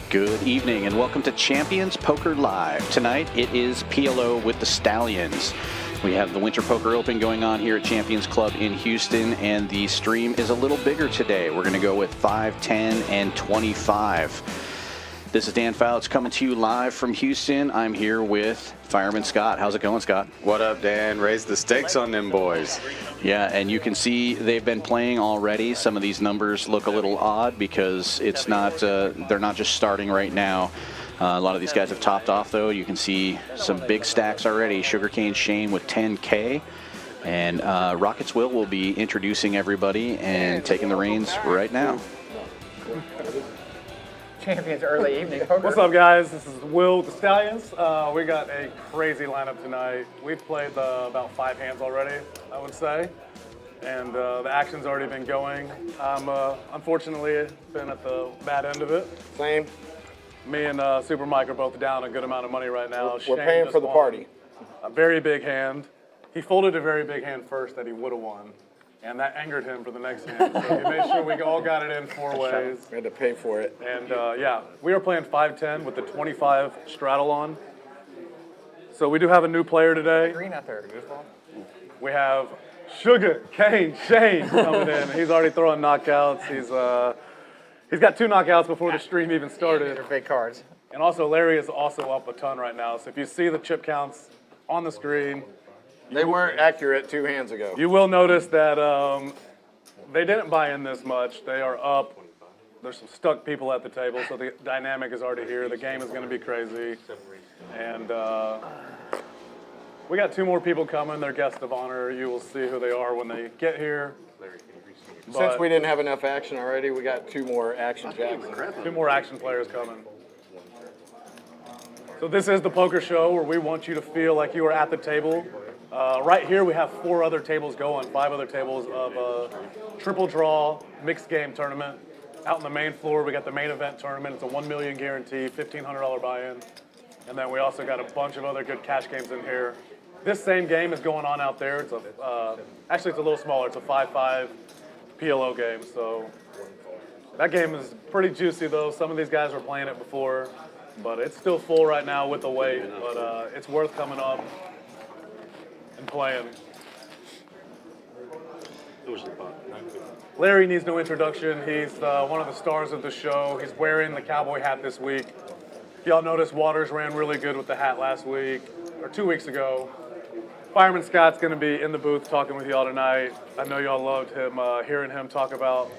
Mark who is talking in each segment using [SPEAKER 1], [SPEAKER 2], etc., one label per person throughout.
[SPEAKER 1] Good evening and welcome to Champions Poker Live. Tonight it is PLO with the Stallions. We have the Winter Poker Open going on here at Champions Club in Houston, and the stream is a little bigger today. We're going to go with 5, 10, and 25. This is Dan Fouts coming to you live from Houston. I'm here with Fireman Scott. How's it going, Scott?
[SPEAKER 2] What up, Dan? Raise the stakes on them boys.
[SPEAKER 1] Yeah, and you can see they've been playing already. Some of these numbers look a little odd because it's not they're not just starting right now. A lot of these guys have topped off, though. You can see some big stacks already. Sugarcane Shane with 10K. And Rockets will be introducing everybody and taking the reins right now.
[SPEAKER 3] Champions early evening poker.
[SPEAKER 4] What's up, guys? This is Will with the Stallions. We got a crazy lineup tonight. We've played about 5 hands already, I would say, and the action's already been going. Unfortunately, been at the bad end of it.
[SPEAKER 3] Same.
[SPEAKER 4] Me and Super Mike are both down a good amount of money right now.
[SPEAKER 3] We're paying for the party.
[SPEAKER 4] A very big hand. He folded a very big hand first that he would have won, and that angered him for the next hand. So he made sure we all got it in 4 ways.
[SPEAKER 3] We had to pay for it.
[SPEAKER 4] And yeah, we are playing 5-10 with the 25 straddle on. So we do have a new player today.
[SPEAKER 3] Green out there, goofball.
[SPEAKER 4] We have Sugarcane Shane coming in. He's already throwing knockouts. He's got 2 knockouts before the stream even started.
[SPEAKER 3] They're big cards.
[SPEAKER 4] And also Larry is also up a ton right now. So if you see the chip counts on the screen,
[SPEAKER 3] They weren't accurate 2 hands ago.
[SPEAKER 4] you will notice that they didn't buy in this much. They are up. There's some stuck people at the table, so the dynamic is already here. The game is going to be crazy. And we got 2 more people coming. They're guests of honor. You will see who they are when they get here.
[SPEAKER 3] Since we didn't have enough action already, we got 2 more action jacks.
[SPEAKER 4] 2 more action players coming. So this is the poker show where we want you to feel like you are at the table. Right here we have 4 other tables going, 5 other tables of a triple draw mixed game tournament. Out on the main floor we got the main event tournament. It's a 1 million guarantee, $1,500 buy-in. And then we also got a bunch of other good cash games in here. This same game is going on out there. It's actually it's a little smaller. It's a 5-5 PLO game. So that game is pretty juicy though. Some of these guys were playing it before, but it's still full right now with the wait. But it's worth coming up and playing. Larry needs no introduction. He's one of the stars of the show. He's wearing the cowboy hat this week. If y'all noticed, Waters ran really good with the hat last week, or 2 weeks ago. Fireman Scott's going to be in the booth talking with y'all tonight. I know y'all loved him, hearing him talk about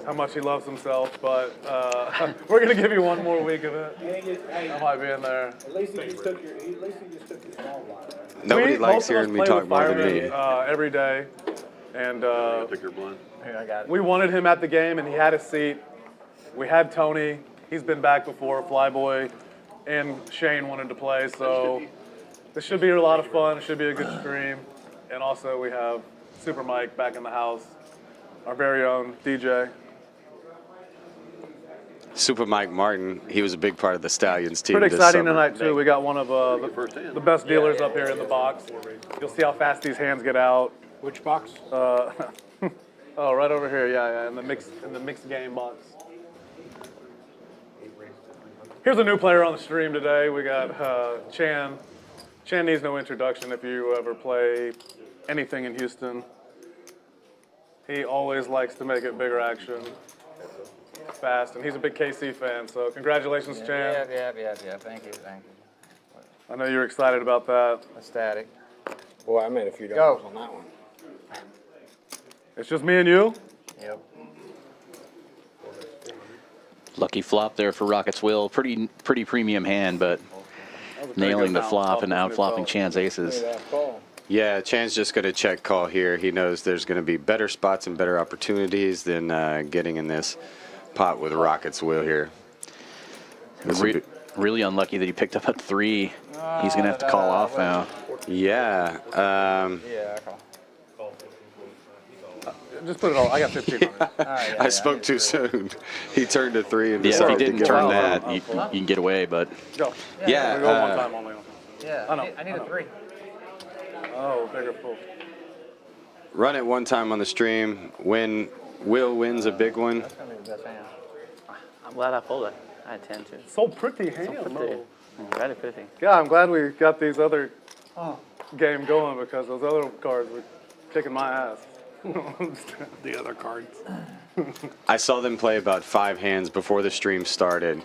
[SPEAKER 4] how much he loves himself, but we're going to give you 1 more week of it. I might be in there.
[SPEAKER 5] At least you just took your small one.
[SPEAKER 2] Nobody likes hearing me talk more than me.
[SPEAKER 4] Every day, and
[SPEAKER 3] Here, I got it.
[SPEAKER 4] we wanted him at the game, and he had a seat. We had Tony. He's been back before. Flyboy and Shane wanted to play, so this should be a lot of fun. It should be a good stream. And also we have Super Mike back in the house, our very own DJ.
[SPEAKER 2] Super Mike Martin, he was a big part of the Stallions team.
[SPEAKER 4] Pretty
[SPEAKER 2] this
[SPEAKER 4] exciting
[SPEAKER 2] summer.
[SPEAKER 4] tonight too. We got one of the best dealers up here in the box. You'll see how fast these hands get out.
[SPEAKER 3] Which box?
[SPEAKER 4] Oh, right over here, yeah, in the mixed game box. Here's a new player on the stream today. We got Chan. Chan needs no introduction if you ever play anything in Houston. He always likes to make it bigger action, fast, and he's a big KC fan, so congratulations, Chan.
[SPEAKER 3] Yeah. Thank you.
[SPEAKER 4] I know you're excited about that.
[SPEAKER 3] Ecstatic.
[SPEAKER 5] Boy, I made a few dollars on that one.
[SPEAKER 4] It's just me and you?
[SPEAKER 3] Yep.
[SPEAKER 1] Lucky flop there for Rockets Will. Pretty premium hand, but nailing the flop and outflopping Chan's aces.
[SPEAKER 2] Yeah, Chan's just going to check call here. He knows there's going to be better spots and better opportunities than getting in this pot with Rockets Will here.
[SPEAKER 1] Really unlucky that he picked up a 3. He's going to have to call off now.
[SPEAKER 2] Yeah.
[SPEAKER 3] Yeah, I call.
[SPEAKER 4] Just put it all. I got 1,500.
[SPEAKER 2] I spoke too soon. He turned a 3 and
[SPEAKER 1] Yeah, if
[SPEAKER 2] decided
[SPEAKER 1] he
[SPEAKER 2] to
[SPEAKER 1] didn't
[SPEAKER 2] get
[SPEAKER 1] turn
[SPEAKER 2] out.
[SPEAKER 1] that, you can get away, but
[SPEAKER 4] Go.
[SPEAKER 2] Yeah.
[SPEAKER 4] We go one time only.
[SPEAKER 3] Yeah,
[SPEAKER 4] I know,
[SPEAKER 3] I need
[SPEAKER 4] I know.
[SPEAKER 3] a 3.
[SPEAKER 4] Oh, bigger full.
[SPEAKER 2] Run it one time on the stream. When Will wins a big one.
[SPEAKER 3] That's going to be the best hand.
[SPEAKER 6] I'm glad I folded. I tend to.
[SPEAKER 4] So pretty hand.
[SPEAKER 6] Pretty. Very pretty.
[SPEAKER 4] Yeah, I'm glad we got these other game going because those other cards were kicking my ass.
[SPEAKER 5] The other cards.
[SPEAKER 2] I saw them play about 5 hands before the stream started.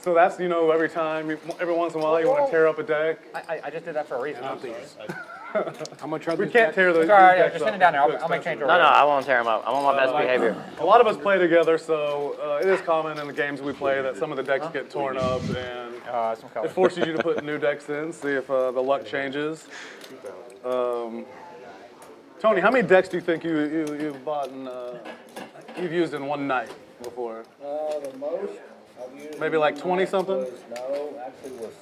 [SPEAKER 4] So that's, you know, every once in a while you want to tear up a deck.
[SPEAKER 6] I just did that for a reason.
[SPEAKER 5] How much are
[SPEAKER 4] We
[SPEAKER 5] these
[SPEAKER 4] can't
[SPEAKER 5] decks?
[SPEAKER 4] tear those
[SPEAKER 6] Sorry,
[SPEAKER 4] decks
[SPEAKER 6] just send it
[SPEAKER 4] up.
[SPEAKER 6] down there. I'll make change order. No, I won't tear them up. I'm on my best behavior.
[SPEAKER 4] A lot of us play together, so it is common in the games we play that some of the decks get torn up, and
[SPEAKER 6] Some color.
[SPEAKER 4] it forces you to put new decks in, see if the luck changes. Tony, how many decks do you think you've bought and you've used in one night before?
[SPEAKER 7] The most I've used.
[SPEAKER 4] Maybe like 20 something?
[SPEAKER 7] No, actually was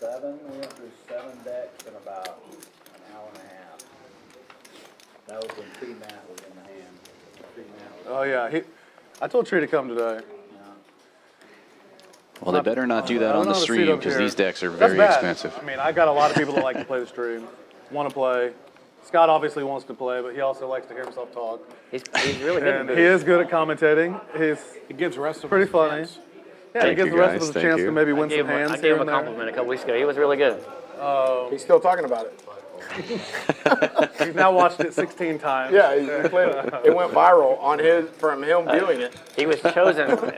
[SPEAKER 7] 7. We went through 7 decks in about an hour and a half. That was when T-Matt was in the hand.
[SPEAKER 4] Oh yeah, I told Tree to come today.
[SPEAKER 1] Well, they better not do that
[SPEAKER 4] I
[SPEAKER 1] on
[SPEAKER 4] don't
[SPEAKER 1] the
[SPEAKER 4] know how to see it
[SPEAKER 1] stream
[SPEAKER 4] up
[SPEAKER 1] because
[SPEAKER 4] here.
[SPEAKER 1] these decks are
[SPEAKER 4] That's
[SPEAKER 1] very
[SPEAKER 4] bad.
[SPEAKER 1] expensive.
[SPEAKER 4] I mean, I got a lot of people that like to play the stream, want to play. Scott obviously wants to play, but he also likes to hear himself talk.
[SPEAKER 6] He's really good.
[SPEAKER 4] And he is good at commentating.
[SPEAKER 5] It gives the rest of us
[SPEAKER 4] Pretty
[SPEAKER 5] a
[SPEAKER 4] funny.
[SPEAKER 5] chance.
[SPEAKER 4] Yeah,
[SPEAKER 2] Thank
[SPEAKER 4] he gives
[SPEAKER 2] you,
[SPEAKER 4] the rest
[SPEAKER 2] guys.
[SPEAKER 4] of us a
[SPEAKER 2] Thank
[SPEAKER 4] chance
[SPEAKER 2] you.
[SPEAKER 4] to maybe win
[SPEAKER 6] I
[SPEAKER 4] some hands
[SPEAKER 6] gave
[SPEAKER 4] here
[SPEAKER 6] him
[SPEAKER 4] and
[SPEAKER 6] a
[SPEAKER 4] there.
[SPEAKER 6] compliment a couple weeks ago. He was really good.
[SPEAKER 3] He's still talking about it.
[SPEAKER 4] He's now watched it 16 times.
[SPEAKER 3] Yeah, he played it. It went viral from him viewing it.
[SPEAKER 6] He was chosen.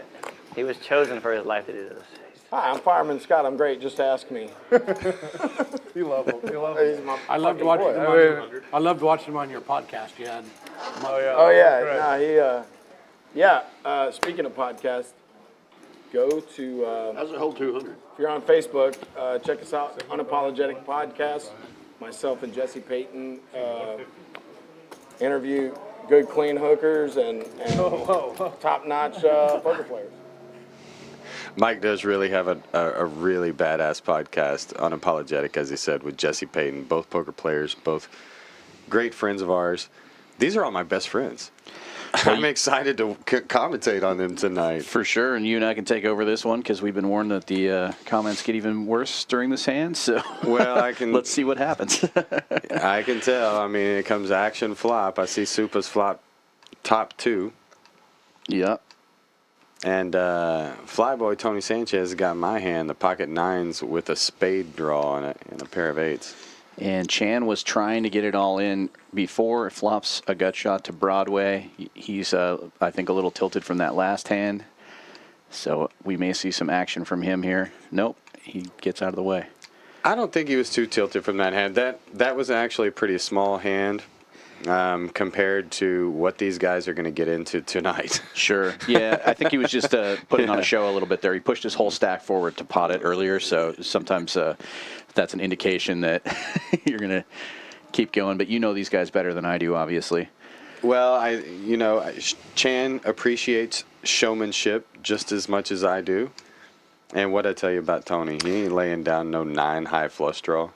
[SPEAKER 6] He was chosen for his life to do this.
[SPEAKER 3] Hi, I'm Fireman Scott. I'm great. Just ask me.
[SPEAKER 4] You love him. You love him.
[SPEAKER 3] He's my
[SPEAKER 5] I loved
[SPEAKER 3] fucking
[SPEAKER 5] watching
[SPEAKER 3] boy.
[SPEAKER 5] them I loved watching them on your podcast. You had.
[SPEAKER 4] Oh yeah.
[SPEAKER 3] Oh yeah,
[SPEAKER 4] Great.
[SPEAKER 3] Speaking of podcasts, go to
[SPEAKER 5] How's it hold 200?
[SPEAKER 3] if you're on Facebook, check us out, Unapologetic Podcast. Myself and Jesse Payton interview good, clean hookers and top-notch poker players.
[SPEAKER 2] Mike does really have a really badass podcast, Unapologetic, as he said, with Jesse Payton, both poker players, both great friends of ours. These are all my best friends. I'm excited to commentate on them tonight.
[SPEAKER 1] For sure, and you and I can take over this one because we've been warned that the comments get even worse during this hand. So,
[SPEAKER 2] Well, I can.
[SPEAKER 1] let's see what happens.
[SPEAKER 2] I can tell. I mean, it comes action flop. I see Supa's flop top 2.
[SPEAKER 1] Yep.
[SPEAKER 2] And Flyboy Tony Sanchez has got my hand, the pocket 9s with a spade draw and a pair of 8s.
[SPEAKER 1] And Chan was trying to get it all in before it flops a gut shot to Broadway. He's, I think, a little tilted from that last hand. So we may see some action from him here. Nope, he gets out of the way.
[SPEAKER 2] I don't think he was too tilted from that hand. That was actually a pretty small hand compared to what these guys are going to get into tonight.
[SPEAKER 1] Sure. Yeah, I think he was just putting on a show a little bit there. He pushed his whole stack forward to pot it earlier, so sometimes that's an indication that you're going to keep going. But you know these guys better than I do, obviously.
[SPEAKER 2] Well, Chan appreciates showmanship just as much as I do. And what I tell you about Tony, he ain't laying down no 9 high flush draw.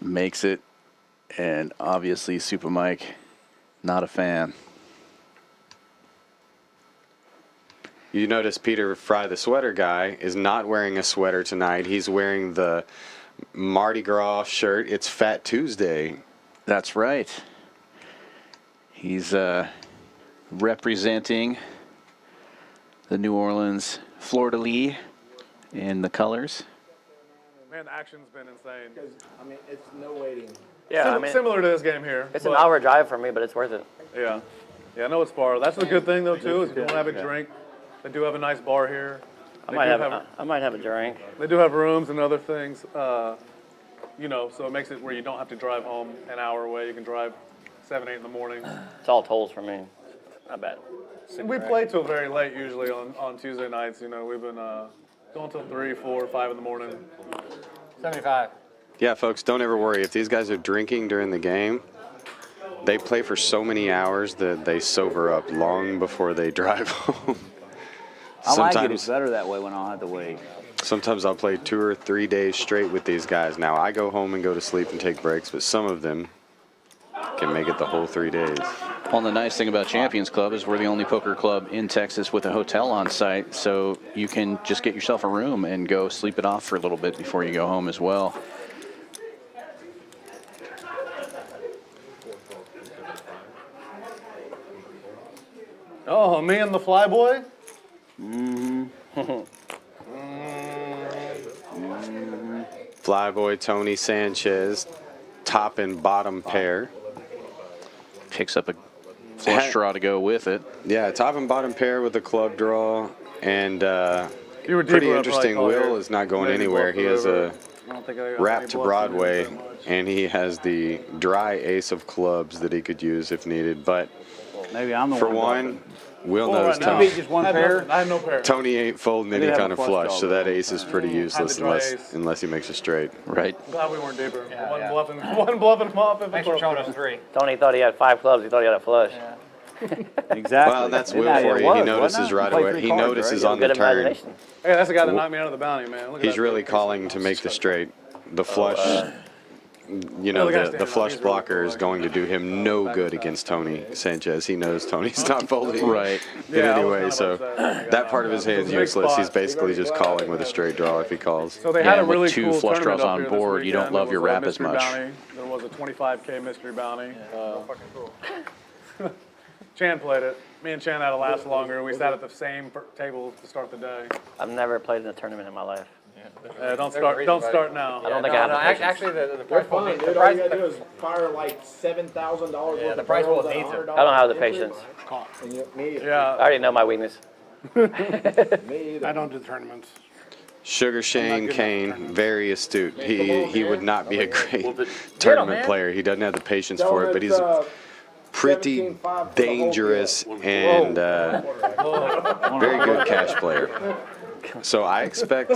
[SPEAKER 1] Makes it, and obviously Super Mike, not a fan.
[SPEAKER 2] You notice Peter Fry, the sweater guy, is not wearing a sweater tonight. He's wearing the Mardi Gras shirt. It's Fat Tuesday.
[SPEAKER 1] That's right. He's representing the New Orleans Fleur-de-Lis in the colors.
[SPEAKER 4] Man, the action's been insane.
[SPEAKER 3] I mean, it's no waiting.
[SPEAKER 6] Yeah, I mean,
[SPEAKER 4] Similar to this game here.
[SPEAKER 6] it's an
[SPEAKER 4] but-
[SPEAKER 6] hour drive for me, but it's worth it.
[SPEAKER 4] Yeah. Yeah, I know it's far. That's the good thing, though, too, is if you want to have a drink, they do have a nice bar here.
[SPEAKER 6] I might have a drink.
[SPEAKER 4] They do have rooms and other things, so it makes it where you don't have to drive home an hour away. You can drive 7, 8 in the morning.
[SPEAKER 6] It's all tolls for me. Not bad.
[SPEAKER 4] And we play till very late usually on Tuesday nights. We've been going till 3, 4, 5 in the morning.
[SPEAKER 6] 75.
[SPEAKER 2] Yeah, folks, don't ever worry. If these guys are drinking during the game, they play for so many hours that they sober up long before they drive home.
[SPEAKER 7] I like it. It's better that way when I don't have to wait.
[SPEAKER 2] Sometimes I'll play 2 or 3 days straight with these guys. Now, I go home and go to sleep and take breaks, but some of them can make it the whole 3 days.
[SPEAKER 1] Well, the nice thing about Champions Club is we're the only poker club in Texas with a hotel on site, so you can just get yourself a room and go sleep it off for a little bit before you go home as well.
[SPEAKER 4] Oh, me and the Flyboy? Mm-hmm.
[SPEAKER 2] Flyboy Tony Sanchez, top and bottom pair.
[SPEAKER 1] Picks up a flush draw to go with it.
[SPEAKER 2] Yeah, top and bottom pair with the club draw. And
[SPEAKER 4] You were
[SPEAKER 2] pretty
[SPEAKER 4] deeper, I'd
[SPEAKER 2] interesting,
[SPEAKER 4] probably call
[SPEAKER 2] Will
[SPEAKER 4] your-
[SPEAKER 2] is not going
[SPEAKER 4] maybe
[SPEAKER 2] anywhere.
[SPEAKER 4] bluff
[SPEAKER 2] He
[SPEAKER 4] it
[SPEAKER 2] has
[SPEAKER 4] over.
[SPEAKER 2] a
[SPEAKER 4] I don't think I got
[SPEAKER 2] wrap
[SPEAKER 4] any
[SPEAKER 2] to
[SPEAKER 4] bluffs in
[SPEAKER 2] Broadway,
[SPEAKER 4] there that much.
[SPEAKER 2] and he has the dry ace of clubs that he could use if needed. But
[SPEAKER 8] Maybe I'm the
[SPEAKER 2] for
[SPEAKER 8] one.
[SPEAKER 2] one, Will
[SPEAKER 4] Well,
[SPEAKER 2] knows
[SPEAKER 4] right now-
[SPEAKER 2] Tony.
[SPEAKER 8] Beat just one
[SPEAKER 4] I had
[SPEAKER 8] pair.
[SPEAKER 4] nothing. I had no pair.
[SPEAKER 2] Tony ain't folding any
[SPEAKER 8] did have
[SPEAKER 2] kind
[SPEAKER 8] a
[SPEAKER 2] of
[SPEAKER 8] flush
[SPEAKER 2] flush,
[SPEAKER 8] draw,
[SPEAKER 2] so that
[SPEAKER 8] though.
[SPEAKER 2] ace is pretty useless
[SPEAKER 4] dry ace.
[SPEAKER 2] unless he makes a straight.
[SPEAKER 1] Right.
[SPEAKER 4] Glad we weren't deeper. One
[SPEAKER 8] yeah.
[SPEAKER 4] bluffing, one bluffing him off.
[SPEAKER 9] Thanks for showing us 3.
[SPEAKER 6] Tony thought he had 5 clubs. He thought he had a flush.
[SPEAKER 8] Exactly.
[SPEAKER 2] Well, that's
[SPEAKER 8] Isn't
[SPEAKER 2] Will
[SPEAKER 8] that
[SPEAKER 2] for
[SPEAKER 8] it
[SPEAKER 2] you.
[SPEAKER 8] was,
[SPEAKER 2] He
[SPEAKER 8] wasn't
[SPEAKER 2] notices
[SPEAKER 8] it?
[SPEAKER 2] right
[SPEAKER 8] Played
[SPEAKER 2] away.
[SPEAKER 8] 3
[SPEAKER 2] He
[SPEAKER 8] cards,
[SPEAKER 2] notices
[SPEAKER 8] right?
[SPEAKER 2] on the
[SPEAKER 6] Good
[SPEAKER 2] turn.
[SPEAKER 6] imagination.
[SPEAKER 4] Hey, that's the guy that knocked me out of the bounty, man. Look at
[SPEAKER 2] He's
[SPEAKER 4] that
[SPEAKER 2] really
[SPEAKER 4] dude.
[SPEAKER 2] calling to make the straight. The flush, you know,
[SPEAKER 4] the guy's
[SPEAKER 2] the
[SPEAKER 4] standing
[SPEAKER 2] flush
[SPEAKER 4] up. He's
[SPEAKER 2] blocker
[SPEAKER 4] really
[SPEAKER 2] is going to do him no good against Tony Sanchez. He knows Tony's not folding
[SPEAKER 1] Right.
[SPEAKER 2] in
[SPEAKER 4] Yeah, I
[SPEAKER 2] any
[SPEAKER 4] was
[SPEAKER 2] way,
[SPEAKER 4] kind of
[SPEAKER 2] so
[SPEAKER 4] upset.
[SPEAKER 2] that part of his hand's
[SPEAKER 4] Big
[SPEAKER 2] useless. He's
[SPEAKER 4] spot.
[SPEAKER 2] basically just calling with a straight draw if he calls.
[SPEAKER 4] So they
[SPEAKER 1] Yeah,
[SPEAKER 4] had a
[SPEAKER 1] and with
[SPEAKER 4] really
[SPEAKER 1] 2
[SPEAKER 4] cool
[SPEAKER 1] flush
[SPEAKER 4] tournament
[SPEAKER 1] draws
[SPEAKER 4] up
[SPEAKER 1] on
[SPEAKER 4] here this
[SPEAKER 1] board, you don't
[SPEAKER 4] weekend.
[SPEAKER 1] love
[SPEAKER 4] There
[SPEAKER 1] your
[SPEAKER 4] was a
[SPEAKER 1] wrap as
[SPEAKER 4] mystery
[SPEAKER 1] much.
[SPEAKER 4] Bounty. There was a 25K mystery bounty. Chan played it. Me and Chan had to last longer. We sat at the same table to start the day.
[SPEAKER 6] I've never played in a tournament in my life.
[SPEAKER 4] Don't start now.
[SPEAKER 6] I don't think I have the patience.
[SPEAKER 9] Actually, the
[SPEAKER 3] They're
[SPEAKER 9] price
[SPEAKER 3] fun,
[SPEAKER 9] will
[SPEAKER 3] dude. All you gotta do is fire like $7,000 worth
[SPEAKER 9] the
[SPEAKER 3] of
[SPEAKER 9] price
[SPEAKER 3] barrels
[SPEAKER 9] will
[SPEAKER 3] at
[SPEAKER 9] need to.
[SPEAKER 3] $100
[SPEAKER 6] I don't have the
[SPEAKER 3] entry.
[SPEAKER 6] patience.
[SPEAKER 3] And me either.
[SPEAKER 6] I
[SPEAKER 4] Yeah.
[SPEAKER 6] already know my weakness.
[SPEAKER 3] Me either.
[SPEAKER 5] I don't do tournaments.
[SPEAKER 2] Sugar Shane
[SPEAKER 5] good
[SPEAKER 2] Kane,
[SPEAKER 5] enough
[SPEAKER 2] very astute. He would not be a great
[SPEAKER 9] man.
[SPEAKER 2] tournament player. He doesn't have the patience for it, but he's pretty
[SPEAKER 3] 17-5 for the whole
[SPEAKER 2] dangerous and very good cash player. So I expect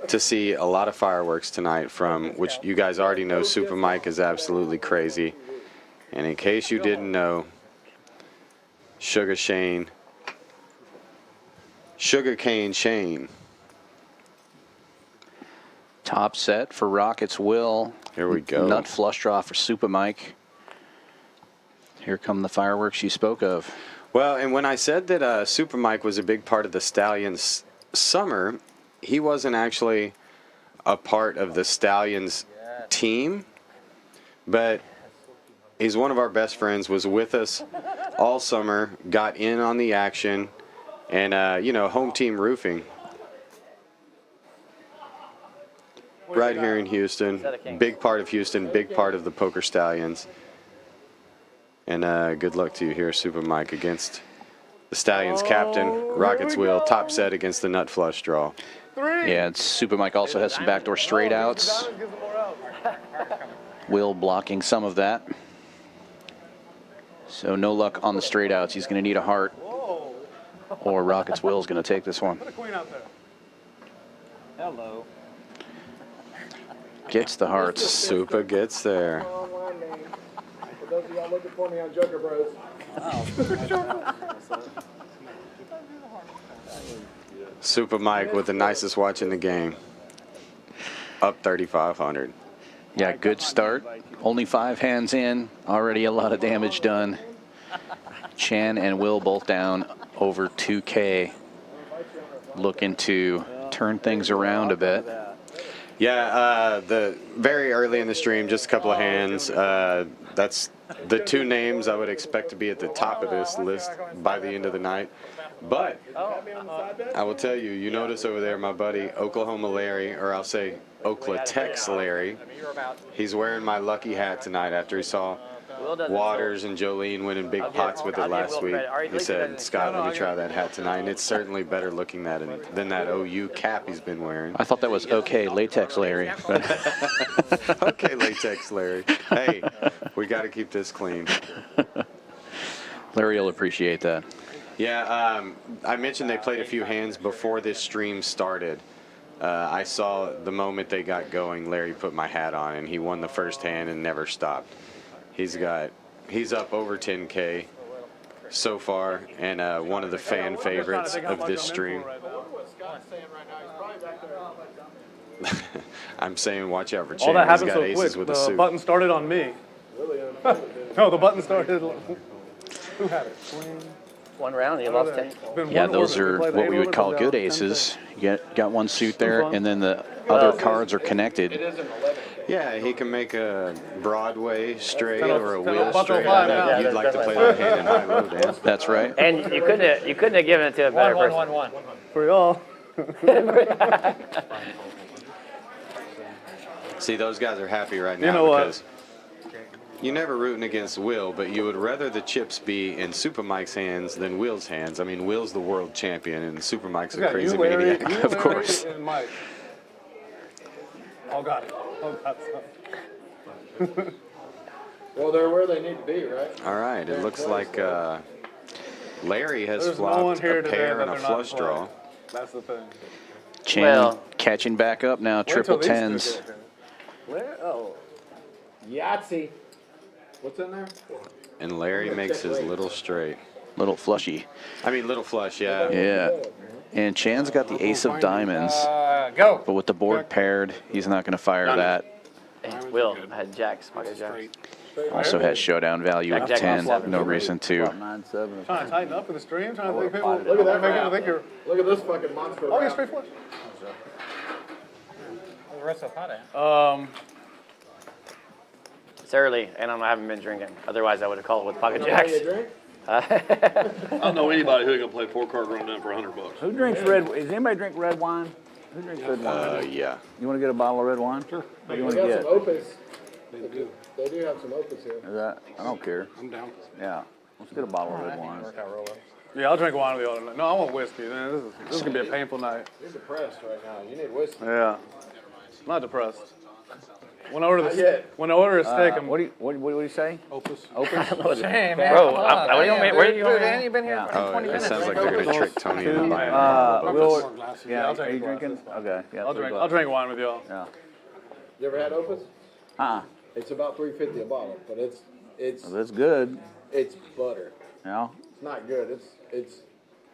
[SPEAKER 2] to see a lot of fireworks tonight from which you guys already know Super Mike is absolutely crazy. And in case you didn't know, Sugar Cane Shane.
[SPEAKER 1] Top set for Rockets Will.
[SPEAKER 2] Here we go.
[SPEAKER 1] Nut flush draw for Super Mike. Here come the fireworks you spoke of.
[SPEAKER 2] Well, and when I said that Super Mike was a big part of the Stallions' summer, he wasn't actually a part of the Stallions team, but he's one of our best friends, was with us all summer, got in on the action, and, you know, home team roofing. Right here in Houston, big part of Houston, big part of the Poker Stallions. And good luck to you here, Super Mike, against the Stallions captain, Rockets Will, top set against the nut flush draw.
[SPEAKER 1] Yeah, and Super Mike also has some backdoor straight outs. Will blocking some of that. So no luck on the straight outs. He's going to need a heart. Or Rockets Will's going to take this one.
[SPEAKER 4] Put a queen out there.
[SPEAKER 8] Hello.
[SPEAKER 1] Gets the hearts.
[SPEAKER 2] Super gets there.
[SPEAKER 3] Online name. For those of y'all looking for me on Joker Bros.
[SPEAKER 2] Super Mike with the nicest watch in the game. Up 3,500.
[SPEAKER 1] Yeah, good start. Only 5 hands in. Already a lot of damage done. Chan and Will both down over 2K. Looking to turn things around a bit.
[SPEAKER 2] Yeah, the very early in the stream, just a couple of hands. That's the 2 names I would expect to be at the top of this list by the end of the night. But I will tell you, you notice over there my buddy Oklahoma Larry, or I'll say Oklatex Larry. He's wearing my lucky hat tonight after he saw Waters and Jolene winning big pots with it last week. He said, Scott, let me try that hat tonight. And it's certainly better looking than that OU cap he's been wearing.
[SPEAKER 1] I thought that was okay, Latex Larry.
[SPEAKER 2] Okay, Latex Larry. Hey, we got to keep this clean.
[SPEAKER 1] Larry will appreciate that.
[SPEAKER 2] Yeah, I mentioned they played a few hands before this stream started. I saw the moment they got going, Larry put my hat on, and he won the first hand and never stopped. He's up over 10K so far, and one of the fan favorites of this stream. I'm saying watch out for Chan.
[SPEAKER 4] All that
[SPEAKER 2] He's
[SPEAKER 4] happened
[SPEAKER 2] got
[SPEAKER 4] so
[SPEAKER 2] aces
[SPEAKER 4] quick.
[SPEAKER 2] with a
[SPEAKER 4] The
[SPEAKER 2] suit.
[SPEAKER 4] button started on me. No, the button started. Who had it?
[SPEAKER 6] One round, you lost 10.
[SPEAKER 4] It's been
[SPEAKER 1] Yeah,
[SPEAKER 4] one
[SPEAKER 1] those
[SPEAKER 4] order.
[SPEAKER 1] are
[SPEAKER 4] We played
[SPEAKER 1] what
[SPEAKER 4] eight
[SPEAKER 1] we would
[SPEAKER 4] orders,
[SPEAKER 1] call
[SPEAKER 4] I'm
[SPEAKER 1] good
[SPEAKER 4] down 10
[SPEAKER 1] aces. You got one suit there, and then the other cards are connected.
[SPEAKER 2] Yeah, he can make a Broadway straight
[SPEAKER 4] 10
[SPEAKER 2] or a
[SPEAKER 4] buck
[SPEAKER 2] wheel
[SPEAKER 4] 05
[SPEAKER 2] straight.
[SPEAKER 4] now.
[SPEAKER 2] You'd like to play that hand in high low, Dan.
[SPEAKER 1] That's right.
[SPEAKER 6] And you couldn't have given it to a better person.
[SPEAKER 9] 1-1-1-1.
[SPEAKER 4] For y'all.
[SPEAKER 2] See, those guys are happy right now
[SPEAKER 4] You know what?
[SPEAKER 2] because you're never rooting against Will, but you would rather the chips be in Super Mike's hands than Will's hands. I mean, Will's the world champion, and Super Mike's a crazy maniac.
[SPEAKER 4] Of course. And Mike. Oh, got it. Oh, got something.
[SPEAKER 3] Well, they're where they need to be, right?
[SPEAKER 2] All right, it looks like Larry has
[SPEAKER 4] There's no one
[SPEAKER 2] flopped
[SPEAKER 4] here
[SPEAKER 2] a
[SPEAKER 4] today
[SPEAKER 2] pair
[SPEAKER 4] that
[SPEAKER 2] and a
[SPEAKER 4] they're not
[SPEAKER 2] flush
[SPEAKER 4] playing.
[SPEAKER 2] draw.
[SPEAKER 4] That's the thing.
[SPEAKER 1] Chan
[SPEAKER 6] Well-
[SPEAKER 1] catching back up now,
[SPEAKER 4] Wait
[SPEAKER 1] triple
[SPEAKER 4] till these two
[SPEAKER 1] tens.
[SPEAKER 4] get here. Where? Oh.
[SPEAKER 3] Yahtzee. What's in there?
[SPEAKER 2] And Larry makes his little straight.
[SPEAKER 1] Little flushy.
[SPEAKER 2] I mean, little flush, yeah.
[SPEAKER 1] Yeah. And Chan's got the ace of diamonds,
[SPEAKER 5] Go.
[SPEAKER 1] but with the board paired, he's not going to fire that.
[SPEAKER 6] Will had jacks, pocket jacks.
[SPEAKER 1] Also has showdown value of
[SPEAKER 6] Jack,
[SPEAKER 1] 10.
[SPEAKER 6] flop,
[SPEAKER 1] No reason to.
[SPEAKER 8] 9-7.
[SPEAKER 4] Trying to tighten up in the stream, trying to think people.
[SPEAKER 8] Look
[SPEAKER 3] at that
[SPEAKER 4] Make people
[SPEAKER 3] rap.
[SPEAKER 4] think you're.
[SPEAKER 3] Look at this fucking monster.
[SPEAKER 4] Oh, you're
[SPEAKER 3] rap.
[SPEAKER 4] straight flush.
[SPEAKER 8] The rest of hot
[SPEAKER 6] It's early, and I haven't been drinking. Otherwise, I would have called it with pocket
[SPEAKER 3] How
[SPEAKER 6] jacks.
[SPEAKER 3] you drink?
[SPEAKER 5] I don't know anybody who can play 4-card rundown for $100.
[SPEAKER 8] Who drinks red? Does anybody drink red wine? Who drinks red wine?
[SPEAKER 2] Yeah.
[SPEAKER 8] You want to get a bottle of red wine? Sure. What do you
[SPEAKER 3] They
[SPEAKER 8] want to
[SPEAKER 3] got
[SPEAKER 8] get?
[SPEAKER 3] some opus. They do have some opus here.
[SPEAKER 8] Is that? I don't care.
[SPEAKER 5] I'm down.
[SPEAKER 8] Yeah. Let's get a bottle of red wine.
[SPEAKER 4] Yeah, I'll drink wine with y'all tonight. No, I want whiskey. Man, this is gonna be a painful night.
[SPEAKER 3] You're depressed right now. You need whiskey.
[SPEAKER 4] Yeah. I'm not depressed. When I order
[SPEAKER 3] Not yet.
[SPEAKER 4] a steak, I'm.
[SPEAKER 8] What do you say?
[SPEAKER 5] Opus.
[SPEAKER 8] Opus?
[SPEAKER 6] Shame, man. Bro, what do you want me? Where do you want me?
[SPEAKER 8] been here
[SPEAKER 2] Oh, it sounds like they're going to trick Tony into buying a bottle of
[SPEAKER 8] Will,
[SPEAKER 2] Opus.
[SPEAKER 8] yeah,
[SPEAKER 4] I'll take
[SPEAKER 8] are you
[SPEAKER 4] a glass
[SPEAKER 8] drinking? Okay. Yeah,
[SPEAKER 4] I'll drink wine with y'all.
[SPEAKER 8] Yeah.
[SPEAKER 3] You ever had opus?
[SPEAKER 8] It's
[SPEAKER 3] It's about $3.50 a bottle, but
[SPEAKER 8] That's good.
[SPEAKER 3] it's butter.
[SPEAKER 8] Yeah.
[SPEAKER 3] It's not good. It's.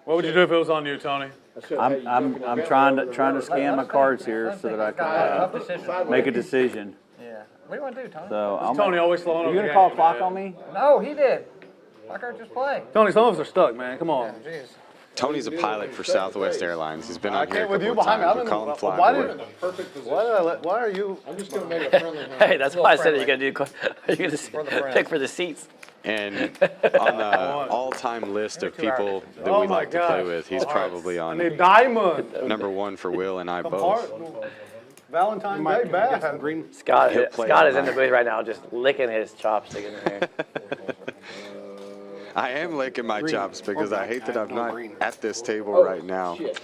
[SPEAKER 4] What would you do if it was on you, Tony?
[SPEAKER 3] I should have had you jumping
[SPEAKER 8] I'm
[SPEAKER 3] the
[SPEAKER 8] trying
[SPEAKER 3] gun
[SPEAKER 8] to
[SPEAKER 3] over the
[SPEAKER 8] scan my cards here so that I can
[SPEAKER 3] sideways.
[SPEAKER 8] make a decision.
[SPEAKER 9] Yeah. What do you want to do, Tony?
[SPEAKER 8] So I'm.
[SPEAKER 4] Tony always slowing
[SPEAKER 8] Are
[SPEAKER 4] up
[SPEAKER 8] you
[SPEAKER 4] the
[SPEAKER 8] gonna call
[SPEAKER 4] game,
[SPEAKER 8] clock
[SPEAKER 4] man.
[SPEAKER 8] on me?
[SPEAKER 9] No, he did. Why can't I just play?
[SPEAKER 4] Tony, some of us are stuck, man. Come on.
[SPEAKER 9] Jeez.
[SPEAKER 2] Tony's a pilot for Southwest Airlines. He's been
[SPEAKER 4] I
[SPEAKER 2] on here a
[SPEAKER 4] can't with you
[SPEAKER 2] couple of
[SPEAKER 4] behind me.
[SPEAKER 2] times.
[SPEAKER 4] I'm
[SPEAKER 2] We call him
[SPEAKER 4] in
[SPEAKER 2] Flyboy.
[SPEAKER 4] why
[SPEAKER 3] Perfect position.
[SPEAKER 4] why are you?
[SPEAKER 3] I'm just gonna make a friendly hand.
[SPEAKER 6] Hey, that's why I said it. You're gonna do. You're gonna
[SPEAKER 9] friend.
[SPEAKER 6] pick for the seats.
[SPEAKER 2] And on the all-time list of people that
[SPEAKER 4] Oh
[SPEAKER 2] we
[SPEAKER 4] my
[SPEAKER 2] like to play
[SPEAKER 4] gosh.
[SPEAKER 2] with, he's probably
[SPEAKER 4] I
[SPEAKER 2] on
[SPEAKER 4] need diamond.
[SPEAKER 2] number one for Will and I
[SPEAKER 4] Come
[SPEAKER 2] both.
[SPEAKER 4] hard. Valentine's Day bath.
[SPEAKER 5] Green.
[SPEAKER 6] Scott,
[SPEAKER 2] He'll play
[SPEAKER 6] Scott is in
[SPEAKER 2] tonight.
[SPEAKER 6] the booth right now, just licking his chopstick in the air.
[SPEAKER 2] I am licking my chops because I hate that I'm not
[SPEAKER 5] green.
[SPEAKER 2] at this table right now.
[SPEAKER 3] Shit.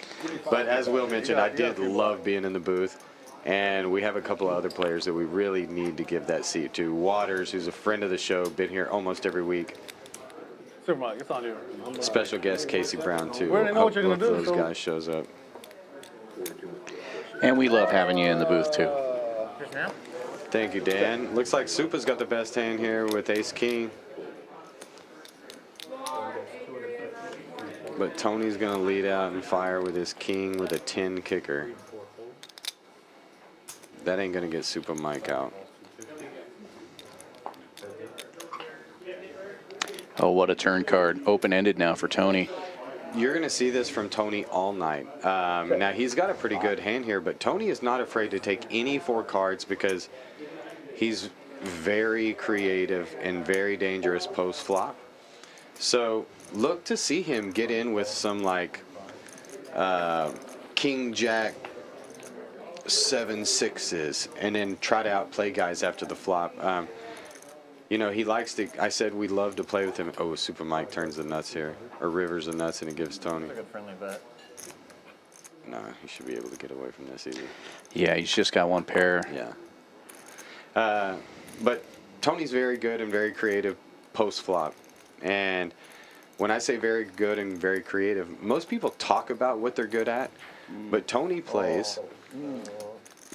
[SPEAKER 2] But as Will mentioned, I did love being in the booth. And we have a couple of other players that we really need to give that seat to. Waters, who's a friend of the show, been here almost every week.
[SPEAKER 4] Super Mike, it's on you.
[SPEAKER 2] Special guest Casey Brown, too.
[SPEAKER 4] We already know what you're
[SPEAKER 2] Hope
[SPEAKER 4] gonna
[SPEAKER 2] both
[SPEAKER 4] do,
[SPEAKER 2] those
[SPEAKER 4] so-
[SPEAKER 2] guys shows up.
[SPEAKER 1] And we love having you in the booth, too.
[SPEAKER 2] Thank you, Dan. Looks like Supa's got the best hand here with ace-king. But Tony's going to lead out and fire with his king with a 10 kicker. That ain't going to get Supa Mike out.
[SPEAKER 1] Oh, what a turn card. Open-ended now for Tony.
[SPEAKER 2] You're going to see this from Tony all night. Now, he's got a pretty good hand here, but Tony is not afraid to take any 4 cards because he's very creative and very dangerous post-flop. So look to see him get in with some, like, King, Jack, 7 6s, and then try to outplay guys after the flop. You know, he likes to, I said we love to play with him. Oh, Supa Mike turns the nuts here, or rivers the nuts, and he gives Tony.
[SPEAKER 9] Like a friendly bet.
[SPEAKER 2] No, he should be able to get away from this easy.
[SPEAKER 1] Yeah, he's just got one pair.
[SPEAKER 2] Yeah. But Tony's very good and very creative post-flop. And when I say very good and very creative, most people talk about what they're good at, but Tony plays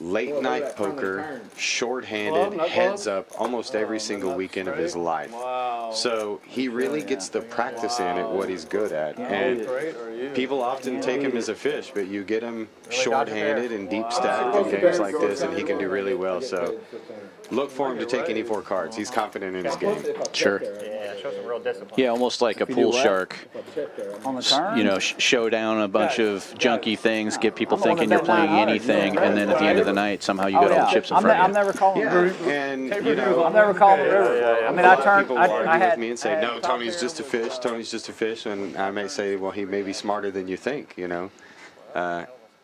[SPEAKER 2] late night poker, short-handed, heads up almost every single weekend of his life.
[SPEAKER 4] Wow.
[SPEAKER 2] So he really gets the practice in at what he's good at. And
[SPEAKER 4] Great, or you?
[SPEAKER 2] people often take him as a fish, but you get him short-handed and deep stacked in games like this, and he can do really well. So look for him to take any 4 cards. He's confident in his game.
[SPEAKER 1] Sure.
[SPEAKER 9] Yeah, show some real discipline.
[SPEAKER 1] Yeah, almost like a pool shark.
[SPEAKER 8] On the turn?
[SPEAKER 1] You know, show down a bunch of junky things, get people thinking you're playing anything, and then at the end of the night, somehow you got all the chips in
[SPEAKER 8] I'm
[SPEAKER 1] front of you.
[SPEAKER 8] never calling
[SPEAKER 2] Yeah, and you know,
[SPEAKER 8] I'm never calling the river. I mean,
[SPEAKER 2] a
[SPEAKER 8] I
[SPEAKER 2] lot of
[SPEAKER 8] turned.
[SPEAKER 2] people will argue
[SPEAKER 8] I had
[SPEAKER 2] with me and say, no, Tony's just a fish. Tony's just a fish. And I may say, well, he may be smarter than you think, you know.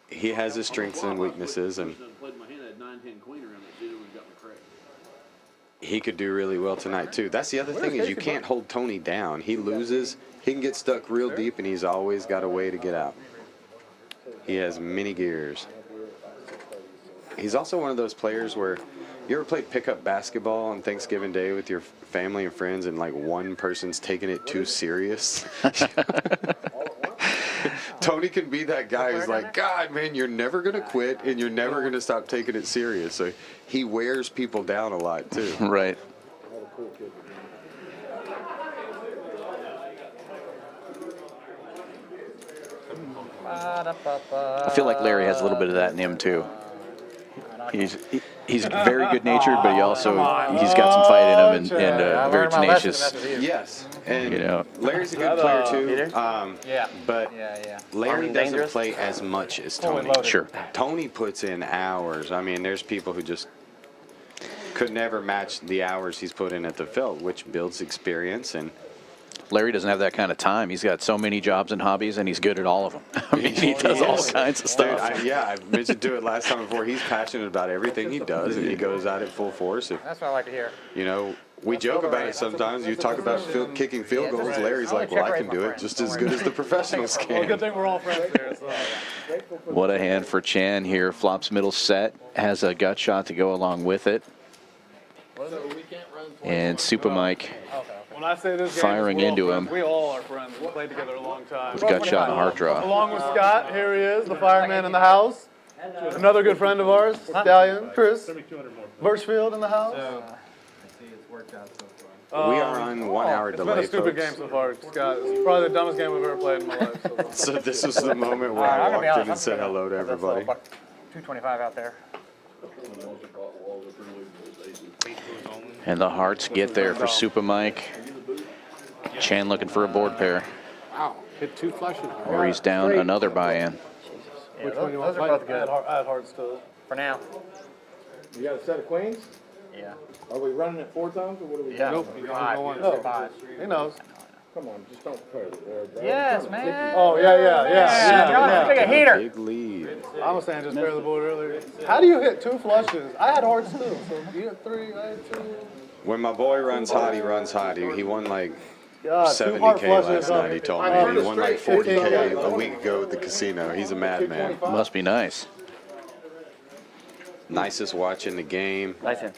[SPEAKER 2] he has his strengths and weaknesses, and he could do really well tonight too. That's the other thing is you can't hold Tony down. He loses, he can get stuck real deep, and he's always got a way to get out. He has many gears. He's also one of those players where you ever played pickup basketball on Thanksgiving Day with your family and friends, and like one person's taking it too serious. Tony can be that guy who's like, God, man, you're never going to quit and you're never going to stop taking it serious. So he wears people down a lot, too.
[SPEAKER 1] Right. I feel like Larry has a little bit of that in him, too. He's very good-natured, but he's got some fight in him and very tenacious.
[SPEAKER 2] Yes, and
[SPEAKER 1] You know.
[SPEAKER 2] Larry's a good player too.
[SPEAKER 9] Yeah.
[SPEAKER 2] But
[SPEAKER 9] Yeah.
[SPEAKER 2] Larry doesn't
[SPEAKER 6] Dangerous?
[SPEAKER 2] play as much as Tony.
[SPEAKER 1] Sure.
[SPEAKER 2] Tony puts in hours. I mean, there's people who just could never match the hours he's put in at the field, which builds experience. And
[SPEAKER 1] Larry doesn't have that kind of time. He's got so many jobs and hobbies, and he's good at all of them. I mean, he does all kinds of stuff.
[SPEAKER 2] I mentioned to it last time before. He's passionate about everything he does, and he goes out at full force.
[SPEAKER 9] That's what I like to hear.
[SPEAKER 2] You know, we joke about it sometimes. You talk about kicking field goals. Larry's like, well, I can do it just as good as the professionals
[SPEAKER 4] Well, good
[SPEAKER 2] can.
[SPEAKER 4] thing we're all friends here. So.
[SPEAKER 1] What a hand for Chan here. Flops middle set, has a gut shot to go along with it. And Super Mike
[SPEAKER 4] When I say this game,
[SPEAKER 1] Firing
[SPEAKER 4] we're all
[SPEAKER 1] into
[SPEAKER 4] friends.
[SPEAKER 1] him.
[SPEAKER 4] We all are friends. We played together a long time.
[SPEAKER 1] with gut shot and heart draw.
[SPEAKER 4] Along with Scott, here he is, the fireman in the house. Another good friend of ours, Stallion, Chris. Birchfield in the house.
[SPEAKER 2] We are on 1 hour
[SPEAKER 4] It's been
[SPEAKER 2] delay,
[SPEAKER 4] a stupid
[SPEAKER 2] folks.
[SPEAKER 4] game so far, Scott. It's probably the dumbest game we've ever played in my life. So.
[SPEAKER 2] So this was the moment where I walked in and said hello to everybody.
[SPEAKER 9] 225 out there.
[SPEAKER 1] And the hearts get there for Super Mike. Chan looking for a board pair.
[SPEAKER 3] Wow, hit 2 flushes.
[SPEAKER 1] Or he's down another buy-in.
[SPEAKER 9] Yeah,
[SPEAKER 4] Which one you
[SPEAKER 9] those
[SPEAKER 4] want?
[SPEAKER 9] are both good.
[SPEAKER 4] I had hearts still.
[SPEAKER 9] For now.
[SPEAKER 3] You got a set of queens?
[SPEAKER 9] Yeah.
[SPEAKER 3] Are we running it 4 times or what are we
[SPEAKER 9] Yeah.
[SPEAKER 3] doing?
[SPEAKER 4] Nope.
[SPEAKER 9] Five.
[SPEAKER 4] No.
[SPEAKER 9] Five.
[SPEAKER 4] He knows.
[SPEAKER 3] Come on, just don't put it there.
[SPEAKER 9] Yes, man.
[SPEAKER 4] Oh, yeah.
[SPEAKER 9] John, take a heater.
[SPEAKER 2] Big lead.
[SPEAKER 4] I was saying just pair the board earlier. How do you hit 2 flushes? I had hearts too. So you hit 3, I had 2.
[SPEAKER 2] When my boy runs hot, he runs hot. He won like
[SPEAKER 4] God, 2 heart
[SPEAKER 2] 70K
[SPEAKER 4] flushes.
[SPEAKER 2] last night, he told me. He won like 40K a week ago at the casino. He's a madman.
[SPEAKER 1] Must be nice.
[SPEAKER 2] Nicest watch in the game.
[SPEAKER 6] Nice hand.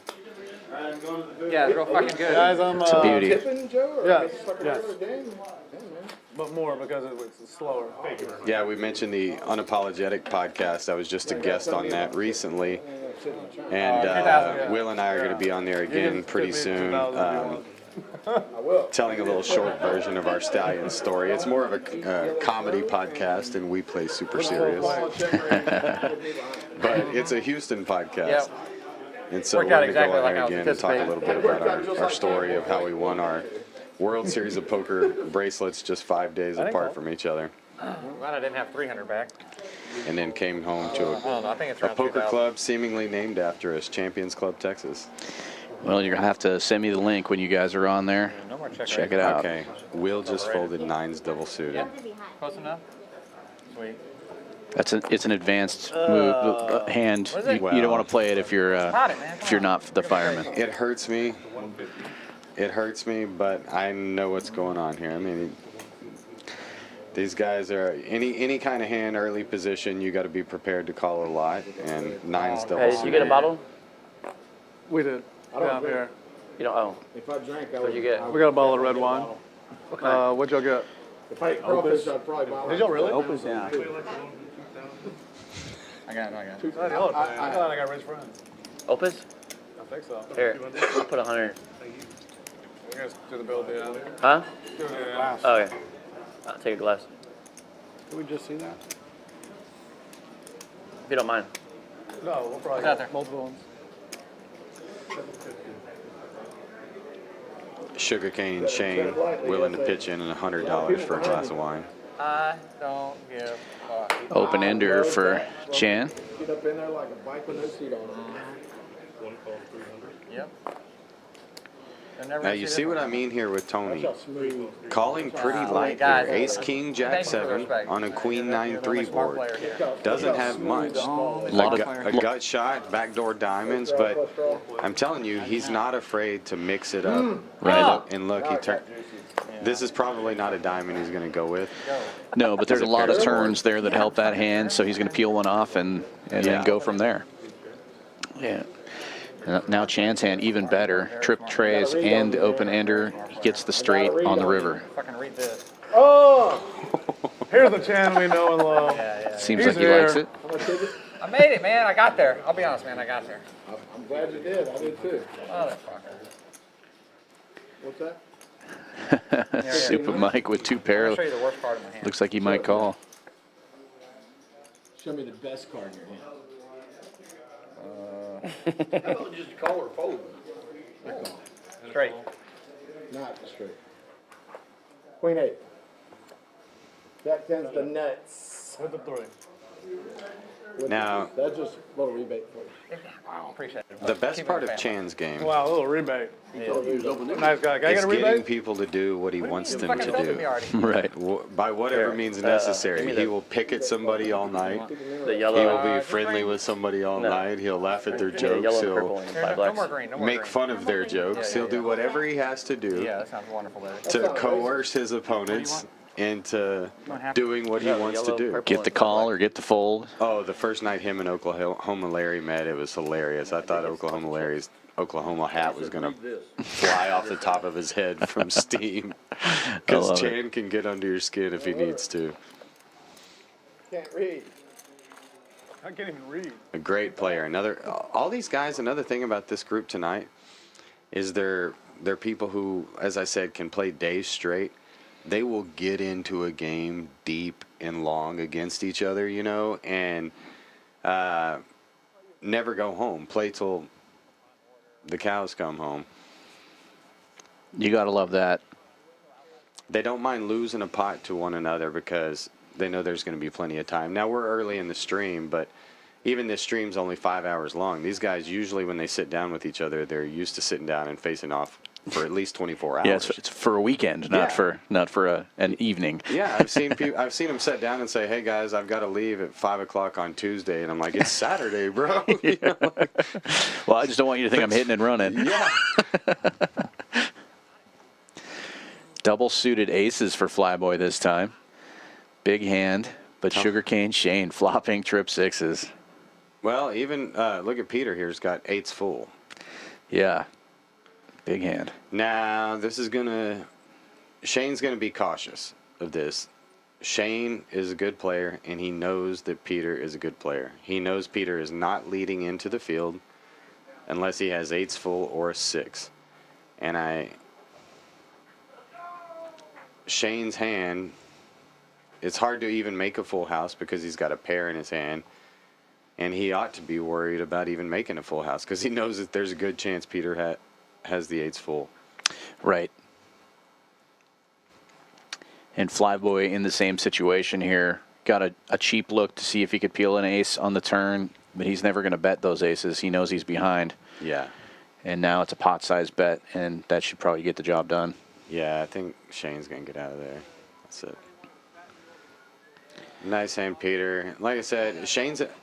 [SPEAKER 9] Yeah, it's real fucking good.
[SPEAKER 4] Guys, I'm
[SPEAKER 1] It's a beauty.
[SPEAKER 3] Tipping, Joe? Or
[SPEAKER 4] Yes,
[SPEAKER 3] it's like
[SPEAKER 4] yes.
[SPEAKER 3] another game?
[SPEAKER 4] but more because it's slower.
[SPEAKER 2] Yeah, we mentioned the Unapologetic podcast. I was just a guest on that recently. And Will and I are going to be on there again pretty soon. Telling a little short version of our Stallions story. It's more of a comedy podcast, and we play super serious. But it's a Houston podcast.
[SPEAKER 9] Yep.
[SPEAKER 2] And so
[SPEAKER 9] Worked
[SPEAKER 2] we're
[SPEAKER 9] out
[SPEAKER 2] going to
[SPEAKER 9] exactly
[SPEAKER 2] go on
[SPEAKER 9] like
[SPEAKER 2] there
[SPEAKER 9] I was
[SPEAKER 2] again and talk a
[SPEAKER 9] anticipating.
[SPEAKER 2] little bit about our story of how we won our World Series of Poker bracelets just 5 days apart from each other.
[SPEAKER 9] Glad I didn't have 300 back.
[SPEAKER 2] And then came home to
[SPEAKER 9] I don't know. I think it's
[SPEAKER 2] a
[SPEAKER 9] around
[SPEAKER 2] poker
[SPEAKER 9] 2,000.
[SPEAKER 2] club seemingly named after us, Champions Club Texas.
[SPEAKER 1] Well, you're going to have to send me the link when you guys are on there.
[SPEAKER 9] No more check
[SPEAKER 1] Check
[SPEAKER 9] raise.
[SPEAKER 1] it out.
[SPEAKER 2] Okay, Will just folded 9s double suited.
[SPEAKER 9] Close enough? Sweet.
[SPEAKER 1] It's an advanced move, hand.
[SPEAKER 9] What is it?
[SPEAKER 1] You don't want to play it if you're
[SPEAKER 9] Pot it, man.
[SPEAKER 1] if you're not the fireman.
[SPEAKER 2] It hurts me. It hurts me, but I know what's going on here. I mean, these guys are any kind of hand, early position. You got to be prepared to call a lot, and 9s double
[SPEAKER 6] Hey,
[SPEAKER 2] suited.
[SPEAKER 6] did you get a bottle?
[SPEAKER 4] We did. Yeah, I'm here.
[SPEAKER 6] You don't own.
[SPEAKER 3] If I drank, I
[SPEAKER 6] What'd you get?
[SPEAKER 4] We got a bottle of red wine. What'd y'all get?
[SPEAKER 3] If I ate crawfish, I'd probably buy
[SPEAKER 4] Did y'all really?
[SPEAKER 8] Opus, yeah.
[SPEAKER 9] I got it.
[SPEAKER 4] I thought I got rich friends.
[SPEAKER 6] Opus?
[SPEAKER 4] I think so.
[SPEAKER 6] Here, I'll put 100.
[SPEAKER 4] We're gonna do the bill at the end.
[SPEAKER 6] Huh?
[SPEAKER 4] Do it at the end.
[SPEAKER 6] Oh, yeah. I'll take a glass.
[SPEAKER 3] Did we just see that?
[SPEAKER 6] If you don't mind.
[SPEAKER 4] No, we'll probably
[SPEAKER 9] out
[SPEAKER 4] get
[SPEAKER 9] there?
[SPEAKER 4] multiple ones.
[SPEAKER 2] Sugarcane Shane willing to pitch in $100 for a glass of wine.
[SPEAKER 9] I don't give a fuck.
[SPEAKER 1] Open ender for Chan.
[SPEAKER 3] Get up in there like a bike with no seat on it.
[SPEAKER 9] Yep. You'll never
[SPEAKER 2] Now
[SPEAKER 9] see
[SPEAKER 2] you
[SPEAKER 9] this
[SPEAKER 2] see what
[SPEAKER 9] one.
[SPEAKER 2] I mean here with Tony.
[SPEAKER 3] Smooth.
[SPEAKER 2] Calling pretty light
[SPEAKER 9] guys,
[SPEAKER 2] here. Ace King Jack
[SPEAKER 9] thank you for the
[SPEAKER 2] 7
[SPEAKER 9] respect.
[SPEAKER 2] on a Queen
[SPEAKER 9] You're
[SPEAKER 2] 9
[SPEAKER 9] the
[SPEAKER 2] 3
[SPEAKER 9] only smart
[SPEAKER 2] board.
[SPEAKER 9] player here.
[SPEAKER 2] Doesn't have much.
[SPEAKER 1] Lot of-
[SPEAKER 2] A gut shot, backdoor diamonds, but I'm telling you, he's not afraid to mix it up.
[SPEAKER 1] Right.
[SPEAKER 2] And look, he turned. This is probably not a diamond he's going to go with.
[SPEAKER 1] No, but there's a
[SPEAKER 2] As a
[SPEAKER 1] lot of
[SPEAKER 2] pair.
[SPEAKER 1] turns there that help that hand, so he's going to peel one off and
[SPEAKER 2] Yeah.
[SPEAKER 1] then go from there. Yeah. Now Chan's hand even better. Trip trays and the open ender. He gets the straight on the river.
[SPEAKER 9] Fucking read this.
[SPEAKER 3] Oh!
[SPEAKER 4] Here's the Chan we know and love.
[SPEAKER 1] Seems
[SPEAKER 4] He's
[SPEAKER 1] like he likes
[SPEAKER 4] here.
[SPEAKER 1] it.
[SPEAKER 3] How much is it?
[SPEAKER 9] I made it, man. I got there. I'll be honest, man. I got there.
[SPEAKER 3] I'm glad you did. I did too.
[SPEAKER 9] Motherfucker.
[SPEAKER 3] What's that?
[SPEAKER 1] Super Mike with 2
[SPEAKER 9] I'll
[SPEAKER 1] pair.
[SPEAKER 9] show you the worst part of my hand.
[SPEAKER 1] Looks like he might call.
[SPEAKER 3] Show me the best card in your hand.
[SPEAKER 5] Just call or fold.
[SPEAKER 9] Straight.
[SPEAKER 3] Not straight. Queen 8. Jack 10's the nuts.
[SPEAKER 4] With the 3.
[SPEAKER 2] Now,
[SPEAKER 3] That's just a little rebate for you.
[SPEAKER 9] Appreciate it.
[SPEAKER 2] the best
[SPEAKER 9] Keep it
[SPEAKER 2] part of
[SPEAKER 9] family.
[SPEAKER 2] Chan's game
[SPEAKER 4] Wow, a little rebate. Nice guy. Can I
[SPEAKER 2] is
[SPEAKER 4] get a
[SPEAKER 2] getting
[SPEAKER 4] rebate?
[SPEAKER 2] people to do what he wants
[SPEAKER 9] You
[SPEAKER 2] them
[SPEAKER 9] fucking
[SPEAKER 2] to
[SPEAKER 9] filtered
[SPEAKER 2] do.
[SPEAKER 9] me already.
[SPEAKER 1] Right.
[SPEAKER 2] By whatever means necessary. He will pick at somebody all night.
[SPEAKER 6] The
[SPEAKER 2] He
[SPEAKER 6] yellow,
[SPEAKER 2] will be friendly with somebody all night. He'll laugh at their
[SPEAKER 6] the
[SPEAKER 2] jokes.
[SPEAKER 6] yellow,
[SPEAKER 2] He'll
[SPEAKER 6] purple, and
[SPEAKER 9] Here,
[SPEAKER 6] 5
[SPEAKER 9] no more
[SPEAKER 6] blacks.
[SPEAKER 9] green. No more
[SPEAKER 2] make
[SPEAKER 9] green.
[SPEAKER 2] fun of their jokes. He'll do whatever he has to do
[SPEAKER 9] Yeah, that sounds wonderful, baby.
[SPEAKER 2] to coerce his opponents into doing what he wants to
[SPEAKER 6] yellow,
[SPEAKER 2] do.
[SPEAKER 6] purple.
[SPEAKER 1] Get the call or get the fold.
[SPEAKER 2] Oh, the first night him and Oklahoma Larry met, it was hilarious. I thought Oklahoma hat was going to fly off the top of his head from steam.
[SPEAKER 1] love
[SPEAKER 2] Because
[SPEAKER 1] it.
[SPEAKER 2] Chan can get under your skin if he needs to.
[SPEAKER 3] Can't read.
[SPEAKER 4] I can't even read.
[SPEAKER 2] A great player. All these guys, another thing about this group tonight is they're people who, as I said, can play days straight. They will get into a game deep and long against each other, you know, and never go home. Play till the cows come home.
[SPEAKER 1] You got to love that.
[SPEAKER 2] They don't mind losing a pot to one another because they know there's going to be plenty of time. Now, we're early in the stream, but even this stream's only 5 hours long. These guys, usually when they sit down with each other, they're used to sitting down and facing off for at least 24 hours.
[SPEAKER 1] Yeah, it's for a weekend, not for an evening.
[SPEAKER 2] Yeah, I've seen them sit down and say, "Hey guys, I've got to leave at 5 o'clock on Tuesday," and I'm like, "It's Saturday, bro." You know, like,
[SPEAKER 1] Well, I just don't want you to think I'm hitting and running.
[SPEAKER 2] yeah.
[SPEAKER 1] Double suited aces for Flyboy this time. Big hand, but sugarcane Shane flopping trip sixes.
[SPEAKER 2] Well, even look at Peter here. He's got eights full.
[SPEAKER 1] Yeah, big hand.
[SPEAKER 2] Now Shane's gonna be cautious of this. Shane is a good player, and he knows that Peter is a good player. He knows Peter is not leading into the field unless he has eights full or a 6. And Shane's hand, it's hard to even make a full house because he's got a pair in his hand. And he ought to be worried about even making a full house because he knows that there's a good chance Peter has the eights full.
[SPEAKER 1] Right. And Flyboy in the same situation here. Got a cheap look to see if he could peel an ace on the turn, but he's never going to bet those aces. He knows he's behind.
[SPEAKER 2] Yeah.
[SPEAKER 1] And now it's a pot-sized bet, and that should probably get the job done.
[SPEAKER 2] Yeah, I think Shane's going to get out of there. That's it. Nice hand, Peter. Like I said,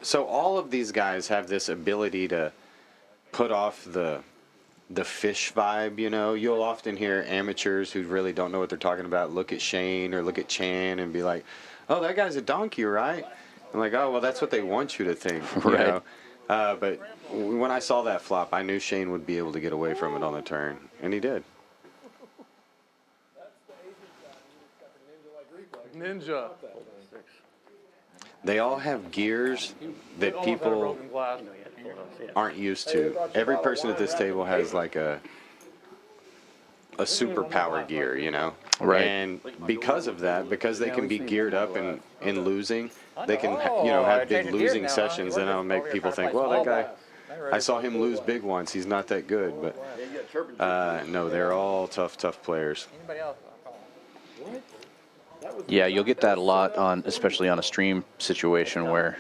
[SPEAKER 2] so all of these guys have this ability to put off the fish vibe, you know. You'll often hear amateurs who really don't know what they're talking about look at Shane or look at Chan and be like, "Oh, that guy's a donkey, right?" I'm like, "Oh, well, that's what they want you to think." You
[SPEAKER 1] Right.
[SPEAKER 2] know? But when I saw that flop, I knew Shane would be able to get away from it on the turn, and he did.
[SPEAKER 4] Ninja.
[SPEAKER 2] They all have gears that
[SPEAKER 4] Almost had a
[SPEAKER 2] people
[SPEAKER 4] broken glass.
[SPEAKER 2] aren't used to. Every person at this table has like a superpower gear, you know?
[SPEAKER 1] Right.
[SPEAKER 2] And because of that, because they can be geared up in losing, they can have big losing sessions, and it'll make people think, well, that guy, I saw him lose big once. He's not that good. But no, they're all tough players.
[SPEAKER 9] Anybody else?
[SPEAKER 1] Yeah, you'll get that a lot especially on a stream situation where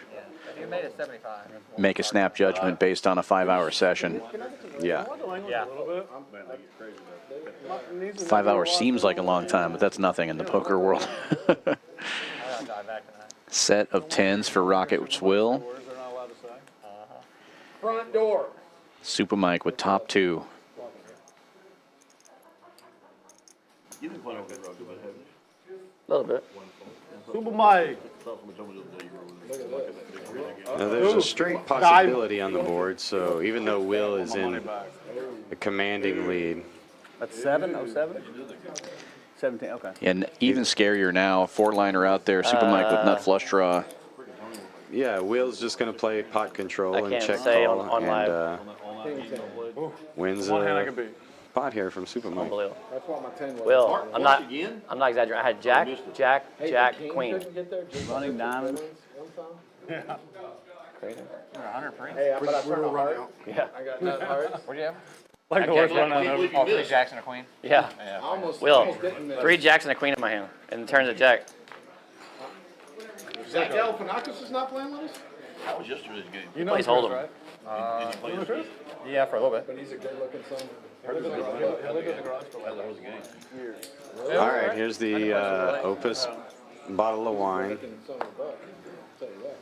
[SPEAKER 9] You made it 75.
[SPEAKER 1] make a snap judgment based on a 5-hour session.
[SPEAKER 2] Yeah.
[SPEAKER 9] Yeah.
[SPEAKER 1] 5 hours seems like a long time, but that's nothing in the poker world.
[SPEAKER 9] I gotta dive back tonight.
[SPEAKER 1] Set of 10s for Rocket's Will.
[SPEAKER 4] They're not allowed to say.
[SPEAKER 3] Front door.
[SPEAKER 1] Super Mike with top 2.
[SPEAKER 5] You didn't play okay, Roger, but have you?
[SPEAKER 6] A little bit.
[SPEAKER 4] Super Mike.
[SPEAKER 5] Thought somebody told me the other day you were looking at that big green again.
[SPEAKER 2] Now, there's a straight possibility on the board, so even though Will is in a commanding lead,
[SPEAKER 8] That's 7, 07? 17, okay.
[SPEAKER 1] And even scarier now, 4-liner out there, Super Mike with nut flush draw.
[SPEAKER 2] yeah, Will's just going to play pot control
[SPEAKER 6] I
[SPEAKER 2] and
[SPEAKER 6] can't
[SPEAKER 2] check
[SPEAKER 6] say
[SPEAKER 2] call
[SPEAKER 6] on live.
[SPEAKER 2] wins
[SPEAKER 4] One hand I can
[SPEAKER 2] a
[SPEAKER 4] beat.
[SPEAKER 2] pot here from Super Mike.
[SPEAKER 6] Unbelievable.
[SPEAKER 3] That's what my 10 was.
[SPEAKER 6] Will, I'm not
[SPEAKER 5] Again?
[SPEAKER 6] exaggerating. I had Jack, Jack,
[SPEAKER 3] Hey,
[SPEAKER 6] Jack,
[SPEAKER 3] the king
[SPEAKER 6] Queen.
[SPEAKER 3] couldn't get there, just
[SPEAKER 8] Running diamonds.
[SPEAKER 3] one time.
[SPEAKER 6] Crazy.
[SPEAKER 9] You're 100 free.
[SPEAKER 3] Hey, but I turned a heart.
[SPEAKER 6] Yeah.
[SPEAKER 3] I got nut hearts.
[SPEAKER 9] What'd you have?
[SPEAKER 4] Like the
[SPEAKER 9] Jack,
[SPEAKER 4] worst run
[SPEAKER 5] I
[SPEAKER 4] on
[SPEAKER 5] can't
[SPEAKER 4] ever.
[SPEAKER 5] believe you
[SPEAKER 9] Oh, 3
[SPEAKER 5] missed.
[SPEAKER 9] jacks and a queen.
[SPEAKER 6] Yeah.
[SPEAKER 3] I almost
[SPEAKER 6] Will,
[SPEAKER 3] didn't miss.
[SPEAKER 6] 3 jacks and a queen in my hand. And turns a jack.
[SPEAKER 3] Zach Galifianakis is not playing with us?
[SPEAKER 5] That was yesterday's game.
[SPEAKER 4] You know
[SPEAKER 6] Plays
[SPEAKER 4] Chris,
[SPEAKER 6] Hold'em.
[SPEAKER 4] right?
[SPEAKER 5] Did you play this?
[SPEAKER 9] Yeah, for a little bit.
[SPEAKER 3] But he's a good looking son.
[SPEAKER 4] Yeah, they live in the garage for
[SPEAKER 5] That was the game.
[SPEAKER 2] All right, here's the Opus bottle of wine.
[SPEAKER 3] Son of a buck. I'll tell you that.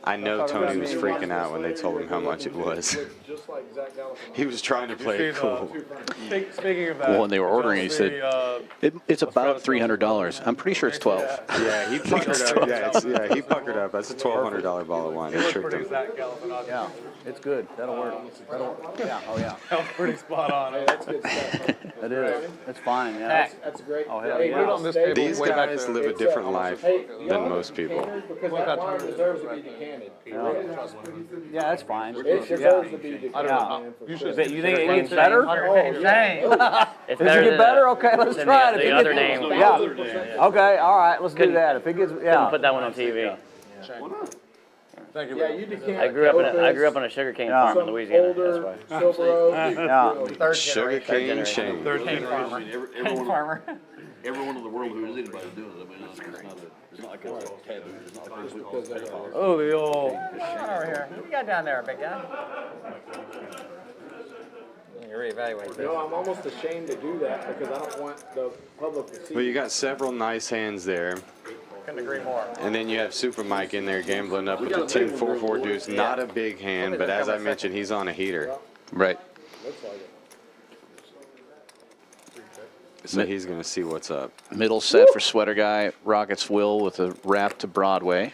[SPEAKER 2] I know Tony was freaking out when they told him how much it was.
[SPEAKER 3] Just like Zach Galifianakis.
[SPEAKER 2] He was trying to play it cool.
[SPEAKER 4] Speaking of that.
[SPEAKER 1] Well, when they were ordering it, he
[SPEAKER 4] did
[SPEAKER 1] said,
[SPEAKER 4] y'all see,
[SPEAKER 1] it's about $300. I'm pretty sure it's 12.
[SPEAKER 2] Yeah, he puckered up. Yeah, he puckered up. That's a $1,200 bottle of wine. They tricked
[SPEAKER 4] pretty
[SPEAKER 2] him.
[SPEAKER 4] Zach Galifianakis.
[SPEAKER 8] Yeah, it's good. That'll work. Yeah, oh yeah.
[SPEAKER 4] That was pretty spot on.
[SPEAKER 3] Hey, that's good stuff.
[SPEAKER 8] It is. It's fine, yeah.
[SPEAKER 3] That's great.
[SPEAKER 8] Oh, hell
[SPEAKER 3] Hey,
[SPEAKER 8] yeah.
[SPEAKER 3] put it
[SPEAKER 4] on this table.
[SPEAKER 2] These
[SPEAKER 4] Way back
[SPEAKER 2] guys
[SPEAKER 4] there.
[SPEAKER 2] live a different life than most people.
[SPEAKER 3] Because that wine deserves to be decanted.
[SPEAKER 8] Yeah, that's fine.
[SPEAKER 3] It deserves to be decanted.
[SPEAKER 4] I don't know.
[SPEAKER 3] man, for
[SPEAKER 4] You
[SPEAKER 3] sure.
[SPEAKER 4] should.
[SPEAKER 8] You think it gets better?
[SPEAKER 3] Oh, yeah.
[SPEAKER 6] It's
[SPEAKER 8] Does it get better? Okay, let's
[SPEAKER 6] than
[SPEAKER 8] try it.
[SPEAKER 6] the
[SPEAKER 8] If it
[SPEAKER 6] other
[SPEAKER 8] gets-
[SPEAKER 6] name.
[SPEAKER 8] Yeah. Okay, all right, let's do
[SPEAKER 6] Couldn't-
[SPEAKER 8] that. If it gets,
[SPEAKER 6] Couldn't
[SPEAKER 8] yeah.
[SPEAKER 6] put that one on TV.
[SPEAKER 4] Thank you.
[SPEAKER 3] Yeah,
[SPEAKER 4] Will.
[SPEAKER 3] you decant.
[SPEAKER 6] I grew up on a sugarcane farm in Louisiana.
[SPEAKER 3] Older,
[SPEAKER 6] That's why.
[SPEAKER 3] silver oak.
[SPEAKER 8] Yeah.
[SPEAKER 9] Third
[SPEAKER 2] Sugar
[SPEAKER 9] generation.
[SPEAKER 2] cane shame.
[SPEAKER 5] I mean, everyone,
[SPEAKER 9] Farmer.
[SPEAKER 5] everyone in the world who is anybody doing it. I mean, it's not like it's taboo. It's not like it's
[SPEAKER 4] Oh, the old.
[SPEAKER 9] Come on over here. What you got down there, big guy? You reevaluate
[SPEAKER 3] You know, I'm almost ashamed to do that because I don't want the public to see.
[SPEAKER 2] Well, you got several nice hands there.
[SPEAKER 9] Couldn't agree more.
[SPEAKER 2] And then you have Super Mike in there gambling up with the 10-4-4 deuce. Not a big hand, but as I mentioned, he's on a heater.
[SPEAKER 1] Right.
[SPEAKER 3] Looks like it.
[SPEAKER 2] So he's going to see what's up.
[SPEAKER 1] Middle set for Sweater Guy, Rocket's Will with a wrap to Broadway.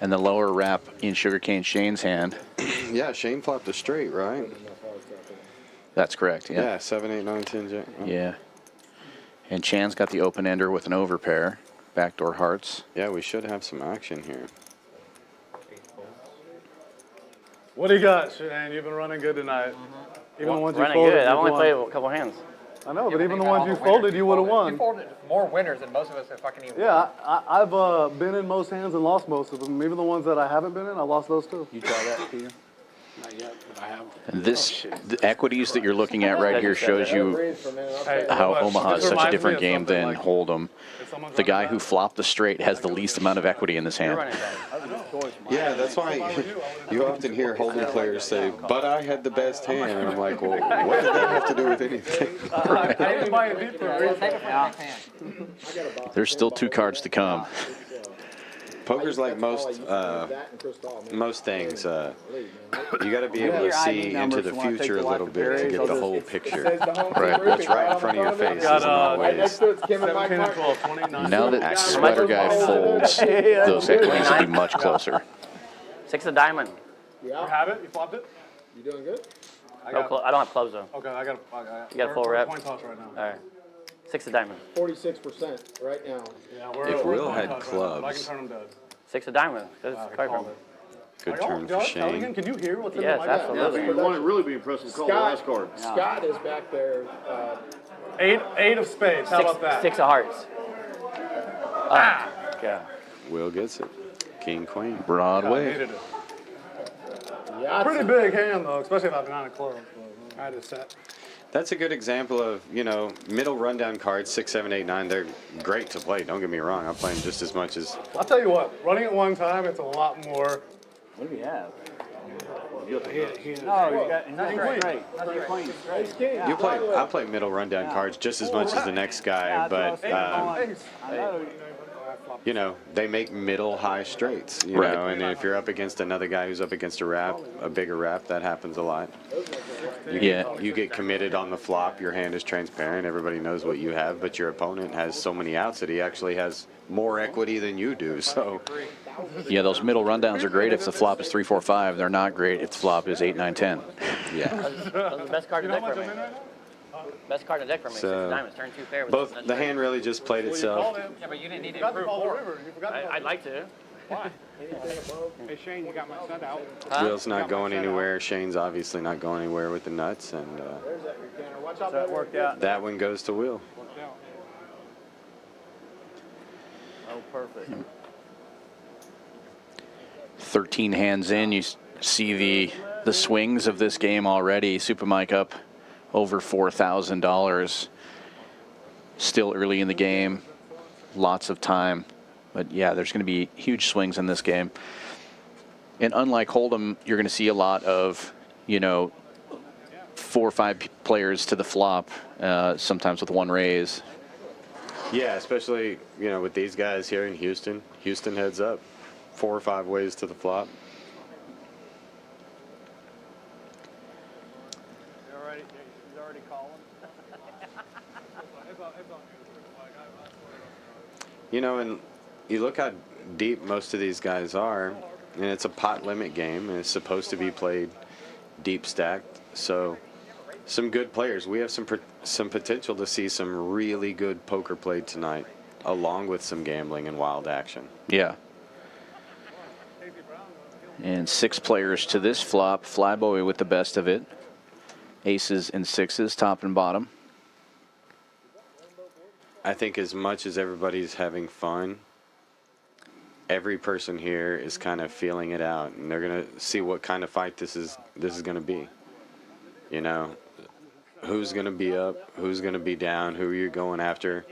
[SPEAKER 1] And the lower wrap in Sugarcane Shane's hand.
[SPEAKER 2] Yeah, Shane flopped a straight, right?
[SPEAKER 1] That's correct,
[SPEAKER 2] Yeah,
[SPEAKER 1] yeah.
[SPEAKER 2] 7, 8, 9, 10, Jack. Oh.
[SPEAKER 1] Yeah. And Chan's got the open ender with an overpair. Backdoor hearts.
[SPEAKER 2] Yeah, we should have some action here.
[SPEAKER 4] What do you got, Shane? You've been running good tonight. Even the ones you
[SPEAKER 6] Running
[SPEAKER 4] folded.
[SPEAKER 6] good. I've
[SPEAKER 4] you
[SPEAKER 6] only
[SPEAKER 4] won.
[SPEAKER 6] played a couple hands.
[SPEAKER 4] I know, but
[SPEAKER 9] Yeah,
[SPEAKER 4] even
[SPEAKER 9] you
[SPEAKER 4] the
[SPEAKER 9] got
[SPEAKER 4] ones
[SPEAKER 9] all
[SPEAKER 4] you
[SPEAKER 9] the
[SPEAKER 4] folded,
[SPEAKER 9] winners.
[SPEAKER 4] you would have
[SPEAKER 9] You
[SPEAKER 4] won.
[SPEAKER 9] folded more winners than most of us have fucking even.
[SPEAKER 4] Yeah, I've been in most hands and lost most of them. Even the ones that I haven't been in, I lost those too.
[SPEAKER 8] You try that, Peter?
[SPEAKER 1] And this, the equities that you're looking at right here shows you
[SPEAKER 3] Breathe for a minute. I'll
[SPEAKER 4] Hey,
[SPEAKER 3] take it.
[SPEAKER 1] how
[SPEAKER 4] but
[SPEAKER 1] Omaha is
[SPEAKER 4] this
[SPEAKER 1] such a
[SPEAKER 4] reminds me
[SPEAKER 1] different
[SPEAKER 4] of
[SPEAKER 1] game
[SPEAKER 4] something
[SPEAKER 1] than
[SPEAKER 4] like-
[SPEAKER 1] Hold'em.
[SPEAKER 4] If someone's
[SPEAKER 1] The
[SPEAKER 4] on
[SPEAKER 1] guy
[SPEAKER 4] that-
[SPEAKER 1] who flopped the straight has the least amount of equity in this hand.
[SPEAKER 2] Yeah, that's why you often hear holding players say, but I had the best hand. And I'm like, well, what did that have to do with anything?
[SPEAKER 4] I didn't buy a deep for a reason.
[SPEAKER 9] Take it from the next hand.
[SPEAKER 1] There's still 2 cards to come.
[SPEAKER 2] Poker's like most
[SPEAKER 3] That and Cristal, man.
[SPEAKER 2] most things. You got to be able to
[SPEAKER 8] your ID
[SPEAKER 2] see into
[SPEAKER 8] numbers
[SPEAKER 2] the
[SPEAKER 8] when I take
[SPEAKER 2] future
[SPEAKER 8] the
[SPEAKER 2] a little
[SPEAKER 8] lock
[SPEAKER 2] bit to
[SPEAKER 8] berries,
[SPEAKER 2] get
[SPEAKER 8] I'll
[SPEAKER 2] the
[SPEAKER 8] just-
[SPEAKER 2] whole
[SPEAKER 3] Says
[SPEAKER 2] picture.
[SPEAKER 3] the home
[SPEAKER 1] Right,
[SPEAKER 3] team
[SPEAKER 2] What's
[SPEAKER 3] roofing
[SPEAKER 2] right in front of your
[SPEAKER 3] it.
[SPEAKER 2] face
[SPEAKER 4] Got,
[SPEAKER 2] isn't always.
[SPEAKER 3] Right next to it's Kim and Mike
[SPEAKER 4] 17 and
[SPEAKER 3] Martin.
[SPEAKER 4] 12, 29.
[SPEAKER 1] Now that Sweater Guy folds, those equities will be much closer.
[SPEAKER 6] 6 of diamond.
[SPEAKER 4] You
[SPEAKER 3] Yeah,
[SPEAKER 4] have it? You flopped it?
[SPEAKER 3] you doing good?
[SPEAKER 4] I
[SPEAKER 6] No
[SPEAKER 4] got,
[SPEAKER 6] I don't have clubs though.
[SPEAKER 4] okay, I got
[SPEAKER 6] You got a full
[SPEAKER 4] we're
[SPEAKER 6] rep?
[SPEAKER 4] Point toss right now.
[SPEAKER 6] All right. 6 of diamond.
[SPEAKER 3] 46% right now.
[SPEAKER 4] Yeah, we're
[SPEAKER 2] If
[SPEAKER 4] we're
[SPEAKER 2] Will
[SPEAKER 4] point
[SPEAKER 2] had
[SPEAKER 4] toss right now, but I can
[SPEAKER 2] clubs.
[SPEAKER 4] turn them dead.
[SPEAKER 6] 6 of diamond. That's
[SPEAKER 4] Wow,
[SPEAKER 6] quite
[SPEAKER 4] called
[SPEAKER 6] from.
[SPEAKER 4] it.
[SPEAKER 2] Good
[SPEAKER 4] Are y'all-
[SPEAKER 2] turn for
[SPEAKER 4] y'all
[SPEAKER 2] Shane.
[SPEAKER 4] Italian? Can you hear what's in
[SPEAKER 6] Yes,
[SPEAKER 4] the mic?
[SPEAKER 6] absolutely.
[SPEAKER 5] You want to really be impressed with call the last card.
[SPEAKER 3] Scott is back there.
[SPEAKER 4] 8 of spades. How about that?
[SPEAKER 6] 6 of hearts. Ah. Yeah.
[SPEAKER 2] Will gets it. King, queen.
[SPEAKER 4] I
[SPEAKER 1] Broadway.
[SPEAKER 4] needed it.
[SPEAKER 3] Yeah,
[SPEAKER 4] Pretty big hand though, especially if I've been on a club. I had to set.
[SPEAKER 2] That's a good example of, middle rundown cards, 6, 7, 8, 9. They're great to play. Don't get me wrong. I'm playing just as much as.
[SPEAKER 4] I'll tell you what, running at one time, it's a lot more
[SPEAKER 8] What do we have?
[SPEAKER 4] He
[SPEAKER 8] No, he's got straight. Queen.
[SPEAKER 2] I play middle rundown cards just as much as the next guy, but
[SPEAKER 8] I know.
[SPEAKER 2] you know, they make middle high straights, you
[SPEAKER 1] Right.
[SPEAKER 2] know, and if you're up against another guy who's up against a bigger wrap, that happens a lot. You get committed on the flop, your hand is transparent, everybody knows what you have, but your opponent has so many outs that he actually has more equity than you do. So
[SPEAKER 1] Yeah, those middle rundowns are great if the flop is 3, 4, 5. They're not great if the flop is 8, 9, 10.
[SPEAKER 2] yeah.
[SPEAKER 6] Those are the best card in the deck for me. Best card in the deck for me.
[SPEAKER 2] So,
[SPEAKER 6] 6 of diamonds, turn 2 fair. With
[SPEAKER 2] Both
[SPEAKER 6] none
[SPEAKER 2] the
[SPEAKER 6] straight.
[SPEAKER 2] hand really just played itself.
[SPEAKER 9] Yeah, but you didn't need to
[SPEAKER 4] Forgot to
[SPEAKER 9] improve
[SPEAKER 4] follow the
[SPEAKER 9] 4.
[SPEAKER 4] river. You forgot to follow
[SPEAKER 6] I'd like to.
[SPEAKER 9] Why? Hey, Shane, you got my set out.
[SPEAKER 2] Will's not going anywhere. Shane's obviously not going anywhere with the nuts, and
[SPEAKER 8] So it worked out.
[SPEAKER 2] that one goes to Will.
[SPEAKER 8] Oh, perfect.
[SPEAKER 1] 13 hands in, you see the swings of this game already. Super Mike up over $4,000. Still early in the game, lots of time. But yeah, there's going to be huge swings in this game. And unlike Hold'em, you're going to see a lot of, 4 or 5 players to the flop, sometimes with one raise.
[SPEAKER 2] Yeah, especially, with these guys here in Houston. Houston heads up 4 or 5 ways to the flop.
[SPEAKER 8] He's already calling.
[SPEAKER 2] And you look how deep most of these guys are, and it's a pot limit game, and it's supposed to be played deep stacked. So some good players. We have some potential to see some really good poker played tonight, along with some gambling and wild action.
[SPEAKER 1] Yeah. And 6 players to this flop. Flyboy with the best of it. Aces and 6s, top and bottom.
[SPEAKER 2] I think as much as everybody's having fun, every person here is kind of feeling it out, and they're gonna see what kind of fight this is gonna be. Who's gonna be up, who's gonna be down, who you're going after.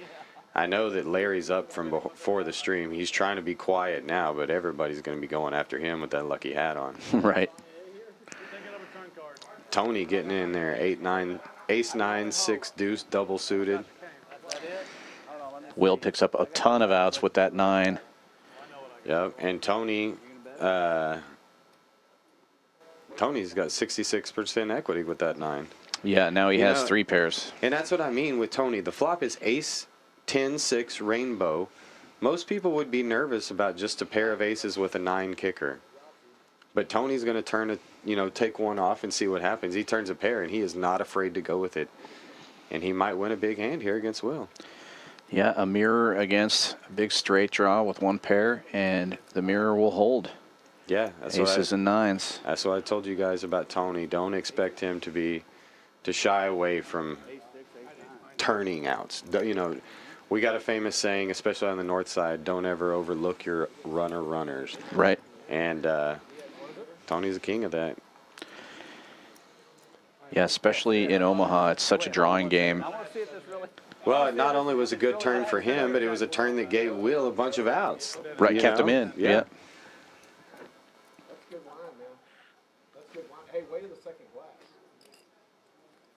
[SPEAKER 2] I know that Larry's up from before the stream. He's trying to be quiet now, but everybody's gonna be going after him with that lucky hat on.
[SPEAKER 1] Right.
[SPEAKER 2] Tony getting in there, 8-9, ace-9, 6 deuce, double suited.
[SPEAKER 1] Will picks up a ton of outs with that 9.
[SPEAKER 2] Yep, and Tony's got 66% equity with that 9.
[SPEAKER 1] Yeah, now he
[SPEAKER 2] You
[SPEAKER 1] has
[SPEAKER 2] know,
[SPEAKER 1] 3 pairs.
[SPEAKER 2] And that's what I mean with Tony. The flop is ace, 10, 6, rainbow. Most people would be nervous about just a pair of aces with a 9 kicker. But Tony's going to turn it, take one off and see what happens. He turns a pair, and he is not afraid to go with it. And he might win a big hand here against Will.
[SPEAKER 1] Yeah, a mirror against a big straight draw with 1 pair, and the mirror will hold.
[SPEAKER 2] Yeah, that's
[SPEAKER 1] Aces and 9s.
[SPEAKER 2] That's what I told you guys about Tony. Don't expect him to shy away from turning outs. We got a famous saying, especially on the north side, don't ever overlook your runners.
[SPEAKER 1] Right.
[SPEAKER 2] And Tony's the king of that.
[SPEAKER 1] Yeah, especially in Omaha, it's such a drawing game.
[SPEAKER 2] Well, it not only was a good turn for him, but it was a turn that gave Will a bunch of outs.
[SPEAKER 1] Right, kept him in. Yeah.
[SPEAKER 3] That's good wine, man. That's good wine. Hey, wait till the second glass.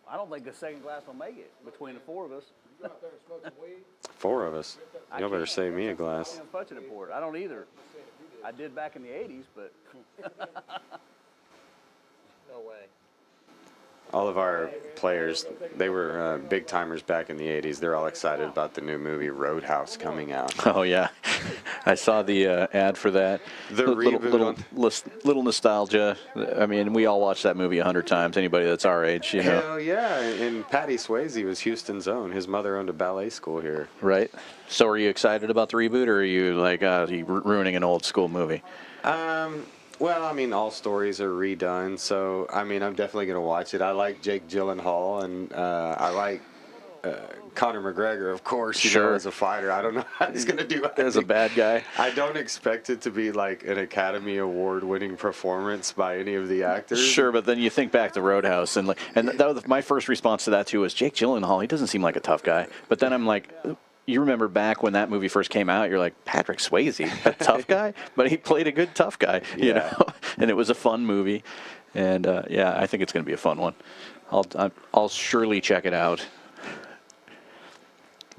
[SPEAKER 8] I don't think the second glass will make it between the 4 of us.
[SPEAKER 3] You go out there and smoke some weed.
[SPEAKER 2] 4 of us. Y'all better save me a glass.
[SPEAKER 8] I'm punching it for it. I don't either. I did back in the 80s, but
[SPEAKER 9] No way.
[SPEAKER 2] All of our players, they were big timers back in the 80s. They're all excited about the new movie Roadhouse coming out.
[SPEAKER 1] Oh, yeah. I saw the ad for that.
[SPEAKER 2] The reboot
[SPEAKER 1] little nostalgia. I mean, we all watched that movie 100 times, anybody that's our age,
[SPEAKER 2] Hell yeah. And Patty Swayze was Houston's own. His mother owned a ballet school here.
[SPEAKER 1] Right. So are you excited about the reboot, or are you like, you ruining an old school movie?
[SPEAKER 2] Well, I mean, all stories are redone, so, I mean, I'm definitely going to watch it. I like Jake Gyllenhaal, and I like Conor McGregor, of course,
[SPEAKER 1] Sure.
[SPEAKER 2] as a fighter. I don't know how he's going to do it.
[SPEAKER 1] As a bad guy.
[SPEAKER 2] I don't expect it to be like an Academy Award-winning performance by any of the actors.
[SPEAKER 1] Sure, but then you think back to Roadhouse, and that was my first response to that, too, was Jake Gyllenhaal, he doesn't seem like a tough guy. But then I'm like, you remember back when that movie first came out, you're like, Patrick Swayze, a tough guy? But he played a good tough guy, you know? And it was a fun movie. And, yeah, I think it's going to be a fun one. I'll surely check it out.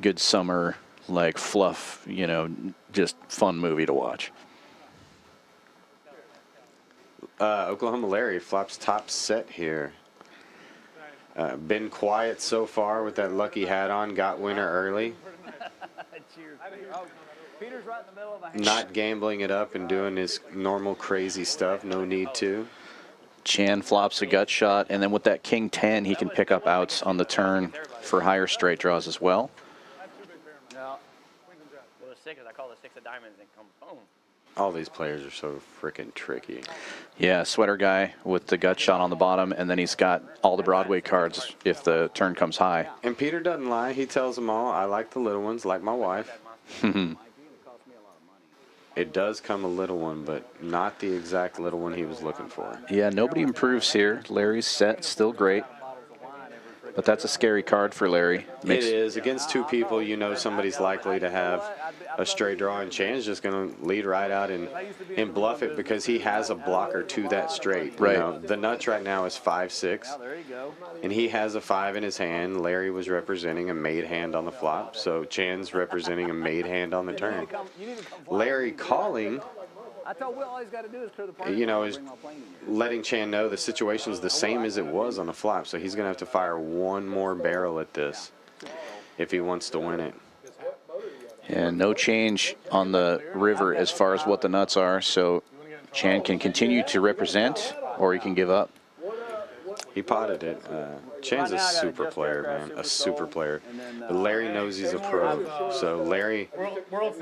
[SPEAKER 1] Good summer, like, fluff, you know, just fun movie to watch.
[SPEAKER 2] Oklahoma Larry flops top set here. Been quiet so far with that lucky hat on. Got winner early.
[SPEAKER 8] Cheers. Peter's right in the middle of a hand.
[SPEAKER 2] Not gambling it up and doing his normal crazy stuff. No need to.
[SPEAKER 1] Chan flops a gut shot, and then with that king 10, he can pick up outs on the turn for higher straight draws as well.
[SPEAKER 6] No. Well, the six is I call the six of diamonds and come boom.
[SPEAKER 2] All these players are so freaking tricky.
[SPEAKER 1] Yeah, sweater guy with the gut shot on the bottom, and then he's got all the Broadway cards if the turn comes high.
[SPEAKER 2] And Peter doesn't lie. He tells them all, I like the little ones, like my wife. It does come a little one, but not the exact little one he was looking for.
[SPEAKER 1] Yeah, nobody improves here. Larry's set, still great. But that's a scary card for Larry.
[SPEAKER 2] It is. Against two people, you know somebody's likely to have a straight draw, and Chan's just going to lead right out and bluff it because he has a blocker to that straight.
[SPEAKER 1] Right.
[SPEAKER 2] You know, the nuts right now is 5-6, and he has a 5 in his hand. Larry was representing a made hand on the flop, so Chan's representing a made hand on the turn. Larry calling,
[SPEAKER 8] I told Will all he's got to do is clear the parking
[SPEAKER 2] you know,
[SPEAKER 8] lot
[SPEAKER 2] is
[SPEAKER 8] and bring my plane in.
[SPEAKER 2] letting Chan know the situation's the same as it was on the flop, so he's going to have to fire one more barrel at this if he wants to win it.
[SPEAKER 1] And no change on the river as far as what the nuts are, so Chan can continue to represent or he can give up.
[SPEAKER 2] He potted it. Chan's a super player, man, a super player. But Larry knows he's a pro, so Larry,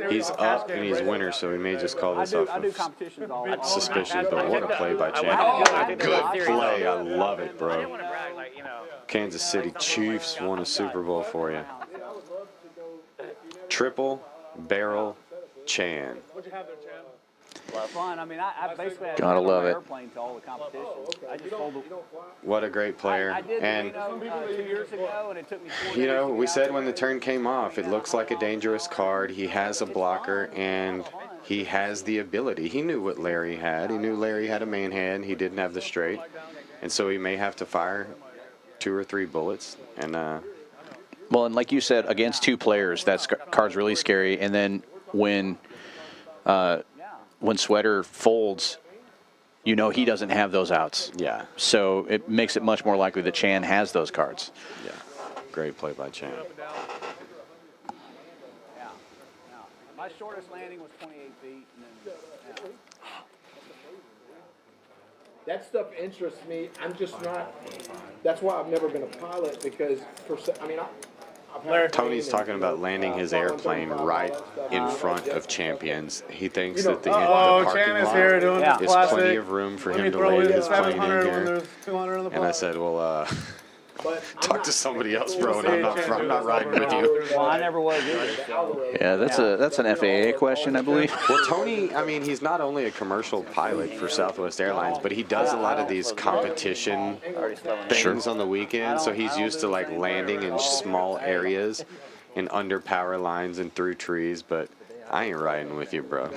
[SPEAKER 2] he's up and he's winner, so he may just call this off of suspicion, but what a play by Chan. Good play. I love it, bro. Kansas City Chiefs won a Super Bowl for you. Triple barrel Chan.
[SPEAKER 8] Well, fun. I mean, I basically had
[SPEAKER 1] Gotta love it.
[SPEAKER 8] airplane to all the competitions. I just told them.
[SPEAKER 2] What a great player.
[SPEAKER 8] I did,
[SPEAKER 2] And
[SPEAKER 8] you know, 2 years ago, and it took me 4
[SPEAKER 2] you know,
[SPEAKER 8] days to
[SPEAKER 2] we
[SPEAKER 8] get
[SPEAKER 2] said
[SPEAKER 8] out
[SPEAKER 2] when the
[SPEAKER 8] there.
[SPEAKER 2] turn came off, it looks like a dangerous card. He has a blocker, and he has the ability. He knew what Larry had. He knew Larry had a main hand. He didn't have the straight. And so he may have to fire 2 or 3 bullets. And
[SPEAKER 1] Well, and like you said, against two players, that card's really scary. And then when Sweater folds, you know he doesn't have those outs.
[SPEAKER 2] yeah,
[SPEAKER 1] So it makes it much more likely that Chan has those cards.
[SPEAKER 2] yeah. Great play by Chan.
[SPEAKER 8] Yeah. My shortest landing was 28 feet, and then. Yeah.
[SPEAKER 3] That stuff interests me. I'm just not. That's why I've never been a pilot because I've had
[SPEAKER 2] Tony's
[SPEAKER 3] training
[SPEAKER 2] talking about landing his airplane right in front of Champions. He thinks that the
[SPEAKER 4] Oh,
[SPEAKER 2] parking
[SPEAKER 4] Chan is
[SPEAKER 2] lot
[SPEAKER 4] here doing
[SPEAKER 8] Yeah.
[SPEAKER 4] the
[SPEAKER 2] is
[SPEAKER 4] classic.
[SPEAKER 2] plenty of room for
[SPEAKER 4] Let
[SPEAKER 2] him
[SPEAKER 4] me
[SPEAKER 2] to
[SPEAKER 4] throw
[SPEAKER 2] land
[SPEAKER 4] in
[SPEAKER 2] his plane in
[SPEAKER 4] 700 when
[SPEAKER 2] here.
[SPEAKER 4] there's 200 in the pot.
[SPEAKER 2] And I said, well,
[SPEAKER 3] But
[SPEAKER 2] talk to somebody else, bro, and I'm not riding with you.
[SPEAKER 8] Well, I never was either. So.
[SPEAKER 1] Yeah, that's an FAA question, I believe.
[SPEAKER 2] Well, Tony, I mean, he's not only a commercial pilot for Southwest Airlines, but he does a lot of these competition things on the weekend. So he's used to like landing in small areas and under power lines and through trees. But I ain't riding with you, bro.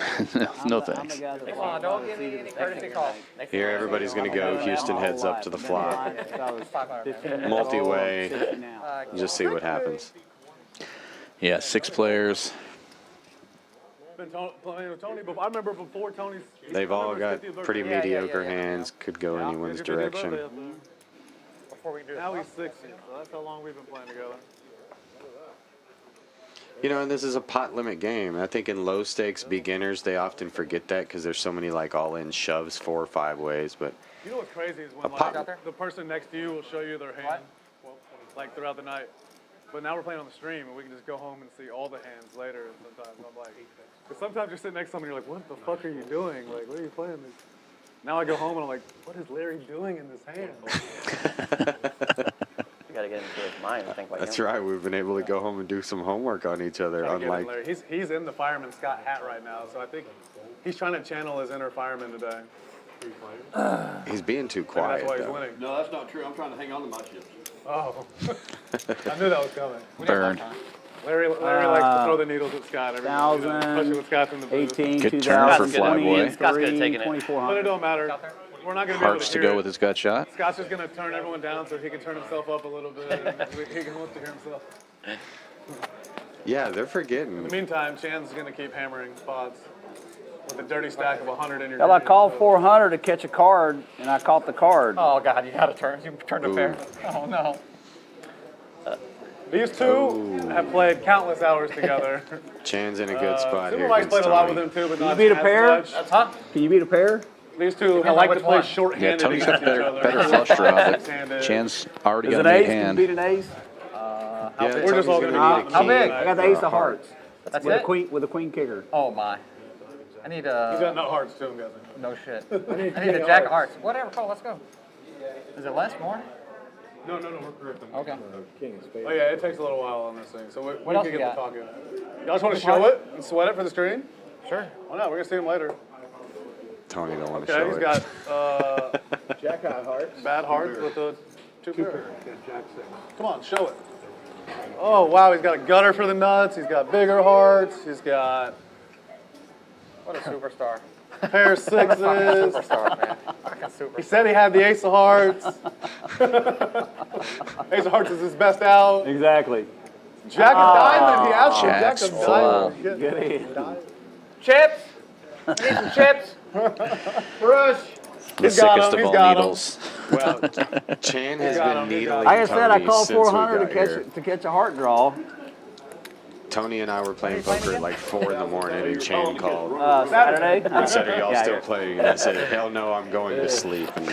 [SPEAKER 1] No thanks.
[SPEAKER 6] Don't give me any courtesy calls.
[SPEAKER 2] Here, everybody's going to go. Houston heads up to the flop. Multi-way. Just see what happens.
[SPEAKER 1] Yeah, 6 players.
[SPEAKER 4] Been playing with Tony, but I remember before Tony's.
[SPEAKER 2] They've all got pretty mediocre hands. Could go anyone's
[SPEAKER 4] Did your 50th
[SPEAKER 2] direction.
[SPEAKER 4] birthday up there. Now he's 60, so that's how long we've been playing together.
[SPEAKER 2] You know, and this is a pot limit game. I think in low stakes beginners, they often forget that because there's so many like all-in shoves 4 or 5 ways. But
[SPEAKER 4] You know what's crazy is when the person next to you will show you their hand, like throughout the night. But now we're playing on the stream, and we can just go home and see all the hands later. And sometimes I'm like, because sometimes you're sitting next to someone, and you're like, what the fuck are you doing? Like, what are you playing this? Now I go home and I'm like, what is Larry doing in this hand?
[SPEAKER 6] You gotta get into his mind and think like
[SPEAKER 2] that's
[SPEAKER 6] him.
[SPEAKER 2] right. We've been able to go home and do some homework on each other.
[SPEAKER 4] Trying to get him,
[SPEAKER 2] Unlike
[SPEAKER 4] Larry. He's in the Fireman Scott hat right now, so I think he's trying to channel his inner fireman today.
[SPEAKER 2] he's being too
[SPEAKER 4] Maybe
[SPEAKER 2] quiet.
[SPEAKER 4] that's why he's
[SPEAKER 2] though.
[SPEAKER 4] winning.
[SPEAKER 5] No, that's not true. I'm trying to hang on to my chips.
[SPEAKER 4] Oh, I knew that was coming.
[SPEAKER 1] Burn.
[SPEAKER 4] Larry likes to throw the needles at Scott every now and then,
[SPEAKER 8] 1,000,
[SPEAKER 4] especially with Scott's in the booth.
[SPEAKER 8] 18,
[SPEAKER 1] Good turn for
[SPEAKER 8] 2020,
[SPEAKER 1] Flyboy.
[SPEAKER 6] Scott's good at taking it.
[SPEAKER 8] 2400.
[SPEAKER 4] But it don't matter. We're not going to be able
[SPEAKER 1] Hearts
[SPEAKER 4] to
[SPEAKER 1] to
[SPEAKER 4] hear
[SPEAKER 1] go
[SPEAKER 4] it.
[SPEAKER 1] with his gut shot.
[SPEAKER 4] Scott's just going to turn everyone down so he can turn himself up a little bit and he can look to hear himself.
[SPEAKER 2] Yeah, they're forgetting.
[SPEAKER 4] In the meantime, Chan's going to keep hammering spots with a dirty stack of 100 in your
[SPEAKER 8] Well, I
[SPEAKER 4] green.
[SPEAKER 8] called 400 to catch a card, and I caught the card.
[SPEAKER 6] Oh, God, you had a turn. You turned a pair. Oh, no.
[SPEAKER 4] These two have played countless hours together.
[SPEAKER 2] Chan's in a good spot here.
[SPEAKER 4] Supermike's played
[SPEAKER 2] against
[SPEAKER 4] a lot
[SPEAKER 2] Tony.
[SPEAKER 4] with him, too, but
[SPEAKER 8] Can you
[SPEAKER 4] not
[SPEAKER 8] beat a
[SPEAKER 4] as
[SPEAKER 8] pair?
[SPEAKER 4] much.
[SPEAKER 6] That's hot.
[SPEAKER 8] Can you beat a pair?
[SPEAKER 4] These two
[SPEAKER 6] Depends on
[SPEAKER 4] like to
[SPEAKER 6] which
[SPEAKER 4] play
[SPEAKER 6] one.
[SPEAKER 4] short-handed
[SPEAKER 1] Yeah, Tony's got
[SPEAKER 4] against each
[SPEAKER 1] the
[SPEAKER 4] other.
[SPEAKER 1] better flush draw, but
[SPEAKER 4] Left-handed.
[SPEAKER 1] Chan's already
[SPEAKER 8] Is
[SPEAKER 1] got
[SPEAKER 8] an
[SPEAKER 1] a made
[SPEAKER 8] ace? Can you
[SPEAKER 1] hand.
[SPEAKER 8] beat an ace?
[SPEAKER 2] Yeah,
[SPEAKER 4] We're just
[SPEAKER 2] Tony's
[SPEAKER 4] all
[SPEAKER 2] gonna
[SPEAKER 4] gonna
[SPEAKER 2] need a
[SPEAKER 4] How
[SPEAKER 2] king
[SPEAKER 4] big?
[SPEAKER 8] I got the ace of hearts.
[SPEAKER 6] That's
[SPEAKER 8] With a
[SPEAKER 6] it?
[SPEAKER 8] queen, with a queen kicker.
[SPEAKER 6] Oh, my. I need
[SPEAKER 4] He's got no hearts, too, I'm guessing.
[SPEAKER 6] no shit. I need a jack of hearts. Whatever, Cole, let's go. Is it less, more?
[SPEAKER 4] No, we're correct.
[SPEAKER 6] Okay.
[SPEAKER 3] King of spades.
[SPEAKER 4] Oh, yeah, it takes a little while on this thing, so we
[SPEAKER 6] else
[SPEAKER 4] can
[SPEAKER 6] you
[SPEAKER 4] get the
[SPEAKER 6] got?
[SPEAKER 4] talking. Y'all just want to show it and sweat it for the stream?
[SPEAKER 6] Sure.
[SPEAKER 4] Why not? We're going to see him later.
[SPEAKER 2] Tony don't want to
[SPEAKER 4] Okay,
[SPEAKER 2] show
[SPEAKER 4] he's
[SPEAKER 2] it.
[SPEAKER 4] got
[SPEAKER 3] Jack high hearts.
[SPEAKER 4] bad hearts with the two pair. Come on, show it. Oh, wow, he's got a gutter for the nuts. He's got bigger hearts. He's got
[SPEAKER 6] What a superstar.
[SPEAKER 4] a pair of sixes.
[SPEAKER 6] Superstar, man. Fucking super.
[SPEAKER 4] He said he had the ace of hearts. Ace of hearts is his best out.
[SPEAKER 8] Exactly.
[SPEAKER 4] Jack of diamond. He asked for Jack
[SPEAKER 1] Jack's
[SPEAKER 4] of
[SPEAKER 1] full.
[SPEAKER 4] diamond.
[SPEAKER 8] Good hand.
[SPEAKER 6] Chips. I need some chips.
[SPEAKER 4] Brush.
[SPEAKER 1] The
[SPEAKER 4] He's got
[SPEAKER 1] sickest
[SPEAKER 4] him,
[SPEAKER 1] of
[SPEAKER 4] he's
[SPEAKER 1] all
[SPEAKER 4] got him.
[SPEAKER 1] needs.
[SPEAKER 2] Well, Chan has
[SPEAKER 4] got
[SPEAKER 2] been
[SPEAKER 4] him, he
[SPEAKER 2] needling
[SPEAKER 4] got
[SPEAKER 8] Like I said, I
[SPEAKER 2] Tony
[SPEAKER 8] called
[SPEAKER 2] since we
[SPEAKER 8] 400
[SPEAKER 2] got
[SPEAKER 8] to
[SPEAKER 2] here.
[SPEAKER 8] catch a heart draw.
[SPEAKER 2] Tony and I were playing poker at like 4 in the morning, and Chan called
[SPEAKER 8] Saturday.
[SPEAKER 2] and said, "Are y'all
[SPEAKER 8] Yeah,
[SPEAKER 2] still
[SPEAKER 8] yeah.
[SPEAKER 2] playing?" And I said, "Hell no, I'm going to sleep." And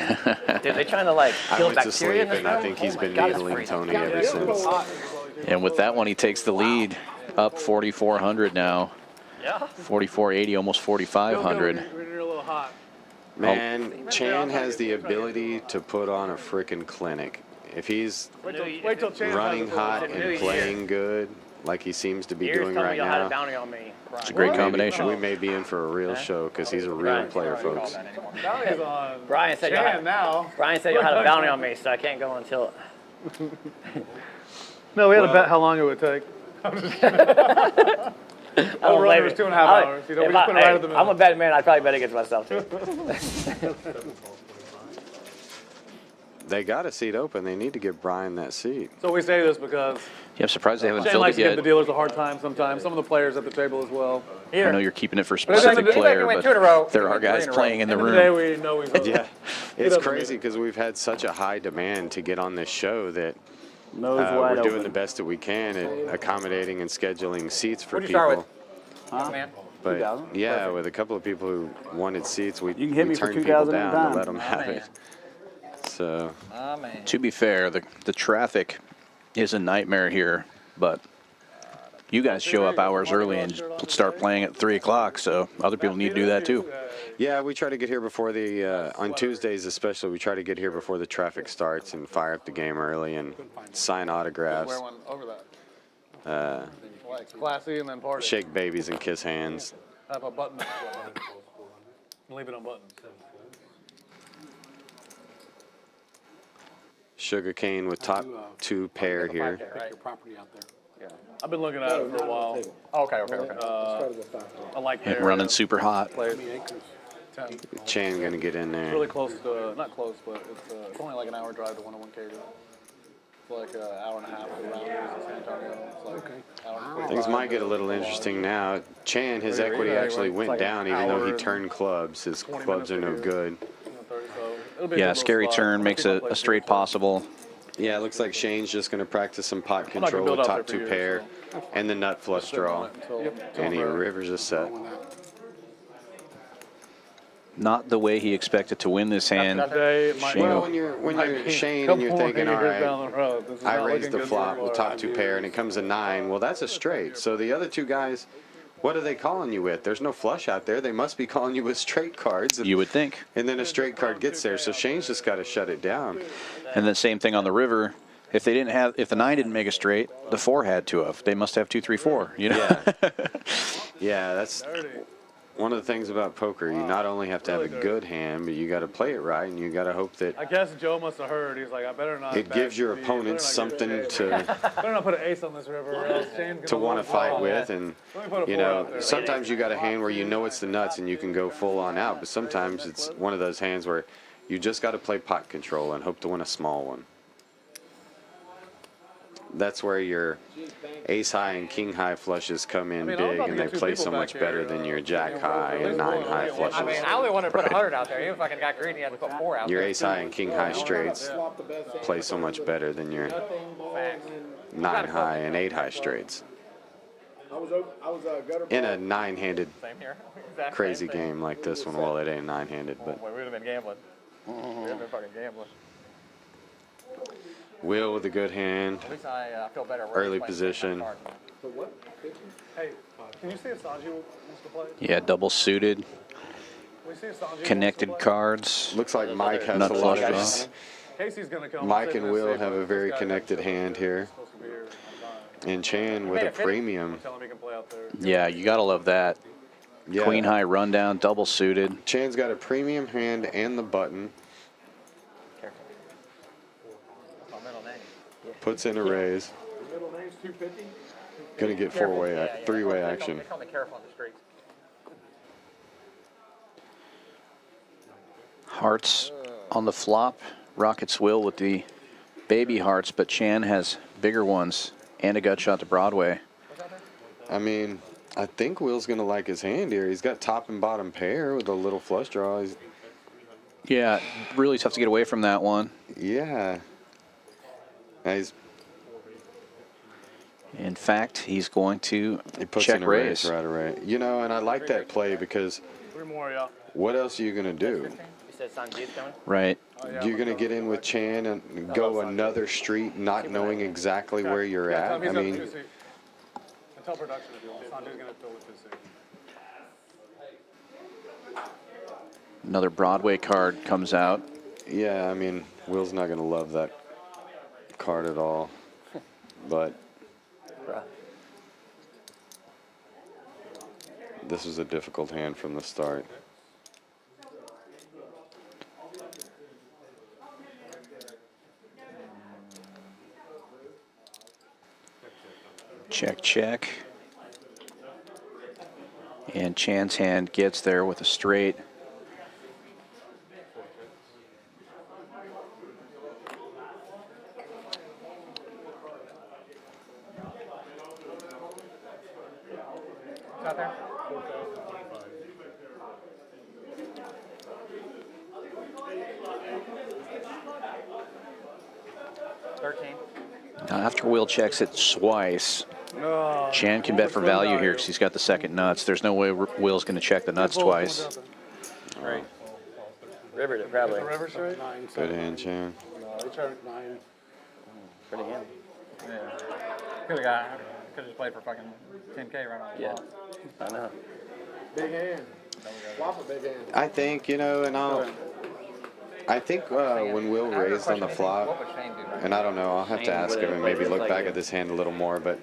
[SPEAKER 6] Dude, they trying to like
[SPEAKER 2] I
[SPEAKER 6] kill
[SPEAKER 2] went to
[SPEAKER 6] bacteria in
[SPEAKER 2] sleep,
[SPEAKER 6] this
[SPEAKER 2] and I
[SPEAKER 6] room?
[SPEAKER 2] think he's
[SPEAKER 6] Oh my
[SPEAKER 2] been
[SPEAKER 6] God, it's
[SPEAKER 2] needling
[SPEAKER 6] freezing.
[SPEAKER 2] Tony ever since.
[SPEAKER 1] And with that one, he takes the lead, up 4,400 now.
[SPEAKER 6] Yeah.
[SPEAKER 1] 4,480, almost 4,500.
[SPEAKER 4] We're a little hot.
[SPEAKER 2] Man, Chan has the ability to put on a frickin' clinic. If he's
[SPEAKER 4] Wait till Chan
[SPEAKER 2] running
[SPEAKER 4] has it.
[SPEAKER 2] hot
[SPEAKER 6] New
[SPEAKER 2] and
[SPEAKER 6] Year.
[SPEAKER 2] playing good, like he seems to be
[SPEAKER 6] Years
[SPEAKER 2] doing
[SPEAKER 6] telling
[SPEAKER 2] right
[SPEAKER 6] y'all had a
[SPEAKER 2] now,
[SPEAKER 6] bounty on me.
[SPEAKER 1] It's a great combination.
[SPEAKER 2] we may be in for a real show because he's a real player, folks.
[SPEAKER 4] Bounty's on
[SPEAKER 6] Brian said y'all
[SPEAKER 4] Chan
[SPEAKER 6] had,
[SPEAKER 4] now.
[SPEAKER 6] Brian said y'all had a bounty on me, so I can't go until.
[SPEAKER 4] No, we had to bet how long it would take. Over under is 2.5 hours. You know, we just put it right at the middle.
[SPEAKER 6] I'm a betting man. I'd probably bet against myself too.
[SPEAKER 2] They got a seat open. They need to give Brian that seat.
[SPEAKER 4] So we say this because
[SPEAKER 1] Yeah, I'm surprised they haven't
[SPEAKER 4] Shane
[SPEAKER 1] filled
[SPEAKER 4] likes
[SPEAKER 1] it
[SPEAKER 4] to give the
[SPEAKER 1] yet.
[SPEAKER 4] dealers a hard time sometimes. Some of the players at the table as well.
[SPEAKER 1] I know you're keeping it for a
[SPEAKER 4] But it doesn't-
[SPEAKER 1] specific
[SPEAKER 4] he
[SPEAKER 1] player,
[SPEAKER 6] went 2 in a row.
[SPEAKER 1] but there are
[SPEAKER 6] Three
[SPEAKER 1] guys
[SPEAKER 6] in a row.
[SPEAKER 1] playing in the
[SPEAKER 4] End of the day,
[SPEAKER 1] room.
[SPEAKER 4] we know he's
[SPEAKER 2] Yeah, it's
[SPEAKER 4] doesn't
[SPEAKER 2] crazy
[SPEAKER 4] need it.
[SPEAKER 2] because we've had such a high demand to get on this show that
[SPEAKER 8] Nose
[SPEAKER 2] we're
[SPEAKER 8] wide
[SPEAKER 2] doing
[SPEAKER 8] open.
[SPEAKER 2] the best that we can at accommodating and scheduling seats for
[SPEAKER 6] What'd you start
[SPEAKER 2] people.
[SPEAKER 6] Man.
[SPEAKER 2] But
[SPEAKER 8] 2,000?
[SPEAKER 2] yeah, with a couple of people who wanted seats, we,
[SPEAKER 8] You can hit
[SPEAKER 2] we
[SPEAKER 8] me for
[SPEAKER 2] turned people
[SPEAKER 8] 2,000 at a
[SPEAKER 2] down
[SPEAKER 8] time.
[SPEAKER 2] to let them have
[SPEAKER 6] man.
[SPEAKER 2] it. So
[SPEAKER 6] Oh man.
[SPEAKER 1] To be fair, the traffic is a nightmare here, but you guys show up hours early and start playing at 3 o'clock, so other people need to do that too.
[SPEAKER 2] yeah, we try to get here before the on Tuesdays especially. We try to get here before the traffic starts and fire up the game early and sign autographs,
[SPEAKER 4] Wear one over that. Like classy and then party.
[SPEAKER 2] shake babies and kiss hands.
[SPEAKER 4] Have a button. Leave it on button.
[SPEAKER 2] Sugar cane with top 2 pair here.
[SPEAKER 4] I've been looking at it for a while.
[SPEAKER 6] Okay.
[SPEAKER 3] Started with 5.
[SPEAKER 4] I like
[SPEAKER 1] And
[SPEAKER 4] their
[SPEAKER 1] running super hot.
[SPEAKER 4] players. 10.
[SPEAKER 2] Chan gonna get in there.
[SPEAKER 4] Really close to, not close, but it's only like an hour drive to 101 K. It's like an hour and a half to Rounders in San Antonio. It's like hour and 45.
[SPEAKER 2] Things might get a little interesting now. Chan, his equity actually went down even though he turned clubs. His clubs are no good.
[SPEAKER 4] 30, so it'll be a
[SPEAKER 1] Yeah,
[SPEAKER 4] good
[SPEAKER 1] scary
[SPEAKER 4] little spot.
[SPEAKER 1] turn makes a straight possible.
[SPEAKER 2] Yeah, it looks like Shane's just going to practice some pot
[SPEAKER 4] I'm not gonna
[SPEAKER 2] control
[SPEAKER 4] build
[SPEAKER 2] with
[SPEAKER 4] out
[SPEAKER 2] top
[SPEAKER 4] there
[SPEAKER 2] 2
[SPEAKER 4] for years,
[SPEAKER 2] pair and the nut flush draw. And he rivers a set.
[SPEAKER 1] Not the way he expected to win this hand.
[SPEAKER 4] Today, it might
[SPEAKER 1] Shane.
[SPEAKER 2] Well,
[SPEAKER 1] Well,
[SPEAKER 2] when you're
[SPEAKER 4] might be
[SPEAKER 2] Shane
[SPEAKER 4] a
[SPEAKER 2] and you're
[SPEAKER 4] couple
[SPEAKER 2] thinking,
[SPEAKER 4] more
[SPEAKER 2] all
[SPEAKER 4] years
[SPEAKER 2] right,
[SPEAKER 4] down the road. This is
[SPEAKER 2] I
[SPEAKER 4] not
[SPEAKER 2] raised
[SPEAKER 4] looking
[SPEAKER 2] the
[SPEAKER 4] good
[SPEAKER 2] flop
[SPEAKER 4] for
[SPEAKER 2] with
[SPEAKER 4] you.
[SPEAKER 2] top 2 pair and it comes a 9. Well, that's a straight. So the other 2 guys, what are they calling you with? There's no flush out there. They must be calling you with straight cards.
[SPEAKER 1] You would think.
[SPEAKER 2] And then a straight card gets there. So Shane's just got to shut it down.
[SPEAKER 1] And the same thing on the river. If they didn't have, if the 9 didn't make a straight, the 4 had to have. They must have 2, 3, 4. You know.
[SPEAKER 2] Yeah. Yeah, that's one of the things about poker, you not only have to have a good hand, but you got to play it right, and you got to hope that
[SPEAKER 4] I guess Joe must have heard. He's like, I better not.
[SPEAKER 2] it gives your opponent something to
[SPEAKER 4] Better not put an ace on this river, or else Shane's gonna
[SPEAKER 2] want to
[SPEAKER 4] lose
[SPEAKER 2] fight
[SPEAKER 4] all.
[SPEAKER 2] with. And
[SPEAKER 4] Let me put a
[SPEAKER 2] you
[SPEAKER 4] four
[SPEAKER 2] know,
[SPEAKER 4] out there.
[SPEAKER 2] sometimes you got a hand where you know it's the nuts and you can go full on out, but sometimes it's one of those hands where you just got to play pot control and hope to win a small one. That's where your ace high and king high flushes come in
[SPEAKER 4] I mean, I'm
[SPEAKER 2] big,
[SPEAKER 4] about to
[SPEAKER 2] and they
[SPEAKER 4] get two
[SPEAKER 2] play
[SPEAKER 4] people
[SPEAKER 2] so
[SPEAKER 4] back
[SPEAKER 2] much
[SPEAKER 4] here,
[SPEAKER 2] better than your jack high and 9 high flushes.
[SPEAKER 6] I mean, I only wanted to put 100 out there. Even if I got greedy, I had to put 4 out
[SPEAKER 2] Your
[SPEAKER 6] there.
[SPEAKER 2] ace high and king high straights
[SPEAKER 3] Flop the best hand.
[SPEAKER 2] play so much better than your
[SPEAKER 3] Nothing, balls, and
[SPEAKER 2] 9 high and 8 high straights
[SPEAKER 3] I was gutter
[SPEAKER 2] in a
[SPEAKER 3] ball.
[SPEAKER 2] 9-handed
[SPEAKER 6] Same here. Exactly.
[SPEAKER 2] crazy game like this one. Well, it ain't 9-handed, but
[SPEAKER 6] Boy, we would have been gambling. We would have been fucking gambling.
[SPEAKER 2] Will with a good hand.
[SPEAKER 6] At least I feel better. We're
[SPEAKER 2] Early
[SPEAKER 6] playing
[SPEAKER 2] position.
[SPEAKER 6] cards.
[SPEAKER 3] So what? 50?
[SPEAKER 4] Hey, can you see if Sanji wants to play?
[SPEAKER 1] Yeah, double suited,
[SPEAKER 4] Can we see if Sanji wants to
[SPEAKER 1] connected
[SPEAKER 4] play?
[SPEAKER 1] cards.
[SPEAKER 2] Looks like Mike has
[SPEAKER 1] Nut
[SPEAKER 2] a
[SPEAKER 1] flush
[SPEAKER 2] lot
[SPEAKER 1] draw.
[SPEAKER 2] of.
[SPEAKER 4] Casey's gonna come.
[SPEAKER 2] Mike
[SPEAKER 4] sit
[SPEAKER 2] and
[SPEAKER 4] in this
[SPEAKER 2] Will
[SPEAKER 4] seat,
[SPEAKER 2] have
[SPEAKER 4] but
[SPEAKER 2] a very
[SPEAKER 4] this guy
[SPEAKER 2] connected
[SPEAKER 4] doesn't
[SPEAKER 2] hand here.
[SPEAKER 4] supposed to be here. I'm
[SPEAKER 2] And Chan with
[SPEAKER 6] made
[SPEAKER 2] a
[SPEAKER 6] it fit.
[SPEAKER 2] premium.
[SPEAKER 4] tell him he can play out there.
[SPEAKER 1] Yeah, you gotta love that.
[SPEAKER 2] Yeah.
[SPEAKER 1] Queen high rundown, double suited.
[SPEAKER 2] Chan's got a premium hand and the button.
[SPEAKER 6] Careful. That's my middle name.
[SPEAKER 2] Puts in a raise.
[SPEAKER 3] The middle name's 250?
[SPEAKER 2] Gonna get
[SPEAKER 6] Careful.
[SPEAKER 2] four-way,
[SPEAKER 6] Yeah, yeah.
[SPEAKER 2] three-way
[SPEAKER 6] They
[SPEAKER 2] action.
[SPEAKER 6] call me careful on the streets.
[SPEAKER 1] Hearts on the flop. Rockets Will with the baby hearts, but Chan has bigger ones and a gut shot to Broadway.
[SPEAKER 2] I mean, I think Will's gonna like his hand here. He's got top and bottom pair with a little flush draw.
[SPEAKER 1] Yeah, really tough to get away from that one.
[SPEAKER 2] Yeah. He's
[SPEAKER 1] In fact, he's going to
[SPEAKER 2] He puts
[SPEAKER 1] check
[SPEAKER 2] in a
[SPEAKER 1] raise.
[SPEAKER 2] raise right away. You know, and I like that play because
[SPEAKER 4] 3 more, yeah.
[SPEAKER 2] what else are you gonna do?
[SPEAKER 6] You said Sanji's coming?
[SPEAKER 1] Right.
[SPEAKER 2] You're gonna get in with Chan and go another street, not knowing exactly where you're
[SPEAKER 4] Yeah,
[SPEAKER 2] at.
[SPEAKER 4] tell him
[SPEAKER 2] I
[SPEAKER 4] he's got
[SPEAKER 2] mean,
[SPEAKER 4] 2 seat. And tell production if you want. Sanji's gonna fill with 2 seat.
[SPEAKER 1] Another Broadway card comes out.
[SPEAKER 2] yeah, I mean, Will's not gonna love that card at all, but this was a difficult hand from the start.
[SPEAKER 1] Check, check. And Chan's hand gets there with a straight.
[SPEAKER 6] Out there?
[SPEAKER 1] Now after Will checks it twice, Chan can bet for value here because he's got the second nuts. There's no way Will's going to check the nuts twice.
[SPEAKER 6] Right. Rivered it, probably.
[SPEAKER 4] The river straight?
[SPEAKER 2] Good hand, Chan.
[SPEAKER 6] Pretty hand.
[SPEAKER 10] Yeah. Could have just played for fucking 10K right on the
[SPEAKER 6] Yeah.
[SPEAKER 10] flop.
[SPEAKER 6] I know.
[SPEAKER 3] Big hand. Flop a big hand.
[SPEAKER 2] I think, you know, and I think when Will raised on the flop,
[SPEAKER 10] What would Shane do?
[SPEAKER 2] and I don't know, I'll have to ask him and maybe look back at this hand a little more, but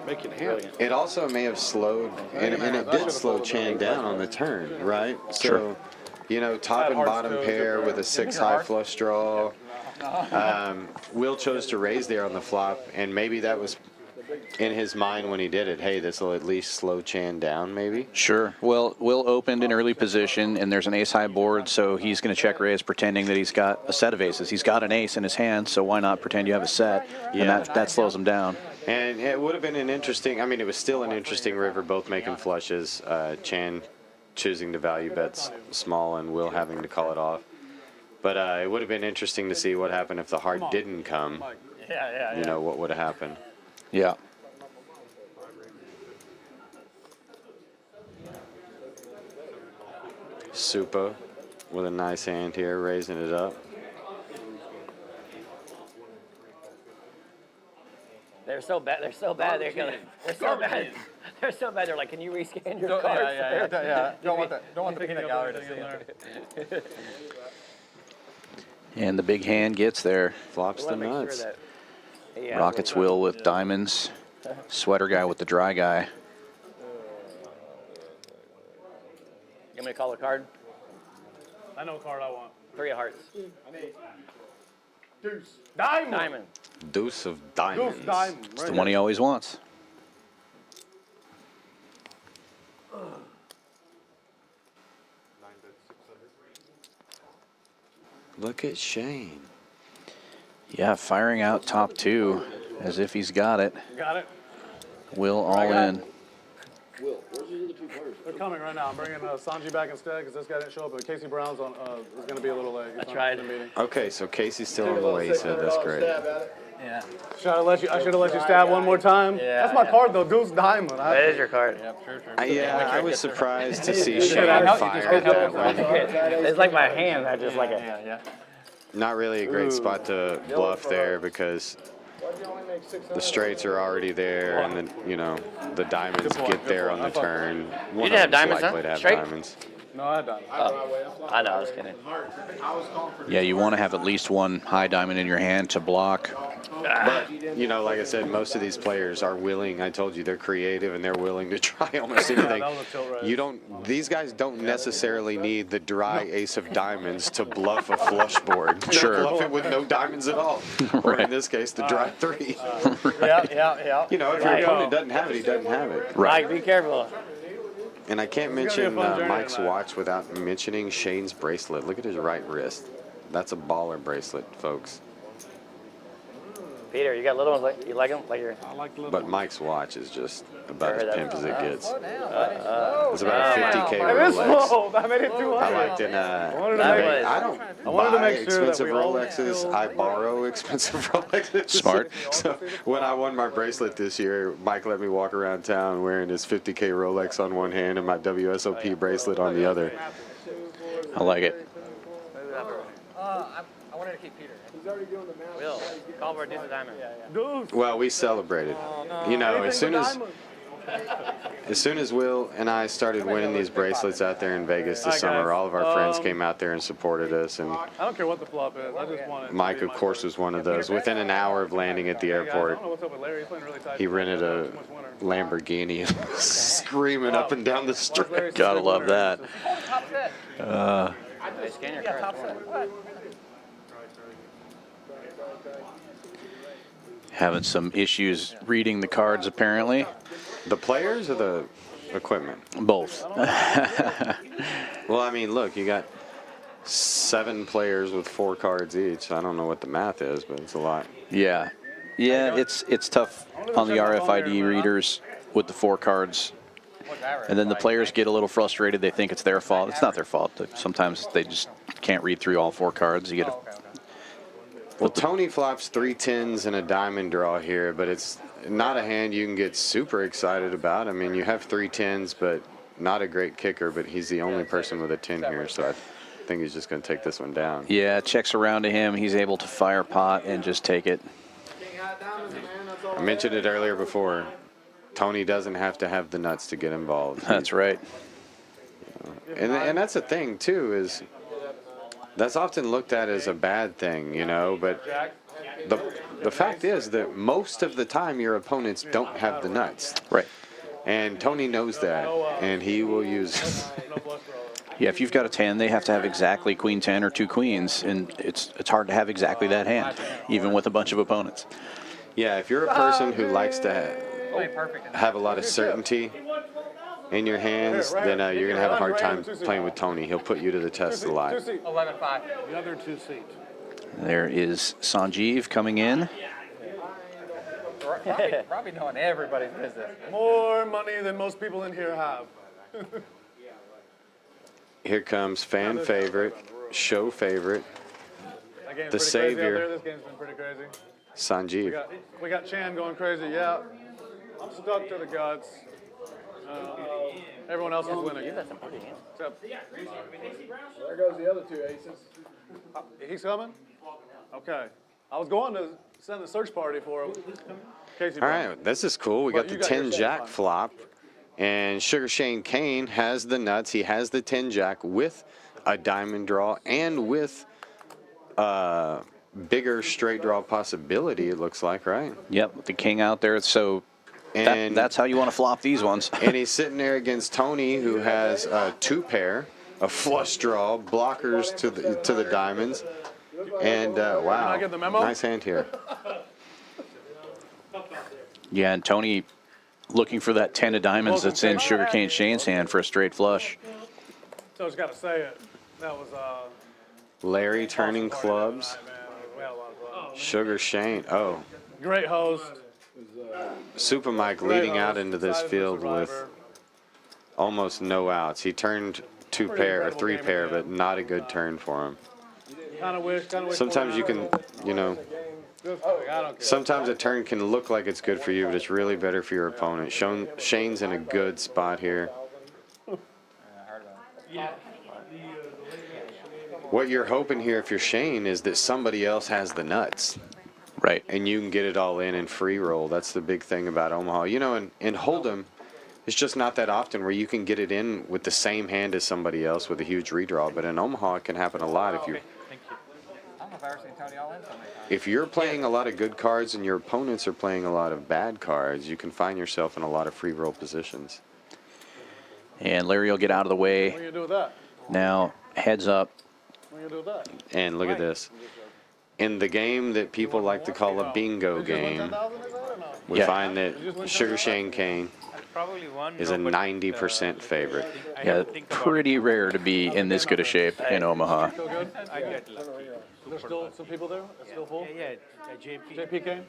[SPEAKER 3] Make it hand.
[SPEAKER 2] it also may have slowed, and it did slow Chan down on the turn, right? So, you know, top and bottom pair with a 6 high flush draw. Will chose to raise there on the flop, and maybe that was in his mind when he did it. Hey, this will at least slow Chan down, maybe.
[SPEAKER 1] Sure. Well, Will opened in early position, and there's an ace-high board, so he's going to check raise pretending that he's got a set of aces. He's got an ace in his hand, so why not pretend you have a set? And
[SPEAKER 2] Yeah.
[SPEAKER 1] that slows him down.
[SPEAKER 2] And it would have been an interesting, I mean, it was still an interesting river, both making flushes. Chan choosing to value bet small and Will having to call it off. But it would have been interesting to see what happened if the heart didn't come.
[SPEAKER 6] Yeah.
[SPEAKER 2] You know, what would have happened.
[SPEAKER 1] Yeah.
[SPEAKER 2] Supa with a nice hand here, raising it up.
[SPEAKER 6] They're so bad. They're so bad. They're so bad. They're so bad. They're like, can you rescan your
[SPEAKER 10] Don't,
[SPEAKER 6] cards?
[SPEAKER 10] yeah. Don't want the peanut gallery to see it.
[SPEAKER 1] And the big hand gets there.
[SPEAKER 2] Flops the nuts.
[SPEAKER 1] Rockets Will with diamonds. Sweater guy with the dry guy.
[SPEAKER 6] You want me to call a card?
[SPEAKER 4] I know what card I want.
[SPEAKER 6] 3 of hearts.
[SPEAKER 3] I need deuce.
[SPEAKER 4] Diamond.
[SPEAKER 6] Diamond.
[SPEAKER 2] Deuce of diamonds.
[SPEAKER 4] Deuce diamond.
[SPEAKER 1] It's the one he always wants.
[SPEAKER 2] Look at Shane.
[SPEAKER 1] Yeah, firing out top 2 as if he's got it.
[SPEAKER 4] Got it.
[SPEAKER 1] Will all in.
[SPEAKER 5] Will, where's the other 2 players?
[SPEAKER 4] They're coming right now. I'm bringing Sanji back instead because this guy didn't show up. But Casey Brown's on. Is going to be a little late. He's
[SPEAKER 6] I tried.
[SPEAKER 4] in the meeting.
[SPEAKER 2] Okay, so Casey's still on the way. He said that's great.
[SPEAKER 6] Yeah.
[SPEAKER 4] Should I let you? I should have let you stab one more time.
[SPEAKER 6] Yeah,
[SPEAKER 4] That's my
[SPEAKER 6] yeah.
[SPEAKER 4] card though. Deuce diamond.
[SPEAKER 6] That is your card.
[SPEAKER 10] Yep, true.
[SPEAKER 2] Yeah, I was surprised to see Shane
[SPEAKER 10] help you
[SPEAKER 2] fire
[SPEAKER 10] just
[SPEAKER 2] that way.
[SPEAKER 6] It's like my hand. I just like it.
[SPEAKER 10] Yeah.
[SPEAKER 2] Not really a great spot to bluff there because the straights are already there, and then the diamonds get there on the turn.
[SPEAKER 6] You didn't have diamonds,
[SPEAKER 2] likely
[SPEAKER 6] huh?
[SPEAKER 2] to have
[SPEAKER 6] Straight?
[SPEAKER 2] diamonds.
[SPEAKER 4] No, I don't.
[SPEAKER 6] I know. I was kidding.
[SPEAKER 1] Yeah, you want to have at least one high diamond in your hand to block.
[SPEAKER 2] But, like I said, most of these players are willing. I told you they're creative and they're willing to try almost anything.
[SPEAKER 4] that was a tilt raise.
[SPEAKER 2] These guys don't necessarily need the dry ace of diamonds to bluff a flush board.
[SPEAKER 1] Sure.
[SPEAKER 2] They'll bluff it with no diamonds at all. Or in this case, the dry 3.
[SPEAKER 6] Yeah.
[SPEAKER 2] If your opponent doesn't have it, he doesn't have it.
[SPEAKER 1] Right.
[SPEAKER 6] Mike, be careful.
[SPEAKER 2] And I can't
[SPEAKER 4] It's gonna
[SPEAKER 2] mention
[SPEAKER 4] be a fun journey
[SPEAKER 2] Mike's
[SPEAKER 4] tonight.
[SPEAKER 2] watch without mentioning Shane's bracelet. Look at his right wrist. That's a baller bracelet, folks.
[SPEAKER 6] Peter, you got little ones. Like you like them? Like your.
[SPEAKER 4] I like the little
[SPEAKER 2] But Mike's watch is just about as
[SPEAKER 6] Heard that.
[SPEAKER 2] pimp as it gets.
[SPEAKER 10] Oh,
[SPEAKER 2] It's about a 50K
[SPEAKER 4] It is
[SPEAKER 2] Rolex.
[SPEAKER 4] slow. I made it 200.
[SPEAKER 2] I liked it.
[SPEAKER 4] wanted to make-
[SPEAKER 2] I don't
[SPEAKER 4] wanted to
[SPEAKER 2] buy
[SPEAKER 4] make sure that
[SPEAKER 2] expensive
[SPEAKER 4] we all
[SPEAKER 2] Rolexes.
[SPEAKER 4] feel-
[SPEAKER 2] I borrow expensive Rolexes.
[SPEAKER 1] Smart.
[SPEAKER 2] So when I won my bracelet this year, Mike let me walk around town wearing his 50K Rolex on one hand and my WSOP bracelet on the other.
[SPEAKER 1] I like it.
[SPEAKER 10] I wanted to keep Peter.
[SPEAKER 6] Will, call for a deuce of diamond.
[SPEAKER 4] Deuce.
[SPEAKER 2] Well, we celebrated. As soon as Will and I started winning these bracelets out there in Vegas this summer, all of our friends came out there and supported us. And
[SPEAKER 4] I don't care what the flop is. I just want it.
[SPEAKER 2] Mike, of course, was one of those. Within an hour of landing at the
[SPEAKER 4] I don't
[SPEAKER 2] airport,
[SPEAKER 4] know what's up with Larry. He's playing really tight.
[SPEAKER 2] he rented a
[SPEAKER 4] Too much winner.
[SPEAKER 2] Lamborghini and was screaming up and down the street.
[SPEAKER 4] Larry's
[SPEAKER 1] Gotta
[SPEAKER 4] big
[SPEAKER 1] love
[SPEAKER 4] winner.
[SPEAKER 1] that.
[SPEAKER 10] Top set.
[SPEAKER 6] Hey, scan your cards.
[SPEAKER 10] Top set. What?
[SPEAKER 1] Having some issues reading the cards, apparently.
[SPEAKER 2] The players or the equipment?
[SPEAKER 1] Both.
[SPEAKER 2] Well, I mean, look, you got 7 players with 4 cards each. I don't know what the math is, but it's a lot.
[SPEAKER 1] Yeah. Yeah, it's tough on the RFID readers with the 4 cards. And then the players get a little frustrated. They think it's their fault. It's not their fault. Sometimes they just can't read through all 4 cards. You get a
[SPEAKER 2] Well, Tony flops 3 10s and a diamond draw here, but it's not a hand you can get super excited about. I mean, you have 3 10s, but not a great kicker, but he's the only person with a 10 here, so I think he's just going to take this one down.
[SPEAKER 1] Yeah, checks around to him. He's able to fire pot and just take it.
[SPEAKER 2] I mentioned it earlier before. Tony doesn't have to have the nuts to get involved.
[SPEAKER 1] That's right.
[SPEAKER 2] And that's the thing, too, is that's often looked at as a bad thing, but the fact is that most of the time your opponents don't have the nuts.
[SPEAKER 1] Right.
[SPEAKER 2] And Tony knows that, and he will use it.
[SPEAKER 1] Yeah, if you've got a 10, they have to have exactly queen 10 or 2 queens, and it's hard to have exactly that hand, even with a bunch of opponents.
[SPEAKER 2] Yeah, if you're a person who likes to
[SPEAKER 10] Perfect.
[SPEAKER 2] have a lot of certainty in your hands, then you're going to have a hard time playing with Tony. He'll put you to the test a lot.
[SPEAKER 10] 11-5.
[SPEAKER 4] The other 2 seat.
[SPEAKER 1] There is Sanjeev coming in.
[SPEAKER 10] Probably knowing everybody's business.
[SPEAKER 4] More money than most people in here have.
[SPEAKER 2] Here comes fan favorite, show favorite,
[SPEAKER 4] That game's
[SPEAKER 2] The
[SPEAKER 4] pretty
[SPEAKER 2] savior.
[SPEAKER 4] Crazy out there. This game's been pretty crazy.
[SPEAKER 2] Sanjeev.
[SPEAKER 4] We got Chan going crazy. Yeah, I'm stuck to the guts. Everyone else is winning.
[SPEAKER 6] You got some pretty hands.
[SPEAKER 4] Except,
[SPEAKER 3] There goes the other 2 aces.
[SPEAKER 4] he's coming? Okay. I was going to send a search party for him. Casey
[SPEAKER 2] All
[SPEAKER 4] Brown.
[SPEAKER 2] right, this is cool. We got the
[SPEAKER 4] you got your
[SPEAKER 2] 10
[SPEAKER 4] set
[SPEAKER 2] jack
[SPEAKER 4] fine.
[SPEAKER 2] flop, and Sugar Shane Kane has the nuts. He has the 10 jack with a diamond draw and with bigger straight draw possibility, it looks like, right?
[SPEAKER 1] Yep, with the king out there. So
[SPEAKER 2] And
[SPEAKER 1] That's how you want to flop these ones.
[SPEAKER 2] and he's sitting there against Tony, who has a 2-pair, a flush draw, blockers to the diamonds, and wow,
[SPEAKER 4] get the memo?
[SPEAKER 2] nice hand here.
[SPEAKER 1] Yeah, and Tony looking for that 10 of diamonds that's in Sugarcane Shane's hand for a straight flush.
[SPEAKER 4] So I just got to say it. That was
[SPEAKER 2] Larry turning clubs.
[SPEAKER 4] man. We had a lot of fun.
[SPEAKER 2] Sugar Shane. Oh,
[SPEAKER 4] Great host.
[SPEAKER 2] Super Mike leading out into this field with almost no outs. He turned 2-pair or 3-pair, but not a good turn for him.
[SPEAKER 4] Kind of wish.
[SPEAKER 2] Sometimes you can, you know, sometimes a turn can look like it's good for you, but it's really better for your opponent. Shane's in a good spot here. What you're hoping here, if you're Shane, is that somebody else has the nuts.
[SPEAKER 1] Right.
[SPEAKER 2] And you can get it all in and free roll. That's the big thing about Omaha. You know, in Hold'em, it's just not that often where you can get it in with the same hand as somebody else with a huge redraw. But in Omaha, it can happen a lot if you.
[SPEAKER 10] Thank you. I don't know if I ever seen Tony all in so many times.
[SPEAKER 2] If you're playing a lot of good cards and your opponents are playing a lot of bad cards, you can find yourself in a lot of free roll positions.
[SPEAKER 1] And Larry will get out of the
[SPEAKER 4] What are you
[SPEAKER 1] way.
[SPEAKER 4] gonna do with that?
[SPEAKER 1] Now, heads up.
[SPEAKER 4] What are you gonna do with that?
[SPEAKER 2] And look at this. In the game that people like to call a bingo game, we
[SPEAKER 1] Yeah.
[SPEAKER 2] find that Sugar Shane Kane is a 90% favorite.
[SPEAKER 1] Yeah, pretty rare to be in this good a shape in Omaha.
[SPEAKER 4] Still good? There's still some people there? It's still full?
[SPEAKER 9] Yeah,
[SPEAKER 4] JP came?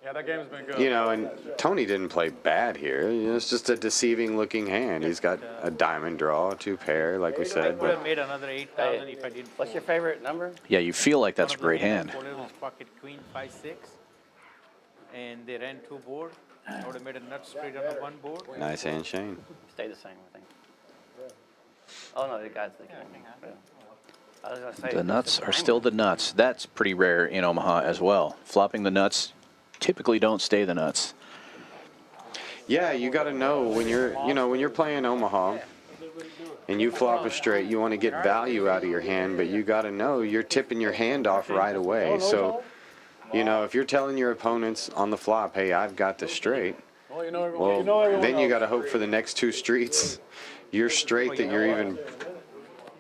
[SPEAKER 4] Yeah, that game's been good.
[SPEAKER 2] You know, and Tony didn't play bad here. You know, it's just a deceiving looking hand. He's got a diamond draw, 2-pair, like we said. But
[SPEAKER 9] made another 8,000 if I didn't.
[SPEAKER 6] What's your favorite number?
[SPEAKER 1] Yeah, you feel like that's a great hand.
[SPEAKER 9] Pocket queen 5-6, and they ran 2 board. I would have made a nut straight on the 1 board.
[SPEAKER 2] nice hand, Shane.
[SPEAKER 6] Stay the same, I think. Oh, no, the guy's the king. Yeah. I was gonna say,
[SPEAKER 1] The nuts are still the nuts. That's pretty rare in Omaha as well. Flopping the nuts typically don't stay the nuts.
[SPEAKER 2] Yeah, you got to know when you're playing Omaha and you flop a straight, you want to get value out of your hand, but you got to know you're tipping your hand off right away. So, you know, if you're telling your opponents on the flop, hey, I've got the straight, well, then you got to hope for the next 2 streets. You're straight that you're even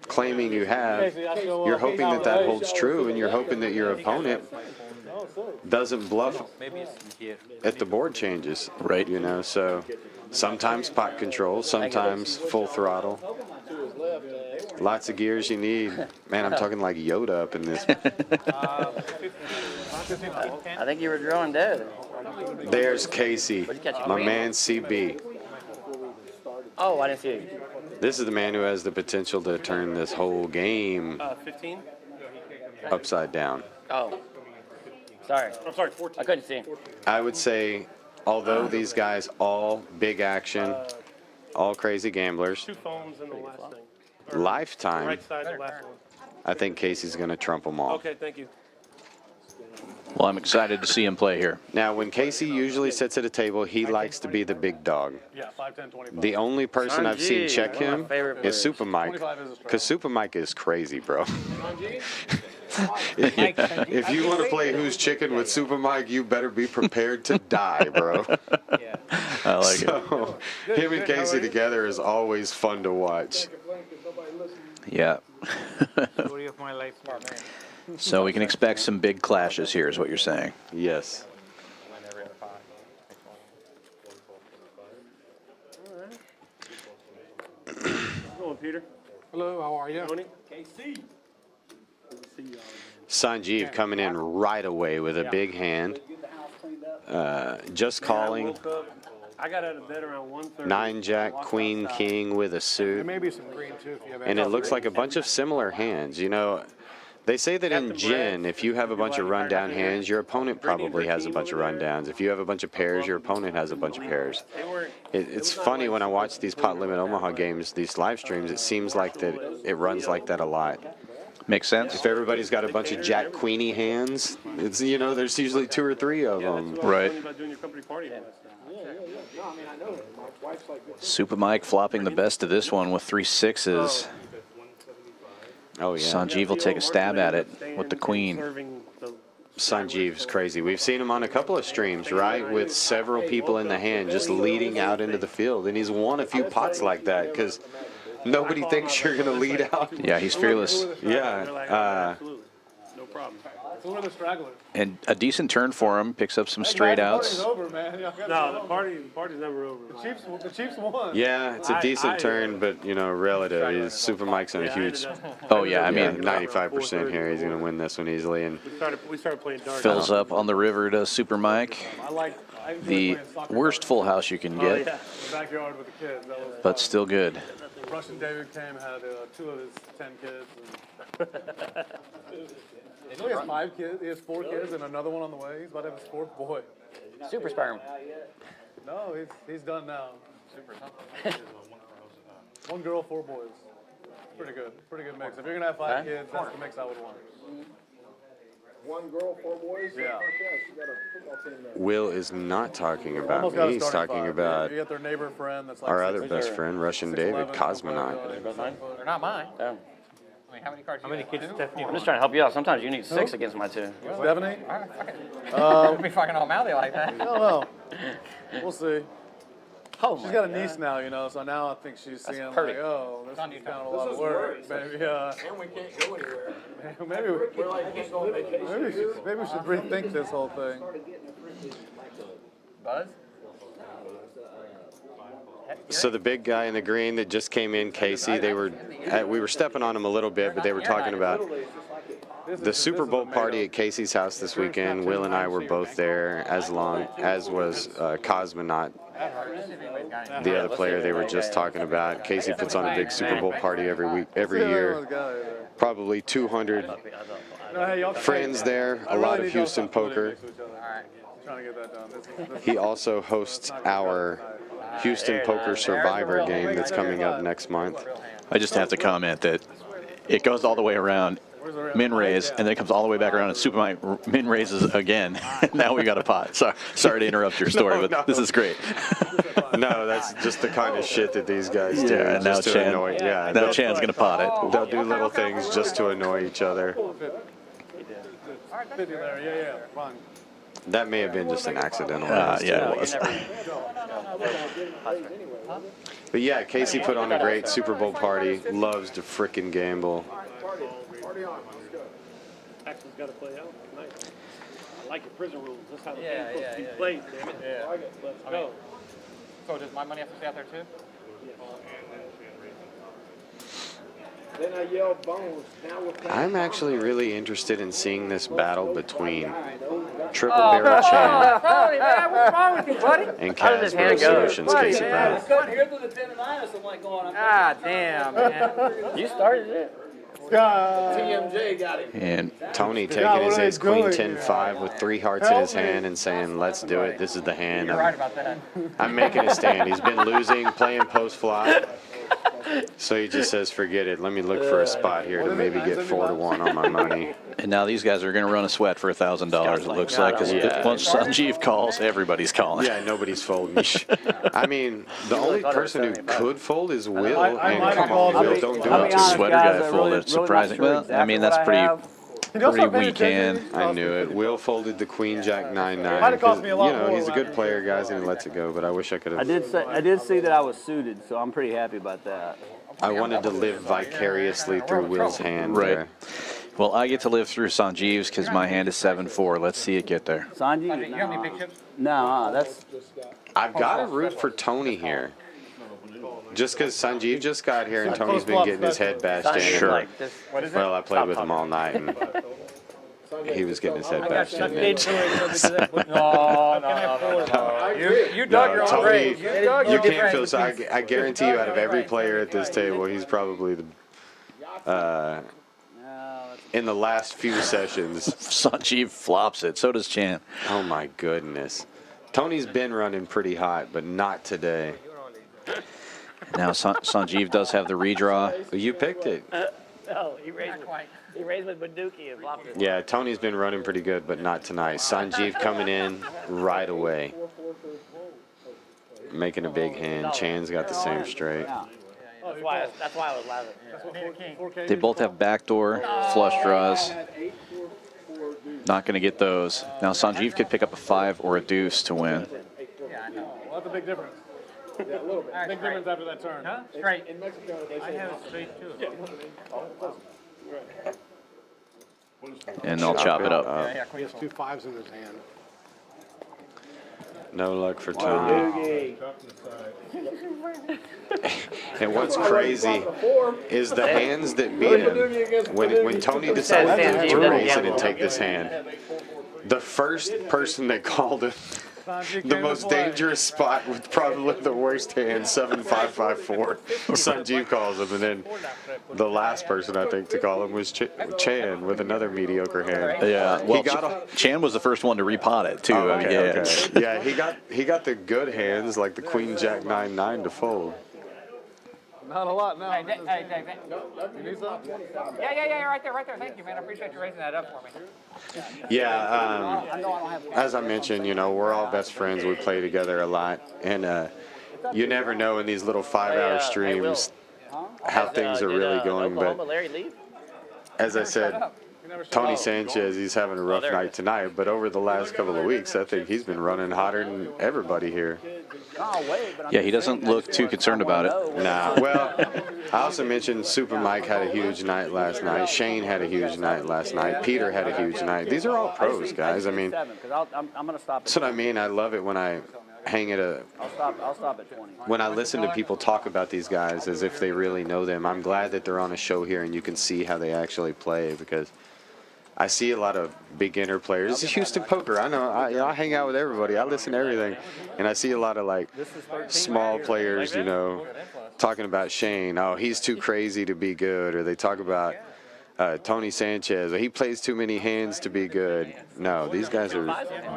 [SPEAKER 2] claiming you have, you're hoping that that holds true, and you're hoping that your opponent doesn't bluff at the board changes.
[SPEAKER 1] Right.
[SPEAKER 2] You know, so sometimes pot control, sometimes full throttle. Lots of gears you need. Man, I'm talking like Yoda up in this.
[SPEAKER 6] I think you were drawing dead.
[SPEAKER 2] There's Casey, my man CB.
[SPEAKER 6] Oh, I didn't see it.
[SPEAKER 2] This is the man who has the potential to turn this whole game
[SPEAKER 9] 15?
[SPEAKER 2] upside down.
[SPEAKER 6] Oh. Sorry.
[SPEAKER 9] I'm sorry, 14.
[SPEAKER 6] I couldn't see him.
[SPEAKER 2] I would say, although these guys all big action, all crazy gamblers,
[SPEAKER 9] 2 phones in the last thing.
[SPEAKER 2] lifetime,
[SPEAKER 9] Right side, the last one.
[SPEAKER 2] I think Casey's going to trump them all.
[SPEAKER 9] Okay, thank you.
[SPEAKER 1] Well, I'm excited to see him play here.
[SPEAKER 2] Now, when Casey usually sits at a table, he likes to be the big dog.
[SPEAKER 4] Yeah, 5, 10, 25.
[SPEAKER 2] The only person I've seen
[SPEAKER 6] Sanjay,
[SPEAKER 2] check
[SPEAKER 6] one of my
[SPEAKER 2] him
[SPEAKER 6] favorite
[SPEAKER 2] is
[SPEAKER 6] players.
[SPEAKER 2] Super Mike,
[SPEAKER 4] 25 is a strike.
[SPEAKER 2] because Super Mike is crazy, bro. If you want to play Who's Chicken with Super Mike, you better be prepared to die, bro.
[SPEAKER 1] I like it.
[SPEAKER 2] So, him and Casey together is always fun to watch.
[SPEAKER 1] Yeah.
[SPEAKER 9] Story of my life.
[SPEAKER 1] So we can expect some big clashes here is what you're saying.
[SPEAKER 2] Yes.
[SPEAKER 9] Go on, Peter.
[SPEAKER 3] Hello, how are you?
[SPEAKER 9] Tony. KC.
[SPEAKER 2] Sanjeev coming in right away with a big hand. Just calling.
[SPEAKER 9] Woke up. I got out of bed around 1:30.
[SPEAKER 2] 9-jack, queen, king with a
[SPEAKER 3] There
[SPEAKER 2] suit.
[SPEAKER 3] may be some green too if you have.
[SPEAKER 2] And it looks like a bunch of similar hands. You know, they say that in gin, if you have a bunch of rundown hands, your opponent probably has a bunch of rundowns. If you have a bunch of pairs, your opponent has a bunch of pairs. It's funny when I watch these Pot Limit Omaha games, these live streams, it seems like that it runs like that a lot.
[SPEAKER 1] Makes sense?
[SPEAKER 2] If everybody's got a bunch of Jack Queenie hands, it's, you know, there's usually 2 or 3 of them.
[SPEAKER 1] Right.
[SPEAKER 9] About doing your company party.
[SPEAKER 3] No, I mean, I know that. My wife's like,
[SPEAKER 1] Super Mike flopping the best of this one with 3 6s.
[SPEAKER 2] Oh, yeah.
[SPEAKER 1] Sanjeev will take a stab at it with the queen.
[SPEAKER 9] Serving the
[SPEAKER 2] Sanjeev's crazy. We've seen him on a couple of streams, right, with several people in the hand just leading out into the field, and he's won a few pots like that because nobody thinks you're going to lead out.
[SPEAKER 1] Yeah, he's fearless.
[SPEAKER 2] Yeah.
[SPEAKER 4] No problem. So we're the stragglers.
[SPEAKER 1] And a decent turn for him. Picks up some straight outs.
[SPEAKER 4] Over, man.
[SPEAKER 10] No, the party's never over.
[SPEAKER 4] The Chiefs won.
[SPEAKER 2] Yeah, it's a decent turn, but, you know, relative. Super Mike's on a huge,
[SPEAKER 1] Oh, yeah, I mean,
[SPEAKER 2] 95% here. He's going to win this one easily. And
[SPEAKER 10] We started playing darts.
[SPEAKER 1] fills up on the river to Super Mike.
[SPEAKER 4] I enjoy
[SPEAKER 1] The
[SPEAKER 4] playing soccer.
[SPEAKER 1] worst full house you can get,
[SPEAKER 4] In the backyard with the kids. That was
[SPEAKER 1] but still good.
[SPEAKER 4] Russian David came, had 2 of his 10 kids. He only has 5 kids. He has 4 kids and another one on the way. He's about to have his 4th boy.
[SPEAKER 6] Super sperm.
[SPEAKER 4] No, he's done now. 1 girl, 4 boys. Pretty good. Pretty good mix. If you're gonna have 5 kids, that's the mix I would want.
[SPEAKER 3] 1 girl, 4 boys?
[SPEAKER 4] Yeah.
[SPEAKER 3] You got a football team there.
[SPEAKER 2] Will is not talking about
[SPEAKER 4] Almost got a
[SPEAKER 2] me. He's
[SPEAKER 4] starting
[SPEAKER 2] talking
[SPEAKER 4] 5.
[SPEAKER 2] about
[SPEAKER 4] You get their neighbor friend that's like
[SPEAKER 2] our other
[SPEAKER 4] 6'6".
[SPEAKER 2] best friend, Russian David,
[SPEAKER 4] 6'11",
[SPEAKER 2] Cosmonaut.
[SPEAKER 10] They're not mine.
[SPEAKER 6] Yeah.
[SPEAKER 10] I mean, how many cards? How many kids?
[SPEAKER 6] I'm just trying to help you out. Sometimes you need 6 against my 2.
[SPEAKER 4] Is Devaney?
[SPEAKER 10] Don't be fucking all mouthy like that.
[SPEAKER 4] I don't know. We'll see.
[SPEAKER 6] Oh
[SPEAKER 4] She's got a niece now, you know, so now I think she's seeing like,
[SPEAKER 6] pretty.
[SPEAKER 4] oh, this is kind of a lot of work. Maybe,
[SPEAKER 3] And we can't go anywhere.
[SPEAKER 4] maybe,
[SPEAKER 3] We're like, can't go on vacation.
[SPEAKER 4] maybe we should rethink this whole thing.
[SPEAKER 10] Buzz?
[SPEAKER 2] So the big guy in the green that just came in, Casey, we were stepping on him a little bit, but they were talking about the Super Bowl party at Casey's house this weekend. Will and I were both there, as was Cosmonaut, the other player they were just talking about. Casey puts on a big Super Bowl party every year. Probably 200 friends there, a lot of Houston poker. He also hosts our Houston Poker Survivor game that's coming up next month.
[SPEAKER 1] I just have to comment that it goes all the way around, min raise, and then it comes all the way back around, and Super Mike min raises again. Now we got a pot. Sorry to interrupt your story, but this is great.
[SPEAKER 2] No, that's just the kind of shit that these guys do.
[SPEAKER 1] Yeah, now
[SPEAKER 2] just to
[SPEAKER 1] Chan,
[SPEAKER 2] annoy. Yeah,
[SPEAKER 1] now Chan's gonna pot it.
[SPEAKER 2] they'll do little things just to annoy each other.
[SPEAKER 4] 50 there, yeah, fine.
[SPEAKER 2] That may have been just an accidental.
[SPEAKER 1] Yeah, it was.
[SPEAKER 2] But yeah, Casey put on a great Super Bowl party. Loves to frickin' gamble.
[SPEAKER 3] Party on, let's go.
[SPEAKER 10] Action's got to play out. Nice. I like your prison rules. That's how the
[SPEAKER 8] Yeah,
[SPEAKER 10] game's supposed to
[SPEAKER 8] yeah,
[SPEAKER 10] be played, damn it.
[SPEAKER 8] Yeah.
[SPEAKER 10] Let's go.
[SPEAKER 8] So does my money have to stay out there too?
[SPEAKER 3] Then I yell bones. Now we're playing.
[SPEAKER 2] I'm actually really interested in seeing this battle between Triple Barrel Chan
[SPEAKER 8] Holy man, what's wrong with you, buddy?
[SPEAKER 2] and
[SPEAKER 6] How does his hand
[SPEAKER 2] Casbro
[SPEAKER 6] go?
[SPEAKER 2] Solutions Casey Brown.
[SPEAKER 8] Cut here through the 10 and 9, I'm like going, God damn, man.
[SPEAKER 6] You started it.
[SPEAKER 3] TMJ got him.
[SPEAKER 1] And
[SPEAKER 2] Tony taking his ace queen 10-5 with 3 hearts in his hand and saying, let's do it. This is the hand.
[SPEAKER 8] You're right about that.
[SPEAKER 2] I'm making a stand. He's been losing, playing post flop. So he just says, forget it. Let me look for a spot here to maybe get 4-1 on my money.
[SPEAKER 1] And now these guys are going to run a sweat for $1,000, it looks like. Because once Sanjeev calls, everybody's calling.
[SPEAKER 2] Yeah, nobody's folding. I mean, the only person who could fold is Will. And come on, Will, don't do it.
[SPEAKER 1] Sweater guy folded. Surprising. Well, I mean, that's pretty weekend.
[SPEAKER 2] I knew it. Will folded the Queen Jack 9-9.
[SPEAKER 4] Might have cost me a lot
[SPEAKER 2] You know,
[SPEAKER 4] more
[SPEAKER 2] he's a
[SPEAKER 4] last
[SPEAKER 2] good player, guys, and he lets it go. But I wish I could have.
[SPEAKER 7] I did see that I was suited, so I'm pretty happy about that.
[SPEAKER 2] I wanted to live vicariously through Will's hand.
[SPEAKER 1] Right.
[SPEAKER 2] there.
[SPEAKER 1] Well, I get to live through Sanjeev's because my hand is 7-4. Let's see it get there.
[SPEAKER 7] Sanji,
[SPEAKER 10] You have any big chips?
[SPEAKER 7] no, that's
[SPEAKER 2] I've got to root for Tony here. Just because Sanjeev just got here and Tony's been getting his head bashed in.
[SPEAKER 1] Sure.
[SPEAKER 2] Well, I played with him all night, and he was getting his head bashed in.
[SPEAKER 10] You dug your own
[SPEAKER 2] Tony,
[SPEAKER 10] grave. You dug
[SPEAKER 2] you
[SPEAKER 10] your
[SPEAKER 2] can't feel so. I guarantee you, out of every player at this table, he's probably the. In the last few sessions.
[SPEAKER 1] Sanjeev flops it. So does Chan.
[SPEAKER 2] Oh my goodness. Tony's been running pretty hot, but not today.
[SPEAKER 1] Now Sanjeev does have the redraw.
[SPEAKER 2] You picked it.
[SPEAKER 6] No, he raised with Baduki and flopped it.
[SPEAKER 2] Yeah, Tony's been running pretty good, but not tonight. Sanjeev coming in right away. Making a big hand. Chan's got the same straight.
[SPEAKER 6] That's why I was laughing.
[SPEAKER 1] They both have backdoor flush draws. Not going to get those. Now Sanjeev could pick up a 5 or a deuce to win.
[SPEAKER 10] Yeah, I know.
[SPEAKER 4] Well, that's a big difference.
[SPEAKER 3] Yeah, a little bit.
[SPEAKER 4] Big difference after that turn.
[SPEAKER 10] Huh? Straight.
[SPEAKER 3] In Mexico, they
[SPEAKER 10] I
[SPEAKER 3] say
[SPEAKER 10] have a straight too.
[SPEAKER 1] And they'll chop it up.
[SPEAKER 10] Yeah,
[SPEAKER 11] He has 2 5s in his hand.
[SPEAKER 2] No luck for Tony. And what's crazy is the hands that beat him. When Tony decided
[SPEAKER 6] Sanjeev
[SPEAKER 2] to
[SPEAKER 6] doesn't
[SPEAKER 2] raise it
[SPEAKER 6] gamble.
[SPEAKER 2] and take this hand, the first person that called him the most dangerous spot with probably the worst hand, 7-5-5-4. Sanjeev calls him, and then the last person I think to call him was Chan with another mediocre hand.
[SPEAKER 1] Yeah, well, Chan was the first one to repot it too.
[SPEAKER 2] Oh,
[SPEAKER 1] I mean,
[SPEAKER 2] okay,
[SPEAKER 1] yeah.
[SPEAKER 2] okay. Yeah, he got the good hands like the Queen Jack 9-9 to fold.
[SPEAKER 4] Not a lot now.
[SPEAKER 10] Hey, Dave.
[SPEAKER 4] You need some?
[SPEAKER 10] Yeah, right there. Thank you, man. I appreciate you raising that up for me.
[SPEAKER 2] Yeah, as I mentioned, you know, we're all best friends. We play together a lot, and you never know in these little 5-hour streams how things are really going. But
[SPEAKER 6] Larry leave?
[SPEAKER 2] as I said, Tony Sanchez, he's having a rough night tonight, but over the last couple of weeks, I think he's been running hotter than everybody here.
[SPEAKER 1] Yeah, he doesn't look too concerned about it.
[SPEAKER 2] Nah, well, I also mentioned Super Mike had a huge night last night. Shane had a huge night last night. Peter had a huge night. These are all pros, guys. I mean,
[SPEAKER 8] I'm gonna stop.
[SPEAKER 2] that's what I mean. I love it when I hang at a.
[SPEAKER 8] I'll stop at 20.
[SPEAKER 2] When I listen to people talk about these guys as if they really know them, I'm glad that they're on a show here and you can see how they actually play, because I see a lot of beginner players. This is Houston Poker. I know. I hang out with everybody. I listen to everything, and I see a lot of like small players, you know, talking about Shane. Oh, he's too crazy to be good, or they talk about Tony Sanchez. He plays too many hands to be good. No, these guys are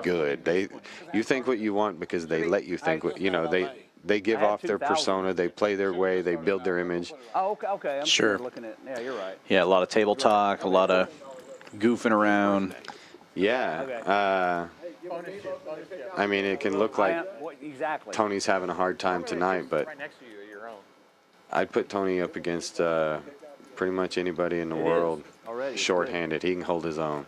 [SPEAKER 2] good. You think what you want because they let you think what, you know, they give off their persona, they play their way, they build their image.
[SPEAKER 8] Oh, okay. I'm
[SPEAKER 1] Sure.
[SPEAKER 8] looking at. Yeah, you're right.
[SPEAKER 1] Yeah, a lot of table talk, a lot of goofing around.
[SPEAKER 2] Yeah. I mean, it can look like
[SPEAKER 8] Exactly.
[SPEAKER 2] Tony's having a hard time tonight, but
[SPEAKER 10] Right next to you, your own.
[SPEAKER 2] I'd put Tony up against pretty much anybody in the world shorthanded. He can hold his own.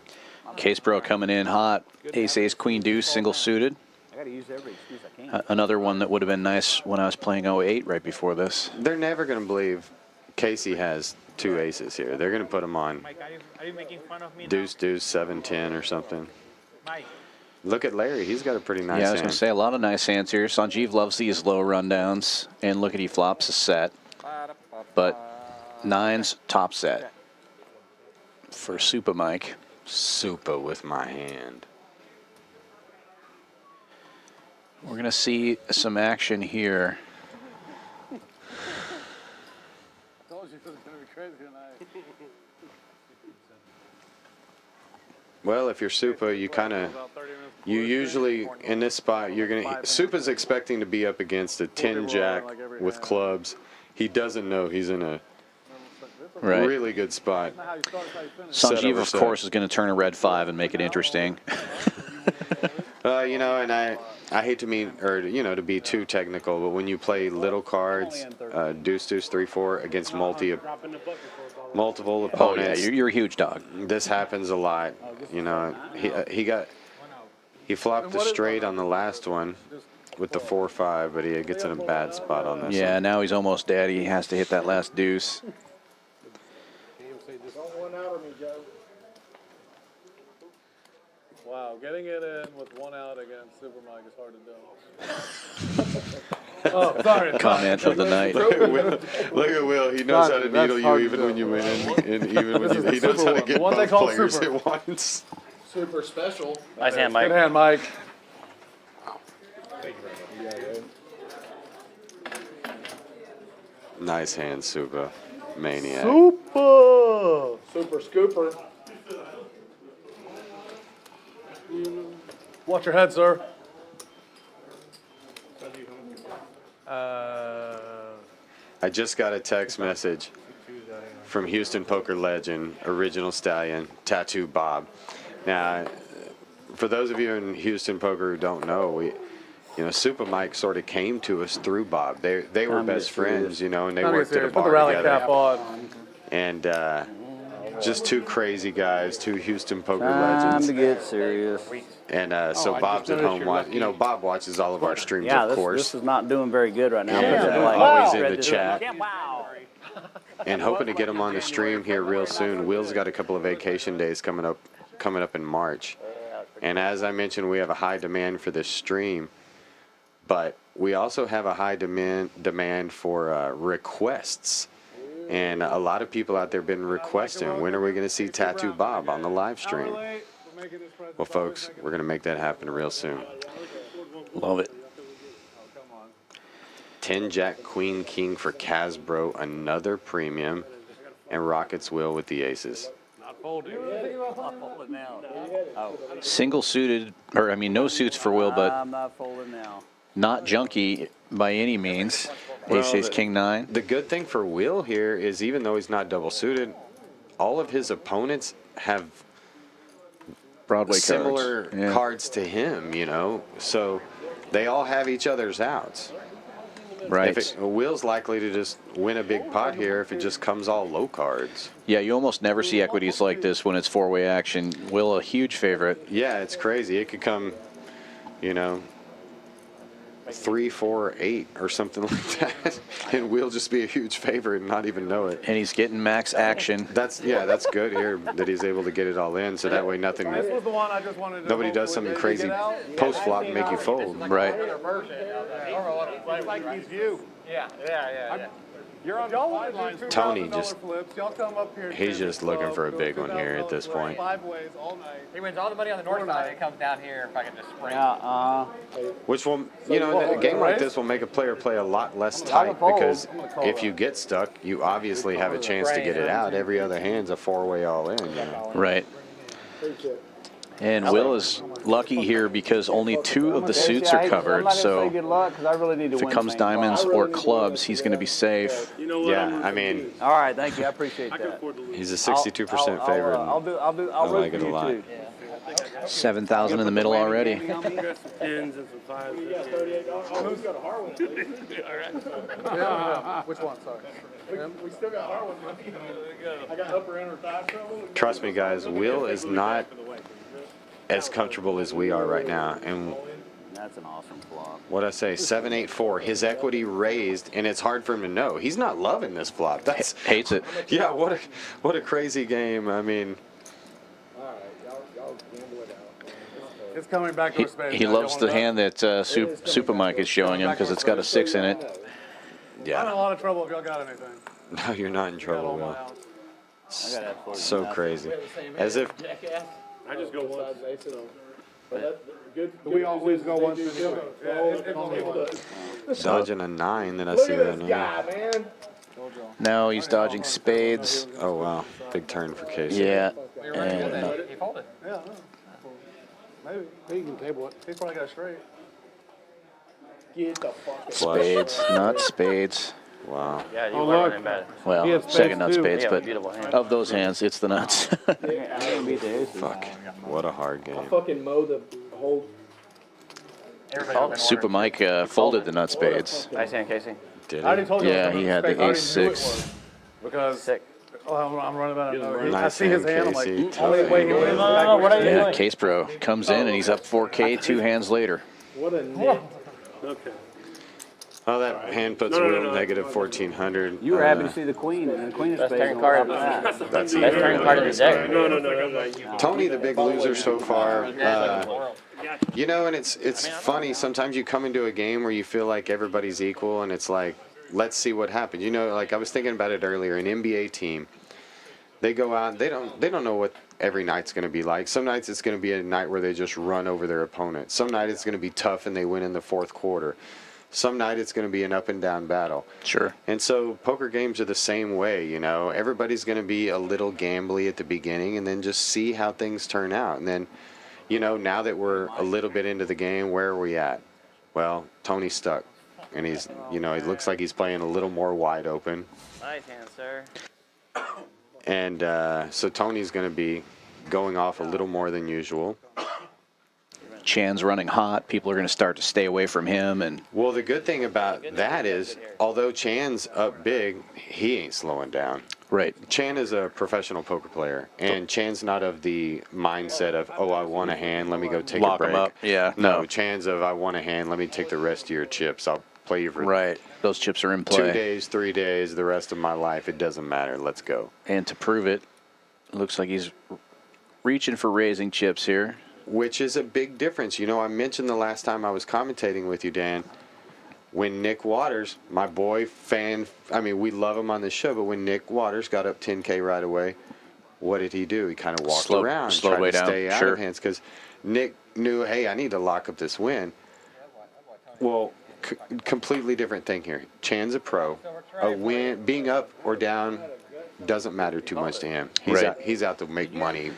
[SPEAKER 1] Case Bro coming in hot. Ace, Queen Deuce, single suited.
[SPEAKER 8] I got to use every excuse I can.
[SPEAKER 1] Another one that would have been nice when I was playing 08 right before this.
[SPEAKER 2] They're never going to believe Casey has 2 aces here. They're going to put him on
[SPEAKER 9] Mike, are you making fun of me
[SPEAKER 2] deuce, 7-10 or something.
[SPEAKER 9] Mike.
[SPEAKER 2] Look at Larry. He's got a pretty nice
[SPEAKER 1] Yeah, I was going
[SPEAKER 2] hand.
[SPEAKER 1] to say a lot of nice hands here. Sanjeev loves these low rundowns. And look at, he flops a set. But 9's top set for Super Mike.
[SPEAKER 2] Super with my hand.
[SPEAKER 1] We're going to see some action here.
[SPEAKER 2] Well, if you're Supa, you usually, in this spot, Supa's expecting to be up against a 10-jack with clubs. He doesn't know he's in a really good spot.
[SPEAKER 1] Sanjeev, of course, is going to turn a red 5 and make it interesting.
[SPEAKER 2] You know, and I hate to to be too technical, but when you play little cards, deuce, 3-4 against multiple opponents.
[SPEAKER 1] Oh, yeah, you're a huge dog.
[SPEAKER 2] This happens a lot. You know, he flopped the straight on the last one with the 4-5, but he gets in a bad spot on this.
[SPEAKER 1] Yeah,
[SPEAKER 2] one.
[SPEAKER 1] now he's almost dead. He has to hit that last deuce.
[SPEAKER 3] Don't one out me, Joe.
[SPEAKER 4] Wow, getting it in with 1 out against Super Mike is hard to do. Oh, sorry.
[SPEAKER 1] Comment of the night.
[SPEAKER 2] Look at Will. He knows how to needle you even when you win, and even when he knows how to get
[SPEAKER 4] One they
[SPEAKER 2] both
[SPEAKER 4] call
[SPEAKER 2] players
[SPEAKER 4] super.
[SPEAKER 2] at once.
[SPEAKER 3] Super special.
[SPEAKER 6] Nice hand, Mike.
[SPEAKER 4] Good hand, Mike.
[SPEAKER 2] Nice hand, Supa. Maniac.
[SPEAKER 3] Super scooper.
[SPEAKER 4] Watch your head, sir.
[SPEAKER 2] I just got a text message from Houston Poker legend, original Stallion, Tattoo Bob. Now, for those of you in Houston Poker who don't know, Super Mike sort of came to us through Bob. They were best friends, and they worked at a
[SPEAKER 4] Put the
[SPEAKER 2] bar
[SPEAKER 4] rally
[SPEAKER 2] together.
[SPEAKER 4] cap on.
[SPEAKER 2] And just two crazy guys, two Houston poker
[SPEAKER 8] Time
[SPEAKER 2] legends.
[SPEAKER 8] to get serious.
[SPEAKER 2] And so Bob's at home watching. You know, Bob watches all of our streams,
[SPEAKER 8] Yeah,
[SPEAKER 2] of
[SPEAKER 8] this
[SPEAKER 2] course.
[SPEAKER 8] is not doing very good right now.
[SPEAKER 2] And
[SPEAKER 8] Like,
[SPEAKER 2] always in
[SPEAKER 8] read
[SPEAKER 2] the
[SPEAKER 8] this-
[SPEAKER 2] chat.
[SPEAKER 8] Wow.
[SPEAKER 2] And hoping to get him on the stream here real soon. Will's got a couple of vacation days coming up in March. And as I mentioned, we have a high demand for this stream. But we also have a high demand for requests. And a lot of people out there have been requesting, when are we going to see Tattoo Bob on the live stream? Well, folks, we're going to make that happen real soon.
[SPEAKER 1] Love it.
[SPEAKER 2] 10 Jack Queen King for Casbro, another premium, and Rockets Will with the aces.
[SPEAKER 4] Not folding.
[SPEAKER 1] Single suited, or I mean, no suits for Will, but
[SPEAKER 8] I'm not folding now.
[SPEAKER 1] not junky by any means.
[SPEAKER 2] Well,
[SPEAKER 1] Ace, King 9.
[SPEAKER 2] The good thing for Will here is even though he's not double suited, all of his opponents have
[SPEAKER 1] Broadway
[SPEAKER 2] similar
[SPEAKER 1] cards. Yeah.
[SPEAKER 2] cards to him, you know, so they all have each other's outs.
[SPEAKER 1] Right.
[SPEAKER 2] Will's likely to just win a big pot here if it just comes all low cards.
[SPEAKER 1] Yeah, you almost never see equities like this when it's four-way action. Will, a huge favorite.
[SPEAKER 2] Yeah, it's crazy. It could come, you know, 3, 4, 8 or something like that, and we'll just be a huge favorite and not even know it.
[SPEAKER 1] And he's getting max action.
[SPEAKER 2] That's good here that he's able to get it all in, so that way nothing.
[SPEAKER 4] This was the one I just wanted to
[SPEAKER 2] Nobody does something crazy post flop and make you fold.
[SPEAKER 1] Right.
[SPEAKER 4] It's like he's you.
[SPEAKER 9] Yeah.
[SPEAKER 4] You're on y'all want to do
[SPEAKER 2] Tony
[SPEAKER 4] $2,000
[SPEAKER 2] just-
[SPEAKER 4] flips. Y'all come up here.
[SPEAKER 2] He's just looking for a big one here at this point.
[SPEAKER 4] 5 ways all night.
[SPEAKER 9] He wins all the money on the north side. It comes down here if I can just spring.
[SPEAKER 8] Yeah,
[SPEAKER 2] Which will, you know, a game like this will make a player play a lot less tight because if you get stuck, you obviously have a chance to get it out. Every other hand's a four-way all in. You know?
[SPEAKER 1] Right. And Will is lucky here because only 2 of the suits are covered. So
[SPEAKER 8] good luck because I really need to
[SPEAKER 1] if
[SPEAKER 8] win.
[SPEAKER 1] it comes diamonds or clubs, he's going to be safe.
[SPEAKER 2] Yeah, I mean,
[SPEAKER 8] All right, thank you. I appreciate that.
[SPEAKER 2] he's a 62% favorite.
[SPEAKER 8] I'll root
[SPEAKER 2] like it
[SPEAKER 8] for
[SPEAKER 2] a
[SPEAKER 8] you
[SPEAKER 2] lot.
[SPEAKER 8] too.
[SPEAKER 1] 7,000 in the middle already.
[SPEAKER 3] Pins and some fives. Who's got a Harwin?
[SPEAKER 4] Yeah. Which one? Sorry.
[SPEAKER 3] We still got Harwin money. I got upper inner thigh trouble.
[SPEAKER 2] Trust me, guys, Will is not as comfortable as we are right now. And
[SPEAKER 8] That's an awesome flop.
[SPEAKER 2] what I say, 7-8-4, his equity raised, and it's hard for him to know. He's not loving this flop. That's
[SPEAKER 1] Hates it.
[SPEAKER 2] yeah. What a crazy game. I mean,
[SPEAKER 3] Y'all gamble it out.
[SPEAKER 4] It's coming back to a space.
[SPEAKER 1] He loves the hand that Super Mike is showing him because it's got a 6 in it.
[SPEAKER 4] I'm in a
[SPEAKER 2] yeah.
[SPEAKER 4] lot of trouble if y'all got anything.
[SPEAKER 2] No, you're not in
[SPEAKER 4] Got
[SPEAKER 2] trouble,
[SPEAKER 4] all my
[SPEAKER 2] Will.
[SPEAKER 4] outs.
[SPEAKER 8] I got absolutely
[SPEAKER 2] So
[SPEAKER 8] nothing.
[SPEAKER 2] crazy. As if
[SPEAKER 3] I just go one side, so. But that, good.
[SPEAKER 4] We always go one through the other.
[SPEAKER 2] dodging a 9 that I
[SPEAKER 3] Look
[SPEAKER 2] see
[SPEAKER 3] at
[SPEAKER 2] right
[SPEAKER 3] this
[SPEAKER 2] now.
[SPEAKER 3] guy, man.
[SPEAKER 1] Now he's dodging spades.
[SPEAKER 2] Oh wow, big turn for Casey.
[SPEAKER 1] Yeah. And
[SPEAKER 9] He folded.
[SPEAKER 4] Yeah. Maybe. He can table it. He's probably got it straight.
[SPEAKER 3] Get the fuck out.
[SPEAKER 1] spades, not spades.
[SPEAKER 2] Wow.
[SPEAKER 6] Yeah, you
[SPEAKER 4] Oh,
[SPEAKER 6] weren't
[SPEAKER 4] look.
[SPEAKER 6] in bed.
[SPEAKER 1] Well,
[SPEAKER 4] He has spades,
[SPEAKER 1] second nut
[SPEAKER 4] too.
[SPEAKER 1] spades,
[SPEAKER 6] Yeah,
[SPEAKER 1] but
[SPEAKER 6] beautiful hand.
[SPEAKER 1] of those hands, it's the nuts.
[SPEAKER 2] Fuck. What a hard game.
[SPEAKER 3] Fucking mow the whole.
[SPEAKER 1] Super Mike folded the nut spades.
[SPEAKER 6] Nice hand, Casey.
[SPEAKER 2] Did
[SPEAKER 4] I already
[SPEAKER 2] he?
[SPEAKER 4] told you.
[SPEAKER 1] Yeah,
[SPEAKER 4] I was
[SPEAKER 1] he
[SPEAKER 4] gonna
[SPEAKER 1] had the
[SPEAKER 4] spec- I already
[SPEAKER 1] ace
[SPEAKER 4] knew it
[SPEAKER 1] 6.
[SPEAKER 4] was. Because
[SPEAKER 6] Sick.
[SPEAKER 4] I'm running out of nowhere. I
[SPEAKER 2] Nice
[SPEAKER 4] see his hand. I'm like,
[SPEAKER 2] hand, Casey.
[SPEAKER 4] only way he wins.
[SPEAKER 6] Oh, what are you
[SPEAKER 1] Yeah,
[SPEAKER 6] doing?
[SPEAKER 1] Case Pro comes in and he's up 4K 2 hands later.
[SPEAKER 3] What a nit.
[SPEAKER 2] Oh, that hand puts Will negative 1,400.
[SPEAKER 8] You were happy to see the queen, and the queen of
[SPEAKER 6] Best
[SPEAKER 8] spades
[SPEAKER 6] turn
[SPEAKER 8] on
[SPEAKER 6] card.
[SPEAKER 8] top of that.
[SPEAKER 2] That's
[SPEAKER 6] Best turn card in the deck.
[SPEAKER 2] Tony, the big loser so far. You know, and it's funny. Sometimes you come into a game where you feel like everybody's equal, and it's like, let's see what happens. You know, like I was thinking about it earlier. An NBA team, they go out. They don't know what every night's going to be like. Some nights it's going to be a night where they just run over their opponent. Some night it's going to be tough and they win in the fourth quarter. Some night it's going to be an up and down battle.
[SPEAKER 1] Sure.
[SPEAKER 2] And so poker games are the same way, you know. Everybody's going to be a little gambly at the beginning and then just see how things turn out. And then, you know, now that we're a little bit into the game, where are we at? Well, Tony's stuck. And he's, you know, it looks like he's playing a little more wide open.
[SPEAKER 6] Nice hand, sir.
[SPEAKER 2] And so Tony's going to be going off a little more than usual.
[SPEAKER 1] Chan's running hot. People are going to start to stay away from him. And
[SPEAKER 2] Well, the good thing about that is, although Chan's up big, he ain't slowing down.
[SPEAKER 1] Right.
[SPEAKER 2] Chan is a professional poker player, and Chan's not of the mindset of, oh, I want a hand, let me go take
[SPEAKER 1] Lock
[SPEAKER 2] a
[SPEAKER 1] 'em
[SPEAKER 2] break.
[SPEAKER 1] up. Yeah,
[SPEAKER 2] No,
[SPEAKER 1] no.
[SPEAKER 2] Chan's of, I want a hand, let me take the rest of your chips. I'll play you for
[SPEAKER 1] Right. Those chips are in
[SPEAKER 2] 2
[SPEAKER 1] play.
[SPEAKER 2] days, 3 days, the rest of my life. It doesn't matter. Let's go.
[SPEAKER 1] And to prove it, looks like he's reaching for raising chips here.
[SPEAKER 2] Which is a big difference. You know, I mentioned the last time I was commentating with you, Dan, when Nick Waters, my boy, fan, I mean, we love him on this show, but when Nick Waters got up 10K right away, what did he do? He kind of walked around,
[SPEAKER 1] slowed
[SPEAKER 2] tried
[SPEAKER 1] way
[SPEAKER 2] to
[SPEAKER 1] down.
[SPEAKER 2] stay out
[SPEAKER 1] Sure.
[SPEAKER 2] of hands, because Nick knew, hey, I need to lock up this win. Well, completely different thing here. Chan's a pro. A win, being up or down doesn't matter too much to him. He's out to make money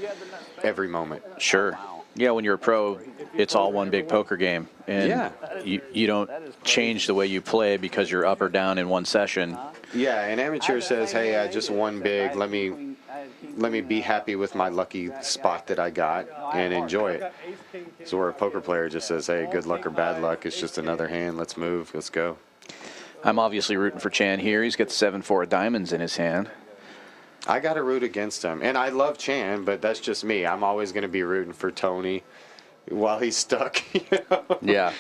[SPEAKER 2] every moment.
[SPEAKER 1] Sure. Yeah, when you're a pro, it's all one big poker game. And
[SPEAKER 2] Yeah.
[SPEAKER 1] you don't change the way you play because you're up or down in one session.
[SPEAKER 2] Yeah, an amateur says, hey, I just won big. Let me be happy with my lucky spot that I got and enjoy it. So where a poker player just says, hey, good luck or bad luck, it's just another hand. Let's move. Let's go.
[SPEAKER 1] I'm obviously rooting for Chan here. He's got the 7-4 of diamonds in his hand.
[SPEAKER 2] I got to root against him. And I love Chan, but that's just me. I'm always going to be rooting for Tony while he's stuck. You know?
[SPEAKER 1] Yeah.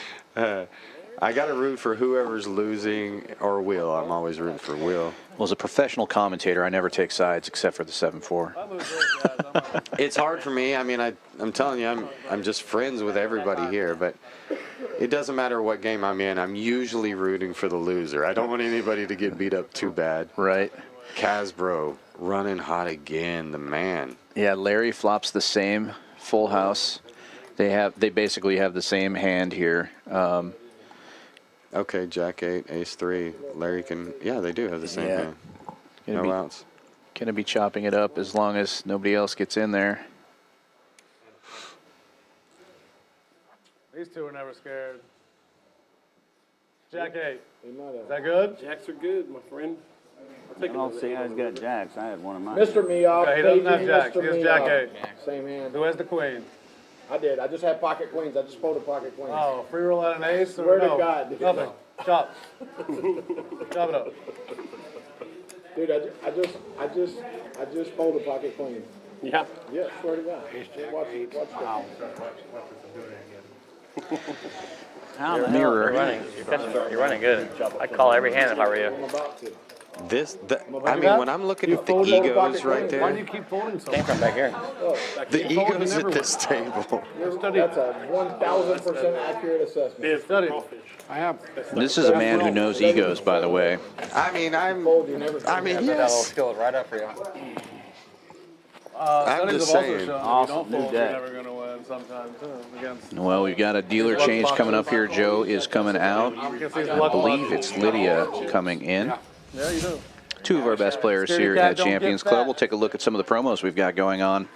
[SPEAKER 2] I got to root for whoever's losing or Will. I'm always rooting for Will.
[SPEAKER 1] Well, as a professional commentator, I never take sides except for the 7-4.
[SPEAKER 2] It's hard for me. I mean, I'm telling you, I'm just friends with everybody here, but it doesn't matter what game I'm in. I'm usually rooting for the loser. I don't want anybody to get beat up too bad.
[SPEAKER 1] Right.
[SPEAKER 2] Casbro running hot again, the man.
[SPEAKER 1] Yeah, Larry flops the same full house. They basically have the same hand here.
[SPEAKER 2] Okay, Jack 8, Ace 3. Larry can, yeah, they do have the same hand. No outs.
[SPEAKER 1] Gonna be chopping it up as long as nobody else gets in there.
[SPEAKER 4] These two are never scared. Jack 8. Is that good?
[SPEAKER 5] Jacks are good, my friend.
[SPEAKER 7] I don't see how he's got jacks. I had one of mine.
[SPEAKER 3] Mr. Meoff.
[SPEAKER 4] Okay, he doesn't have
[SPEAKER 3] paging
[SPEAKER 4] jacks.
[SPEAKER 3] Mr.
[SPEAKER 4] He has Jack
[SPEAKER 3] Meoff.
[SPEAKER 4] 8.
[SPEAKER 3] Same hand.
[SPEAKER 4] Who has the queen?
[SPEAKER 3] I did. I just had pocket queens. I just folded pocket queens.
[SPEAKER 4] Oh, free roll out an ace? Or
[SPEAKER 3] Swear to
[SPEAKER 4] no?
[SPEAKER 3] God, dude.
[SPEAKER 4] Nothing. Chop. Chop it up.
[SPEAKER 3] Dude, I just folded pocket queens.
[SPEAKER 5] Yeah.
[SPEAKER 3] Yeah, swear to God. Watch
[SPEAKER 6] How
[SPEAKER 1] Mirror.
[SPEAKER 6] You're running good. I'd call every hand if I were you.
[SPEAKER 3] I'm about to.
[SPEAKER 2] I mean, when I'm looking at the egos right
[SPEAKER 5] Why do
[SPEAKER 2] there,
[SPEAKER 5] you keep folding so
[SPEAKER 6] Came
[SPEAKER 5] much?
[SPEAKER 6] from back here.
[SPEAKER 2] the egos at this table.
[SPEAKER 3] That's a 1,000% accurate assessment.
[SPEAKER 4] Study.
[SPEAKER 5] I have.
[SPEAKER 1] This is a man who knows egos, by the way.
[SPEAKER 2] I mean,
[SPEAKER 3] Fold, you never
[SPEAKER 2] yes.
[SPEAKER 10] Skill right up for you.
[SPEAKER 4] Studies
[SPEAKER 2] just
[SPEAKER 4] have also
[SPEAKER 2] saying.
[SPEAKER 4] shown that
[SPEAKER 7] Awesome.
[SPEAKER 4] you don't
[SPEAKER 7] New
[SPEAKER 4] fold, you're
[SPEAKER 7] deck.
[SPEAKER 4] never going to win sometimes, too. Against,
[SPEAKER 1] Well, we've got a dealer change coming up here. Joe is coming out.
[SPEAKER 4] against these
[SPEAKER 1] I
[SPEAKER 4] luck
[SPEAKER 1] believe
[SPEAKER 4] punches.
[SPEAKER 1] it's Lydia coming in.
[SPEAKER 4] Yeah, you do.
[SPEAKER 1] Two of our best players
[SPEAKER 4] Scaredy
[SPEAKER 1] here
[SPEAKER 4] cat,
[SPEAKER 1] at
[SPEAKER 4] don't
[SPEAKER 1] Champions
[SPEAKER 4] get
[SPEAKER 1] Club.
[SPEAKER 4] fat.
[SPEAKER 1] We'll take a look at some of the promos we've got going on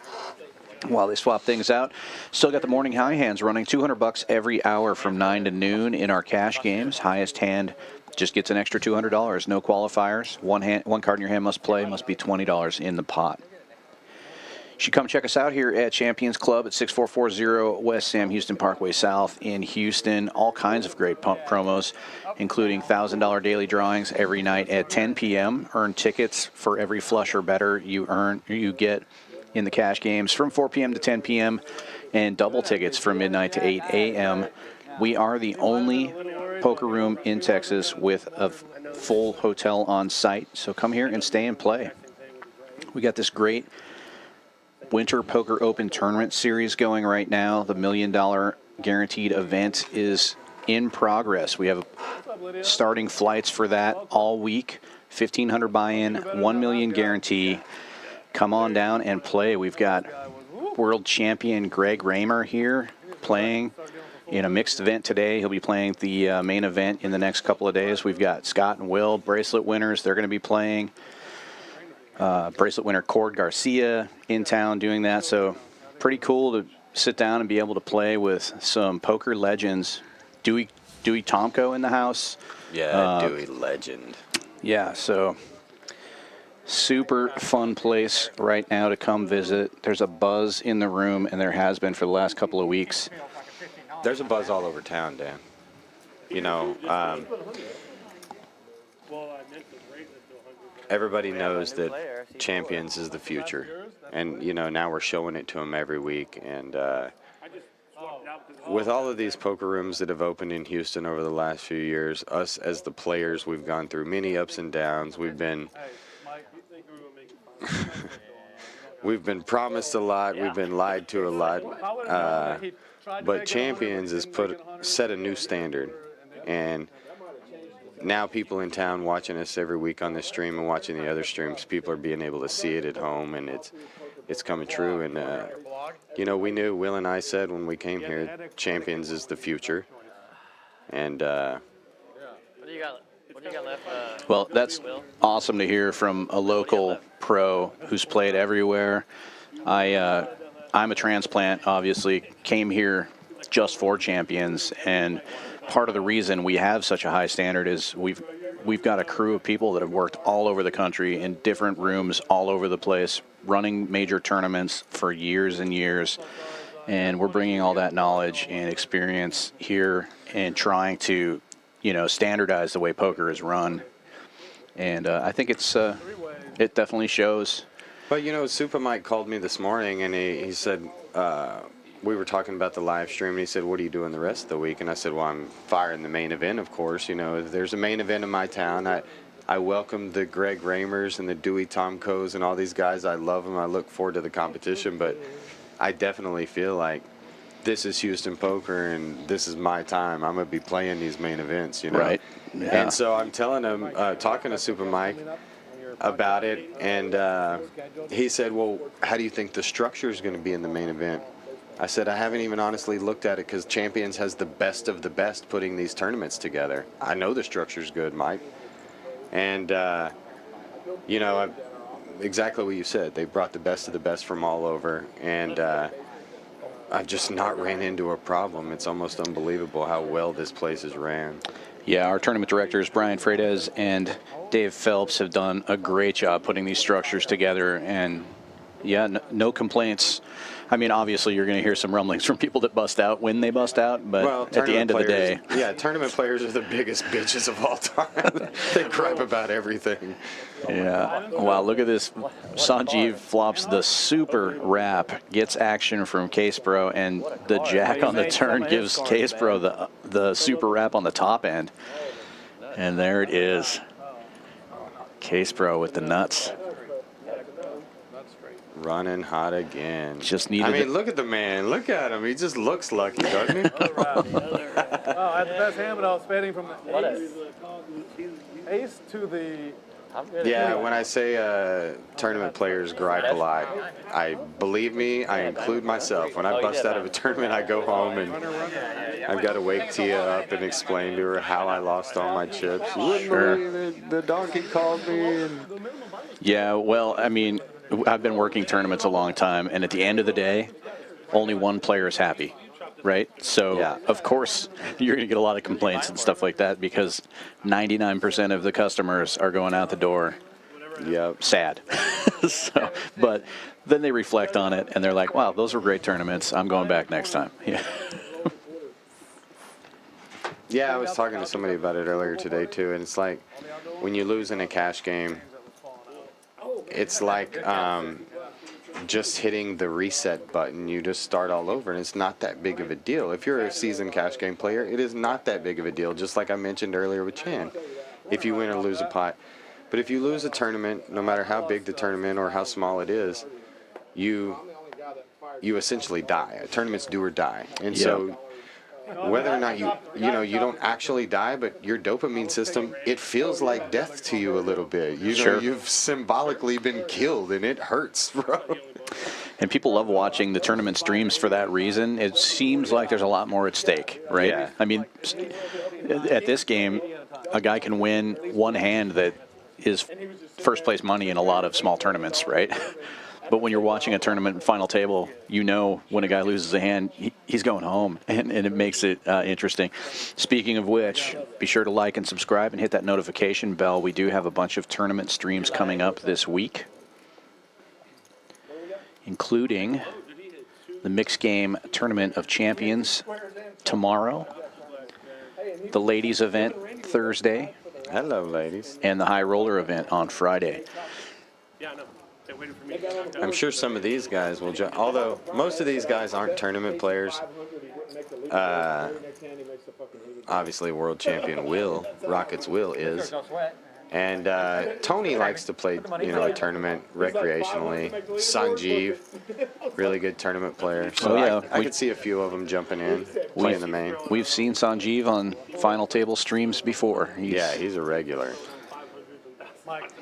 [SPEAKER 1] while they swap things out. Still got the morning high hands running $200 every hour from 9 to noon in our cash games. Highest hand just gets an extra $200. No qualifiers. One card in your hand must play. Must be $20 in the pot. You should come check us out here at Champions Club at 6440 West Sam Houston Parkway South in Houston. All kinds of great promos, including $1,000 daily drawings every night at 10 p.m. Earn tickets for every flush or better you get in the cash games from 4 p.m. to 10 p.m. and double tickets from midnight to 8 a.m. We are the only poker room in Texas with a full hotel on site, so come here and stay and play. We got this great Winter Poker Open Tournament Series going right now. The $1 million guaranteed event is in progress. We have starting flights for that all week. 1,500 buy-in, $1 million guarantee. Come on down and play. We've got world champion Greg Raymer here playing in a mixed event today. He'll be playing the main event in the next couple of days. We've got Scott and Will, bracelet winners. They're going to be playing. Bracelet winner Cord Garcia in town doing that. So pretty cool to sit down and be able to play with some poker legends. Dewey Tomko in the house.
[SPEAKER 2] Yeah, Dewey legend.
[SPEAKER 1] Yeah, so super fun place right now to come visit. There's a buzz in the room, and there has been for the last couple of weeks.
[SPEAKER 2] There's a buzz all over town, Dan. You know, everybody knows that Champions is the future, and you know now we're showing it to them every week. And with all of these poker rooms that have opened in Houston over the last few years, us as the players, we've gone through many ups and downs. We've been promised a lot. We've been lied to a lot. But Champions has set a new standard, and now people in town watching us every week on this stream and watching the other streams, people are being able to see it at home, and it's coming true. And you know, we knew, Will and I said when we came here, Champions is the future. And
[SPEAKER 6] What do you got? What do you got left?
[SPEAKER 1] Well, that's awesome to hear from a local pro who's played everywhere. I'm a transplant, obviously, came here just for Champions, and part of the reason we have such a high standard is we've got a crew of people that have worked all over the country in different rooms all over the place, running major tournaments for years and years, and we're bringing all that knowledge and experience here and trying to, you know, standardize the way poker is run. And I think it definitely shows.
[SPEAKER 2] But, you know, Super Mike called me this morning, and he said, we were talking about the live stream, and he said, what are you doing the rest of the week? And I said, well, I'm firing the main event, of course. You know, if there's a main event in my town, I welcome the Greg Ramers and the Dewey Tomkos and all these guys. I love them. I look forward to the competition, but I definitely feel like this is Houston poker, and this is my time. I'm going to be playing these main events, you know.
[SPEAKER 1] Right. Yeah.
[SPEAKER 2] And so I'm telling him, talking to Super Mike about it, and he said, well, how do you think the structure is going to be in the main event? I said, I haven't even honestly looked at it, because Champions has the best of the best putting these tournaments together. I know the structure's good, Mike. And, you know, exactly what you said. They brought the best of the best from all over, and I've just not ran into a problem. It's almost unbelievable how well this place is ran.
[SPEAKER 1] Yeah, our tournament directors, Brian Freitas and Dave Phelps, have done a great job putting these structures together. And, yeah, no complaints. I mean, obviously, you're going to hear some rumblings from people that bust out when they bust out, but
[SPEAKER 2] well,
[SPEAKER 1] at the end of the day.
[SPEAKER 2] Yeah, tournament players are the biggest bitches of all time. They gripe about everything.
[SPEAKER 1] Yeah. Wow, look at this. Sanjeev flops the super wrap, gets action from Case Pro, and the jack on the turn gives Case Pro the super wrap on the top end. And there it is. Case Pro with the nuts.
[SPEAKER 2] Running hot again.
[SPEAKER 1] Just needed.
[SPEAKER 2] I mean, look at the man. Look at him. He just looks lucky, doesn't he?
[SPEAKER 4] Oh, I had the best hand, but I was fading from the ace to the.
[SPEAKER 2] Yeah, when I say tournament players gripe a lot, believe me, I include myself. When I bust out of a tournament, I go home and I've got to wake Tia up and explain to her how I lost all my chips. You wouldn't believe it. The donkey called me. And
[SPEAKER 1] Yeah, well, I mean, I've been working tournaments a long time, and at the end of the day, only one player is happy, right? So,
[SPEAKER 2] yeah.
[SPEAKER 1] Of course, you're going to get a lot of complaints and stuff like that, because 99% of the customers are going out the door sad. So, but then they reflect on it, and they're like, wow, those were great tournaments. I'm going back next time. Yeah.
[SPEAKER 2] Yeah, I was talking to somebody about it earlier today, too, and it's like when you lose in a cash game, it's like just hitting the reset button. You just start all over, and it's not that big of a deal. If you're a seasoned cash game player, it is not that big of a deal, just like I mentioned earlier with Chan, if you win or lose a pot. But if you lose a tournament, no matter how big the tournament or how small it is, you essentially die. Tournaments do or die. And so whether or not you don't actually die, but your dopamine system, it feels like death to you a little bit. You know, you've symbolically been killed, and it hurts, bro.
[SPEAKER 1] And people love watching the tournament streams for that reason. It seems like there's a lot more at stake, right?
[SPEAKER 2] Yeah.
[SPEAKER 1] I mean, at this game, a guy can win one hand that is first place money in a lot of small tournaments, right? But when you're watching a tournament final table, you know when a guy loses a hand, he's going home, and it makes it interesting. Speaking of which, be sure to like and subscribe and hit that notification bell. We do have a bunch of tournament streams coming up this week, including the Mixed Game Tournament of Champions tomorrow, the ladies event Thursday,
[SPEAKER 2] Hello, ladies.
[SPEAKER 1] and the high roller event on Friday.
[SPEAKER 4] Yeah, I know. They waited for me to come
[SPEAKER 2] I'm sure some of these guys will jump, although most of these guys aren't tournament players. Obviously, world champion Rockets Will is. And Tony likes to play, a tournament recreationally. Sanjeev, really good tournament player. So I could see a few of them jumping in, playing the main.
[SPEAKER 1] We've seen Sanjeev on Final Table streams before.
[SPEAKER 2] He's a regular.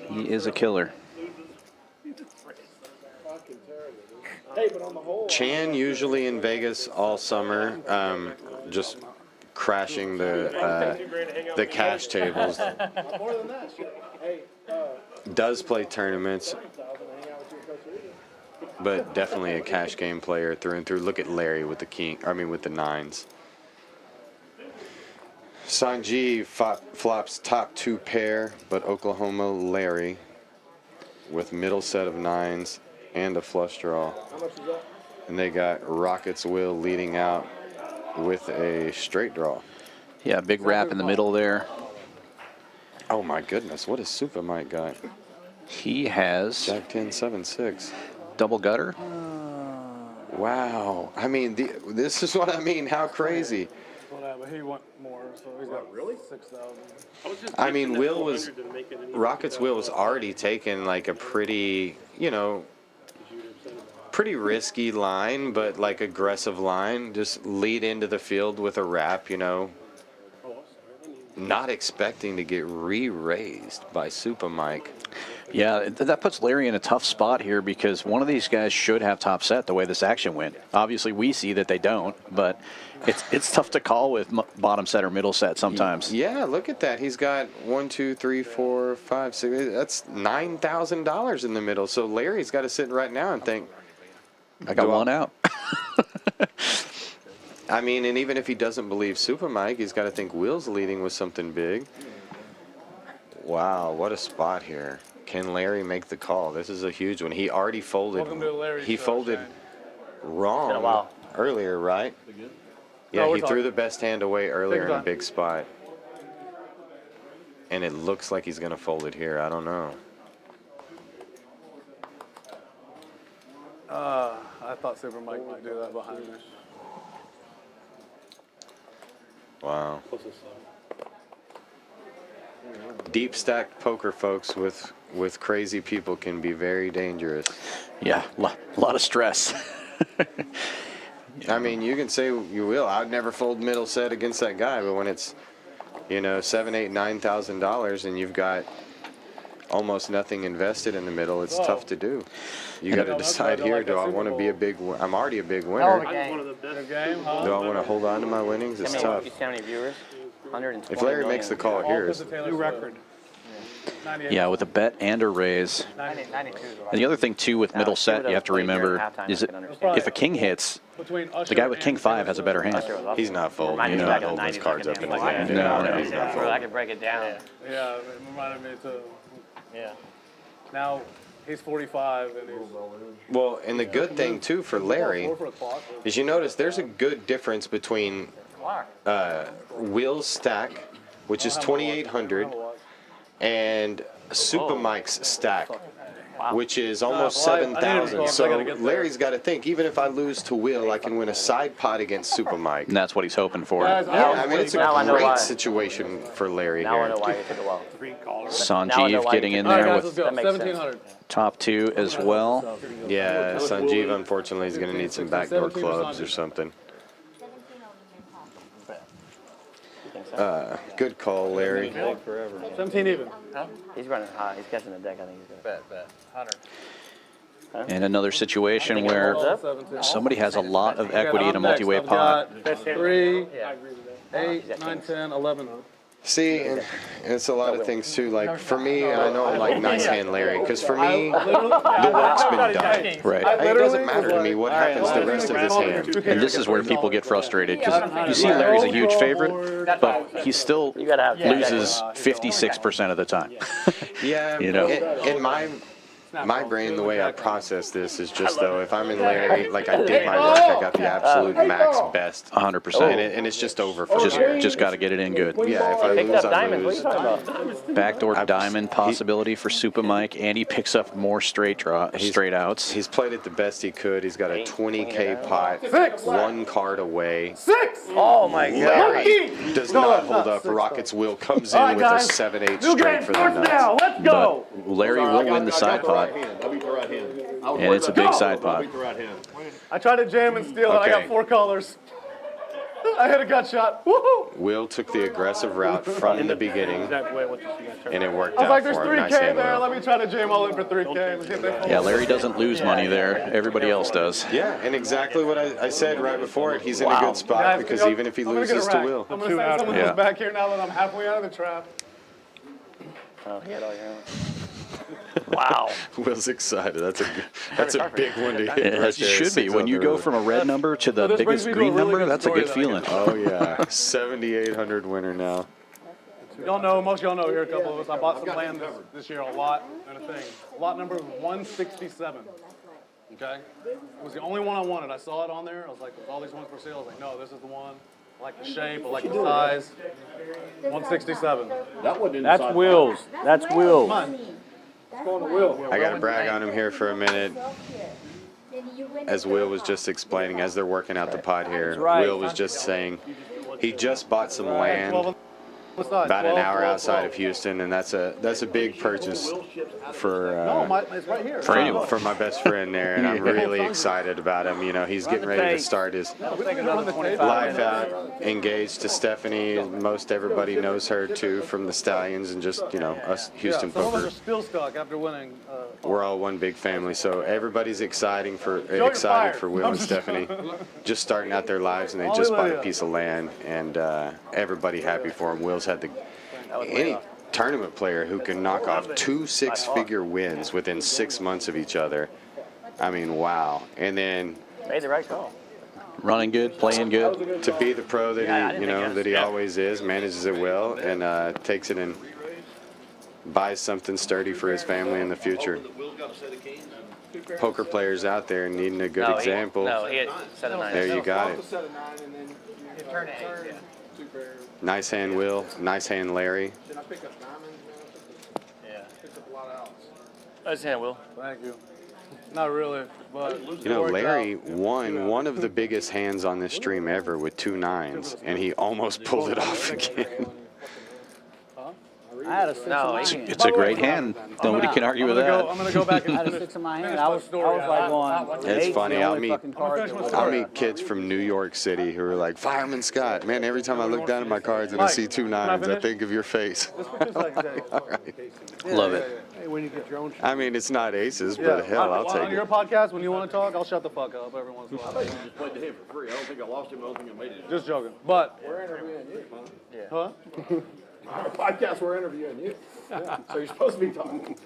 [SPEAKER 1] He is a killer.
[SPEAKER 2] Chan usually in Vegas all summer, just crashing the cash tables. Does play tournaments, but definitely a cash game player through and through. Look at Larry with with the nines. Sanjeev flops top 2 pair, but Oklahoma Larry with middle set of nines and a flush draw. And they got Rockets Will leading out with a straight draw.
[SPEAKER 1] Yeah, big wrap in the middle there.
[SPEAKER 2] Oh my goodness, what has Super Mike got?
[SPEAKER 1] He has
[SPEAKER 2] Jack 10, 7, 6.
[SPEAKER 1] Double gutter.
[SPEAKER 2] Wow. I mean, this is what I mean. How crazy.
[SPEAKER 4] Whatever. He want more, so he's got really 6,000.
[SPEAKER 2] I mean, Rockets Will was already taking like a pretty, pretty risky line, but like aggressive line. Just lead into the field with a wrap, not expecting to get re-raised by Super Mike.
[SPEAKER 1] Yeah, that puts Larry in a tough spot here because one of these guys should have top set the way this action went. Obviously, we see that they don't, but it's tough to call with bottom set or middle set sometimes.
[SPEAKER 2] Yeah, look at that. He's got 1, 2, 3, 4, 5, 6. That's $9,000 in the middle. So Larry's got to sit right now and think,
[SPEAKER 1] I got one out.
[SPEAKER 2] I mean, and even if he doesn't believe Super Mike, he's got to think Will's leading with something big. Wow, what a spot here. Can Larry make the call? This is a huge one. He already folded.
[SPEAKER 4] Welcome to Larry's
[SPEAKER 2] He
[SPEAKER 4] show,
[SPEAKER 2] folded
[SPEAKER 4] Shane.
[SPEAKER 2] wrong earlier, right? Yeah, he threw the best hand away earlier in a big spot. And it looks like he's going to fold it here. I don't know.
[SPEAKER 4] I thought Super Mike might do that behind me.
[SPEAKER 2] Wow. Deep stacked poker, folks, with crazy people can be very dangerous.
[SPEAKER 1] Yeah, a lot of stress.
[SPEAKER 2] I mean, you can say you will. I'd never fold middle set against that guy, but when it's, $7,000, $8,000, $9,000 and you've got almost nothing invested in the middle, it's tough to do. You got to decide here, do I want to be a big winner? I'm already a big winner. Do I want to hold on to my winnings? It's tough.
[SPEAKER 6] How many viewers?
[SPEAKER 2] If Larry makes the call here,
[SPEAKER 4] New record.
[SPEAKER 1] Yeah, with a bet and a raise.
[SPEAKER 6] 92
[SPEAKER 1] And the other thing, too, with middle set, you have to remember, is that if a king hits, the guy with king 5 has a better hand.
[SPEAKER 2] he's not folding. He's not holding those cards up in his hand.
[SPEAKER 1] No.
[SPEAKER 2] He's not
[SPEAKER 6] I
[SPEAKER 2] folding.
[SPEAKER 6] could break it down.
[SPEAKER 4] Yeah, it reminded me too.
[SPEAKER 6] Yeah.
[SPEAKER 4] Now he's 45 and he's
[SPEAKER 2] Well, and the good thing, too, for Larry is you notice there's a good difference between Will's stack, which is 2,800, and Super Mike's stack, which is almost 7,000. So Larry's got to think, even if I lose to Will, I can win a side pot against Super Mike.
[SPEAKER 1] And that's what he's hoping for.
[SPEAKER 2] Yeah, I mean, it's a great situation for Larry
[SPEAKER 6] Now I
[SPEAKER 2] here.
[SPEAKER 6] know why you took a while.
[SPEAKER 1] Sanjeev getting in there with
[SPEAKER 4] go.
[SPEAKER 6] That makes sense.
[SPEAKER 4] 1,700.
[SPEAKER 1] top 2 as well.
[SPEAKER 2] Yeah, Sanjeev, unfortunately, is going to need some backdoor clubs or something. Good call, Larry.
[SPEAKER 4] 17 even.
[SPEAKER 6] He's running high. He's catching the deck. I think he's good.
[SPEAKER 10] Bet. 100.
[SPEAKER 1] And another situation where somebody has a lot of equity in a multi-way pot.
[SPEAKER 4] 3, 8, 9, 10, 11.
[SPEAKER 2] See, and it's a lot of things too. Like for me, I know I'm like nice hand Larry, because for me, the work's been done.
[SPEAKER 1] Right.
[SPEAKER 2] It doesn't matter to me what happens the rest of this hand.
[SPEAKER 1] And this is where people get frustrated because you see Larry's a huge favorite, but he still loses 56% of the time.
[SPEAKER 2] Yeah,
[SPEAKER 1] You know.
[SPEAKER 2] in my my brain, the way I process this is just though, if I'm in Larry, like I did my work, I got the absolute max best.
[SPEAKER 1] 100%.
[SPEAKER 2] And it's just over for me.
[SPEAKER 1] Just got to get it in good.
[SPEAKER 2] Yeah, if I
[SPEAKER 6] Picked
[SPEAKER 2] lose,
[SPEAKER 6] up
[SPEAKER 2] I
[SPEAKER 6] diamonds. What are
[SPEAKER 2] lose.
[SPEAKER 6] you talking about?
[SPEAKER 1] Backdoor diamond possibility for Super Mike, and he picks up more straight outs.
[SPEAKER 2] He's played it the best he could. He's got a 20K pot, 1 card away.
[SPEAKER 3] 6.
[SPEAKER 6] Oh my God.
[SPEAKER 2] Larry does not hold up. Rockets Will comes in with a 7-8 straight for the nuts.
[SPEAKER 4] Let's go.
[SPEAKER 1] But Larry will win the side pot,
[SPEAKER 5] I'll beat the right hand.
[SPEAKER 1] and it's a big side
[SPEAKER 5] I'll
[SPEAKER 1] pot.
[SPEAKER 5] beat the right hand.
[SPEAKER 4] I tried to jam and steal it. I got
[SPEAKER 2] Okay.
[SPEAKER 4] 4 colors. I hit a gut shot. Woohoo!
[SPEAKER 2] Will took the aggressive route from the beginning, and it worked
[SPEAKER 4] I was
[SPEAKER 2] out
[SPEAKER 4] like, there's
[SPEAKER 2] for him.
[SPEAKER 4] 3K
[SPEAKER 2] Nice hand,
[SPEAKER 4] there.
[SPEAKER 2] Will.
[SPEAKER 4] Let me try to jam all in for 3K. Let's get that
[SPEAKER 1] Yeah, Larry doesn't lose money there. Everybody else does.
[SPEAKER 2] Yeah, and exactly what I said right before it. He's in a good spot
[SPEAKER 4] Guys,
[SPEAKER 2] because
[SPEAKER 4] you know,
[SPEAKER 2] even if he
[SPEAKER 4] I'm gonna get a
[SPEAKER 2] loses to
[SPEAKER 4] rack.
[SPEAKER 2] Will.
[SPEAKER 4] I'm going to send someone
[SPEAKER 1] Yeah.
[SPEAKER 4] who's back here now that I'm halfway out of the trap.
[SPEAKER 6] Oh, he had all your own. Wow.
[SPEAKER 2] Will's excited. That's a big one to hit.
[SPEAKER 1] It
[SPEAKER 2] right
[SPEAKER 1] has,
[SPEAKER 2] there.
[SPEAKER 1] should be.
[SPEAKER 2] Six
[SPEAKER 1] When
[SPEAKER 2] on
[SPEAKER 1] you
[SPEAKER 2] the
[SPEAKER 1] go
[SPEAKER 2] road.
[SPEAKER 1] from a red number to the
[SPEAKER 4] this brings
[SPEAKER 1] biggest
[SPEAKER 4] me to a
[SPEAKER 1] green
[SPEAKER 4] really
[SPEAKER 1] number,
[SPEAKER 4] good
[SPEAKER 1] that's a
[SPEAKER 4] story
[SPEAKER 1] good
[SPEAKER 4] that I
[SPEAKER 1] feeling.
[SPEAKER 2] Oh yeah, 7,800 winner now.
[SPEAKER 4] Y'all know, most of y'all know here, a couple of us. I bought some land this year, a lot and a thing. Lot number 167. Okay? It was the only one I wanted. I saw it on there. I was like, all these ones for sale. I was like, no, this is the one. I like the shape. I like the size. 167.
[SPEAKER 5] That wasn't
[SPEAKER 8] That's
[SPEAKER 5] inside.
[SPEAKER 8] Will's. That's Will's.
[SPEAKER 3] Going to Will.
[SPEAKER 2] I gotta brag on him here for a minute. As Will was just explaining, as they're working out the pot here,
[SPEAKER 8] right.
[SPEAKER 2] Will was just saying he just bought some land
[SPEAKER 4] 12 on the side.
[SPEAKER 2] about
[SPEAKER 4] 12,
[SPEAKER 2] an hour
[SPEAKER 4] 12,
[SPEAKER 2] outside of Houston, and that's a big purchase for
[SPEAKER 4] It's right here.
[SPEAKER 2] for my best friend there, and I'm really excited about him. You know, he's getting ready to start his life out, engaged to Stephanie. Most everybody knows her too from the Stallions, and just us Houston
[SPEAKER 4] Some of us
[SPEAKER 2] poker.
[SPEAKER 4] are still stuck after winning.
[SPEAKER 2] We're all one big family, so everybody's excited for
[SPEAKER 4] fired.
[SPEAKER 2] Will and Stephanie, just starting out their lives, and they just bought a piece of land, and everybody happy for them. Will's had any tournament player who can knock off 2 six-figure wins within 6 months of each other. I mean, wow! And then
[SPEAKER 6] Made the right call.
[SPEAKER 1] Running good, playing good.
[SPEAKER 2] to be the pro that he always is, manages it well, and takes it and buys something sturdy for his family in the future. Poker players out there needing a good example.
[SPEAKER 6] He had set a 9.
[SPEAKER 2] There you got it.
[SPEAKER 3] Set of 9 and then
[SPEAKER 6] Turn it 8, yeah.
[SPEAKER 3] 2 pairs.
[SPEAKER 2] Nice hand, Will. Nice hand, Larry.
[SPEAKER 3] Then I pick up diamonds, man.
[SPEAKER 6] Yeah.
[SPEAKER 3] Picked up a lot of outs.
[SPEAKER 6] Nice hand, Will.
[SPEAKER 4] Thank you. Not really, but
[SPEAKER 2] You know, Larry won one of the biggest hands on this stream ever with 2 9s, and he almost pulled it off again.
[SPEAKER 8] I had a 6 in my hand.
[SPEAKER 1] It's a great hand. Nobody can argue with
[SPEAKER 4] I'm
[SPEAKER 1] that.
[SPEAKER 4] gonna go back
[SPEAKER 8] I
[SPEAKER 4] and
[SPEAKER 8] had a
[SPEAKER 4] finish.
[SPEAKER 8] 6 in my hand.
[SPEAKER 4] finish
[SPEAKER 8] I
[SPEAKER 4] my
[SPEAKER 8] was
[SPEAKER 4] story.
[SPEAKER 8] like going.
[SPEAKER 2] It's
[SPEAKER 8] eight's
[SPEAKER 2] funny,
[SPEAKER 8] the
[SPEAKER 2] I'll
[SPEAKER 8] only
[SPEAKER 2] meet-
[SPEAKER 8] fucking card
[SPEAKER 4] finish
[SPEAKER 8] that
[SPEAKER 4] my
[SPEAKER 8] was
[SPEAKER 2] I'll
[SPEAKER 4] story.
[SPEAKER 2] meet kids from New York City who are like, Fireman Scott. Man, every time I look down at my cards and I see 2 9s, I think of your face.
[SPEAKER 4] Just for 2 seconds.
[SPEAKER 2] All right.
[SPEAKER 1] Love it.
[SPEAKER 4] Hey, when you get your own.
[SPEAKER 2] I mean, it's not aces, but hell, I'll
[SPEAKER 4] On
[SPEAKER 2] take
[SPEAKER 4] your
[SPEAKER 2] it.
[SPEAKER 4] podcast, when you want to talk, I'll shut the fuck up every once in a while.
[SPEAKER 5] Just played the hand for free. I don't think I lost him. I don't think I made it.
[SPEAKER 4] Just joking. But,
[SPEAKER 3] We're interviewing you, man.
[SPEAKER 4] huh?
[SPEAKER 3] Our podcast, we're interviewing you. Yeah. So you're supposed to be talking.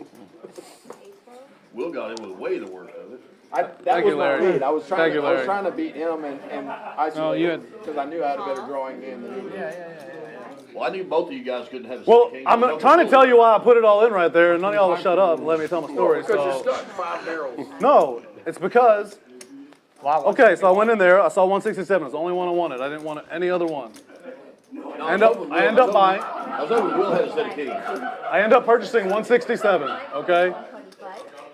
[SPEAKER 5] Will got him with way the worst of it.
[SPEAKER 3] That
[SPEAKER 4] Thank
[SPEAKER 3] was
[SPEAKER 4] you,
[SPEAKER 3] my
[SPEAKER 4] Larry.
[SPEAKER 3] lead. I was
[SPEAKER 4] Thank you, Larry.
[SPEAKER 3] trying to beat him and isolate him because I knew I had a better drawing game than he did.
[SPEAKER 5] Well, I knew both of you guys couldn't have a
[SPEAKER 4] Well,
[SPEAKER 5] king.
[SPEAKER 4] I'm trying to tell you why I put it all in right there, and none of y'all will shut up and let me tell my story.
[SPEAKER 3] Because you're
[SPEAKER 4] So.
[SPEAKER 3] stuck 5 barrels.
[SPEAKER 4] No, it's because. Okay, so I went in there. I saw 167. It's the only one I wanted. I didn't want any other one. I end up buying.
[SPEAKER 5] I was hoping Will had a set of kings.
[SPEAKER 4] I end up purchasing 167. Okay.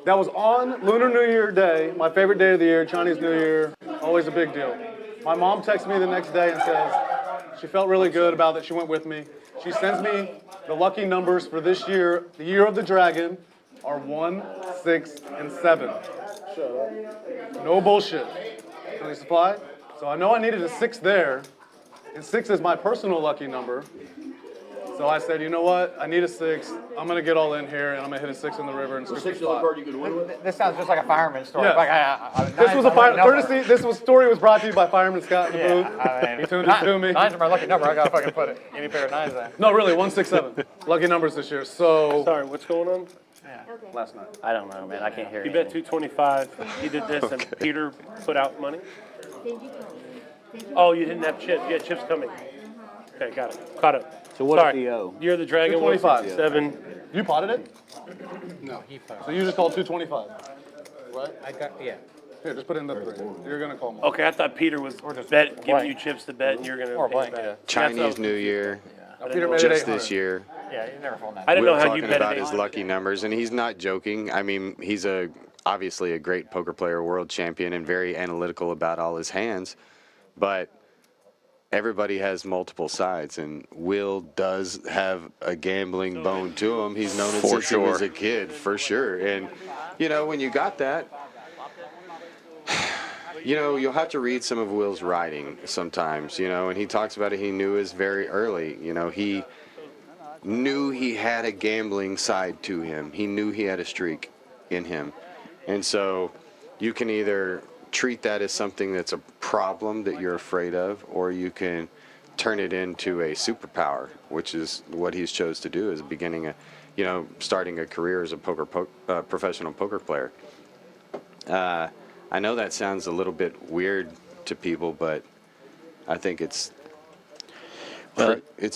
[SPEAKER 4] That was on Lunar New Year Day, my favorite day of the year, Chinese New Year, always a big deal. My mom texts me the next day and says she felt really good about it. She went with me. She sends me the lucky numbers for this year. The year of the dragon are 1, 6, and 7. No bullshit. Any supply? So I know I needed a 6 there, and 6 is my personal lucky number. So I said, you know what? I need a 6. I'm gonna get all in here, and I'm gonna hit a 6 in the river and
[SPEAKER 5] The
[SPEAKER 4] scoop the
[SPEAKER 5] $6 card
[SPEAKER 4] spot.
[SPEAKER 5] you could win with.
[SPEAKER 10] This sounds just like a fireman story.
[SPEAKER 4] Yeah.
[SPEAKER 10] Like,
[SPEAKER 4] This was a courtesy. This story was brought to you by Fireman Scott in the booth.
[SPEAKER 10] I
[SPEAKER 4] He tuned it to me.
[SPEAKER 10] 9's my lucky number. I gotta fucking put it. Any pair of 9s then.
[SPEAKER 4] No, really, 167. Lucky numbers this year. So
[SPEAKER 11] Sorry, what's going on?
[SPEAKER 4] last night.
[SPEAKER 6] I don't know, man. I can't hear
[SPEAKER 11] You
[SPEAKER 6] you.
[SPEAKER 11] bet 225. He did this, and Peter put out money. Oh, you didn't have chips. You had chips coming. Okay, got it. Caught it.
[SPEAKER 8] So what
[SPEAKER 11] Sorry,
[SPEAKER 8] does he owe?
[SPEAKER 11] you're the dragon.
[SPEAKER 4] 225.
[SPEAKER 11] 167.
[SPEAKER 4] You potted it?
[SPEAKER 10] No, he fucked.
[SPEAKER 4] So you just called 225, right?
[SPEAKER 10] I got, yeah.
[SPEAKER 4] Here, just put in the 3. You're gonna call more.
[SPEAKER 11] Okay, I thought Peter was
[SPEAKER 10] just
[SPEAKER 11] giving
[SPEAKER 10] blank.
[SPEAKER 11] you chips to bet, and you're gonna
[SPEAKER 10] Or
[SPEAKER 11] pay
[SPEAKER 10] blank,
[SPEAKER 11] back.
[SPEAKER 10] yeah.
[SPEAKER 11] That's what I
[SPEAKER 2] Chinese
[SPEAKER 11] was
[SPEAKER 2] New
[SPEAKER 11] confused.
[SPEAKER 2] Year,
[SPEAKER 4] Peter made it
[SPEAKER 2] just
[SPEAKER 4] 800.
[SPEAKER 2] this year.
[SPEAKER 10] Yeah, you never fold that.
[SPEAKER 11] I didn't know
[SPEAKER 2] Will
[SPEAKER 11] how you
[SPEAKER 2] talking
[SPEAKER 11] bet
[SPEAKER 2] about
[SPEAKER 11] it.
[SPEAKER 2] his lucky numbers, and he's not joking. I mean, he's obviously a great poker player, world champion, and very analytical about all his hands. But everybody has multiple sides, and Will does have a gambling bone to him. He's known it
[SPEAKER 1] For
[SPEAKER 2] since he was
[SPEAKER 1] sure.
[SPEAKER 2] a kid, for sure. And, you know, when you got that, you know, you'll have to read some of Will's writing sometimes, you know, and he talks about it. He knew it very early. You know, he knew he had a gambling side to him. He knew he had a streak in him. And so you can either treat that as something that's a problem that you're afraid of, or you can turn it into a superpower, which is what he's chose to do as starting a career as a professional poker player. I know that sounds a little bit weird to people, but I think it's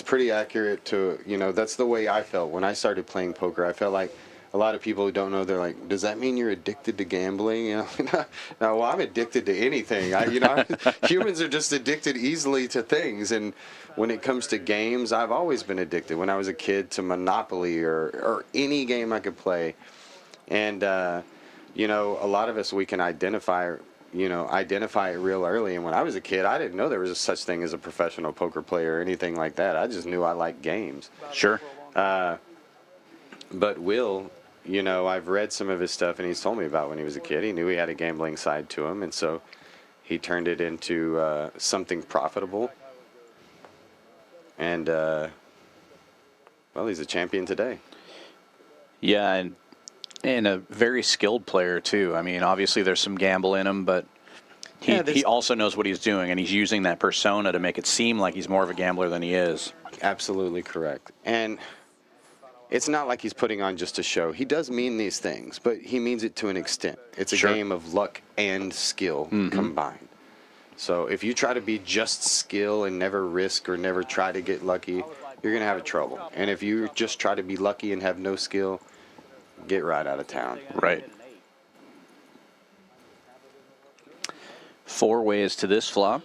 [SPEAKER 2] pretty accurate to, you know, that's the way I felt when I started playing poker. I felt like a lot of people who don't know, they're like, does that mean you're addicted to gambling? You know, no, well, I'm addicted to anything. Humans are just addicted easily to things. And when it comes to games, I've always been addicted. When I was a kid, to Monopoly or any game I could play. And, you know, a lot of us, we can identify it real early. And when I was a kid, I didn't know there was such thing as a professional poker player or anything like that. I just knew I liked games.
[SPEAKER 1] Sure.
[SPEAKER 2] But Will, you know, I've read some of his stuff, and he's told me about when he was a kid. He knew he had a gambling side to him, and so he turned it into something profitable. And, well, he's a champion today.
[SPEAKER 1] Yeah, and a very skilled player, too. I mean, obviously there's some gamble in him, but he also knows what he's doing, and he's using that persona to make it seem like he's more of a gambler than he is.
[SPEAKER 2] Absolutely correct. And it's not like he's putting on just a show. He does mean these things, but he means it to an extent. It's a game of luck and skill combined. So if you try to be just skill and never risk or never try to get lucky, you're going to have trouble. And if you just try to be lucky and have no skill, get right out of town.
[SPEAKER 1] Right. 4 ways to this flop.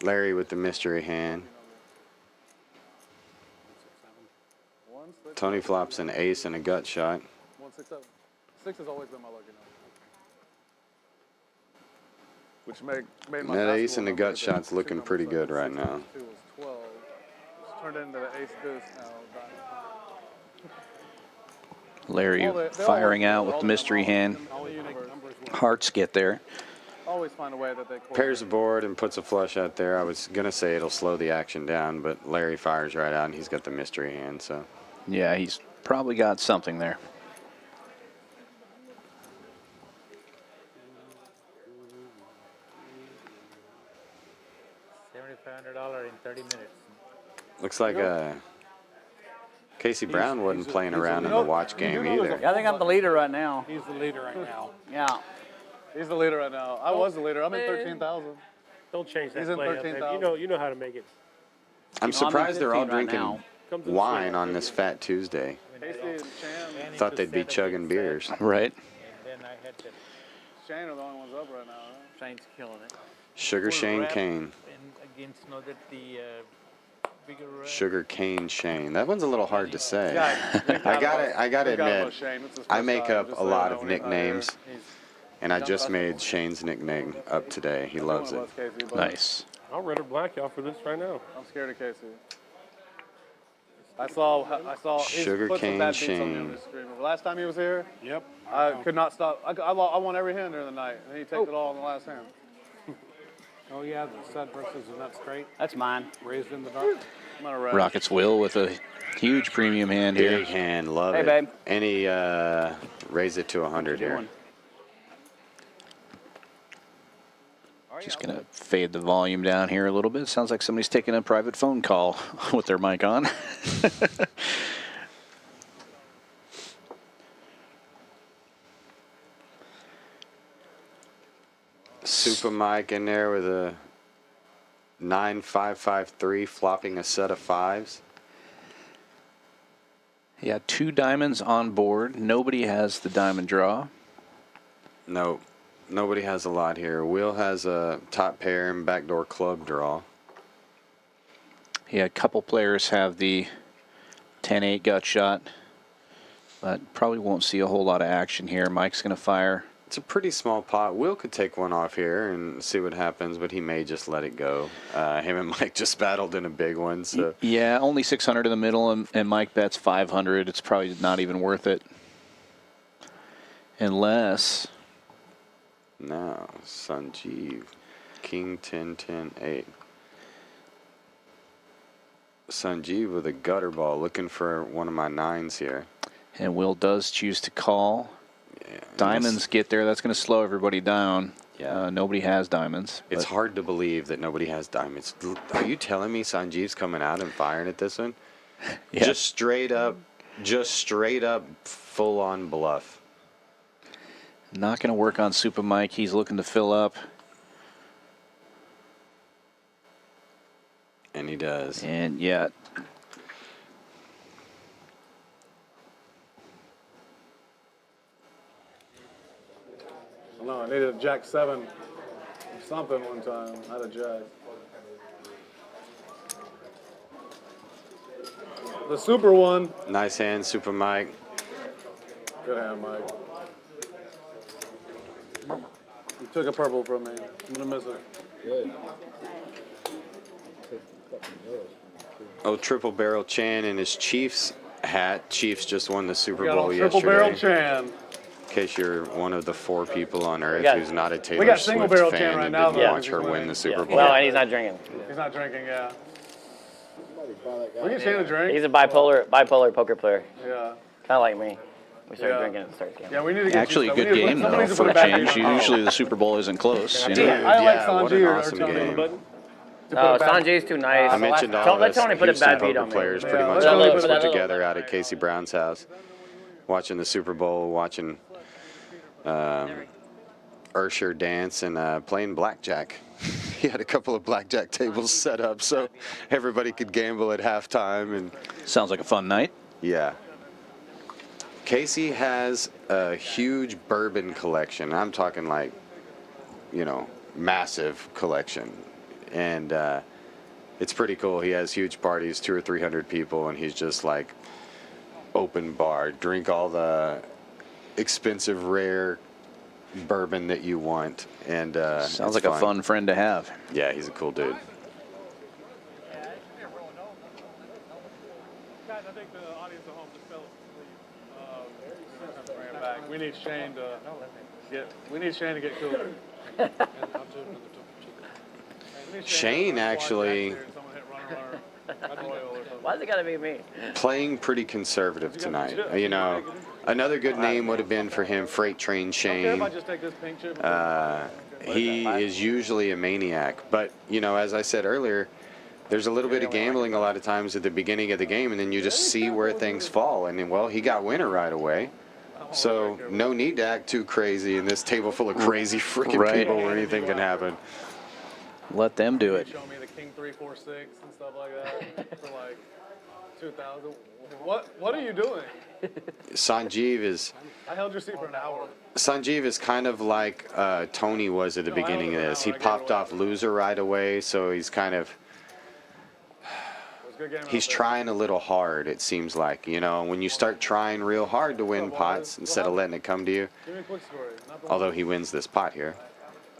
[SPEAKER 2] Larry with the mystery hand. Tony flops an ace and a gut shot.
[SPEAKER 4] 167. 6 has always been my lucky number. Which made my
[SPEAKER 2] That ace and the
[SPEAKER 4] number
[SPEAKER 2] gut shot's looking pretty good right now.
[SPEAKER 4] 2 was 12. It's turned into the ace deuce now.
[SPEAKER 1] Larry firing out with the mystery hand. Hearts get there.
[SPEAKER 4] Always find a way that they
[SPEAKER 2] Pairs the board and puts a flush out there. I was going to say it'll slow the action down, but Larry fires right out, and he's got the mystery hand, so.
[SPEAKER 1] Yeah, he's probably got something there.
[SPEAKER 9] $7,500 in 30 minutes.
[SPEAKER 2] Looks like Casey Brown wasn't playing around in the watch game either.
[SPEAKER 8] I think I'm the leader right now.
[SPEAKER 10] He's the leader right now.
[SPEAKER 8] Yeah.
[SPEAKER 4] He's the leader right now. I was the leader. I'm in 13,000.
[SPEAKER 11] Don't change that
[SPEAKER 4] He's in
[SPEAKER 11] play up, babe.
[SPEAKER 4] 13,000.
[SPEAKER 11] You know how to make it.
[SPEAKER 2] I'm surprised they're all
[SPEAKER 8] 15 right
[SPEAKER 2] drinking
[SPEAKER 8] now.
[SPEAKER 2] wine on this Fat Tuesday.
[SPEAKER 4] Casey and Chan.
[SPEAKER 2] Thought they'd be chugging beers.
[SPEAKER 1] Right.
[SPEAKER 9] And then I had to
[SPEAKER 4] Shane are the only ones up right now. Right?
[SPEAKER 9] Shane's killing it.
[SPEAKER 2] Sugar Shane Kane.
[SPEAKER 9] And against know that the bigger
[SPEAKER 2] Sugar Cane Shane. That one's a little hard to say.
[SPEAKER 4] I
[SPEAKER 2] gotta admit, I make up a lot of nicknames, and I just made Shane's nickname up today. He loves it.
[SPEAKER 1] Nice.
[SPEAKER 11] I'll red or black y'all for this right now.
[SPEAKER 4] I'm scared of Casey. I saw his
[SPEAKER 2] Sugar
[SPEAKER 4] put some
[SPEAKER 2] cane
[SPEAKER 4] bad beats on
[SPEAKER 2] Shane.
[SPEAKER 4] him this stream. The last time he was here,
[SPEAKER 10] Yep.
[SPEAKER 4] I could not stop. I won every hand during the night, and he takes it all in the last hand.
[SPEAKER 10] Oh, yeah, the stud versus the nut straight.
[SPEAKER 8] That's mine.
[SPEAKER 10] Raised in the dark.
[SPEAKER 4] I'm gonna rest.
[SPEAKER 1] Rockets Will with a huge premium hand here.
[SPEAKER 2] Big hand, love
[SPEAKER 8] Hey,
[SPEAKER 2] it.
[SPEAKER 8] babe.
[SPEAKER 2] And he raised it to 100 here.
[SPEAKER 1] Just going to fade the volume down here a little bit. Sounds like somebody's taking a private phone call with their mic on.
[SPEAKER 2] Super mic in there with a 9-5-5-3, flopping a set of fives.
[SPEAKER 1] Yeah, 2 diamonds on board. Nobody has the diamond draw.
[SPEAKER 2] No, nobody has a lot here. Will has a top pair and backdoor club draw.
[SPEAKER 1] Yeah, a couple players have the 10-8 gut shot, but probably won't see a whole lot of action here. Mike's going to fire.
[SPEAKER 2] It's a pretty small pot. Will could take one off here and see what happens, but he may just let it go. Him and Mike just battled in a big one. So
[SPEAKER 1] Yeah, only 600 in the middle, and Mike bets 500. It's probably not even worth it. Unless...
[SPEAKER 2] Now, Sanjeev, King 10-10-8. Sanjeev with a gutter ball, looking for one of my 9s here.
[SPEAKER 1] And Will does choose to call.
[SPEAKER 2] Yeah,
[SPEAKER 1] Diamonds get there. That's going to slow everybody down.
[SPEAKER 2] Yeah.
[SPEAKER 1] Nobody has diamonds.
[SPEAKER 2] It's hard to believe that nobody has diamonds. Are you telling me Sanjeev's coming out and firing at this one?
[SPEAKER 1] Yeah.
[SPEAKER 2] Just straight up full-on bluff.
[SPEAKER 1] Not going to work on Super Mike. He's looking to fill up.
[SPEAKER 2] And he does.
[SPEAKER 1] And yeah.
[SPEAKER 4] No, I needed a jack 7 or something one time. I had a jack. The super one.
[SPEAKER 2] Nice hand, Super Mike.
[SPEAKER 4] Good hand, Mike. You took a purple from me. I'm going to miss it.
[SPEAKER 3] Good.
[SPEAKER 2] Oh, triple barrel Chan in his Chiefs hat. Chiefs just won the Super
[SPEAKER 4] We got
[SPEAKER 2] Bowl
[SPEAKER 4] a triple barrel
[SPEAKER 2] yesterday.
[SPEAKER 4] Chan.
[SPEAKER 2] In case you're one of the 4 people on earth
[SPEAKER 6] got-
[SPEAKER 2] who's not a Taylor
[SPEAKER 4] we got single
[SPEAKER 2] Swift
[SPEAKER 4] barrel
[SPEAKER 2] fan
[SPEAKER 4] Chan right
[SPEAKER 2] and
[SPEAKER 4] now,
[SPEAKER 2] didn't
[SPEAKER 4] though,
[SPEAKER 2] watch her
[SPEAKER 4] because
[SPEAKER 2] win
[SPEAKER 4] he's
[SPEAKER 2] the Super Bowl.
[SPEAKER 6] Well, and he's not drinking.
[SPEAKER 4] He's not drinking, yeah.
[SPEAKER 3] Somebody buy that guy.
[SPEAKER 4] We can Chan a drink.
[SPEAKER 6] He's a bipolar poker player.
[SPEAKER 4] Yeah.
[SPEAKER 6] Kind of like me. We started
[SPEAKER 4] Yeah.
[SPEAKER 6] drinking at the start of the game.
[SPEAKER 4] Yeah, we need to get
[SPEAKER 1] Actually, a
[SPEAKER 4] you stuff.
[SPEAKER 1] good
[SPEAKER 4] We need to
[SPEAKER 1] game,
[SPEAKER 4] put-
[SPEAKER 1] though,
[SPEAKER 4] somebody needs to
[SPEAKER 1] for
[SPEAKER 4] put
[SPEAKER 1] a
[SPEAKER 4] it back
[SPEAKER 1] change.
[SPEAKER 4] in.
[SPEAKER 1] Usually the Super Bowl isn't close. You
[SPEAKER 4] Dude,
[SPEAKER 1] know?
[SPEAKER 4] I like
[SPEAKER 2] what an
[SPEAKER 4] Sanjay or
[SPEAKER 2] awesome
[SPEAKER 4] Tony,
[SPEAKER 2] game.
[SPEAKER 4] but
[SPEAKER 6] No, Sanjay's too nice.
[SPEAKER 2] I mentioned all
[SPEAKER 6] Let
[SPEAKER 2] this
[SPEAKER 6] Tony put a
[SPEAKER 2] Houston
[SPEAKER 6] bad beat
[SPEAKER 2] poker
[SPEAKER 6] on me.
[SPEAKER 2] players pretty
[SPEAKER 4] Yeah,
[SPEAKER 2] much
[SPEAKER 4] let
[SPEAKER 2] all
[SPEAKER 4] Tony
[SPEAKER 2] put
[SPEAKER 4] put that
[SPEAKER 2] together out at Casey Brown's house, watching the Super Bowl, watching Ursher dance, and playing blackjack. He had a couple of blackjack tables set up so everybody could gamble at halftime. And
[SPEAKER 1] Sounds like a fun night.
[SPEAKER 2] yeah. Casey has a huge bourbon collection. I'm talking like, massive collection. And it's pretty cool. He has huge parties, 200 or 300 people, and he's just like open bar, drink all the expensive, rare bourbon that you want. And
[SPEAKER 1] Sounds
[SPEAKER 2] it's
[SPEAKER 1] like a fun friend to have.
[SPEAKER 2] Yeah, he's a cool dude.
[SPEAKER 4] guys, I think the audience at home just fell asleep. Bring it back. We need Shane to get cooler.
[SPEAKER 2] Shane actually
[SPEAKER 6] Why's it gotta be me?
[SPEAKER 2] playing pretty conservative tonight. Another good name would have been for him, Freight Train Shane. He is usually a maniac, but as I said earlier, there's a little bit of gambling a lot of times at the beginning of the game, and then you just see where things fall. And then, well, he got winner right away, so no need to act too crazy in this table full of crazy freaking
[SPEAKER 1] Right.
[SPEAKER 2] people where anything can happen.
[SPEAKER 1] Let them do it.
[SPEAKER 4] Show me the King 3-4-6 and stuff like that for like 2,000. What are you doing?
[SPEAKER 2] Sanjeev is
[SPEAKER 4] I held your seat for an hour.
[SPEAKER 2] kind of like Tony was at the beginning of this. He popped off loser right away, so he's kind of he's trying a little hard, it seems like. When you start trying real hard to win pots instead of letting it come to you,
[SPEAKER 4] Give me a quick story.
[SPEAKER 2] although he wins this pot here.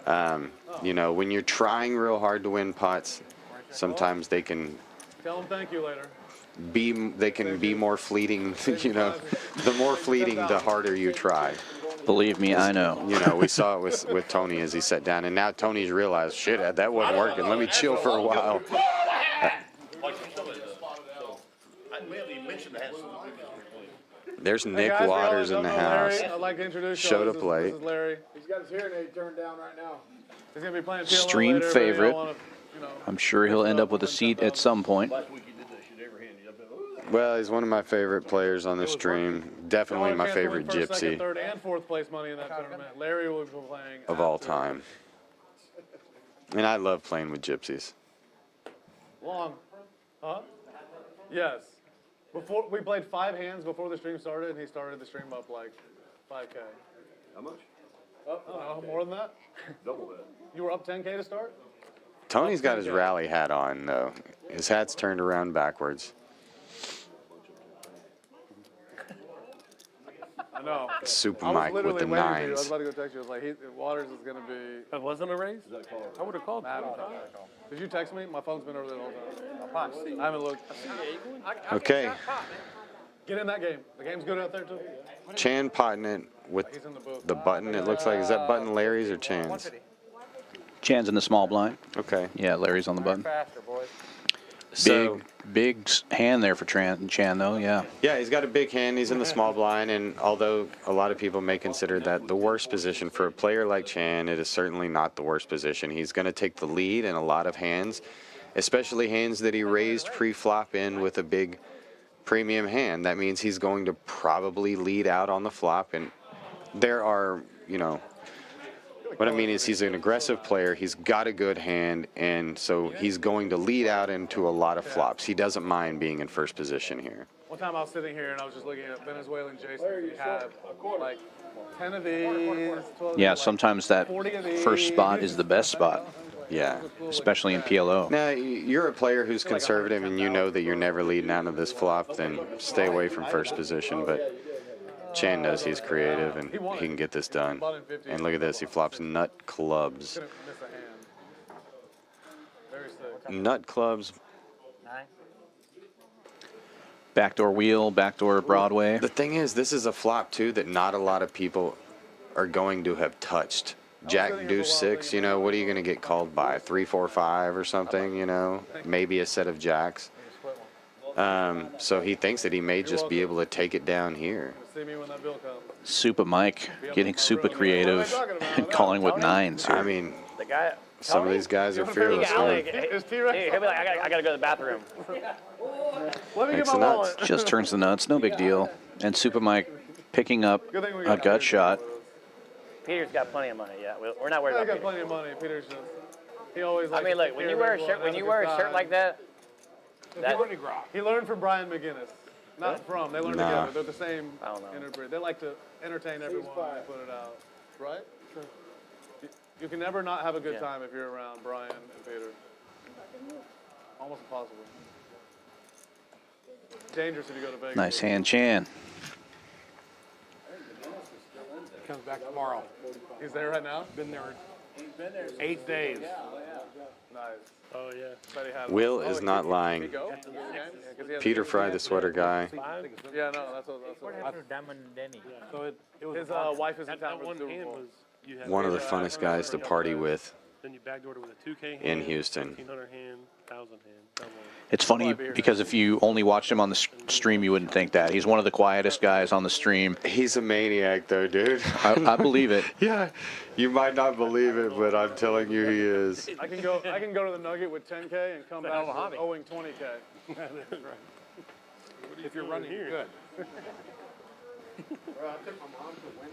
[SPEAKER 2] When you're trying real hard to win pots, sometimes they can
[SPEAKER 4] Tell him thank you later.
[SPEAKER 2] be more fleeting. The more fleeting, the harder you try.
[SPEAKER 1] Believe me, I know.
[SPEAKER 2] We saw it with Tony as he sat down, and now Tony's realized, shit, that wasn't working. Let me chill for a while. There's Nick
[SPEAKER 4] Hey guys,
[SPEAKER 2] Waters in the house.
[SPEAKER 4] Larry, I'd like to introduce
[SPEAKER 2] Showed
[SPEAKER 4] y'all.
[SPEAKER 2] up late.
[SPEAKER 4] This is Larry.
[SPEAKER 3] He's got his hearing aid turned down right now.
[SPEAKER 4] He's gonna be playing PLO
[SPEAKER 1] Stream
[SPEAKER 4] later, but
[SPEAKER 1] favorite.
[SPEAKER 4] you don't wanna,
[SPEAKER 1] I'm sure he'll end up with a seat at some point.
[SPEAKER 2] Well, he's one of my favorite players on the stream. Definitely my favorite
[SPEAKER 4] First, second,
[SPEAKER 2] gypsy
[SPEAKER 4] third, and fourth place money in that tournament. Larry will be playing
[SPEAKER 2] of all
[SPEAKER 4] after.
[SPEAKER 2] time. And I love playing with gypsies.
[SPEAKER 4] Long. Huh? Yes. Before we played 5 hands before the stream started, and he started the stream up like 5K.
[SPEAKER 5] How much?
[SPEAKER 4] Oh, more than that?
[SPEAKER 5] Double that.
[SPEAKER 4] You were up 10K to start?
[SPEAKER 2] Tony's got his rally hat on, though. His hat's turned around backwards.
[SPEAKER 4] I know.
[SPEAKER 2] Super
[SPEAKER 4] I was
[SPEAKER 2] Mike
[SPEAKER 4] literally
[SPEAKER 2] with the
[SPEAKER 4] waiting for you. I was
[SPEAKER 2] nines.
[SPEAKER 4] about to go text you. I was like, Waters is going to be...
[SPEAKER 11] It wasn't a raise? I would have called.
[SPEAKER 4] Did you text me? My phone's been over there the whole time. I haven't looked.
[SPEAKER 2] Okay.
[SPEAKER 4] Get in that game. The game's good out there, too.
[SPEAKER 2] Chan potting it with the button, it looks like. Is that button Larry's or Chan's?
[SPEAKER 1] Chan's in the small blind.
[SPEAKER 2] Okay.
[SPEAKER 1] Yeah, Larry's on the button.
[SPEAKER 10] Faster, boys.
[SPEAKER 2] So,
[SPEAKER 1] Big Hand there for Chan, though, yeah.
[SPEAKER 2] yeah, he's got a big hand. He's in the small blind, and although a lot of people may consider that the worst position for a player like Chan, it is certainly not the worst position. He's going to take the lead in a lot of hands, especially hands that he raised pre-flop in with a big premium hand. That means he's going to probably lead out on the flop, and there are, you know, what I mean is he's an aggressive player. He's got a good hand, and so he's going to lead out into a lot of flops. He doesn't mind being in first position here.
[SPEAKER 4] One time I was sitting here and I was just looking at Venezuelan Jason. He had like 10 of these, 12
[SPEAKER 1] Yeah,
[SPEAKER 4] like
[SPEAKER 1] sometimes that
[SPEAKER 4] 40 of these.
[SPEAKER 1] first spot is the best spot,
[SPEAKER 2] Yeah.
[SPEAKER 1] especially in PLO.
[SPEAKER 2] Now, you're a player who's conservative and you know that you're never leading out of this flop, then stay away from first position. But Chan knows he's creative and he can get this done. And look at this, he flops nut clubs.
[SPEAKER 4] Couldn't miss a hand. Very sick.
[SPEAKER 2] Nut clubs.
[SPEAKER 1] Backdoor wheel, backdoor Broadway.
[SPEAKER 2] The thing is, this is a flop, too, that not a lot of people are going to have touched. Jack deuce 6, you know, what are you going to get called by? 3, 4, 5 or something, you know? Maybe a set of jacks. So he thinks that he may just be able to take it down here.
[SPEAKER 4] See me when that bill comes.
[SPEAKER 1] Super Mike getting super creative and calling with nines here.
[SPEAKER 2] I mean,
[SPEAKER 6] The guy.
[SPEAKER 2] some of these guys are fearless, man.
[SPEAKER 4] Is T-Rex?
[SPEAKER 6] He'll be like, I gotta go to the bathroom.
[SPEAKER 4] Let me get
[SPEAKER 2] Thanks
[SPEAKER 4] my
[SPEAKER 2] a nuts.
[SPEAKER 4] wallet.
[SPEAKER 1] Just turns the nuts, no big deal. And Super Mike picking up
[SPEAKER 4] Good thing we
[SPEAKER 1] a
[SPEAKER 4] got
[SPEAKER 1] gut
[SPEAKER 4] Peter
[SPEAKER 1] shot.
[SPEAKER 4] with us.
[SPEAKER 6] Peter's got plenty of money. Yeah, we're not worried
[SPEAKER 4] I
[SPEAKER 6] about
[SPEAKER 4] got
[SPEAKER 6] Peter.
[SPEAKER 4] plenty of money. Peter's just, he always
[SPEAKER 6] I
[SPEAKER 4] likes
[SPEAKER 6] mean,
[SPEAKER 4] to
[SPEAKER 6] look,
[SPEAKER 4] take
[SPEAKER 6] when
[SPEAKER 4] care
[SPEAKER 6] you
[SPEAKER 4] of
[SPEAKER 6] wear a
[SPEAKER 4] everyone,
[SPEAKER 6] shirt, when
[SPEAKER 4] have
[SPEAKER 6] you
[SPEAKER 4] a
[SPEAKER 6] wear a
[SPEAKER 4] good
[SPEAKER 6] shirt
[SPEAKER 4] time.
[SPEAKER 6] like that,
[SPEAKER 4] He learned from Brian McGinnis. Not from, they learned
[SPEAKER 2] Nah.
[SPEAKER 4] together. They're the same
[SPEAKER 6] I don't know.
[SPEAKER 4] interbreed. They like to entertain everyone and put it out. Right? You can never not have a good
[SPEAKER 6] Yeah.
[SPEAKER 4] time if you're around Brian and Peter. Almost impossible. Dangerous if you go to Vegas.
[SPEAKER 1] Nice hand, Chan.
[SPEAKER 10] Comes back tomorrow.
[SPEAKER 4] He's there right now?
[SPEAKER 10] Been there 8 days.
[SPEAKER 4] Nice.
[SPEAKER 11] Oh, yeah.
[SPEAKER 4] Bet he had
[SPEAKER 2] Will
[SPEAKER 4] one.
[SPEAKER 2] is
[SPEAKER 4] he-
[SPEAKER 2] not
[SPEAKER 4] he
[SPEAKER 2] lying.
[SPEAKER 4] go? Yeah, 'cause he has
[SPEAKER 2] Peter
[SPEAKER 4] to-
[SPEAKER 2] Fry, the sweater guy.
[SPEAKER 4] Yeah, no, that's what.
[SPEAKER 9] Diamond Denny.
[SPEAKER 11] So it was
[SPEAKER 4] His wife is in town
[SPEAKER 11] that
[SPEAKER 4] for the
[SPEAKER 11] one
[SPEAKER 4] Super
[SPEAKER 11] hand
[SPEAKER 4] Bowl.
[SPEAKER 11] was, you had
[SPEAKER 2] One of the funnest guys to party with
[SPEAKER 11] then you backdoored it with a 2K hand.
[SPEAKER 2] in Houston.
[SPEAKER 11] 1500 hand, 1000 hand. double.
[SPEAKER 1] It's funny because if you only watched him on the stream, you wouldn't think that. He's one of the quietest guys on the stream.
[SPEAKER 2] He's a maniac, though, dude.
[SPEAKER 1] I believe it.
[SPEAKER 2] Yeah, you might not believe it, but I'm telling you he is.
[SPEAKER 4] I can go to the Nugget with 10K and come back owing 20K.
[SPEAKER 10] If you're running good.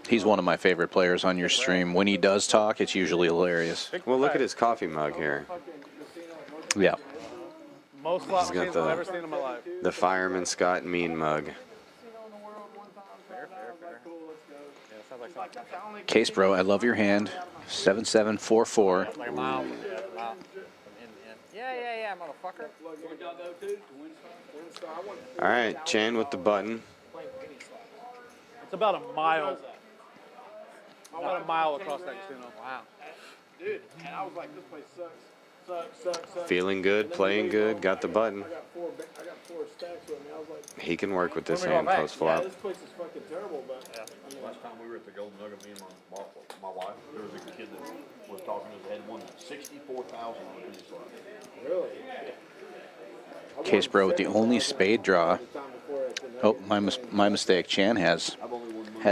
[SPEAKER 1] He's one of my favorite players on your stream. When he does talk, it's usually hilarious.
[SPEAKER 2] Well, look at his coffee mug here.
[SPEAKER 1] Yeah.
[SPEAKER 4] Most slot
[SPEAKER 2] He's got
[SPEAKER 4] machines I've ever seen in my life.
[SPEAKER 2] the Fireman Scott mean mug.
[SPEAKER 1] Case Bro, I love your hand. 7744.
[SPEAKER 10] Like a mile. Yeah, motherfucker.
[SPEAKER 2] All right, Chan with the button.
[SPEAKER 4] It's about a mile. About a mile across that casino.
[SPEAKER 10] Wow.
[SPEAKER 3] Dude, and I was like, this place sucks.
[SPEAKER 2] Feeling good, playing good, got the button.
[SPEAKER 3] I got four stacks with me. I was like,
[SPEAKER 2] He can work with this hand post
[SPEAKER 3] yeah,
[SPEAKER 2] flop.
[SPEAKER 3] this place is fucking terrible, but
[SPEAKER 5] Last time we were at the Golden Nugget, me and my wife, there was a kid that was talking to us, had won 64,000 on a penny slot.
[SPEAKER 3] really.
[SPEAKER 1] Case Bro with the only spade draw. Oh, my mistake. Chan has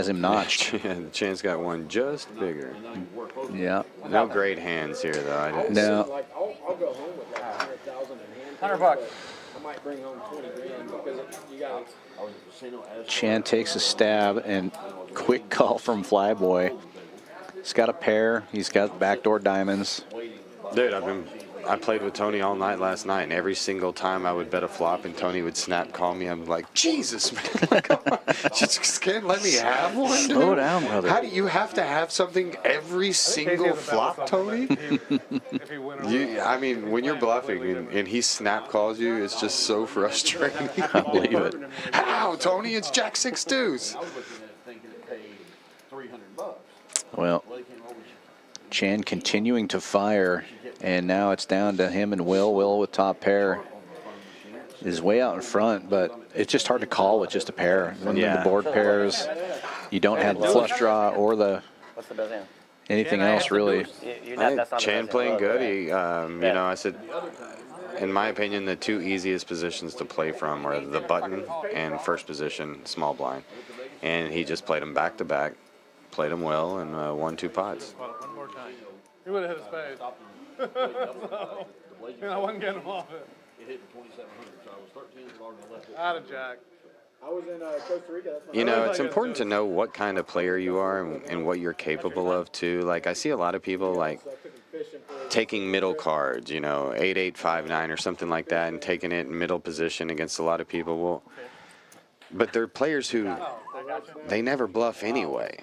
[SPEAKER 1] him notched.
[SPEAKER 2] Chan's got one just bigger.
[SPEAKER 1] Yeah.
[SPEAKER 2] No great hands here, though. I didn't
[SPEAKER 1] No.
[SPEAKER 3] Like, I'll go home with like 100,000 in hand.
[SPEAKER 10] $100.
[SPEAKER 3] but I might bring home 20 grand because you got.
[SPEAKER 5] I was at the casino as
[SPEAKER 1] Chan takes a stab and quick call from Flyboy. He's got a pair. He's got backdoor diamonds.
[SPEAKER 2] Dude, I've been I played with Tony all night last night, and every single time I would bet a flop and Tony would snap call me, I'm like, Jesus, man, like, come on. Just can't let me have one.
[SPEAKER 1] Slow
[SPEAKER 2] dude.
[SPEAKER 1] down, brother.
[SPEAKER 2] How do you have to have something every single flop, Tony? I mean, when you're bluffing and he snap calls you, it's just so frustrating.
[SPEAKER 1] I believe it.
[SPEAKER 2] How, Tony? It's Jack 6 deuce.
[SPEAKER 5] I was looking at it thinking it paid $300.
[SPEAKER 1] Well, Chan continuing to fire, and now it's down to him and Will. Will with top pair is way out in front, but it's just hard to call with just a pair. When the board pairs, you don't have the flush draw or the
[SPEAKER 6] What's the best hand?
[SPEAKER 1] anything else really.
[SPEAKER 2] Chan playing good. He, you know, I said, in my opinion, the two easiest positions to play from are the button and first position small blind, and he just played them back to back, played them well, and won 2 pots.
[SPEAKER 4] One more time. He would have hit a spade. So, I wasn't getting him off it.
[SPEAKER 5] It hit for 2,700, so I was 13 as long as I left it.
[SPEAKER 4] Out of Jack.
[SPEAKER 3] I was in Costa Rica. That's my
[SPEAKER 2] You know, it's important to know what kind of player you are and what you're capable of, too. Like, I see a lot of people, like, taking middle cards, you know, 8, 8, 5, 9 or something like that, and taking it in middle position against a lot of people. Well, but they're players who, they never bluff anyway.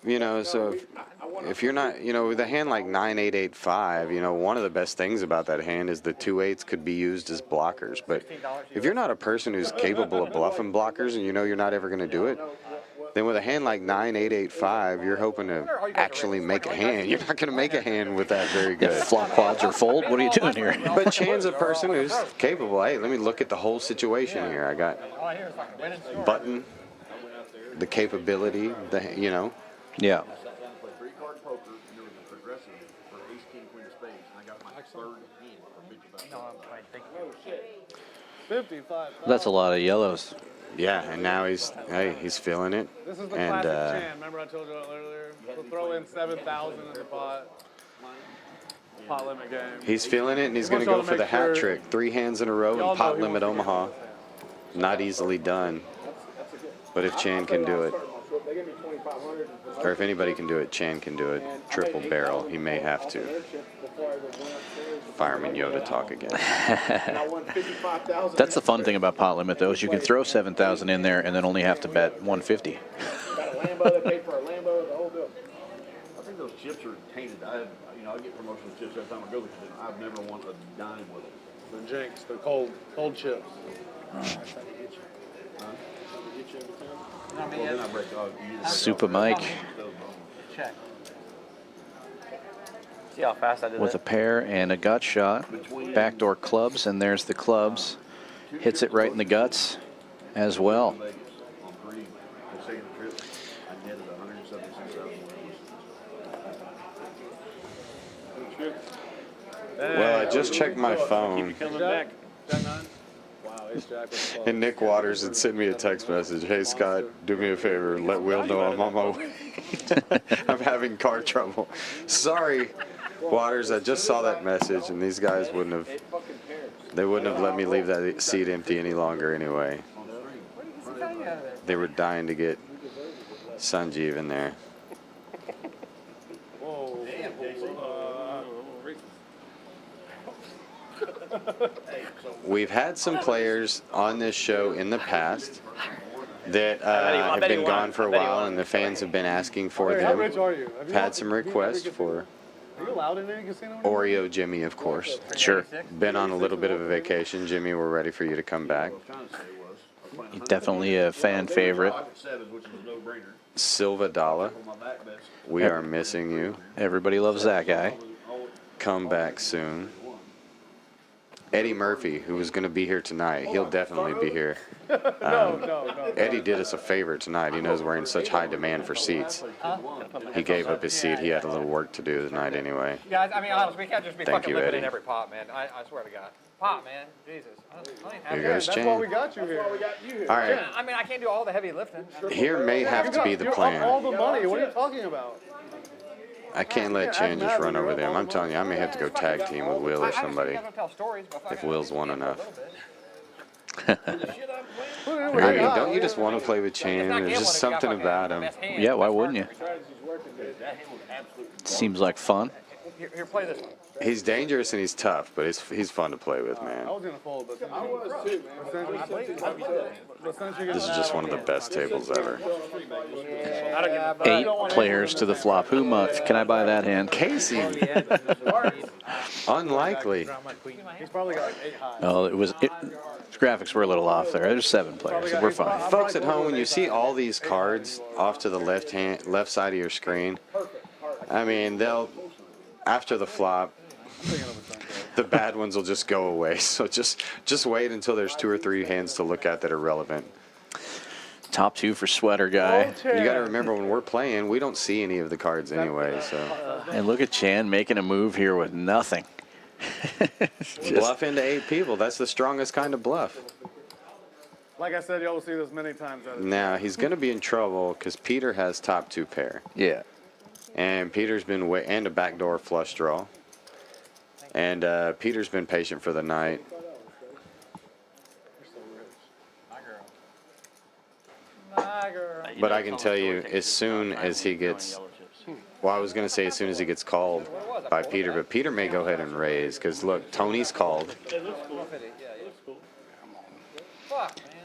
[SPEAKER 2] You know, so if you're not, you know, with a hand like 9, 8, 8, 5, you know, one of the best things about that hand is the 2 8s could be used as blockers. But if you're not a person who's capable of bluffing blockers and you know you're not ever going to do it, then with a hand like 9, 8, 8, 5, you're hoping to actually make a hand. You're not going to make a hand with that very good.
[SPEAKER 1] Flop quads or fold? What are you doing here?
[SPEAKER 2] But Chan's a person who's capable. Hey, let me look at the whole situation here. I got button, the capability, the, you know.
[SPEAKER 1] Yeah.
[SPEAKER 5] I sat down and played 3-card poker, and there was a progressive for ace, king, queen of spades, and I got my third hand for
[SPEAKER 4] 55.
[SPEAKER 1] That's a lot of yellows.
[SPEAKER 2] Yeah, and now he's feeling it.
[SPEAKER 4] This is the
[SPEAKER 2] And
[SPEAKER 4] classic Chan. Remember I told you earlier? We'll throw in 7,000 in the pot. Pot limit game.
[SPEAKER 2] he's feeling it, and he's going to go for the hat trick. 3 hands in a row in pot limit Omaha. Not easily done. But if Chan can do it,
[SPEAKER 3] They gave me 2,500.
[SPEAKER 2] or if anybody can do it, Chan can do it. Triple barrel. He may have to. Fireman Yoda talk again.
[SPEAKER 3] And I won 55,000.
[SPEAKER 1] That's the fun thing about pot limit, though, is you can throw 7,000 in there and then only have to bet 150.
[SPEAKER 3] Got a Lambo. They paid for a Lambo. The whole deal.
[SPEAKER 5] I think those chips are tainted. I get promotional chips every time I go there. I've never won a dime with them.
[SPEAKER 4] The Jinx, the cold chips.
[SPEAKER 5] Well, then I break
[SPEAKER 1] Super Mike
[SPEAKER 6] Check. See how fast I did
[SPEAKER 1] with a
[SPEAKER 6] that?
[SPEAKER 1] pair and a gut shot. Backdoor clubs, and there's the clubs. Hits it right in the guts as well.
[SPEAKER 5] on 3 consecutive trips. I netted 176,000.
[SPEAKER 2] Well, I just checked my phone.
[SPEAKER 5] Coming back.
[SPEAKER 4] Jack 9? Wow, ace Jack with the
[SPEAKER 2] And Nick Waters had sent me a text message. Hey, Scott, do me a favor. Let Will know I'm on my way. I'm having car trouble. Sorry, Waters. I just saw that message, and these guys wouldn't have let me leave that seat empty any longer anyway. They were dying to get Sanjeev in there.
[SPEAKER 4] Whoa.
[SPEAKER 2] We've had some players on this show in the past that have been gone for a while, and the fans have been asking for
[SPEAKER 4] Hey, how
[SPEAKER 2] them.
[SPEAKER 4] rich are you? Have you
[SPEAKER 2] Had some requests for
[SPEAKER 4] Are you allowed in any casino?
[SPEAKER 2] Oreo Jimmy, of course.
[SPEAKER 1] Sure.
[SPEAKER 2] Been on a little bit of a vacation. Jimmy, we're ready for you to come back.
[SPEAKER 1] Definitely a fan favorite.
[SPEAKER 2] Silva Dalla, we are missing you.
[SPEAKER 1] Everybody loves that guy.
[SPEAKER 2] Come back soon. Eddie Murphy, who was going to be here tonight, he'll definitely be here.
[SPEAKER 4] No.
[SPEAKER 2] Eddie did us a favor tonight. He knows we're in such high demand for seats. He gave up his seat. He had a little work to do tonight anyway.
[SPEAKER 10] Guys, I mean, honestly, we can't just be
[SPEAKER 2] Thank
[SPEAKER 10] fucking
[SPEAKER 2] you,
[SPEAKER 10] limiting
[SPEAKER 2] Eddie.
[SPEAKER 10] every pot, man. I swear to God. Pot, man. Jesus.
[SPEAKER 2] Here goes
[SPEAKER 4] That's why we
[SPEAKER 2] Chan.
[SPEAKER 4] got you here.
[SPEAKER 2] All right,
[SPEAKER 10] I mean, I can't do all the heavy lifting.
[SPEAKER 2] here may have to be the
[SPEAKER 4] You're up all
[SPEAKER 2] plan.
[SPEAKER 4] the money. What are you talking about?
[SPEAKER 2] I can't let Chan just run over them. I'm telling you, I may have to go tag team with Will or somebody if Will's won enough. I mean, don't you just want to play with Chan? There's just something about him.
[SPEAKER 1] Yeah, why wouldn't you? Seems like fun.
[SPEAKER 4] Here, play this one.
[SPEAKER 2] He's dangerous and he's tough, but he's fun to play with, man.
[SPEAKER 4] I was gonna fold, but
[SPEAKER 3] I was too, man.
[SPEAKER 2] This is just one of the best tables ever.
[SPEAKER 1] 8 players to the flop. Who mucked? Can I buy that hand?
[SPEAKER 2] Casey. Unlikely.
[SPEAKER 4] he's probably got like 8 high.
[SPEAKER 1] No, his graphics were a little off there. There's 7 players. So we're fine.
[SPEAKER 2] Folks at home, when you see all these cards off to the left side of your screen, I mean, they'll, after the flop, the bad ones will just go away. So just wait until there's 2 or 3 hands to look at that are relevant.
[SPEAKER 1] Top 2 for Sweater Guy.
[SPEAKER 2] You got to remember, when we're playing, we don't see any of the cards anyway. So
[SPEAKER 1] And look at Chan making a move here with nothing.
[SPEAKER 2] bluff into 8 people. That's the strongest kind of bluff.
[SPEAKER 4] Like I said, y'all will see this many times.
[SPEAKER 2] Now, he's going to be in trouble because Peter has top 2 pair.
[SPEAKER 1] Yeah.
[SPEAKER 2] And Peter's been and a backdoor flush draw. And Peter's been patient for the night. But I can tell you, as soon as he gets, well, I was going to say as soon as he gets called by Peter, but Peter may go ahead and raise because look, Tony's called.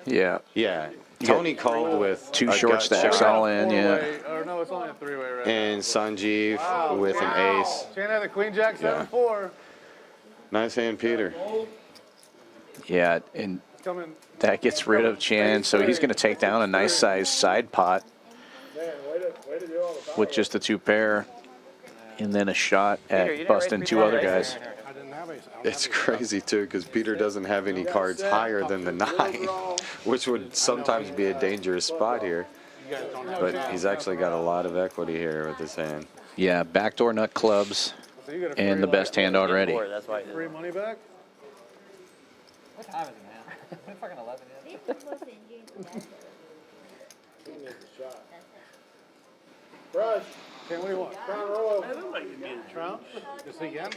[SPEAKER 1] Yeah.
[SPEAKER 2] Yeah. Tony called with
[SPEAKER 1] 2
[SPEAKER 2] a
[SPEAKER 1] short
[SPEAKER 2] gut
[SPEAKER 1] stacks
[SPEAKER 2] shot.
[SPEAKER 1] all in, yeah.
[SPEAKER 4] Or no, it's only a 3-way right
[SPEAKER 2] And Sanjeev with an ace.
[SPEAKER 4] Chan had the queen jack 7-4.
[SPEAKER 2] Nice hand, Peter.
[SPEAKER 1] Yeah, and
[SPEAKER 4] Coming.
[SPEAKER 1] that gets rid of Chan, so he's going to take down a nice sized side pot with just the 2 pair, and then a shot at busting 2 other guys.
[SPEAKER 2] It's crazy, too, because Peter doesn't have any cards higher than the 9, which would sometimes be a dangerous spot here. But he's actually got a lot of equity here with this hand.
[SPEAKER 1] Yeah, backdoor nut clubs and the best hand already.
[SPEAKER 6] That's why.
[SPEAKER 4] Free money back?
[SPEAKER 10] What time is it, man? Fucking 11 yet?
[SPEAKER 3] Brush.
[SPEAKER 4] Ken, what do you want?
[SPEAKER 3] Crown Royal.
[SPEAKER 4] Trout? Is he again?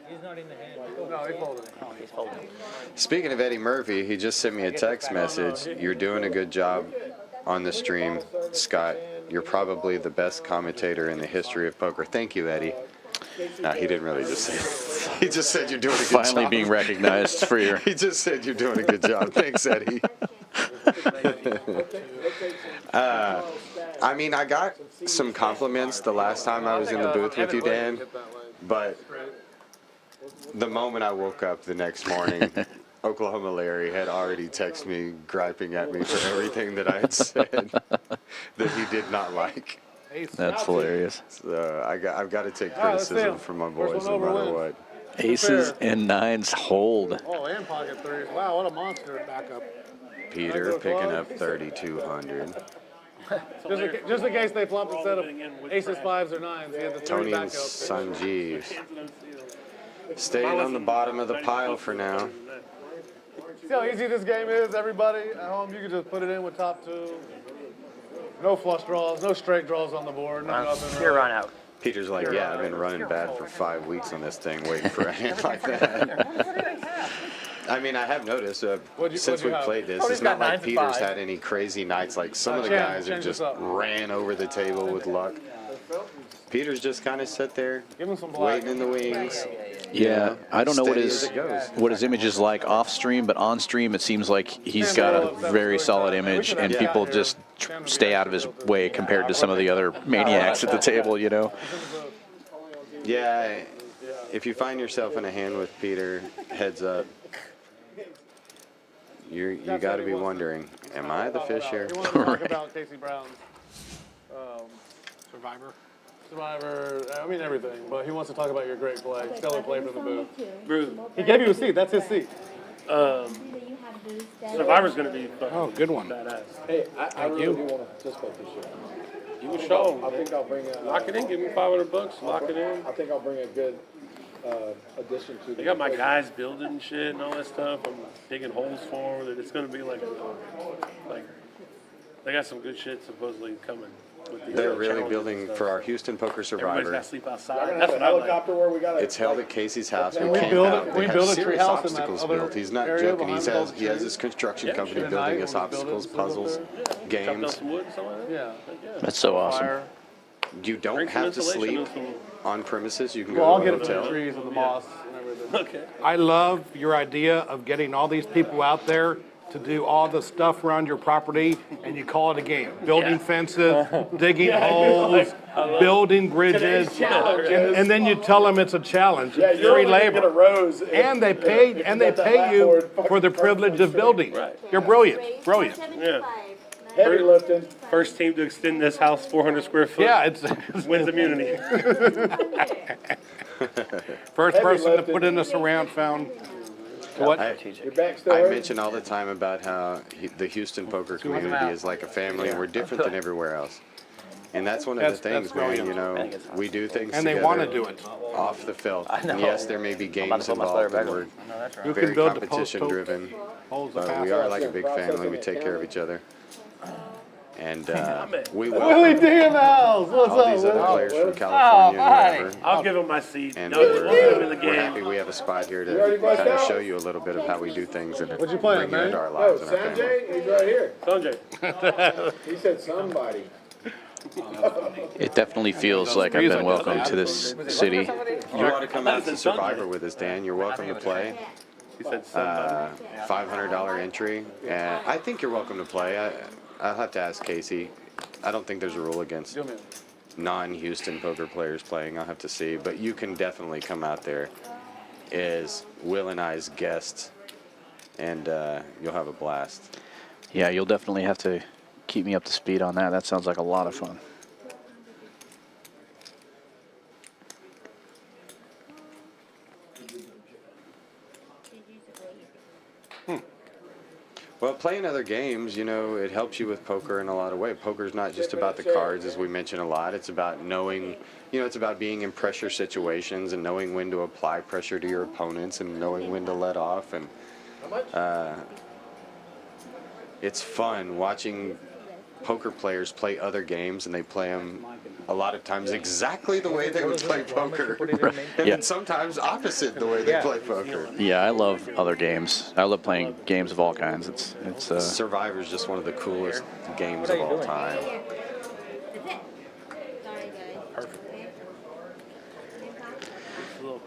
[SPEAKER 10] He's not in the hand.
[SPEAKER 4] No, he folded.
[SPEAKER 6] He's folding.
[SPEAKER 2] Speaking of Eddie Murphy, he just sent me a text message. You're doing a good job on the stream, Scott. You're probably the best commentator in the history of poker. Thank you, Eddie. No, he didn't really just say it. He just said you're doing a good job.
[SPEAKER 1] Finally being recognized for your...
[SPEAKER 2] He just said you're doing a good job. Thanks, Eddie. I mean, I got some compliments the last time I was in the booth with you, Dan, but the moment I woke up the next morning, Oklahoma Larry had already texted me, griping at me for everything that I had said that he did not like.
[SPEAKER 1] That's hilarious.
[SPEAKER 2] So I've got to take criticism from my boys no matter what.
[SPEAKER 1] Aces and 9s hold.
[SPEAKER 4] Oh, and pocket 3s. Wow, what a monster backup.
[SPEAKER 2] Peter picking up 3,200.
[SPEAKER 4] Just in case they flop instead of aces, 5s, or 9s. He had the 3
[SPEAKER 2] Tony and
[SPEAKER 4] backup.
[SPEAKER 2] Sanjeev staying on the bottom of the pile for now.
[SPEAKER 4] See how easy this game is, everybody at home? You can just put it in with top 2. No flush draws, no straight draws on the board. No nothing.
[SPEAKER 6] Pure run out.
[SPEAKER 2] Peter's like, yeah, I've been running bad for 5 weeks on this thing, waiting for a hand like that. I mean, I have noticed since we played this, it's not like Peter's had any crazy nights. Like some of the guys have just ran over the table with luck. Peter's just kind of sat there, waiting in the wings.
[SPEAKER 1] Yeah, I don't know what his image is like off stream, but on stream it seems like he's got a very solid image, and people just stay out of his way compared to some of the other maniacs at the table, you know?
[SPEAKER 2] Yeah, if you find yourself in a hand with Peter, heads up. You got to be wondering, am I the fish here?
[SPEAKER 4] You want to talk about Casey Brown's
[SPEAKER 10] Survivor.
[SPEAKER 4] I mean everything, but he wants to talk about your great play, stellar play from the booth. He gave you a seat, that's his seat.
[SPEAKER 11] Survivor's gonna be
[SPEAKER 10] Oh, good one.
[SPEAKER 11] badass.
[SPEAKER 3] Hey, I really do want to participate this year.
[SPEAKER 11] You can show
[SPEAKER 3] I
[SPEAKER 11] them.
[SPEAKER 3] think I'll bring a.
[SPEAKER 11] Lock it in, give me $500, lock it in.
[SPEAKER 3] I think I'll bring a good addition to.
[SPEAKER 11] They got my guys building and shit and all that stuff. I'm digging holes for them. It's gonna be like they got some good shit supposedly coming.
[SPEAKER 2] They're really building for our Houston Poker
[SPEAKER 11] Everybody's
[SPEAKER 2] Survivor.
[SPEAKER 11] gotta sleep
[SPEAKER 3] I'm
[SPEAKER 11] outside.
[SPEAKER 3] gonna
[SPEAKER 11] That's
[SPEAKER 3] have
[SPEAKER 11] what
[SPEAKER 3] a
[SPEAKER 11] I like.
[SPEAKER 3] helicopter where we got.
[SPEAKER 2] It's held at Casey's house. We
[SPEAKER 4] We
[SPEAKER 2] camp
[SPEAKER 4] build
[SPEAKER 2] out.
[SPEAKER 4] it-
[SPEAKER 2] They
[SPEAKER 4] we
[SPEAKER 2] have
[SPEAKER 4] build a
[SPEAKER 2] serious
[SPEAKER 4] treehouse in that
[SPEAKER 2] obstacles
[SPEAKER 4] other
[SPEAKER 2] built. He's not
[SPEAKER 4] area
[SPEAKER 2] joking.
[SPEAKER 4] behind
[SPEAKER 2] He has his construction company
[SPEAKER 4] At
[SPEAKER 2] building
[SPEAKER 4] night
[SPEAKER 2] us
[SPEAKER 4] when we build it,
[SPEAKER 2] obstacles,
[SPEAKER 4] sleep up
[SPEAKER 2] puzzles,
[SPEAKER 4] there.
[SPEAKER 11] Chop down
[SPEAKER 2] games.
[SPEAKER 11] some wood, something like that.
[SPEAKER 4] Yeah.
[SPEAKER 1] That's so awesome.
[SPEAKER 4] Fire.
[SPEAKER 2] you don't
[SPEAKER 11] Bring some
[SPEAKER 2] have to
[SPEAKER 11] insulation
[SPEAKER 2] sleep
[SPEAKER 11] and
[SPEAKER 2] on premises. You can
[SPEAKER 4] Well, I'll
[SPEAKER 2] go to
[SPEAKER 4] get
[SPEAKER 2] a
[SPEAKER 4] it from the
[SPEAKER 2] hotel.
[SPEAKER 4] trees and the moss and everything.
[SPEAKER 11] Okay.
[SPEAKER 12] I love your idea of getting all these people out there to do all the stuff around your property, and you call it a game. Building fences, digging holes, building bridges, and then you tell them it's a challenge.
[SPEAKER 3] Yeah,
[SPEAKER 12] It's
[SPEAKER 3] you're
[SPEAKER 12] free
[SPEAKER 3] only gonna get a
[SPEAKER 12] labor.
[SPEAKER 3] rose.
[SPEAKER 12] And they pay you for the privilege of building.
[SPEAKER 11] Right.
[SPEAKER 12] You're brilliant, brilliant.
[SPEAKER 11] Yeah.
[SPEAKER 3] Heavy lifting.
[SPEAKER 11] First team to extend this house 400 square foot.
[SPEAKER 12] Yeah, it's
[SPEAKER 11] Wins immunity.
[SPEAKER 12] first
[SPEAKER 3] Heavy
[SPEAKER 12] person to
[SPEAKER 3] lifting.
[SPEAKER 12] put in a surround sound. What?
[SPEAKER 3] Your back still
[SPEAKER 2] I
[SPEAKER 3] hurt?
[SPEAKER 2] mention all the time about how the Houston poker community is like a family, and we're different than everywhere else. And that's one of the
[SPEAKER 12] That's
[SPEAKER 2] things, man.
[SPEAKER 12] brilliant.
[SPEAKER 2] You know, we do things
[SPEAKER 12] And they
[SPEAKER 2] together
[SPEAKER 12] want to do it.
[SPEAKER 2] off the field.
[SPEAKER 6] I know.
[SPEAKER 2] And yes, there may be
[SPEAKER 6] I'm about
[SPEAKER 2] games
[SPEAKER 6] to put my
[SPEAKER 2] involved,
[SPEAKER 6] sweater
[SPEAKER 2] and
[SPEAKER 6] back
[SPEAKER 2] we're
[SPEAKER 6] on. I know that's right.
[SPEAKER 12] Who can
[SPEAKER 2] very
[SPEAKER 12] build the
[SPEAKER 2] competition driven.
[SPEAKER 12] holes the
[SPEAKER 2] But we
[SPEAKER 12] pass.
[SPEAKER 2] are like a big family. We take care of each other. And we
[SPEAKER 4] Willie
[SPEAKER 2] welcome
[SPEAKER 4] D in the house. What's
[SPEAKER 2] all
[SPEAKER 4] up,
[SPEAKER 2] these other
[SPEAKER 4] Willie?
[SPEAKER 2] players from California and wherever.
[SPEAKER 11] I'll give him my seat.
[SPEAKER 2] And
[SPEAKER 11] No, we'll put him in the
[SPEAKER 2] we're
[SPEAKER 11] game.
[SPEAKER 2] happy we have a spot here
[SPEAKER 3] You already
[SPEAKER 2] to
[SPEAKER 3] bust
[SPEAKER 2] kind of
[SPEAKER 3] out?
[SPEAKER 2] show you a little bit of how we do things and
[SPEAKER 4] What you playing,
[SPEAKER 2] bring you into
[SPEAKER 4] man?
[SPEAKER 2] our
[SPEAKER 3] No,
[SPEAKER 2] lives and our family.
[SPEAKER 3] Sanjay, he's right here.
[SPEAKER 11] Sanjay.
[SPEAKER 3] He said somebody.
[SPEAKER 1] It definitely feels like I've been welcomed to this city.
[SPEAKER 2] If you want to come out to Survivor with us, Dan, you're welcome to play.
[SPEAKER 11] He said somebody.
[SPEAKER 2] $500 entry. And I think you're welcome to play. I'll have to ask Casey. I don't think there's a rule against non-Houston poker players playing. I'll have to see. But you can definitely come out there as Will and I's guests, and you'll have a blast.
[SPEAKER 1] Yeah, you'll definitely have to keep me up to speed on that. That sounds like a lot of fun.
[SPEAKER 2] Well, playing other games, you know, it helps you with poker in a lot of ways. Poker's not just about the cards, as we mention a lot. It's about knowing, you know, it's about being in pressure situations and knowing when to apply pressure to your opponents and knowing when to let off. And it's fun watching poker players play other games, and they play them a lot of times exactly the way they would play poker, and then sometimes opposite the way they play poker.
[SPEAKER 1] Yeah, I love other games. I love playing games of all kinds. It's
[SPEAKER 2] Survivor's just one of the coolest games of all time.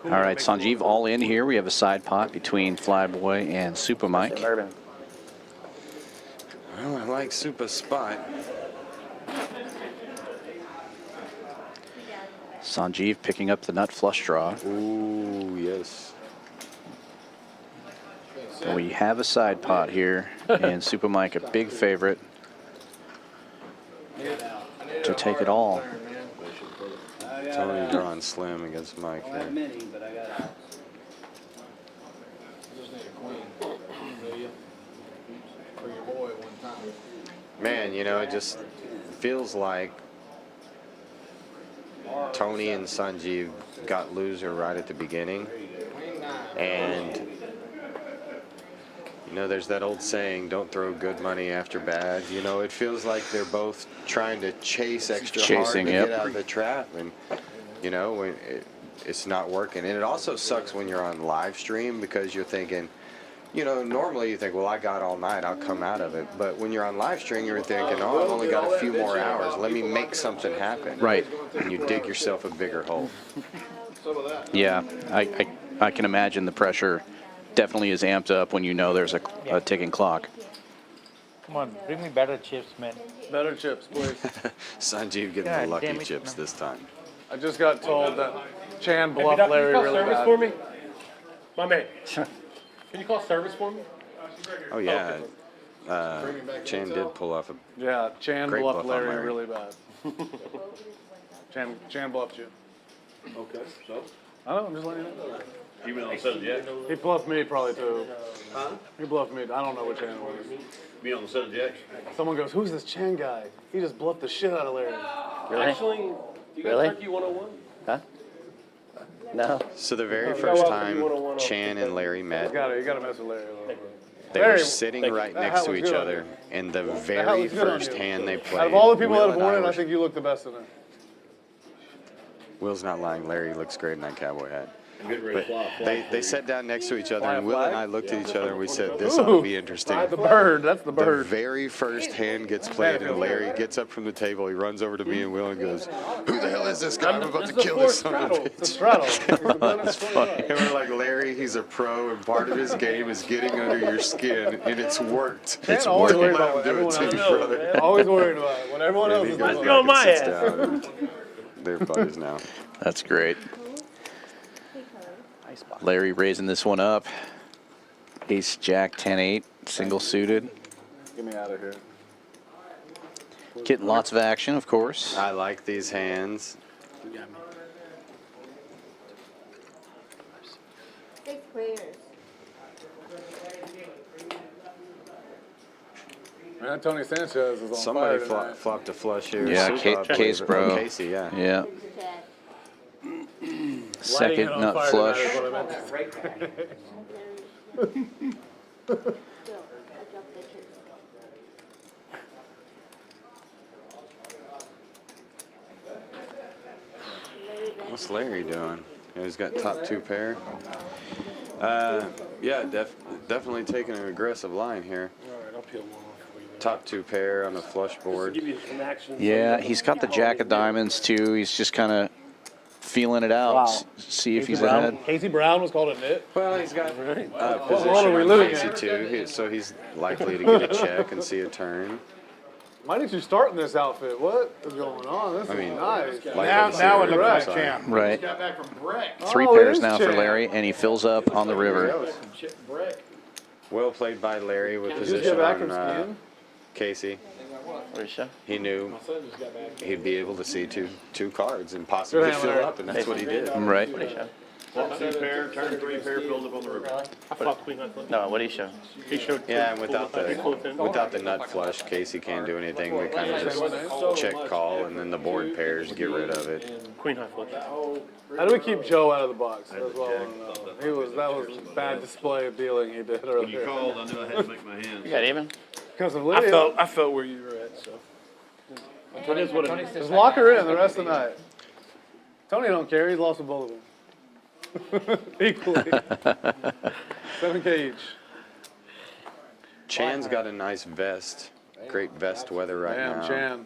[SPEAKER 1] all right, Sanjeev, all in here. We have a side pot between Flyboy and Super Mike.
[SPEAKER 6] Bourbon.
[SPEAKER 2] Well, I like Super Spot.
[SPEAKER 1] Sanjeev picking up the nut flush draw.
[SPEAKER 2] Ooh, yes.
[SPEAKER 1] And we have a side pot here, and Super Mike, a big favorite to take it all.
[SPEAKER 2] Tony drawing slim against Mike
[SPEAKER 7] I had
[SPEAKER 2] here.
[SPEAKER 7] many, but I got out.
[SPEAKER 3] Just need a queen, will you? For your boy one time.
[SPEAKER 2] Man, you know, it just feels like Tony and Sanjeev got loser right at the beginning. And, you know, there's that old saying, don't throw good money after bad. You know, it feels like they're both trying to chase extra
[SPEAKER 1] Chasing,
[SPEAKER 2] hard to
[SPEAKER 1] yep.
[SPEAKER 2] get out of the trap. And, you know, when it's not working. And it also sucks when you're on live stream because you're thinking, you know, normally you think, well, I got all night, I'll come out of it. But when you're on live stream, you're thinking, oh, I've only got a few more hours. Let me make something happen.
[SPEAKER 1] Right.
[SPEAKER 2] And you dig yourself a bigger hole.
[SPEAKER 1] Yeah, I can imagine the pressure definitely is amped up when you know there's a ticking clock.
[SPEAKER 9] Come on, bring me better chips, man.
[SPEAKER 4] Better chips, please.
[SPEAKER 2] Sanjeev getting
[SPEAKER 9] God
[SPEAKER 2] the lucky
[SPEAKER 9] damn it,
[SPEAKER 2] chips
[SPEAKER 9] no.
[SPEAKER 2] this time.
[SPEAKER 4] I just got told that Chan
[SPEAKER 11] Hey,
[SPEAKER 4] bluffed
[SPEAKER 11] Doc,
[SPEAKER 4] Larry
[SPEAKER 11] can you call
[SPEAKER 4] really
[SPEAKER 11] service
[SPEAKER 4] bad.
[SPEAKER 11] for me? My man. Can you call service for me?
[SPEAKER 2] Oh, yeah. Chan did pull off a
[SPEAKER 4] Yeah, Chan
[SPEAKER 2] Great
[SPEAKER 4] bluffed
[SPEAKER 2] bluff on
[SPEAKER 4] Larry
[SPEAKER 2] Larry.
[SPEAKER 4] really bad. Chan bluffed you.
[SPEAKER 5] Okay, so,
[SPEAKER 4] I don't know, I'm just letting you know.
[SPEAKER 5] you been on the set of Jacks?
[SPEAKER 4] He bluffed me probably too. He bluffed me. I don't know what Chan was.
[SPEAKER 5] Be on the set of Jacks?
[SPEAKER 4] Someone goes, who's this Chan guy? He just bluffed the shit out of Larry.
[SPEAKER 6] Really?
[SPEAKER 11] Actually, you got
[SPEAKER 6] Really?
[SPEAKER 11] Turkey 101?
[SPEAKER 6] Huh? No.
[SPEAKER 2] So the very first time Chan and Larry met,
[SPEAKER 4] You gotta mess with Larry a little bit.
[SPEAKER 2] they were
[SPEAKER 4] Larry,
[SPEAKER 2] sitting right
[SPEAKER 4] that
[SPEAKER 2] next
[SPEAKER 4] hat
[SPEAKER 2] to
[SPEAKER 4] was
[SPEAKER 2] each
[SPEAKER 4] good on
[SPEAKER 2] other, and the
[SPEAKER 4] hat
[SPEAKER 2] very
[SPEAKER 4] was good on
[SPEAKER 2] first
[SPEAKER 4] you.
[SPEAKER 2] hand they played,
[SPEAKER 4] Out of all the people
[SPEAKER 2] Will
[SPEAKER 4] that have
[SPEAKER 2] and
[SPEAKER 4] won it, I
[SPEAKER 2] were-
[SPEAKER 4] think you look the best in it.
[SPEAKER 2] Will's not lying. Larry looks great in that cowboy hat. But they sat down next to each other, and Will and I looked at each other, and we said, this ought to be interesting.
[SPEAKER 4] The bird, that's the
[SPEAKER 2] The
[SPEAKER 4] bird.
[SPEAKER 2] very first hand gets played, and Larry gets up from the table. He runs over to me and Will and goes, who the hell is this guy? I'm about to kill this son of a bitch. That's funny. And we're like, Larry, he's a pro, and part of his game is getting under your skin, and it's worked.
[SPEAKER 4] It's always worried
[SPEAKER 2] Let
[SPEAKER 4] about
[SPEAKER 2] him do it to you, brother.
[SPEAKER 4] Always worried about it. When everyone else is
[SPEAKER 2] Let's
[SPEAKER 4] go my ass.
[SPEAKER 2] They're buddies now.
[SPEAKER 1] That's great. Larry raising this one up. Ace, Jack, 10-8, single suited.
[SPEAKER 4] Get me out of here.
[SPEAKER 1] Getting lots of action, of course.
[SPEAKER 2] I like these hands.
[SPEAKER 10] Six players.
[SPEAKER 4] Man, Tony Sanchez is on
[SPEAKER 2] Somebody
[SPEAKER 4] fire
[SPEAKER 2] flopped a flush here.
[SPEAKER 1] Yeah, Case Bro.
[SPEAKER 2] Casey, yeah.
[SPEAKER 1] Yeah. Second nut flush.
[SPEAKER 2] What's Larry doing? He's got top 2 pair. Yeah, definitely taking an aggressive line here.
[SPEAKER 11] All right, I'll peel one off for you.
[SPEAKER 2] Top 2 pair on the flush board.
[SPEAKER 11] Give you some action.
[SPEAKER 1] Yeah, he's got the Jack of Diamonds too. He's just kind of feeling it out.
[SPEAKER 4] Wow.
[SPEAKER 1] See if he's ahead.
[SPEAKER 4] Casey Brown was called a nit.
[SPEAKER 2] Well, he's got
[SPEAKER 4] world
[SPEAKER 2] position
[SPEAKER 4] are we
[SPEAKER 2] on
[SPEAKER 4] living
[SPEAKER 2] Casey
[SPEAKER 4] in?
[SPEAKER 2] too, so he's likely to get a check and see a turn.
[SPEAKER 4] Why didn't you start in this outfit? What is going on? This is nice.
[SPEAKER 12] Now it looks like champ.
[SPEAKER 1] Right.
[SPEAKER 3] Got back from Breck.
[SPEAKER 1] 3
[SPEAKER 4] Oh,
[SPEAKER 1] pairs
[SPEAKER 4] it is
[SPEAKER 1] now for
[SPEAKER 4] champ.
[SPEAKER 1] Larry, and he fills up on the river.
[SPEAKER 3] That was some shit Breck.
[SPEAKER 2] Well played by Larry with
[SPEAKER 4] Did you just
[SPEAKER 2] position
[SPEAKER 4] get back from
[SPEAKER 2] on
[SPEAKER 4] skiing?
[SPEAKER 2] Casey.
[SPEAKER 6] What is that?
[SPEAKER 2] He knew
[SPEAKER 3] My son just got back.
[SPEAKER 2] he'd be able to see two cards and possibly
[SPEAKER 4] Good hand,
[SPEAKER 2] fill
[SPEAKER 4] Larry.
[SPEAKER 2] up, and that's what he did.
[SPEAKER 1] Right.
[SPEAKER 6] What do you show?
[SPEAKER 5] Top 2 pair, turn 3 pair, filled up on the river.
[SPEAKER 11] I flopped queen, I thought.
[SPEAKER 6] No, what do you show?
[SPEAKER 11] He showed.
[SPEAKER 2] Yeah, and without
[SPEAKER 11] full
[SPEAKER 2] the nut flush, Casey can't do anything. We kind of just check call, and then the board pairs get rid of it.
[SPEAKER 11] Queen high flush.
[SPEAKER 4] How do we keep Joe out of the box? That's what I want to know. That was a bad display of dealing he did
[SPEAKER 5] When you
[SPEAKER 4] earlier.
[SPEAKER 5] called, I knew I had to make my hands.
[SPEAKER 6] You got even?
[SPEAKER 4] Because of Lydia.
[SPEAKER 11] I felt where you were at, so. It is what it is.
[SPEAKER 4] Just lock her in the rest of the night. Tony don't care. He's lost a both of them. Equally. 7K each.
[SPEAKER 2] Chan's got a nice vest. Great vest weather right
[SPEAKER 4] Damn,
[SPEAKER 2] now.
[SPEAKER 4] Chan.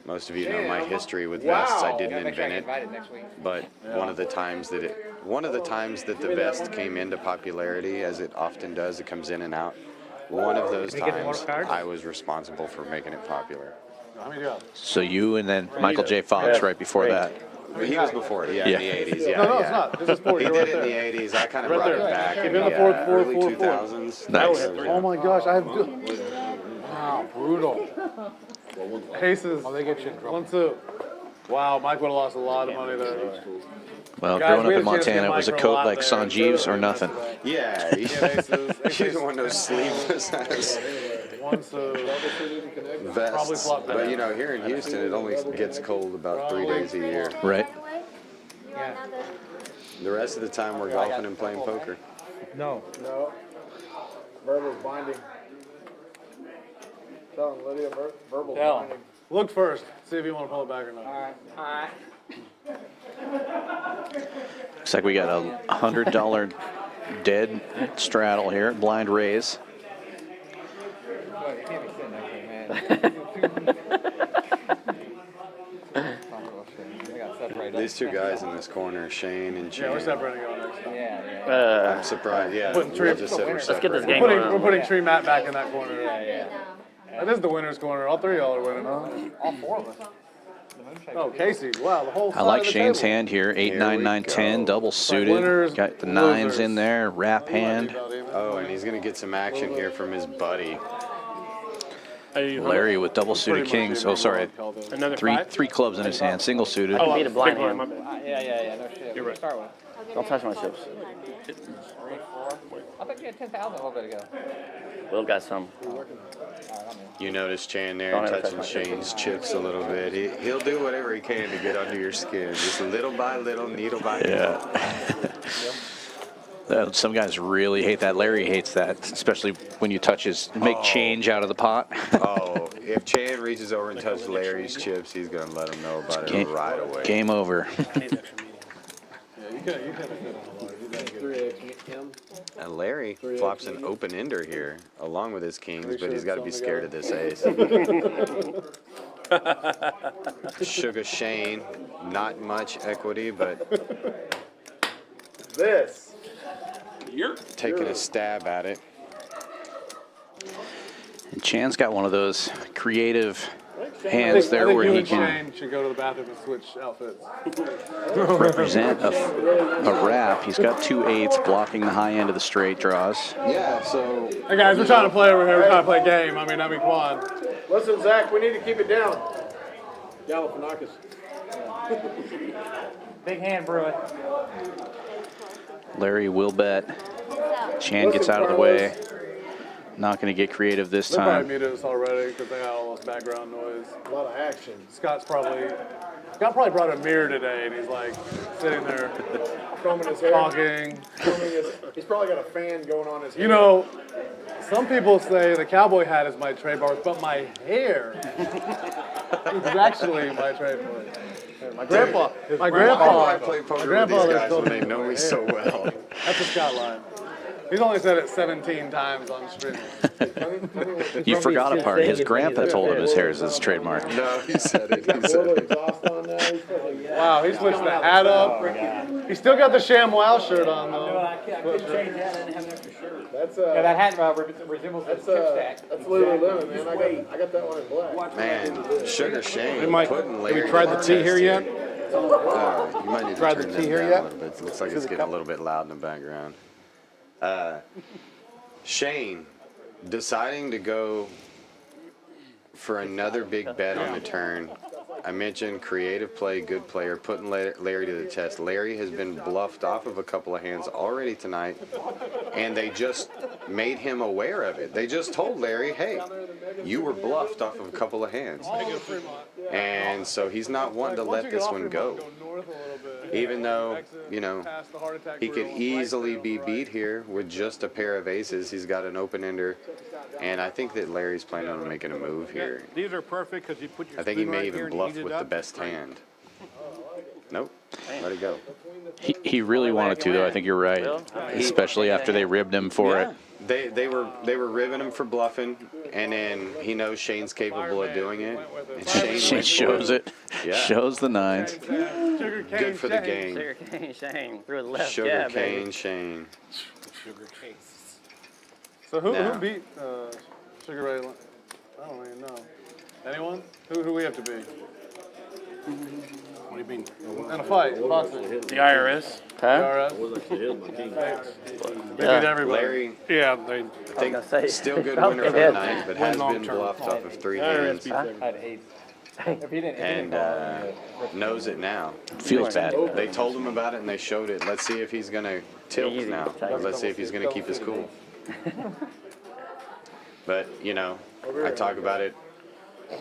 [SPEAKER 2] Most of you know my history with vests. I didn't
[SPEAKER 10] Make sure I
[SPEAKER 2] invent
[SPEAKER 10] get
[SPEAKER 2] it,
[SPEAKER 10] invited next week.
[SPEAKER 2] but one of the times that the vest came into popularity, as it often does, it comes in and out. One of those times, I was responsible for making it popular.
[SPEAKER 4] How many do you have?
[SPEAKER 1] So you and then Michael J. Fox right before that.
[SPEAKER 2] He was before it,
[SPEAKER 1] Yeah.
[SPEAKER 2] in the 80s, yeah.
[SPEAKER 4] No, it's
[SPEAKER 2] yeah.
[SPEAKER 4] not. This is 40.
[SPEAKER 2] He
[SPEAKER 4] You're
[SPEAKER 2] did
[SPEAKER 4] right
[SPEAKER 2] it
[SPEAKER 4] there.
[SPEAKER 2] in the 80s. I kind of
[SPEAKER 4] Right
[SPEAKER 2] brought
[SPEAKER 4] there.
[SPEAKER 2] it back
[SPEAKER 4] Keep
[SPEAKER 2] in
[SPEAKER 4] it in
[SPEAKER 2] the
[SPEAKER 4] the fourth,
[SPEAKER 2] early
[SPEAKER 4] fourth, fourth.
[SPEAKER 2] 2000s.
[SPEAKER 1] Nice.
[SPEAKER 4] Oh my gosh, I have good. Wow, brutal. Aces.
[SPEAKER 12] Oh, they get you in trouble.
[SPEAKER 4] 1-2. Wow, Mike would have lost a lot of money there.
[SPEAKER 1] Well,
[SPEAKER 4] Guys,
[SPEAKER 1] growing
[SPEAKER 4] we
[SPEAKER 1] up in
[SPEAKER 4] had a chance to get
[SPEAKER 1] Montana, it was a
[SPEAKER 4] Mike for a
[SPEAKER 1] coat
[SPEAKER 4] lot
[SPEAKER 1] like
[SPEAKER 4] there.
[SPEAKER 1] Sanjeev's or nothing.
[SPEAKER 2] Yeah, you
[SPEAKER 4] Aces.
[SPEAKER 2] didn't want no sleeveless ass
[SPEAKER 4] 1-2.
[SPEAKER 2] vests.
[SPEAKER 4] flop back.
[SPEAKER 2] But you know, here in Houston, it only gets cold about 3 days a year.
[SPEAKER 1] Right.
[SPEAKER 2] The rest of the time, we're golfing and playing poker.
[SPEAKER 3] No. Verbal's binding. Tell him, Lydia, verbal's
[SPEAKER 4] Tell him.
[SPEAKER 3] binding.
[SPEAKER 4] Look first. See if you want to pull it back or not.
[SPEAKER 10] Alright.
[SPEAKER 1] Looks like we got a $100 dead straddle here. Blind raise.
[SPEAKER 10] Look, you can't be sitting there, man. They got separated.
[SPEAKER 2] These two guys in this corner, Shane and
[SPEAKER 4] Yeah, we're
[SPEAKER 2] Chan.
[SPEAKER 4] separating on next time.
[SPEAKER 10] Yeah.
[SPEAKER 2] I'm surprised. Yeah,
[SPEAKER 4] Putting
[SPEAKER 2] we
[SPEAKER 4] three-
[SPEAKER 2] just said we're
[SPEAKER 6] Let's get this
[SPEAKER 2] separating.
[SPEAKER 6] game
[SPEAKER 4] We're
[SPEAKER 6] going.
[SPEAKER 4] putting Tree Matt back in that corner.
[SPEAKER 10] Yeah.
[SPEAKER 4] That is the winner's corner. All 3 of y'all are winning, huh?
[SPEAKER 10] All 4 of us.
[SPEAKER 4] Oh, Casey. Wow, the whole
[SPEAKER 1] I like
[SPEAKER 4] side of the
[SPEAKER 1] Shane's
[SPEAKER 4] table.
[SPEAKER 1] hand here. 8,
[SPEAKER 2] Here
[SPEAKER 1] 9,
[SPEAKER 2] we
[SPEAKER 1] 9, 10,
[SPEAKER 2] go.
[SPEAKER 1] double suited.
[SPEAKER 4] winners,
[SPEAKER 1] Got the 9s
[SPEAKER 4] losers.
[SPEAKER 1] in there. Wrap hand.
[SPEAKER 2] Oh, and he's going to get some action here from his buddy.
[SPEAKER 11] Hey,
[SPEAKER 1] Larry with double suited
[SPEAKER 4] Pretty much
[SPEAKER 1] kings. Oh, sorry.
[SPEAKER 11] Another
[SPEAKER 1] Three
[SPEAKER 11] 5?
[SPEAKER 1] clubs in his hand. Single suited.
[SPEAKER 11] Oh,
[SPEAKER 6] Beat a blind
[SPEAKER 11] big
[SPEAKER 6] hand.
[SPEAKER 11] my bad.
[SPEAKER 10] Yeah, no shit.
[SPEAKER 11] You're right.
[SPEAKER 10] Start with.
[SPEAKER 6] Don't touch my chips.
[SPEAKER 10] 3, 4. I think you had 10,000 a little bit ago.
[SPEAKER 6] Will got some.
[SPEAKER 2] You notice Chan there
[SPEAKER 6] Don't ever
[SPEAKER 2] touching
[SPEAKER 6] touch my
[SPEAKER 2] Shane's chips a little bit. He'll do whatever he can to get under your skin, just little by little, needle by needle.
[SPEAKER 1] Yeah. Some guys really hate that. Larry hates that, especially when you touch his, make change out of the pot.
[SPEAKER 2] Oh, if Chan reaches over and touches Larry's chips, he's going to let him know about it right away.
[SPEAKER 1] Game over.
[SPEAKER 11] I need extra meeting.
[SPEAKER 2] And Larry flops an open ender here, along with his kings, but he's got to be scared of this ace. Sugar Shane, not much equity, but
[SPEAKER 3] This.
[SPEAKER 2] taking a stab at it.
[SPEAKER 1] And Chan's got one of those creative hands there
[SPEAKER 4] I think
[SPEAKER 1] where
[SPEAKER 4] you
[SPEAKER 1] he
[SPEAKER 4] and
[SPEAKER 1] can
[SPEAKER 4] Shane should go to the bathroom and switch outfits.
[SPEAKER 1] represent a wrap. He's got 2 8s blocking the high end of the straight draws.
[SPEAKER 2] Yeah, so
[SPEAKER 4] Hey guys, we're trying to play over here. We're trying to play a game. I mean, come on.
[SPEAKER 3] Listen, Zach, we need to keep it down. Galifianakis.
[SPEAKER 10] Big hand, Bruin.
[SPEAKER 1] Larry will bet. Chan gets out of the way. Not going to get creative this
[SPEAKER 4] They probably
[SPEAKER 1] time.
[SPEAKER 4] muted us already because they got all this background noise.
[SPEAKER 3] A lot of action.
[SPEAKER 4] Scott probably brought a mirror today, and he's like sitting there
[SPEAKER 3] Combing his hair.
[SPEAKER 4] talking.
[SPEAKER 3] He's probably got a fan going on his hair.
[SPEAKER 4] You know, some people say the cowboy hat is my trademark, but my hair is actually my trademark. My grandpa.
[SPEAKER 2] why do I play poker with these guys when they know me so well?
[SPEAKER 4] That's a Scott line. He's only said it 17 times on stream.
[SPEAKER 1] You forgot a part. His grandpa told him his hair is his trademark.
[SPEAKER 2] No, he said it. He said it.
[SPEAKER 4] Wow, he switched the hat up. He still got the ShamWow shirt on though.
[SPEAKER 10] I couldn't change that. I didn't have an extra shirt.
[SPEAKER 3] That's
[SPEAKER 10] Yeah, that hat resembles a chip stack.
[SPEAKER 3] That's Lululemon, man. I got that one in black.
[SPEAKER 2] Man, Sugar Shane putting
[SPEAKER 12] Have
[SPEAKER 2] Larry
[SPEAKER 12] you tried the
[SPEAKER 2] to
[SPEAKER 12] tea
[SPEAKER 2] test
[SPEAKER 12] here yet?
[SPEAKER 2] You might need to
[SPEAKER 12] Tried the
[SPEAKER 2] turn
[SPEAKER 12] tea
[SPEAKER 2] that
[SPEAKER 12] here
[SPEAKER 2] down
[SPEAKER 12] yet?
[SPEAKER 2] a little bit. It looks like it's getting a little bit loud in the background. Shane deciding to go for another big bet on the turn. I mentioned creative play, good player, putting Larry to the test. Larry has been bluffed off of a couple of hands already tonight, and they just made him aware of it. They just told Larry, hey, you were bluffed off of a couple of hands. And so he's not wanting to let this one go. Even though, you know, he could easily be beat here with just a pair of aces. He's got an open ender, and I think that Larry's planning on making a move here.
[SPEAKER 12] These are perfect because you put your
[SPEAKER 2] I think he
[SPEAKER 12] spoon
[SPEAKER 2] may
[SPEAKER 12] right
[SPEAKER 2] even
[SPEAKER 12] here and
[SPEAKER 2] bluff
[SPEAKER 12] heat it
[SPEAKER 2] with the
[SPEAKER 12] up.
[SPEAKER 2] best hand. Nope, let it go.
[SPEAKER 1] He really wanted to, though. I think you're right. Especially after they ribbed him for it.
[SPEAKER 2] They were ribbing him for bluffing, and then he knows Shane's capable of doing it. And
[SPEAKER 1] Shane shows it.
[SPEAKER 2] Yeah.
[SPEAKER 1] Shows the nines.
[SPEAKER 2] Good for the game.
[SPEAKER 6] Sugar cane Shane through the left.
[SPEAKER 2] Sugar
[SPEAKER 6] Yeah,
[SPEAKER 2] cane
[SPEAKER 6] baby.
[SPEAKER 2] Shane.
[SPEAKER 4] So who
[SPEAKER 2] Now.
[SPEAKER 4] beat Sugar Ray? I don't even know. Anyone? Who do we have to beat?
[SPEAKER 12] What do you mean?
[SPEAKER 4] In a fight, boxing.
[SPEAKER 11] The IRS.
[SPEAKER 4] Huh? They beat everybody.
[SPEAKER 2] Larry,
[SPEAKER 12] Yeah, they.
[SPEAKER 2] I think,
[SPEAKER 6] gonna say,
[SPEAKER 2] still good
[SPEAKER 6] probably
[SPEAKER 2] winner for
[SPEAKER 6] did.
[SPEAKER 2] the night, but has
[SPEAKER 12] long
[SPEAKER 2] been
[SPEAKER 12] term.
[SPEAKER 2] bluffed off of 3 hands.
[SPEAKER 10] I'd hate. If he didn't,
[SPEAKER 2] And knows it now.
[SPEAKER 1] Feels bad.
[SPEAKER 2] They told him about it and they showed it. Let's see if he's going to tilt
[SPEAKER 6] Easy.
[SPEAKER 2] now. Let's see if he's going to keep his cool. But, you know, I talk about it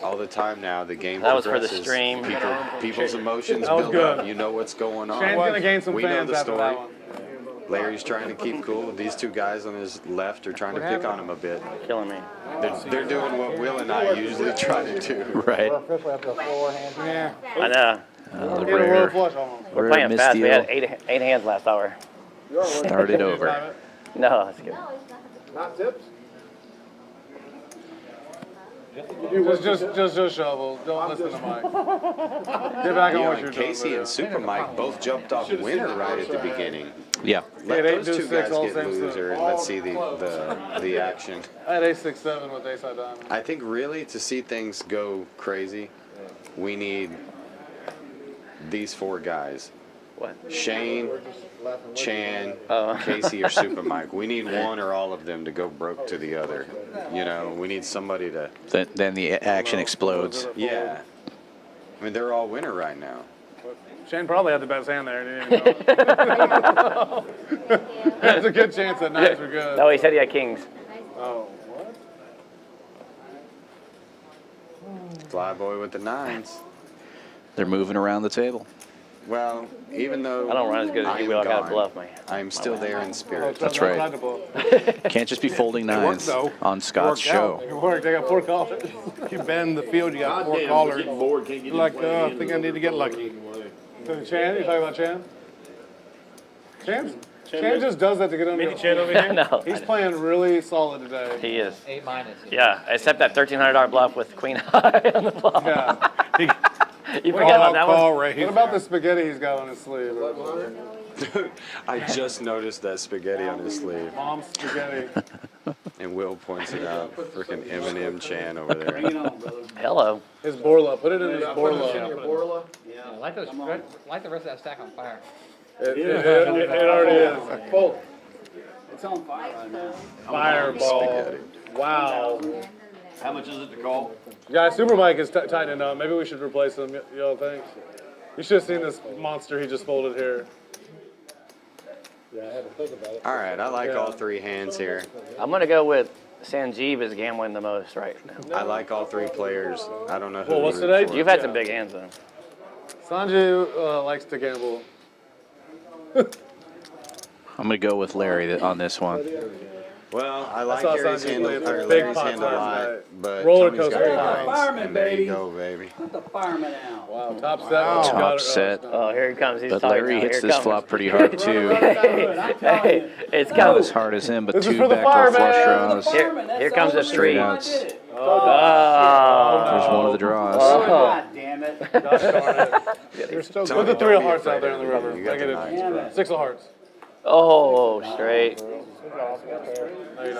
[SPEAKER 2] all the time now. The game
[SPEAKER 6] That was for the
[SPEAKER 2] progresses.
[SPEAKER 6] stream.
[SPEAKER 2] People's emotions
[SPEAKER 4] That was
[SPEAKER 2] build
[SPEAKER 4] good.
[SPEAKER 2] up. You know what's going on.
[SPEAKER 4] Shane's gonna gain some
[SPEAKER 2] We know
[SPEAKER 4] fans
[SPEAKER 2] the
[SPEAKER 4] after
[SPEAKER 2] story.
[SPEAKER 4] that one.
[SPEAKER 2] Larry's trying to keep cool. These two guys on his left are trying to pick on him a bit.
[SPEAKER 6] Killing me.
[SPEAKER 2] They're doing what Will and I usually try to do.
[SPEAKER 1] Right.
[SPEAKER 10] officially up to 4 hands.
[SPEAKER 12] Yeah.
[SPEAKER 6] I know.
[SPEAKER 1] The
[SPEAKER 4] Get a royal
[SPEAKER 1] rare,
[SPEAKER 4] flush on him.
[SPEAKER 6] We're
[SPEAKER 1] rare
[SPEAKER 6] playing fast. We had
[SPEAKER 1] misdeal
[SPEAKER 6] eight hands last hour.
[SPEAKER 1] started over.
[SPEAKER 6] No, that's good.
[SPEAKER 3] Not tips?
[SPEAKER 4] Just shovel. Don't listen to Mike. Get back on
[SPEAKER 2] You
[SPEAKER 4] what
[SPEAKER 2] know,
[SPEAKER 4] you're
[SPEAKER 2] Casey
[SPEAKER 4] doing.
[SPEAKER 2] and Super Mike both jumped off winner right at the beginning.
[SPEAKER 1] Yeah.
[SPEAKER 2] Let
[SPEAKER 4] Yeah,
[SPEAKER 2] those
[SPEAKER 4] they do
[SPEAKER 2] two
[SPEAKER 4] six
[SPEAKER 2] guys
[SPEAKER 4] all
[SPEAKER 2] get
[SPEAKER 4] same
[SPEAKER 2] loser and let's see the action.
[SPEAKER 4] I had ace-6-7 with ace-high diamond.
[SPEAKER 2] I think really to see things go crazy, we need these 4 guys.
[SPEAKER 6] What?
[SPEAKER 2] Shane, Chan,
[SPEAKER 6] Oh.
[SPEAKER 2] Casey, or Super Mike. We need one or all of them to go broke to the other. You know, we need somebody to,
[SPEAKER 1] Then the action explodes.
[SPEAKER 2] yeah. I mean, they're all winner right now.
[SPEAKER 4] Shane probably had the best hand there. And he didn't know. There's a good chance that nines were good.
[SPEAKER 6] No, he said he had kings.
[SPEAKER 4] Oh, what?
[SPEAKER 2] Flyboy with the 9s.
[SPEAKER 1] They're moving around the table.
[SPEAKER 2] Well, even though
[SPEAKER 6] I don't run as good as
[SPEAKER 2] I
[SPEAKER 6] you.
[SPEAKER 2] am
[SPEAKER 6] We all gotta
[SPEAKER 2] gone,
[SPEAKER 6] bluff me.
[SPEAKER 2] I'm still there in spirit.
[SPEAKER 1] That's right.
[SPEAKER 4] Tried to bluff.
[SPEAKER 1] Can't just be folding nines
[SPEAKER 12] though.
[SPEAKER 1] on Scott's
[SPEAKER 12] Worked out.
[SPEAKER 1] show.
[SPEAKER 4] It worked. They got 4 callers.
[SPEAKER 12] You bend the field, you got 4
[SPEAKER 5] Goddamn,
[SPEAKER 12] callers.
[SPEAKER 5] getting bored, can't get
[SPEAKER 12] You're like,
[SPEAKER 5] in play
[SPEAKER 12] I think I need to get lucky.
[SPEAKER 4] Chan? You talking about Chan? Chance just does that to get under
[SPEAKER 11] Mini Chan over here.
[SPEAKER 6] No,
[SPEAKER 4] He's playing really solid today.
[SPEAKER 6] he is.
[SPEAKER 10] A minus.
[SPEAKER 6] Yeah, except that $1,300 bluff with queen high on the flop.
[SPEAKER 4] Yeah.
[SPEAKER 6] You forget about that one?
[SPEAKER 12] Right
[SPEAKER 4] What about the spaghetti he's got on his sleeve?
[SPEAKER 2] I just noticed that spaghetti on his sleeve,
[SPEAKER 4] Mom's spaghetti.
[SPEAKER 2] and Will points it out. Freaking Eminem Chan over there.
[SPEAKER 8] Bring it on, brother.
[SPEAKER 6] Hello.
[SPEAKER 4] His Borla. Put it in his
[SPEAKER 3] Your
[SPEAKER 4] Borla.
[SPEAKER 3] Borla.
[SPEAKER 10] Yeah, light the rest of that stack on fire.
[SPEAKER 4] It already is.
[SPEAKER 3] Full.
[SPEAKER 8] It's on fire right now.
[SPEAKER 4] Fireball. Wow.
[SPEAKER 5] How much is it to call?
[SPEAKER 4] Guys, Super Mike is tightening up. Maybe we should replace him. Y'all think? You should have seen this monster he just folded here.
[SPEAKER 3] Yeah, I had to think about it.
[SPEAKER 2] All right, I like all three hands here.
[SPEAKER 6] I'm going to go with Sanjeev is gambling the most right now.
[SPEAKER 2] I like all three players. I don't know who.
[SPEAKER 4] Well, what's
[SPEAKER 2] to root
[SPEAKER 4] today?
[SPEAKER 2] for.
[SPEAKER 6] You've had some big hands, though.
[SPEAKER 4] Sanjay likes to gamble.
[SPEAKER 1] I'm going to go with Larry on this one.
[SPEAKER 2] Well, I like
[SPEAKER 4] saw
[SPEAKER 2] Gary's
[SPEAKER 4] Sanjay
[SPEAKER 2] hand,
[SPEAKER 4] play
[SPEAKER 2] or
[SPEAKER 4] big
[SPEAKER 2] Larry's
[SPEAKER 4] pots
[SPEAKER 2] hand a
[SPEAKER 4] last
[SPEAKER 2] lot,
[SPEAKER 4] night.
[SPEAKER 2] but
[SPEAKER 4] Roller
[SPEAKER 2] Tony's
[SPEAKER 4] coaster.
[SPEAKER 2] got nines,
[SPEAKER 8] Fireman,
[SPEAKER 2] and there
[SPEAKER 8] baby.
[SPEAKER 2] you go, baby.
[SPEAKER 8] Put the fireman out.
[SPEAKER 4] Wow, top set.
[SPEAKER 1] Top set.
[SPEAKER 6] Oh, here he comes. He's
[SPEAKER 1] But
[SPEAKER 6] talking
[SPEAKER 1] Larry
[SPEAKER 6] now.
[SPEAKER 1] hits
[SPEAKER 6] Here it
[SPEAKER 1] this
[SPEAKER 6] comes.
[SPEAKER 1] flop pretty hard, too.
[SPEAKER 6] Hey, it's
[SPEAKER 1] Not
[SPEAKER 6] coming.
[SPEAKER 1] as hard as him, but
[SPEAKER 4] This is
[SPEAKER 1] two
[SPEAKER 4] for the
[SPEAKER 1] backdoor flush
[SPEAKER 4] fireman.
[SPEAKER 1] draws.
[SPEAKER 6] Here comes the
[SPEAKER 1] Straight
[SPEAKER 6] three.
[SPEAKER 1] outs.
[SPEAKER 6] Oh.
[SPEAKER 1] There's one of the draws.
[SPEAKER 8] God damn it.
[SPEAKER 4] Gosh darn it.
[SPEAKER 12] You're still
[SPEAKER 4] Put the
[SPEAKER 12] good.
[SPEAKER 4] three of hearts out there in the river.
[SPEAKER 2] You got
[SPEAKER 4] Make
[SPEAKER 2] the
[SPEAKER 4] it
[SPEAKER 2] nines, bro.
[SPEAKER 4] six of hearts.
[SPEAKER 6] Oh, straight.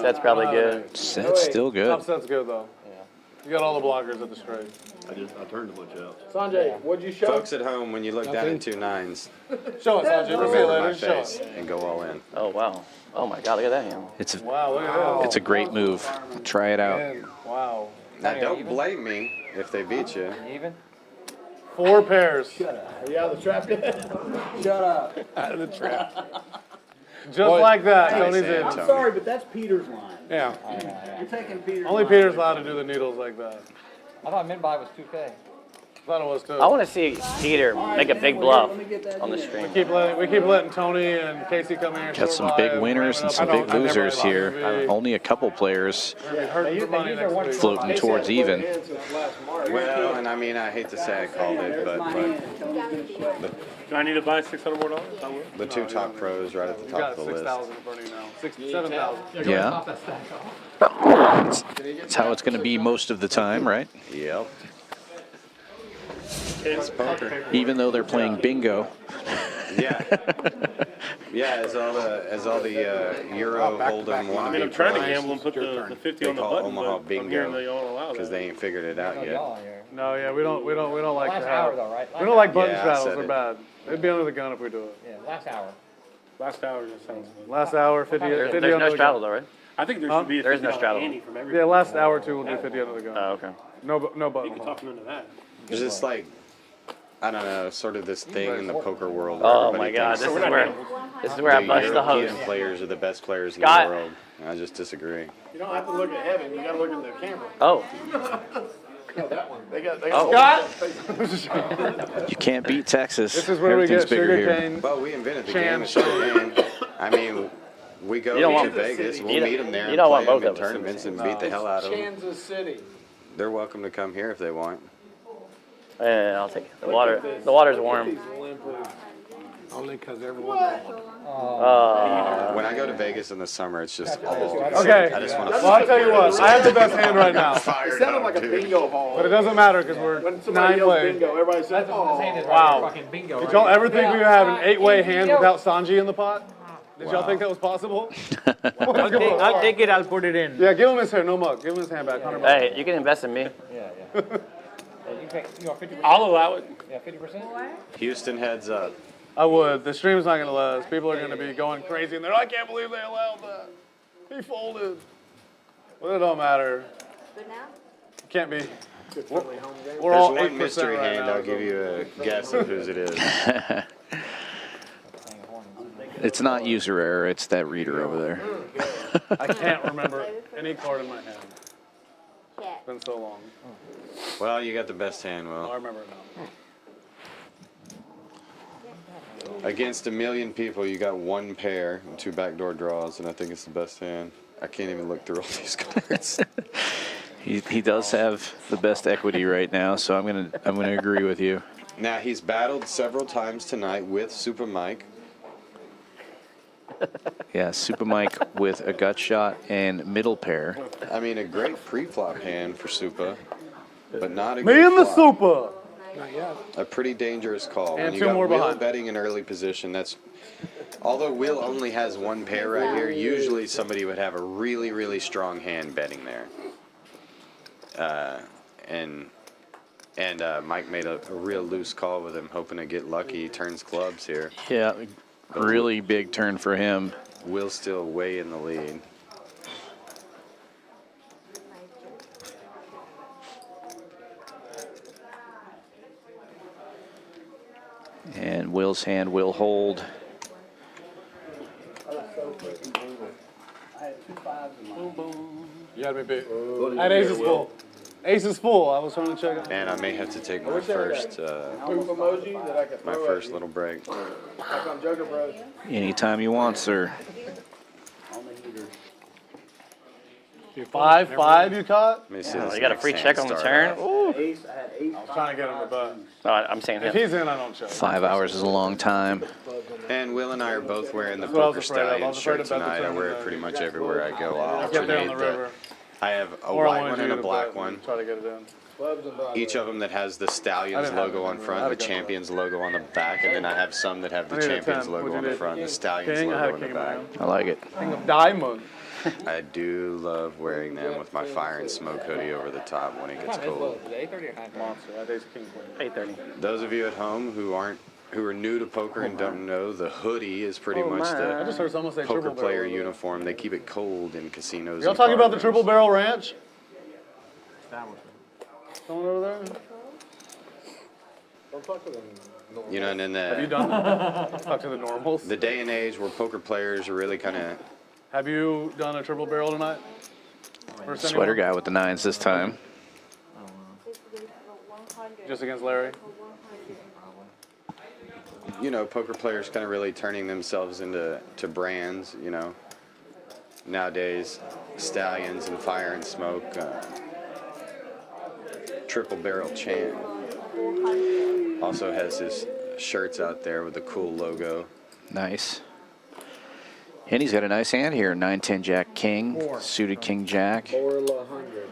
[SPEAKER 6] That's probably good.
[SPEAKER 1] Set's still good.
[SPEAKER 4] Top set's good though. You got all the blockers at the straight.
[SPEAKER 5] I turned a bunch out.
[SPEAKER 3] Sanjay, what'd you show?
[SPEAKER 2] Folks at home, when you look down at two nines,
[SPEAKER 4] Show us, Sanjay. We'll see it
[SPEAKER 2] remember my
[SPEAKER 4] later. Show
[SPEAKER 2] face
[SPEAKER 4] us.
[SPEAKER 2] and go all in.
[SPEAKER 6] Oh, wow. Oh, my God. Look at that hand.
[SPEAKER 1] It's a,
[SPEAKER 4] Wow, look at
[SPEAKER 1] it's a great move. Try it out.
[SPEAKER 4] that. Wow.
[SPEAKER 2] Now, don't blame me if they beat you.
[SPEAKER 10] Even?
[SPEAKER 4] 4 pairs.
[SPEAKER 3] Are you out of the trap yet?
[SPEAKER 8] Shut up.
[SPEAKER 12] Out of the trap.
[SPEAKER 4] Just like that.
[SPEAKER 2] Nice
[SPEAKER 4] Tony's
[SPEAKER 2] hand,
[SPEAKER 4] in.
[SPEAKER 8] I'm
[SPEAKER 2] Tony.
[SPEAKER 8] sorry, but that's Peter's line.
[SPEAKER 12] Yeah.
[SPEAKER 8] You're taking Peter's
[SPEAKER 4] Only
[SPEAKER 8] line.
[SPEAKER 4] Peter's allowed to do the needles like that.
[SPEAKER 10] I thought min buy was 2K.
[SPEAKER 4] Thought it was too.
[SPEAKER 6] I want to see Peter make a big bluff on the
[SPEAKER 4] We
[SPEAKER 6] stream.
[SPEAKER 4] keep letting Tony and Casey come here. and
[SPEAKER 1] Got
[SPEAKER 4] short
[SPEAKER 1] some
[SPEAKER 4] buy
[SPEAKER 1] big
[SPEAKER 4] and
[SPEAKER 1] winners and
[SPEAKER 4] bring
[SPEAKER 1] some
[SPEAKER 4] it up.
[SPEAKER 1] big
[SPEAKER 4] I never
[SPEAKER 1] losers
[SPEAKER 4] thought it would
[SPEAKER 1] here.
[SPEAKER 4] be
[SPEAKER 1] Only a couple players
[SPEAKER 4] hurting for money next week.
[SPEAKER 1] floating towards even.
[SPEAKER 2] Well, and I mean, I hate to say I called it, but
[SPEAKER 11] Do I need to buy $600 more? I will.
[SPEAKER 2] the two top pros right at the
[SPEAKER 4] You
[SPEAKER 2] top
[SPEAKER 4] got
[SPEAKER 2] of the list.
[SPEAKER 4] 6,000 in front of you now. 7,000.
[SPEAKER 1] Yeah. That's how it's going to be most of the time, right?
[SPEAKER 2] Yep.
[SPEAKER 11] It's
[SPEAKER 2] Poker.
[SPEAKER 1] Even though they're playing bingo.
[SPEAKER 2] Yeah. Yeah, as all the Euro Hold'em wannabe
[SPEAKER 11] I mean, I'm trying to
[SPEAKER 2] pros,
[SPEAKER 11] gamble and put the 50
[SPEAKER 2] they
[SPEAKER 11] on the
[SPEAKER 2] call
[SPEAKER 11] button,
[SPEAKER 2] Omaha
[SPEAKER 11] but I'm hearing they
[SPEAKER 2] bingo
[SPEAKER 11] don't allow
[SPEAKER 2] because
[SPEAKER 11] that.
[SPEAKER 2] they ain't figured it out
[SPEAKER 10] Oh,
[SPEAKER 2] yet.
[SPEAKER 10] y'all here.
[SPEAKER 4] No, yeah, we don't like
[SPEAKER 10] Last
[SPEAKER 4] to
[SPEAKER 10] hour
[SPEAKER 4] have.
[SPEAKER 10] though, right?
[SPEAKER 4] We don't like button
[SPEAKER 2] Yeah, I
[SPEAKER 4] straddles.
[SPEAKER 2] said
[SPEAKER 4] They're
[SPEAKER 2] it.
[SPEAKER 4] bad. They'd be under the gun if we do it.
[SPEAKER 10] Yeah, last hour.
[SPEAKER 11] Last hour just sounds good.
[SPEAKER 4] Last hour, 50
[SPEAKER 6] There's
[SPEAKER 4] under
[SPEAKER 6] no
[SPEAKER 4] the
[SPEAKER 6] straddle,
[SPEAKER 4] gun.
[SPEAKER 6] though, right?
[SPEAKER 11] I think there
[SPEAKER 4] Huh?
[SPEAKER 11] should be a
[SPEAKER 6] There is no
[SPEAKER 11] $50
[SPEAKER 6] straddle.
[SPEAKER 11] ante from every.
[SPEAKER 4] Yeah, last hour or two we'll do 50 under the gun.
[SPEAKER 6] Oh, okay.
[SPEAKER 4] No
[SPEAKER 11] You
[SPEAKER 4] button.
[SPEAKER 11] can talk them into that.
[SPEAKER 2] There's just like, I don't know, sort of this thing in the poker world.
[SPEAKER 6] Oh,
[SPEAKER 2] where
[SPEAKER 6] my
[SPEAKER 2] everybody
[SPEAKER 6] God.
[SPEAKER 2] thinks
[SPEAKER 6] This is where I
[SPEAKER 2] the
[SPEAKER 6] bust the
[SPEAKER 2] European
[SPEAKER 6] hose.
[SPEAKER 2] players are the best players in
[SPEAKER 6] Scott.
[SPEAKER 2] the world. I just disagree.
[SPEAKER 3] You don't have to look at heaven, you gotta look in the camera.
[SPEAKER 6] Oh.
[SPEAKER 3] No, that one. They got
[SPEAKER 6] Oh.
[SPEAKER 1] You can't beat Texas.
[SPEAKER 4] This is where we
[SPEAKER 1] Everything's
[SPEAKER 4] get
[SPEAKER 1] bigger here.
[SPEAKER 4] sugarcane.
[SPEAKER 2] Well, we invented the
[SPEAKER 4] Chan.
[SPEAKER 2] game. It's the game. I mean, we go
[SPEAKER 6] You don't
[SPEAKER 2] to
[SPEAKER 6] want-
[SPEAKER 2] Vegas. We'll
[SPEAKER 6] you
[SPEAKER 2] meet them there
[SPEAKER 6] you
[SPEAKER 2] and
[SPEAKER 6] don't
[SPEAKER 2] play
[SPEAKER 6] want both
[SPEAKER 2] them in
[SPEAKER 6] of us.
[SPEAKER 2] tournaments and beat the hell out of them.
[SPEAKER 3] Kansas City.
[SPEAKER 2] They're welcome to come here if they want.
[SPEAKER 6] Yeah, I'll take it. The water's warm.
[SPEAKER 12] Only because everyone.
[SPEAKER 2] When I go to Vegas in the summer, it's just all.
[SPEAKER 4] Okay.
[SPEAKER 2] I just want
[SPEAKER 4] Well, I'll tell you what. I have the best hand right now.
[SPEAKER 3] It sounded like a bingo hall.
[SPEAKER 4] But it doesn't matter because we're
[SPEAKER 3] When somebody
[SPEAKER 4] 9
[SPEAKER 3] yells
[SPEAKER 4] plays.
[SPEAKER 3] bingo, everybody says, oh.
[SPEAKER 4] Wow.
[SPEAKER 10] Fucking bingo.
[SPEAKER 4] Did y'all ever think we would have an 8-way hand without Sanji in the pot? Did y'all think that was possible?
[SPEAKER 9] I'll take it, I'll put it in.
[SPEAKER 4] Yeah, give him his hair, no mug. Give him his hand back, 100 bucks.
[SPEAKER 6] Hey, you can invest in me.
[SPEAKER 10] Yeah. You want 50%?
[SPEAKER 11] I'll allow it.
[SPEAKER 10] Yeah, 50%?
[SPEAKER 2] Houston heads up.
[SPEAKER 4] I would. The stream's not gonna let us. People are gonna be going crazy and they're, I can't believe they allowed that. He folded. Well, it don't matter. Can't be. We're all
[SPEAKER 2] There's
[SPEAKER 4] 8%
[SPEAKER 2] one mystery
[SPEAKER 4] right
[SPEAKER 2] hand.
[SPEAKER 4] now,
[SPEAKER 2] I'll give you a guess of whose it is.
[SPEAKER 1] It's not user error. It's that reader over there.
[SPEAKER 4] I can't remember any card in my hand. It's been so long.
[SPEAKER 2] Well, you got the best hand,
[SPEAKER 4] I
[SPEAKER 2] Will.
[SPEAKER 4] remember it now.
[SPEAKER 2] Against a million people, you got one pair and 2 backdoor draws, and I think it's the best hand. I can't even look through all these cards.
[SPEAKER 1] He does have the best equity right now, so I'm gonna agree with you.
[SPEAKER 2] Now, he's battled several times tonight with Super Mike.
[SPEAKER 1] Yeah, Super Mike with a gut shot and middle pair.
[SPEAKER 2] I mean, a great pre-flop hand for Supa, but not a
[SPEAKER 4] Me
[SPEAKER 2] good
[SPEAKER 4] and the
[SPEAKER 2] flop.
[SPEAKER 4] Super.
[SPEAKER 2] A pretty dangerous call.
[SPEAKER 4] And
[SPEAKER 2] When you
[SPEAKER 4] two
[SPEAKER 2] got
[SPEAKER 4] more
[SPEAKER 2] Will
[SPEAKER 4] behind.
[SPEAKER 2] betting in early position, that's... Although Will only has one pair right here, usually somebody would have a really, really strong hand betting there. Mike made a real loose call with him, hoping to get lucky. He turns clubs here.
[SPEAKER 1] Yeah, really big turn for him.
[SPEAKER 2] Will's still way in the lead.
[SPEAKER 1] And Will's hand will hold.
[SPEAKER 8] I had 2 5s in my
[SPEAKER 4] You had me beat. I had aces full. Aces full. I was trying to check it.
[SPEAKER 2] And I may have to take my first,
[SPEAKER 3] Poop emoji that I could
[SPEAKER 2] my
[SPEAKER 3] throw
[SPEAKER 2] first
[SPEAKER 3] at you.
[SPEAKER 2] little break.
[SPEAKER 3] Like on Joker Bros.
[SPEAKER 1] Anytime you want, sir.
[SPEAKER 8] on the heater.
[SPEAKER 4] 5-5 you caught?
[SPEAKER 2] Let me see
[SPEAKER 6] Oh,
[SPEAKER 2] this
[SPEAKER 6] you got a
[SPEAKER 2] next
[SPEAKER 6] free
[SPEAKER 2] hand
[SPEAKER 6] check on the
[SPEAKER 2] start
[SPEAKER 6] turn?
[SPEAKER 2] off.
[SPEAKER 6] Ooh.
[SPEAKER 8] Ace, I had 8.
[SPEAKER 4] I was trying to get him to bet.
[SPEAKER 6] No, I'm saying
[SPEAKER 4] If
[SPEAKER 6] him.
[SPEAKER 4] he's in, I don't check.
[SPEAKER 1] 5 hours is a long time.
[SPEAKER 2] And Will and I are both wearing the
[SPEAKER 4] That's what I was
[SPEAKER 2] Poker
[SPEAKER 4] afraid of. I
[SPEAKER 2] Stallions
[SPEAKER 4] was afraid
[SPEAKER 2] shirt
[SPEAKER 4] to bet the
[SPEAKER 2] tonight. I
[SPEAKER 4] turn
[SPEAKER 2] wear
[SPEAKER 4] and
[SPEAKER 2] it
[SPEAKER 4] then-
[SPEAKER 2] pretty much everywhere I go. I'll
[SPEAKER 4] I kept there on the
[SPEAKER 2] alternate
[SPEAKER 4] river.
[SPEAKER 2] I have a
[SPEAKER 4] Or I
[SPEAKER 2] white
[SPEAKER 4] wanted
[SPEAKER 2] one
[SPEAKER 4] you
[SPEAKER 2] and a
[SPEAKER 4] to
[SPEAKER 2] black
[SPEAKER 4] bet
[SPEAKER 2] one.
[SPEAKER 4] and try to get it in.
[SPEAKER 3] Clubs and Broadway.
[SPEAKER 2] Each of them that has the
[SPEAKER 4] I
[SPEAKER 2] Stallions
[SPEAKER 4] didn't have
[SPEAKER 2] logo
[SPEAKER 4] it.
[SPEAKER 2] on
[SPEAKER 4] I
[SPEAKER 2] front,
[SPEAKER 4] had
[SPEAKER 2] the
[SPEAKER 4] a couple.
[SPEAKER 2] Champions logo on the back, and then I have some that have the
[SPEAKER 4] I need a
[SPEAKER 2] Champions
[SPEAKER 4] 10.
[SPEAKER 2] logo
[SPEAKER 4] What'd
[SPEAKER 2] on
[SPEAKER 4] you
[SPEAKER 2] the
[SPEAKER 4] do?
[SPEAKER 2] front, the Stallions
[SPEAKER 4] King, I had
[SPEAKER 2] logo
[SPEAKER 4] a
[SPEAKER 2] on the
[SPEAKER 4] king in my
[SPEAKER 2] back.
[SPEAKER 4] hand.
[SPEAKER 1] I like it.
[SPEAKER 4] King of diamond.
[SPEAKER 2] I do love wearing them with my Fire and Smoke hoodie over the top when it gets cold.
[SPEAKER 10] Is it 8:30 or 9?
[SPEAKER 4] Monster. That day's king queen.
[SPEAKER 6] 8:30.
[SPEAKER 2] Those of you at home who are new to poker and don't know, the hoodie is pretty much
[SPEAKER 4] I just
[SPEAKER 2] the
[SPEAKER 4] heard someone say
[SPEAKER 2] poker
[SPEAKER 4] triple
[SPEAKER 2] player
[SPEAKER 4] barrel.
[SPEAKER 2] uniform. They keep it cold in casinos.
[SPEAKER 4] Y'all
[SPEAKER 2] and
[SPEAKER 4] talking about the
[SPEAKER 2] card
[SPEAKER 4] Triple
[SPEAKER 2] rooms.
[SPEAKER 4] Barrel Ranch? Someone over there?
[SPEAKER 3] Don't talk to them.
[SPEAKER 2] You know, and then
[SPEAKER 4] Have you
[SPEAKER 2] the,
[SPEAKER 4] done talk to the normals?
[SPEAKER 2] the day and age where poker players are really kind of
[SPEAKER 4] Have you done a triple barrel tonight? First
[SPEAKER 1] Sweater
[SPEAKER 4] anyone?
[SPEAKER 1] guy with the 9s this time.
[SPEAKER 4] Just against Larry?
[SPEAKER 2] poker players kind of really turning themselves into brands, Nowadays, Stallions and Fire and Smoke, Triple Barrel Chan also has his shirts out there with the cool logo.
[SPEAKER 1] Nice. And he's got a nice hand here. 9-10 Jack King, suited King Jack.
[SPEAKER 3] 400.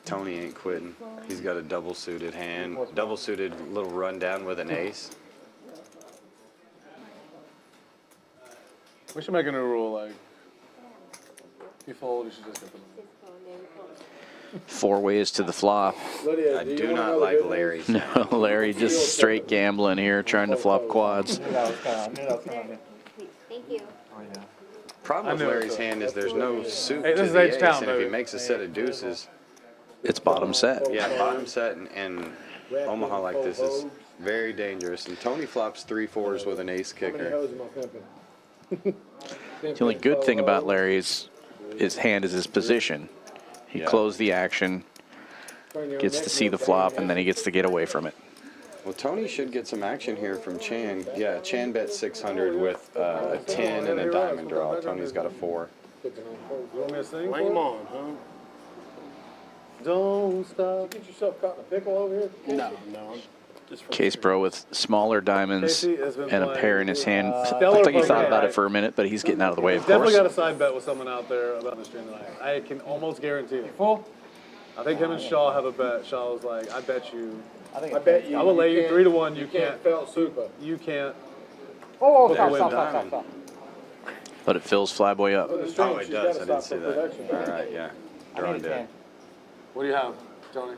[SPEAKER 2] Tony ain't quitting. He's got a double suited hand, double suited little rundown with an ace.
[SPEAKER 4] We should make a new rule, like, if you fold, you should just get them.
[SPEAKER 1] 4 ways to the flop.
[SPEAKER 3] Lydia,
[SPEAKER 2] I
[SPEAKER 3] do you
[SPEAKER 2] do
[SPEAKER 3] wanna
[SPEAKER 2] not
[SPEAKER 3] know the
[SPEAKER 2] like
[SPEAKER 3] good news?
[SPEAKER 2] Larry's.
[SPEAKER 1] No, Larry just straight gambling here, trying to flop quads.
[SPEAKER 10] Thank you.
[SPEAKER 2] Problem with
[SPEAKER 4] I knew it,
[SPEAKER 2] Larry's
[SPEAKER 4] so.
[SPEAKER 2] hand is there's no suit
[SPEAKER 4] Hey,
[SPEAKER 2] to
[SPEAKER 4] this is
[SPEAKER 2] the ace,
[SPEAKER 4] H-Town,
[SPEAKER 2] and if he
[SPEAKER 4] baby.
[SPEAKER 2] makes a set of deuces,
[SPEAKER 1] It's bottom set.
[SPEAKER 2] yeah, bottom set and Omaha like this is very dangerous. And Tony flops 3-4s with an ace
[SPEAKER 3] How many
[SPEAKER 2] kicker.
[SPEAKER 3] hoes am I pimping?
[SPEAKER 1] The only good thing about Larry's his hand is his position. He
[SPEAKER 2] Yeah.
[SPEAKER 1] closed the action, gets to see the flop, and then he gets to get away from it.
[SPEAKER 2] Well, Tony should get some action here from Chan. Yeah, Chan bet 600 with a 10 and a diamond draw. Tony's got a 4.
[SPEAKER 4] You want me to sing?
[SPEAKER 11] Lay 'em on, huh?
[SPEAKER 4] Don't stop.
[SPEAKER 3] Get yourself caught in a pickle over here?
[SPEAKER 11] No, I'm just from
[SPEAKER 1] Case Bro with smaller diamonds
[SPEAKER 4] Casey has been
[SPEAKER 1] and a
[SPEAKER 4] playing,
[SPEAKER 1] pair in his hand.
[SPEAKER 4] stellar
[SPEAKER 1] Looked like he
[SPEAKER 4] poker
[SPEAKER 1] thought about
[SPEAKER 4] tonight.
[SPEAKER 1] it for a minute, but he's getting out of the way, of
[SPEAKER 4] Definitely
[SPEAKER 1] course.
[SPEAKER 4] got a side bet with someone out there about the stream tonight. I can almost guarantee it. I think him and Shaw have a bet. Shaw was like, I bet you.
[SPEAKER 3] I bet you.
[SPEAKER 4] I will lay you
[SPEAKER 3] can't-
[SPEAKER 4] 3 to 1. You
[SPEAKER 3] can't
[SPEAKER 4] can't.
[SPEAKER 3] felt super.
[SPEAKER 4] You can't.
[SPEAKER 10] Oh,
[SPEAKER 4] stop,
[SPEAKER 10] stop,
[SPEAKER 4] stop,
[SPEAKER 10] stop, stop.
[SPEAKER 1] But it fills Flyboy up.
[SPEAKER 3] On the stream,
[SPEAKER 2] Oh, it
[SPEAKER 3] she's
[SPEAKER 2] does.
[SPEAKER 3] gotta
[SPEAKER 2] I didn't
[SPEAKER 3] stop
[SPEAKER 2] see
[SPEAKER 3] for
[SPEAKER 2] that.
[SPEAKER 3] production.
[SPEAKER 2] All right, yeah.
[SPEAKER 10] I
[SPEAKER 2] Drawing
[SPEAKER 10] need a
[SPEAKER 2] dead.
[SPEAKER 10] 10.
[SPEAKER 4] What do you have, Tony?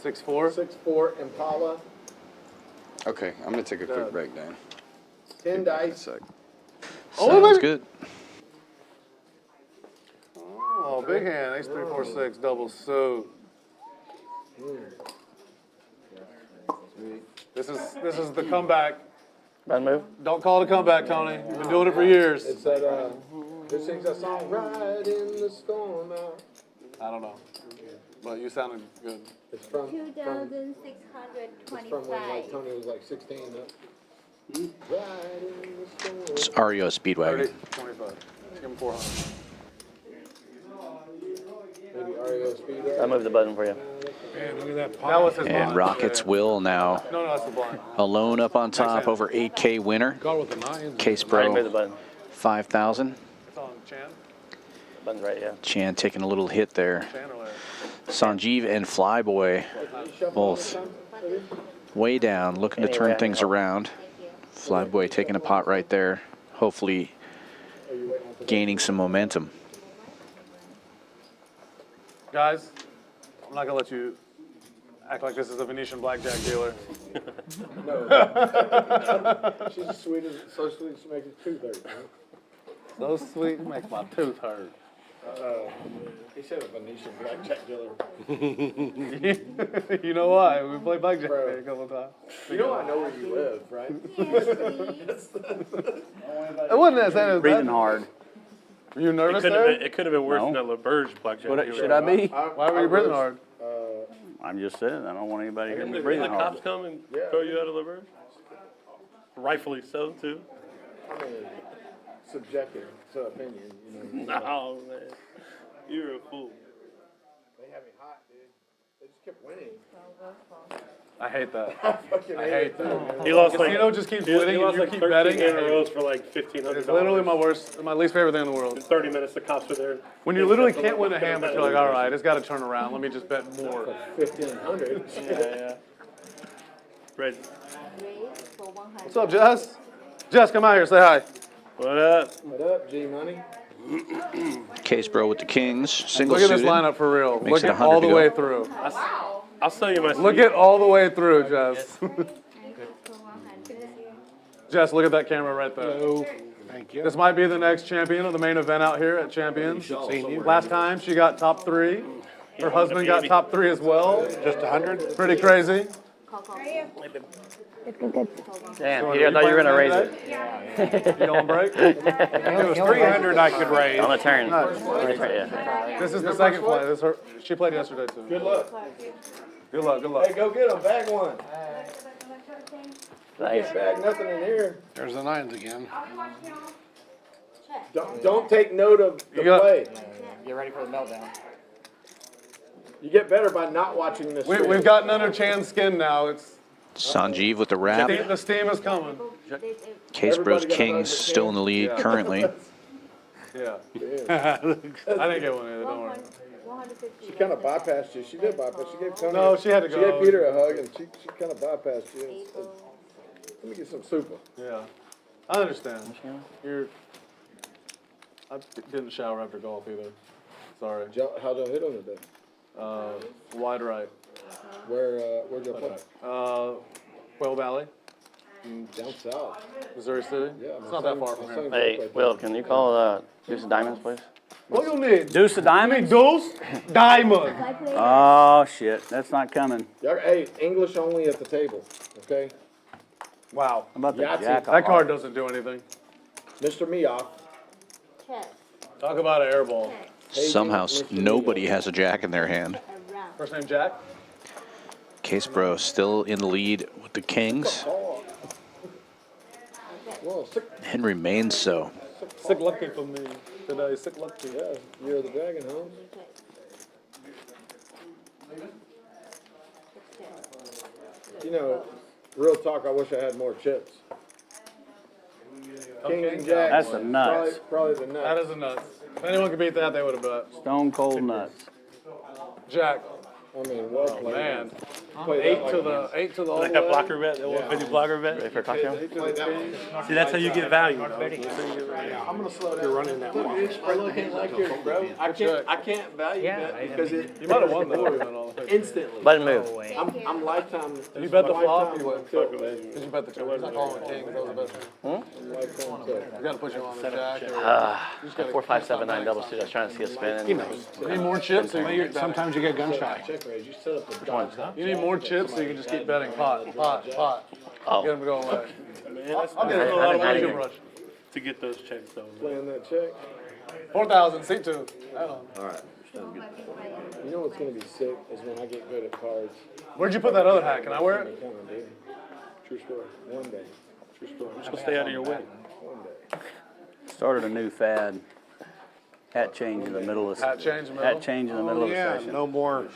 [SPEAKER 4] 6-4?
[SPEAKER 3] 6-4 Impala,
[SPEAKER 2] Okay, I'm going to take a quick break, Dan.
[SPEAKER 3] 10 dice.
[SPEAKER 1] Sounds good.
[SPEAKER 4] Oh, big hand. Ace 3, 4, 6, double suit. This is the comeback.
[SPEAKER 6] Bad move.
[SPEAKER 4] Don't call it a comeback, Tony. You've been doing it for years.
[SPEAKER 3] It's that, who sings that song? Ride in the storm out.
[SPEAKER 4] I don't know, but you sounded good.
[SPEAKER 3] It's from when like
[SPEAKER 10] 2,625.
[SPEAKER 3] Tony was like 16. Ride in the storm.
[SPEAKER 1] It's REO Speedwagon.
[SPEAKER 4] 30, 25. Give him 400.
[SPEAKER 3] Maybe REO Speedway.
[SPEAKER 6] I'll move the button for you.
[SPEAKER 12] Man, look at that
[SPEAKER 4] That
[SPEAKER 12] pot.
[SPEAKER 4] was his
[SPEAKER 1] And
[SPEAKER 4] blind.
[SPEAKER 1] Rockets will now
[SPEAKER 4] No, that's the blind.
[SPEAKER 1] alone up on top over 8K winner.
[SPEAKER 12] God with the 9s.
[SPEAKER 1] Case
[SPEAKER 6] I already moved the
[SPEAKER 1] Bro
[SPEAKER 6] button.
[SPEAKER 1] 5,000.
[SPEAKER 4] It's on Chan.
[SPEAKER 6] Button's right, yeah.
[SPEAKER 1] Chan taking a little hit there.
[SPEAKER 4] Chan or Larry?
[SPEAKER 1] Sanjeev and Flyboy both way down, looking to turn things around. Flyboy taking a pot right there, hopefully gaining some momentum.
[SPEAKER 4] Guys, I'm not gonna let you act like this is a Venetian blackjack dealer.
[SPEAKER 3] No. She's as sweet as, so sweet she makes it tooth hurt.
[SPEAKER 4] So sweet, makes my tooth hurt.
[SPEAKER 3] He said a Venetian blackjack dealer.
[SPEAKER 4] You know why? We played blackjack there a couple of times.
[SPEAKER 3] You know I know where you live, right?
[SPEAKER 4] It wasn't as bad.
[SPEAKER 8] Breathing hard.
[SPEAKER 4] Were you nervous
[SPEAKER 11] It
[SPEAKER 4] there?
[SPEAKER 11] could have been worse
[SPEAKER 8] No.
[SPEAKER 11] than that LaBerge blackjack.
[SPEAKER 8] Should I be?
[SPEAKER 4] Why were you breathing hard?
[SPEAKER 8] I'm just saying, I don't want anybody hearing me
[SPEAKER 11] Didn't
[SPEAKER 8] breathing
[SPEAKER 11] the
[SPEAKER 8] hard.
[SPEAKER 11] cops come and throw you out of LaBerge? Rightfully so, too.
[SPEAKER 3] I mean, subjective to opinion, you know.
[SPEAKER 11] No, man. You're a fool.
[SPEAKER 3] They had me hot, dude. They just kept winning.
[SPEAKER 4] I hate that.
[SPEAKER 3] I
[SPEAKER 4] hate that.
[SPEAKER 11] He lost
[SPEAKER 4] Casino just keeps winning
[SPEAKER 11] he
[SPEAKER 4] and
[SPEAKER 11] lost
[SPEAKER 4] you
[SPEAKER 11] like
[SPEAKER 4] keep
[SPEAKER 11] 13
[SPEAKER 4] betting.
[SPEAKER 11] in a row for like $1,500.
[SPEAKER 4] It's literally my least favorite thing in the world.
[SPEAKER 11] In 30 minutes, the cops were there.
[SPEAKER 4] When you literally can't win a hand, but you're like, all right, it's got to turn around. Let me just bet more.
[SPEAKER 3] 1,500.
[SPEAKER 4] Yeah.
[SPEAKER 11] Right.
[SPEAKER 4] What's up, Jess? Jess, come out here. Say hi.
[SPEAKER 11] What up?
[SPEAKER 3] What up, G Money?
[SPEAKER 1] Case Bro with the Kings, single
[SPEAKER 4] Look at this
[SPEAKER 1] suited.
[SPEAKER 4] lineup for real.
[SPEAKER 1] Makes
[SPEAKER 4] Look
[SPEAKER 1] it
[SPEAKER 4] at all
[SPEAKER 1] 100
[SPEAKER 4] the
[SPEAKER 1] to
[SPEAKER 4] way
[SPEAKER 1] go.
[SPEAKER 4] through.
[SPEAKER 11] I'll sell you my
[SPEAKER 4] Look
[SPEAKER 11] seat.
[SPEAKER 4] at all the way through, Jess. Jess, look at that camera right there.
[SPEAKER 12] Oh, thank you.
[SPEAKER 4] This might be the next champion of the main event out here at Champions. Last time she got top 3. Her husband got top 3 as well.
[SPEAKER 12] Just 100?
[SPEAKER 4] Pretty crazy.
[SPEAKER 6] Damn, I thought you were going to raise it.
[SPEAKER 4] You don't break?
[SPEAKER 12] If it was 300, I could raise.
[SPEAKER 6] On the turn.
[SPEAKER 4] Yeah. This is the second play. She played yesterday too.
[SPEAKER 3] Good luck.
[SPEAKER 4] Good luck, good luck.
[SPEAKER 3] Hey, go get him. Bag one.
[SPEAKER 6] Nice.
[SPEAKER 3] Bag nothing in here.
[SPEAKER 12] There's the 9s again.
[SPEAKER 3] Don't take note of the play.
[SPEAKER 10] Get ready for the meltdown.
[SPEAKER 3] You get better by not watching this.
[SPEAKER 4] We've gotten under Chan's skin now. It's
[SPEAKER 1] Sanjeev with the wrap.
[SPEAKER 4] the steam is coming.
[SPEAKER 1] Case Bro's Kings still in the lead currently.
[SPEAKER 4] Yeah. I didn't get one either, don't worry.
[SPEAKER 3] She kind of bypassed you. She did bypass. She gave Tony.
[SPEAKER 4] No, she had to go.
[SPEAKER 3] She gave Peter a hug, and she kind of bypassed you. And said, let me get some super.
[SPEAKER 4] Yeah. I understand. I didn't shower after golf either. Sorry.
[SPEAKER 3] How'd y'all hit on today?
[SPEAKER 4] Wide right.
[SPEAKER 3] Where'd y'all play?
[SPEAKER 4] Whale Valley,
[SPEAKER 3] Down south.
[SPEAKER 4] Missouri City.
[SPEAKER 3] Yeah,
[SPEAKER 4] It's not that far from here.
[SPEAKER 6] Hey, Will, can you call Deuce of Diamonds, please?
[SPEAKER 4] What you need?
[SPEAKER 8] Deuce of Diamonds?
[SPEAKER 4] Deuce? Diamond.
[SPEAKER 8] Oh, shit. That's not coming.
[SPEAKER 3] Hey, English only at the table, okay?
[SPEAKER 4] Wow.
[SPEAKER 8] How about the
[SPEAKER 3] Yahtzee.
[SPEAKER 8] jack?
[SPEAKER 4] That card doesn't do anything.
[SPEAKER 3] Mr. Meoff.
[SPEAKER 4] Talk about an airball.
[SPEAKER 1] Somehow nobody has a jack in their hand.
[SPEAKER 4] First name Jack?
[SPEAKER 1] Case Bro still in the lead with the Kings
[SPEAKER 3] Well, sick
[SPEAKER 1] and remains so.
[SPEAKER 4] Sick lucky for me today. Sick lucky.
[SPEAKER 3] yeah, Year of the Dragon, Holmes. You know, real talk, I wish I had more chips. King and Jack.
[SPEAKER 8] That's the nuts.
[SPEAKER 3] Probably the nuts.
[SPEAKER 4] That is a nuts. If anyone could beat that, they would have bet.
[SPEAKER 8] Stone cold nuts.
[SPEAKER 4] Jack.
[SPEAKER 3] I mean, well played.
[SPEAKER 4] Man.
[SPEAKER 3] Played
[SPEAKER 4] Eight
[SPEAKER 3] that
[SPEAKER 4] to
[SPEAKER 3] like
[SPEAKER 4] the eight to the all
[SPEAKER 11] Like
[SPEAKER 4] the
[SPEAKER 11] that
[SPEAKER 4] way.
[SPEAKER 11] blocker bet, that 150 blocker bet.
[SPEAKER 6] Ready for a cocktail?
[SPEAKER 3] played that one.
[SPEAKER 11] See, that's how you get value.
[SPEAKER 3] I'm gonna slow down. You're running that one. I really can't like yours, bro. I can't value that because it.
[SPEAKER 4] You might have won though.
[SPEAKER 3] Instantly.
[SPEAKER 6] Button move.
[SPEAKER 3] I'm lifetime.
[SPEAKER 4] Did you bet the flop?
[SPEAKER 3] lifetime
[SPEAKER 4] You went.
[SPEAKER 3] tilt.
[SPEAKER 4] Did you bet the chip? He's not calling King. That was the best.
[SPEAKER 3] Lifetime tilt.
[SPEAKER 4] We got to put you on the Jack.
[SPEAKER 6] 4, 5, 7, 9 double suit. I was trying to see a spin.
[SPEAKER 4] Need more chips so you can keep betting.
[SPEAKER 12] Sometimes you get gun shy.
[SPEAKER 3] Check raise. You set up the dodge.
[SPEAKER 4] You need more chips so you can just keep betting. Pot.
[SPEAKER 6] Oh.
[SPEAKER 4] Get them to go away.
[SPEAKER 11] Man, that's
[SPEAKER 4] I'll get
[SPEAKER 11] a
[SPEAKER 4] a
[SPEAKER 11] lot of
[SPEAKER 6] I
[SPEAKER 11] money
[SPEAKER 6] didn't
[SPEAKER 4] rush.
[SPEAKER 11] to get those checks, though.
[SPEAKER 3] Playing that check.
[SPEAKER 4] 4,000. C2. Add on.
[SPEAKER 3] You know what's gonna be sick is when I get good at cards.
[SPEAKER 4] Where'd you put that other hat? Can I wear it?
[SPEAKER 3] Come on, dude. True story. One day. True story.
[SPEAKER 11] I'm just going to stay out of your way.
[SPEAKER 3] One day.
[SPEAKER 8] Started a new fad. Hat change in the middle of
[SPEAKER 4] Hat change in the
[SPEAKER 8] hat
[SPEAKER 4] middle?
[SPEAKER 8] change in the middle of the
[SPEAKER 12] Yeah,
[SPEAKER 8] session.
[SPEAKER 12] no more.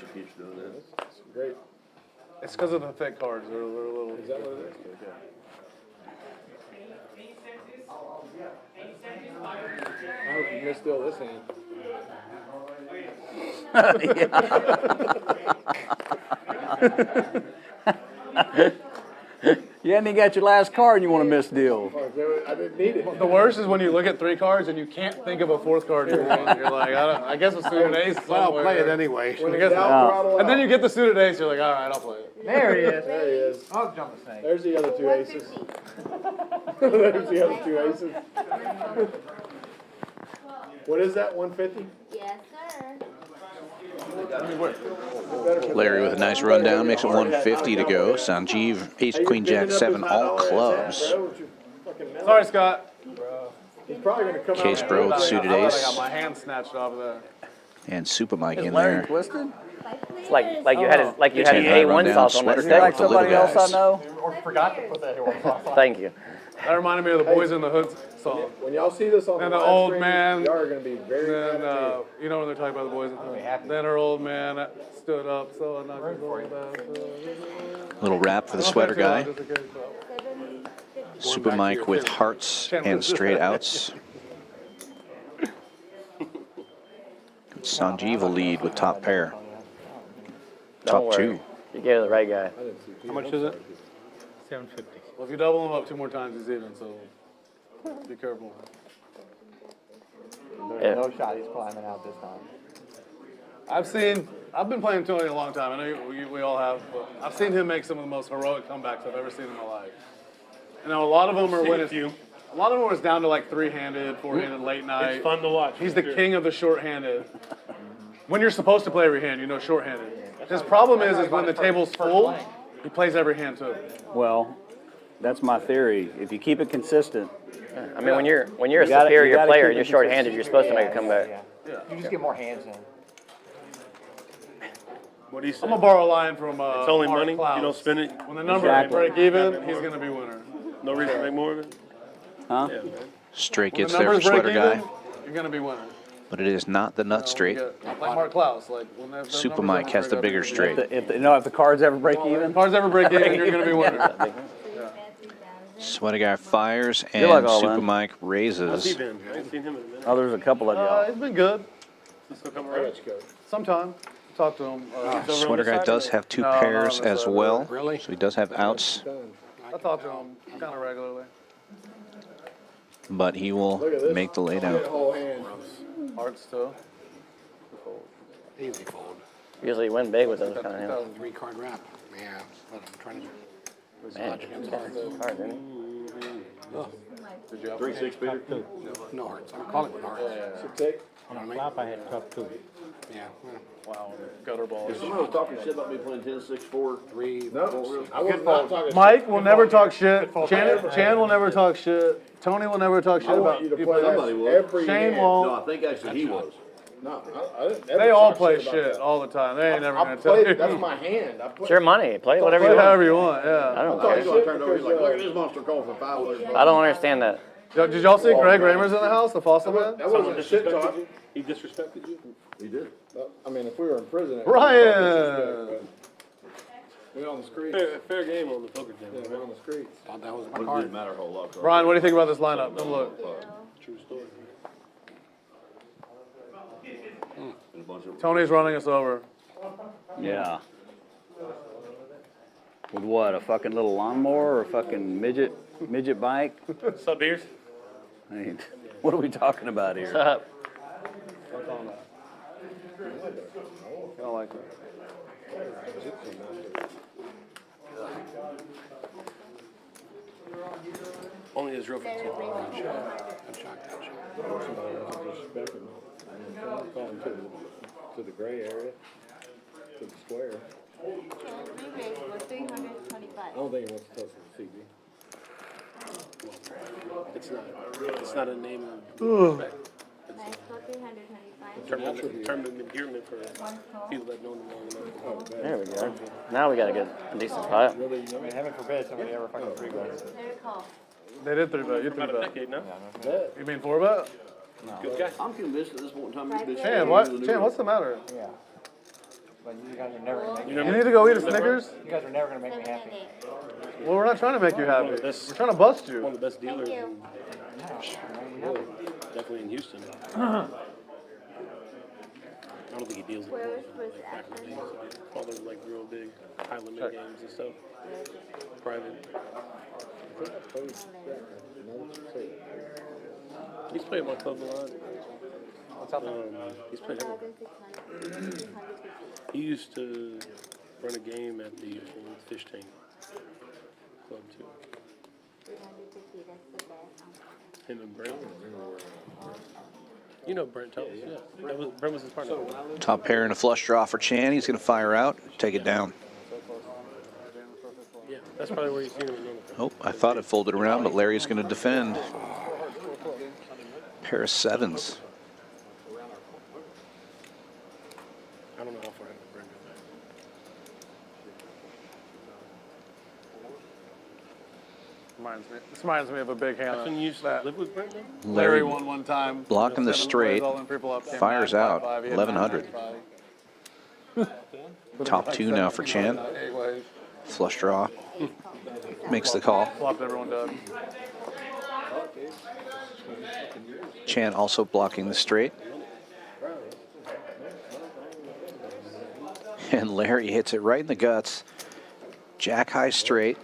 [SPEAKER 3] Great.
[SPEAKER 4] It's because of the thick cards. They're a little.
[SPEAKER 3] Is that what it is? hope you misdeal this hand.
[SPEAKER 8] You hadn't even got your last card and you want to misdeal.
[SPEAKER 3] I didn't need it.
[SPEAKER 4] The worst is when you look at 3 cards and you can't think of a 4th card you want. You're like, I guess a suited ace.
[SPEAKER 12] Well, I'll play it anyway.
[SPEAKER 3] When in doubt, throttle
[SPEAKER 4] And then
[SPEAKER 3] out.
[SPEAKER 4] you get the suited ace, you're like, all right, I'll play it.
[SPEAKER 10] There he is.
[SPEAKER 3] There he is.
[SPEAKER 10] I'll jump the snake.
[SPEAKER 3] There's the other 2 aces. There's the other 2 aces. What is that, 150?
[SPEAKER 13] Yes, sir.
[SPEAKER 1] Larry with a nice rundown, makes it 150 to go. Sanjeev, ace, queen, jack, 7, all clubs.
[SPEAKER 4] Sorry, Scott.
[SPEAKER 3] He's probably going to come
[SPEAKER 1] Case
[SPEAKER 3] out.
[SPEAKER 1] Bro with suited
[SPEAKER 4] I
[SPEAKER 1] ace.
[SPEAKER 4] got my hand snatched off of there.
[SPEAKER 1] And Super Mike
[SPEAKER 8] Is
[SPEAKER 1] in
[SPEAKER 8] Larry
[SPEAKER 1] there.
[SPEAKER 8] twisted?
[SPEAKER 6] It's like you had his, like you had his
[SPEAKER 1] Yeah,
[SPEAKER 6] A1
[SPEAKER 1] rundown,
[SPEAKER 6] sauce on that
[SPEAKER 1] sweater
[SPEAKER 6] steak.
[SPEAKER 1] guy
[SPEAKER 8] Like
[SPEAKER 1] with the
[SPEAKER 8] somebody
[SPEAKER 1] little
[SPEAKER 8] else I
[SPEAKER 1] guys.
[SPEAKER 8] know?
[SPEAKER 10] Or forgot to put that here.
[SPEAKER 6] Thank you.
[SPEAKER 4] That reminded me of the Boys in the Hood song.
[SPEAKER 3] When y'all see this on
[SPEAKER 4] And
[SPEAKER 3] the
[SPEAKER 4] the
[SPEAKER 3] live
[SPEAKER 4] old
[SPEAKER 3] stream,
[SPEAKER 4] man,
[SPEAKER 3] y'all are going to be very
[SPEAKER 4] Then,
[SPEAKER 3] mad at me.
[SPEAKER 4] you know when they're talking about the Boys in the Hood. Then her old man stood up, so I knocked his old ass.
[SPEAKER 1] Little wrap for the sweater guy. Super Mike with hearts and straight outs. Sanjeev will lead with top pair.
[SPEAKER 6] Don't
[SPEAKER 1] Top
[SPEAKER 6] worry.
[SPEAKER 1] 2.
[SPEAKER 6] You gave it the right guy.
[SPEAKER 12] How much is it?
[SPEAKER 9] 750.
[SPEAKER 4] Well, if you double him up 2 more times, he's even, so be careful.
[SPEAKER 6] Yeah.
[SPEAKER 10] No shot. He's climbing out this time.
[SPEAKER 4] I've been playing Tony a long time. I know we all have, but I've seen him make some of the most heroic comebacks I've ever seen in my life. You know, a lot of them are when it's, a lot of them was down to like 3-handed, 4-handed, late night.
[SPEAKER 11] It's fun to watch.
[SPEAKER 4] He's the king of the short-handed. When you're supposed to play every hand, you know, short-handed. His problem is when the table's full, he plays every hand too.
[SPEAKER 8] Well, that's my theory. If you keep it consistent,
[SPEAKER 6] I mean, when you're a
[SPEAKER 8] You gotta- you
[SPEAKER 6] superior
[SPEAKER 8] gotta
[SPEAKER 6] player
[SPEAKER 8] keep
[SPEAKER 6] and you're
[SPEAKER 8] it
[SPEAKER 6] short-handed, you're supposed to make a comeback.
[SPEAKER 10] Yeah. You just get more hands in.
[SPEAKER 11] What do you say?
[SPEAKER 4] I'm gonna borrow a line from
[SPEAKER 11] It's only
[SPEAKER 4] Mark
[SPEAKER 11] money.
[SPEAKER 4] Klaus.
[SPEAKER 11] You don't spend it.
[SPEAKER 4] When the numbers
[SPEAKER 8] Exactly.
[SPEAKER 4] break even, he's gonna be winner.
[SPEAKER 11] No reason to make more of it.
[SPEAKER 8] huh?
[SPEAKER 11] Yeah, man.
[SPEAKER 1] Straight
[SPEAKER 4] When
[SPEAKER 1] gets
[SPEAKER 4] the
[SPEAKER 1] there for
[SPEAKER 4] numbers break
[SPEAKER 1] sweater
[SPEAKER 4] even,
[SPEAKER 1] guy.
[SPEAKER 4] you're gonna be winner.
[SPEAKER 1] But it is not the nut straight.
[SPEAKER 4] Like Mark Klaus, like when those
[SPEAKER 1] Super
[SPEAKER 4] numbers
[SPEAKER 1] Mike
[SPEAKER 4] ever
[SPEAKER 1] has
[SPEAKER 4] break
[SPEAKER 1] the
[SPEAKER 4] up,
[SPEAKER 1] bigger
[SPEAKER 4] you're gonna be
[SPEAKER 1] straight.
[SPEAKER 4] winner.
[SPEAKER 8] If the cards ever break even,
[SPEAKER 4] Cards ever break even, you're gonna be winner.
[SPEAKER 1] Sweater guy fires
[SPEAKER 8] Good luck,
[SPEAKER 1] and
[SPEAKER 8] all
[SPEAKER 1] Super
[SPEAKER 8] in.
[SPEAKER 1] Mike
[SPEAKER 11] How's he
[SPEAKER 1] raises.
[SPEAKER 11] been? I ain't seen him in a minute.
[SPEAKER 8] oh, there's a couple of y'all.
[SPEAKER 4] He's been good.
[SPEAKER 11] He's still coming around.
[SPEAKER 4] Sometime. Talk to him.
[SPEAKER 1] Sweater guy does have 2
[SPEAKER 4] No,
[SPEAKER 1] pairs
[SPEAKER 4] no,
[SPEAKER 1] as
[SPEAKER 4] no,
[SPEAKER 1] well.
[SPEAKER 12] Really?
[SPEAKER 1] So he does have outs,
[SPEAKER 4] I talk to him kind of regularly.
[SPEAKER 1] but he will
[SPEAKER 3] Look at this.
[SPEAKER 1] make the
[SPEAKER 3] Look at the
[SPEAKER 1] laydown.
[SPEAKER 3] whole hand.
[SPEAKER 4] Hearts too.
[SPEAKER 12] Easy fold.
[SPEAKER 6] Usually win big with those kind of hands.
[SPEAKER 12] 3-card wrap. Yeah, but I'm trying to.
[SPEAKER 6] Man, he's got some cards, isn't he?
[SPEAKER 4] Did you have
[SPEAKER 5] 3-6 beater.
[SPEAKER 12] No hearts. I call it with hearts.
[SPEAKER 3] Take.
[SPEAKER 12] You know what I mean?
[SPEAKER 9] Flop, I had top 2.
[SPEAKER 12] Yeah.
[SPEAKER 4] Wow, gutter ball.
[SPEAKER 5] Somebody was talking shit about me playing 10-6-4.
[SPEAKER 12] 3.
[SPEAKER 3] No, I was not talking
[SPEAKER 4] Mike will never talk shit. Chan will never talk shit. Tony will never talk shit
[SPEAKER 3] I
[SPEAKER 4] about.
[SPEAKER 3] want you to play
[SPEAKER 5] Somebody
[SPEAKER 3] that
[SPEAKER 5] would.
[SPEAKER 3] every
[SPEAKER 4] Shane
[SPEAKER 3] hand.
[SPEAKER 4] won't.
[SPEAKER 5] No, I think actually he was.
[SPEAKER 3] No, I didn't ever
[SPEAKER 4] They all
[SPEAKER 3] talk
[SPEAKER 4] play
[SPEAKER 3] about
[SPEAKER 4] shit
[SPEAKER 3] that.
[SPEAKER 4] all the time. They ain't never
[SPEAKER 3] I
[SPEAKER 4] gonna tell
[SPEAKER 3] played,
[SPEAKER 4] you.
[SPEAKER 3] that's my hand. I
[SPEAKER 6] It's your money. Play whatever you
[SPEAKER 4] Play
[SPEAKER 6] want.
[SPEAKER 4] however you want.
[SPEAKER 6] I
[SPEAKER 4] Yeah.
[SPEAKER 6] don't
[SPEAKER 3] Talk
[SPEAKER 6] care.
[SPEAKER 5] He's
[SPEAKER 3] shit
[SPEAKER 5] gonna turn over. He's like,
[SPEAKER 3] because,
[SPEAKER 5] look at this monster call for $500.
[SPEAKER 6] I don't understand that.
[SPEAKER 4] Did y'all see Greg Ramers in the house, the fossil man?
[SPEAKER 3] that wasn't shit talk.
[SPEAKER 11] He disrespected you.
[SPEAKER 5] He did.
[SPEAKER 3] I mean, if we were in prison. it
[SPEAKER 4] Ryan!
[SPEAKER 3] was fucking disrespect, but we on the streets.
[SPEAKER 11] Fair game on the poker table.
[SPEAKER 3] Yeah, we're on the streets.
[SPEAKER 12] Thought that was my
[SPEAKER 5] But it
[SPEAKER 12] card.
[SPEAKER 5] didn't matter a whole lot.
[SPEAKER 4] Ryan, what do you think about this lineup? Don't look.
[SPEAKER 11] True story.
[SPEAKER 5] And a bunch of
[SPEAKER 4] Tony's running us over.
[SPEAKER 8] Yeah. With what? A fucking little lawnmower or a fucking midget bike?
[SPEAKER 11] Sub beers.
[SPEAKER 8] I mean, what are we talking about here?
[SPEAKER 6] Uh,
[SPEAKER 4] I don't like that.
[SPEAKER 11] Only Israel for 2.
[SPEAKER 3] To the gray area, to the square.
[SPEAKER 13] Re-raise was 325.
[SPEAKER 3] I don't think he wants to touch the CB.
[SPEAKER 11] It's not a name of respect.
[SPEAKER 13] Nice, for 325.
[SPEAKER 11] Term of endearment for people that know them long enough.
[SPEAKER 6] There we go. Now we got to get a decent spot.
[SPEAKER 10] I mean, heaven forbid somebody ever fucking free guys.
[SPEAKER 13] Third call.
[SPEAKER 4] They did 3-bet. You
[SPEAKER 11] About a
[SPEAKER 4] 3-bet.
[SPEAKER 11] decade now.
[SPEAKER 4] You mean 4-bet?
[SPEAKER 11] Good guy.
[SPEAKER 5] I'm convinced at this point in time this bitch.
[SPEAKER 4] Chan, what? Chan, what's the matter?
[SPEAKER 10] Yeah. But you guys are never gonna make me
[SPEAKER 4] You need to go eat a Snickers?
[SPEAKER 10] You guys are never gonna make me
[SPEAKER 13] 7
[SPEAKER 10] happy.
[SPEAKER 13] and 8.
[SPEAKER 4] Well, we're not trying to make you happy.
[SPEAKER 11] One of the best-
[SPEAKER 4] We're trying to bust
[SPEAKER 11] One
[SPEAKER 4] you.
[SPEAKER 11] of the best dealers.
[SPEAKER 13] Thank you.
[SPEAKER 10] No, you know, we have it.
[SPEAKER 11] Definitely in Houston. I don't think he deals with it like back in the days. All those like real big high limit games and stuff. Private. He's played my club a lot.
[SPEAKER 10] What's up there?
[SPEAKER 11] He's played everywhere. He used to run a game at the old fish tank club too. Him and Brent. You know Brent Thomas, yeah. Brent was his partner.
[SPEAKER 1] Top pair and a flush draw for Chan. He's going to fire out, take it down.
[SPEAKER 11] Yeah, that's probably where you've seen him.
[SPEAKER 1] Oh, I thought it folded around, but Larry's going to defend. Pair of sevens.
[SPEAKER 11] I don't know how far ahead Brent goes.
[SPEAKER 4] This reminds me of a big hand.
[SPEAKER 11] Couldn't you used to live with Brent then?
[SPEAKER 4] Larry won one time.
[SPEAKER 1] Blocking the
[SPEAKER 4] Seven
[SPEAKER 1] straight.
[SPEAKER 4] plays, all them people up, came
[SPEAKER 1] Fires
[SPEAKER 4] 9-5-5,
[SPEAKER 1] out.
[SPEAKER 4] he had
[SPEAKER 1] 1100.
[SPEAKER 4] 9-5.
[SPEAKER 1] Top two now for Chan.
[SPEAKER 4] Anyway,
[SPEAKER 1] Flush draw. Makes the call.
[SPEAKER 4] flopped everyone done.
[SPEAKER 1] Chan also blocking the straight. And Larry hits it right in the guts. Jack high straight.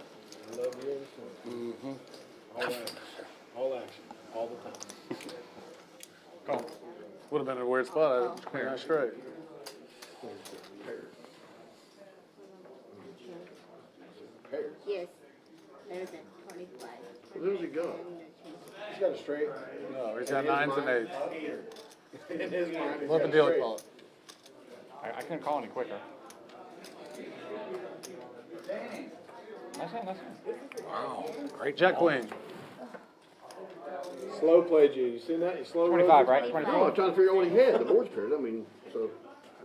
[SPEAKER 11] All action, all the time.
[SPEAKER 4] Oh, would have been in a weird spot. I got straight.
[SPEAKER 13] Yes, there's a 25.
[SPEAKER 3] Where's he go? He's got a straight.
[SPEAKER 4] No, he's got nines and eights.
[SPEAKER 3] In his mind, he's
[SPEAKER 4] What
[SPEAKER 3] got
[SPEAKER 4] the
[SPEAKER 3] a
[SPEAKER 4] dealer
[SPEAKER 3] straight.
[SPEAKER 4] call it?
[SPEAKER 10] I couldn't call any quicker. Nice hand, nice hand.
[SPEAKER 4] Wow, great Jack Queen.
[SPEAKER 3] Slow played you. You seen that? You slow
[SPEAKER 10] 25,
[SPEAKER 3] rolled
[SPEAKER 10] right?
[SPEAKER 3] it?
[SPEAKER 10] 25.
[SPEAKER 3] No, I'm trying to figure out what he had. The board's paired. I mean, so.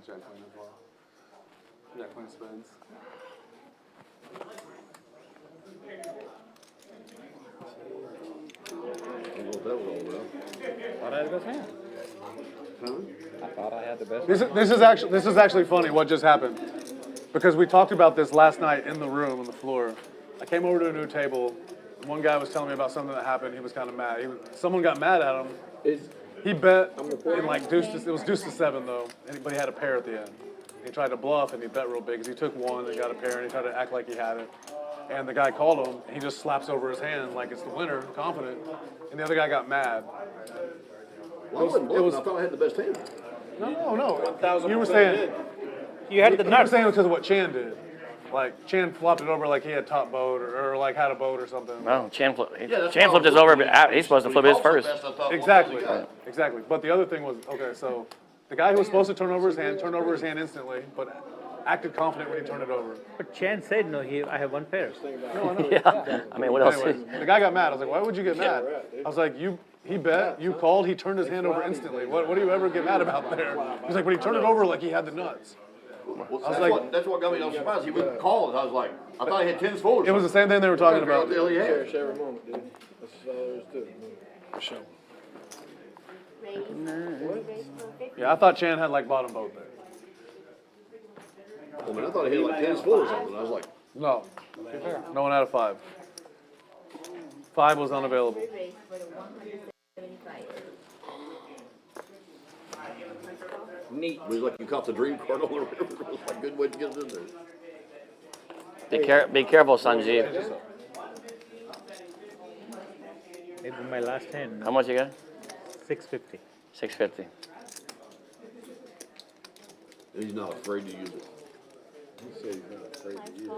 [SPEAKER 4] Jack Queen as well. Jack Queen spins.
[SPEAKER 10] Thought I had the best hand. I thought I had the best
[SPEAKER 4] This is actually funny what just happened, because we talked about this last night in the room on the floor. I came over to a new table. One guy was telling me about something that happened. He was kind of mad. Someone got mad at him. He bet in like deuce to, it was deuce to seven though, but he had a pair at the end. He tried to bluff and he bet real big because he took one and got a pair and he tried to act like he had it. And the guy called him and he just slaps over his hand like it's the winner, confident. And the other guy got mad.
[SPEAKER 3] Well, I wasn't bluffing. I thought I had the best hand.
[SPEAKER 4] No. You were saying
[SPEAKER 6] You had the
[SPEAKER 4] You were
[SPEAKER 6] nuts.
[SPEAKER 4] saying it because of what Chan did. Like Chan flopped it over like he had top boat or like had a boat or something.
[SPEAKER 6] No, Chan flipped his over, but he's supposed to flip his first.
[SPEAKER 4] Exactly. Exactly. But the other thing was, okay, so the guy who was supposed to turn over his hand turned over his hand instantly, but acted confident when he turned it over.
[SPEAKER 9] But Chan said no. I have one pair.
[SPEAKER 4] No, I know.
[SPEAKER 6] Yeah. I mean, what else?
[SPEAKER 4] Anyway, the guy got mad. I was like, why would you get mad? I was like, he bet, you called, he turned his hand over instantly. What do you ever get mad about there? He's like, but he turned it over like he had the nuts.
[SPEAKER 5] Well, that's what got me so surprised. He wouldn't call it. I was like, I thought he had 10s forward.
[SPEAKER 4] It was the same thing they were talking about.
[SPEAKER 5] What the hell he had?
[SPEAKER 3] Cherish every moment, dude. That's all there is to it.
[SPEAKER 4] For sure.
[SPEAKER 13] Raise for 50.
[SPEAKER 4] Yeah, I thought Chan had like bottom boat there.
[SPEAKER 3] I mean, I thought he had like 10s full or something. I was like,
[SPEAKER 4] No. No one had a five. Five was unavailable.
[SPEAKER 13] Raise for the 175.
[SPEAKER 3] neat. It was like you caught the dream card on the river. It was like a good way to get it in there.
[SPEAKER 6] Be careful, Sanjeev.
[SPEAKER 9] It was my last hand.
[SPEAKER 6] How much you got?
[SPEAKER 9] 650.
[SPEAKER 6] 650.
[SPEAKER 3] He's not afraid to use it. He said he's not afraid to use it.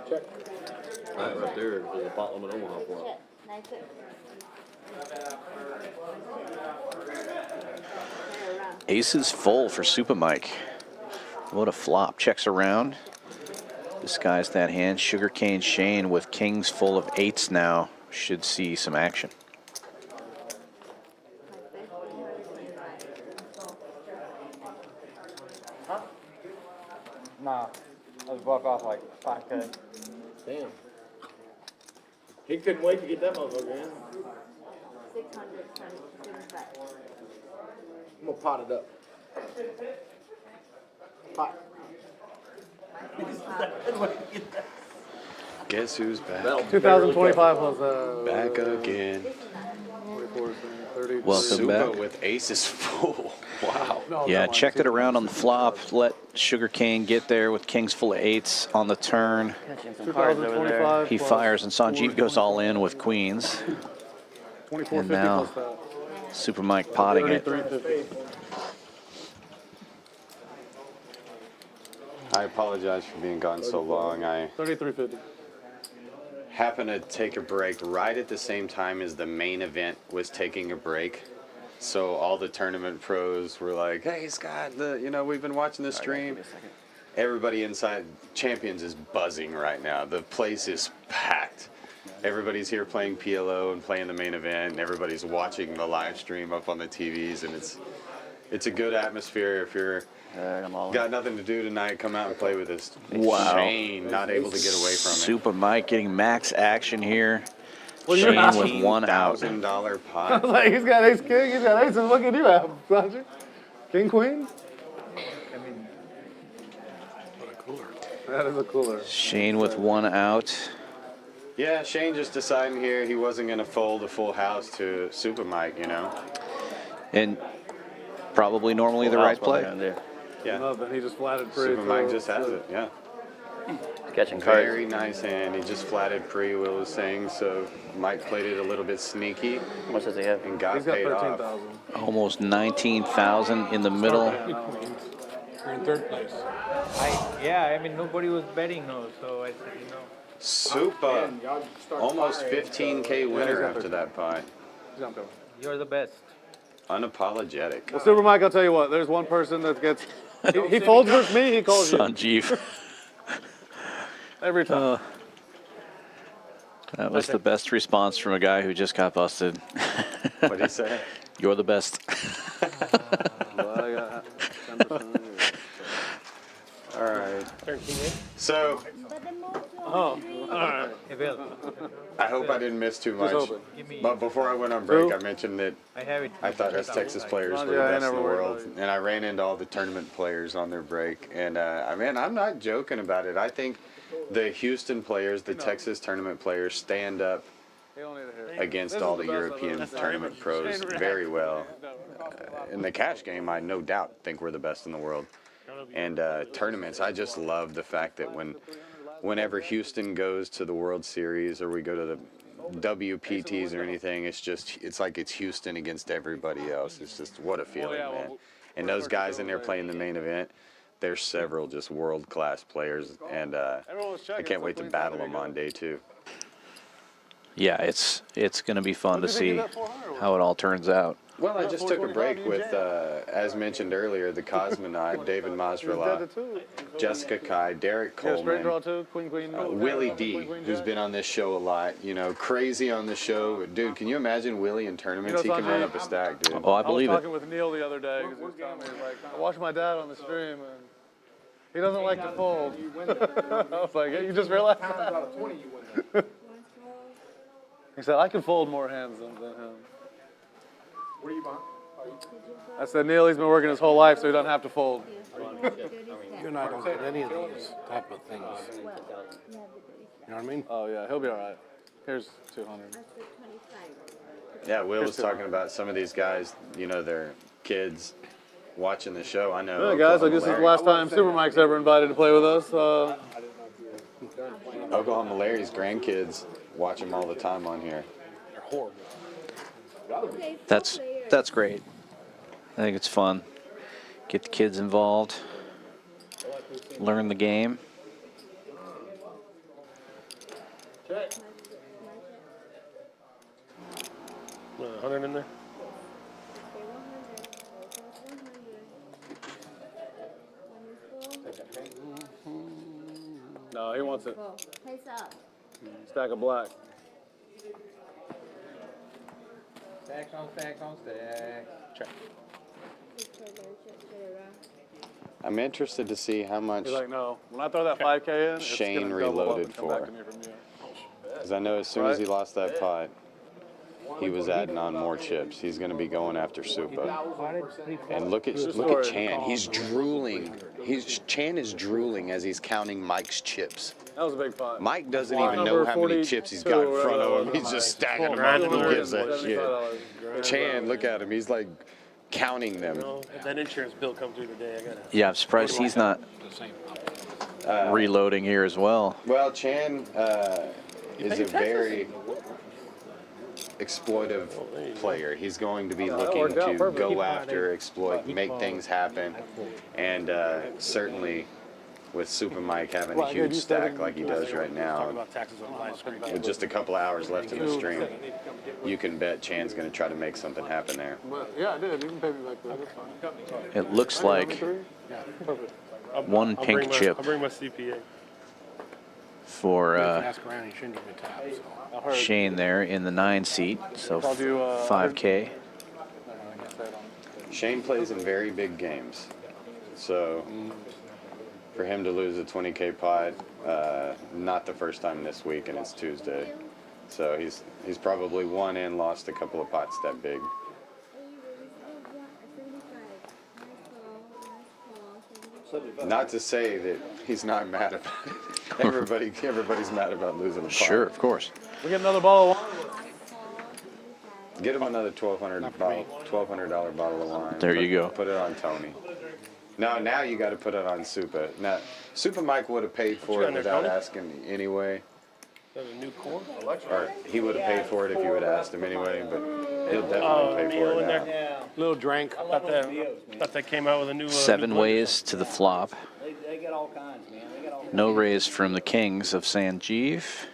[SPEAKER 3] Check. Right there is a pot limit Omaha for it.
[SPEAKER 1] Aces full for Super Mike. What a flop. Checks around. Disguise that hand. Sugarcane Shane with kings full of eights now should see some action.
[SPEAKER 10] Nah, I was blocked off like 5K.
[SPEAKER 3] Damn. He couldn't wait to get that motherfucker in.
[SPEAKER 13] 675.
[SPEAKER 3] I'm gonna pot it up. Pot.
[SPEAKER 2] Guess who's back?
[SPEAKER 4] 2025 was
[SPEAKER 2] Back again.
[SPEAKER 4] 24, 30.
[SPEAKER 1] Welcome
[SPEAKER 2] Super
[SPEAKER 1] back.
[SPEAKER 2] with aces full. Wow.
[SPEAKER 4] No,
[SPEAKER 1] Yeah,
[SPEAKER 4] never mind.
[SPEAKER 1] checked it around on the flop. Let Sugarcane get there with kings full of eights on the turn.
[SPEAKER 6] Catching some cards over there.
[SPEAKER 4] 2025.
[SPEAKER 1] He
[SPEAKER 4] plus
[SPEAKER 1] fires and Sanjeev
[SPEAKER 4] 4,
[SPEAKER 1] goes all in with queens.
[SPEAKER 4] 2450
[SPEAKER 1] And now
[SPEAKER 4] plus that.
[SPEAKER 1] Super Mike potting it.
[SPEAKER 4] 3350.
[SPEAKER 2] I apologize for being gone so long. I
[SPEAKER 4] 3350.
[SPEAKER 2] happened to take a break right at the same time as the main event was taking a break. So all the tournament pros were like, "Hey Scott, we've been watching the stream." Everybody inside Champions is buzzing right now. The place is packed. Everybody's here playing PLO and playing the main event, and everybody's watching the live stream up on the TVs, and it's a good atmosphere. If you're got nothing to do tonight, come out and play with us.
[SPEAKER 1] Wow.
[SPEAKER 2] Shane not able to get away from it.
[SPEAKER 1] Super Mike getting max action here.
[SPEAKER 4] Well,
[SPEAKER 1] Shane
[SPEAKER 4] you're
[SPEAKER 1] with one out.
[SPEAKER 2] $1,000 pot.
[SPEAKER 4] Like, he's got ace king, he's got aces. What can you have, Sanjay? King queen? That is a cooler.
[SPEAKER 1] Shane with one out.
[SPEAKER 2] Yeah, Shane just deciding here he wasn't going to fold a full house to Super Mike,
[SPEAKER 1] And probably normally the right play.
[SPEAKER 2] Yeah.
[SPEAKER 4] Nothing, he just flatted pre.
[SPEAKER 2] Super Mike just has it, yeah.
[SPEAKER 6] Catching cards.
[SPEAKER 2] Very nice hand. He just flatted pre, Will was saying, so Mike played it a little bit sneaky.
[SPEAKER 6] How much does he have?
[SPEAKER 2] And got
[SPEAKER 4] He's got
[SPEAKER 2] paid off.
[SPEAKER 4] 13,000.
[SPEAKER 1] Almost 19,000 in the middle.
[SPEAKER 11] You're in third place.
[SPEAKER 9] Nobody was betting no, so I said,
[SPEAKER 2] Super. Almost 15K winner after that pot.
[SPEAKER 9] you're the best.
[SPEAKER 2] Unapologetic.
[SPEAKER 4] Well, Super Mike, I'll tell you what, there's one person that gets, he folds versus me, he calls you.
[SPEAKER 1] Sanjeev.
[SPEAKER 4] Every time.
[SPEAKER 1] That was the best response from a guy who just got busted.
[SPEAKER 2] What'd he say?
[SPEAKER 1] You're the best.
[SPEAKER 4] Well, I got 10%.
[SPEAKER 2] All right. So,
[SPEAKER 4] Oh, all right.
[SPEAKER 9] Hey, Bill,
[SPEAKER 2] I hope I didn't miss too much.
[SPEAKER 4] open.
[SPEAKER 9] give me.
[SPEAKER 2] But before I went on break,
[SPEAKER 4] Who?
[SPEAKER 2] I mentioned that
[SPEAKER 9] I have it.
[SPEAKER 2] I thought us Texas players were the
[SPEAKER 4] Yeah, I
[SPEAKER 2] best in
[SPEAKER 4] never
[SPEAKER 2] the
[SPEAKER 4] worried
[SPEAKER 2] world,
[SPEAKER 4] about
[SPEAKER 2] and I ran into all the tournament players on their break. And I'm not joking about it. I think the Houston players, the Texas tournament players, stand up
[SPEAKER 4] He don't need to hear.
[SPEAKER 2] against
[SPEAKER 4] This
[SPEAKER 2] all
[SPEAKER 4] is
[SPEAKER 2] the
[SPEAKER 4] the best I've
[SPEAKER 2] European
[SPEAKER 4] ever seen.
[SPEAKER 2] tournament pros
[SPEAKER 4] Shane
[SPEAKER 2] very well. In the cash game, I no doubt think we're the best in the world. And tournaments, I just love the fact that whenever Houston goes to the World Series or we go to the WPTs or anything, it's like it's Houston against everybody else. It's just what a feeling, man. And those guys in there playing the main event, there's several just world-class players, and I can't wait to battle them on day 2.
[SPEAKER 1] Yeah, it's going to be fun to see how it all turns out.
[SPEAKER 2] Well, I just took a break with, as mentioned earlier, the Cosmonaut, David Masrala, Jessica Kai, Derek
[SPEAKER 4] Yeah, straight draw
[SPEAKER 2] Coleman,
[SPEAKER 4] two, queen.
[SPEAKER 2] Willie D, who's been on this show a lot, crazy on the show. Dude, can you imagine Willie in tournaments? He can run up a stack, dude.
[SPEAKER 1] Oh, I believe
[SPEAKER 4] I was
[SPEAKER 1] it.
[SPEAKER 4] talking with Neil the other day because he was telling me, he's like, I watched my dad on the stream and he doesn't like to fold. I was like, yeah, you just realized that?
[SPEAKER 3] Out of 20, you win that.
[SPEAKER 4] He said, I can fold more hands than him.
[SPEAKER 3] What are you behind?
[SPEAKER 4] I said, Neil, he's been working his whole life so he doesn't have to fold.
[SPEAKER 12] You're not gonna get any of these type of things. You know what I mean?
[SPEAKER 4] Oh, yeah, he'll be all right. Here's 200.
[SPEAKER 2] Yeah, Will was talking about some of these guys, their kids watching the show. I know.
[SPEAKER 4] Yeah, guys, I guess this is the last time Super Mike's ever invited to play with us.
[SPEAKER 2] Oklahoma Larry's grandkids watch him all the time on here.
[SPEAKER 12] They're horrible.
[SPEAKER 1] That's great. I think it's fun. Get the kids involved. Learn the game.
[SPEAKER 3] Check.
[SPEAKER 11] 100 in there?
[SPEAKER 4] No, he wants it.
[SPEAKER 13] Face up.
[SPEAKER 4] Stack of black.
[SPEAKER 9] Stacks on stacks on stacks.
[SPEAKER 4] Check.
[SPEAKER 2] I'm interested to see how much
[SPEAKER 4] He's like, no. When I throw that 5K in, it's
[SPEAKER 2] Shane
[SPEAKER 4] gonna double up
[SPEAKER 2] reloaded
[SPEAKER 4] and come back
[SPEAKER 2] for.
[SPEAKER 4] to me from you.
[SPEAKER 2] Because I know as soon as he lost that pot, he was adding on more chips. He's going to be going after Supa. And look at Chan. He's drooling. Chan is drooling as he's counting Mike's chips.
[SPEAKER 4] That was a big pot.
[SPEAKER 2] Mike doesn't even know how many chips he's got in front of him. He's just stacking them up. Who gives a shit? Chan, look at him. He's like counting them.
[SPEAKER 11] If that insurance bill come through today, I gotta.
[SPEAKER 1] Yeah, I'm surprised he's not reloading here as well.
[SPEAKER 2] Well, Chan is a very exploitive player. He's going to be looking to go after, exploit, make things happen, and certainly with Super Mike having a huge stack like he does right now, with just a couple of hours left in the stream, you can bet Chan's going to try to make something happen there.
[SPEAKER 4] Yeah, I did. You can pay me back there. That's fine.
[SPEAKER 1] It looks like
[SPEAKER 4] Perfect.
[SPEAKER 1] one pink chip
[SPEAKER 11] I'll bring my CPA.
[SPEAKER 1] for
[SPEAKER 12] Ask around, he shouldn't give me tabs.
[SPEAKER 1] Shane there in the 9 seat, so
[SPEAKER 4] I'll do,
[SPEAKER 1] 5K.
[SPEAKER 2] Shane plays in very big games, so for him to lose a 20K pot, not the first time this week, and it's Tuesday, so he's probably won and lost a couple of pots that big. Not to say that he's not mad about it. Everybody's mad about losing a pot.
[SPEAKER 1] Sure, of course.
[SPEAKER 4] We get another bottle of wine.
[SPEAKER 2] Get him another $1,200 bottle of wine.
[SPEAKER 1] There you go.
[SPEAKER 2] Put it on Tony. No, now you got to put it on Supa. Now, Supa Mike would have paid for it without asking me anyway.
[SPEAKER 11] That's a new core.
[SPEAKER 2] Or he would have paid for it if you would have asked him anyway, but he'll definitely pay for it now.
[SPEAKER 12] Little drink.
[SPEAKER 11] Thought that came out with a new.
[SPEAKER 1] 7 ways to the flop.
[SPEAKER 7] They get all kinds, man. They get all kinds.
[SPEAKER 1] No raise from the Kings of Sanjeev.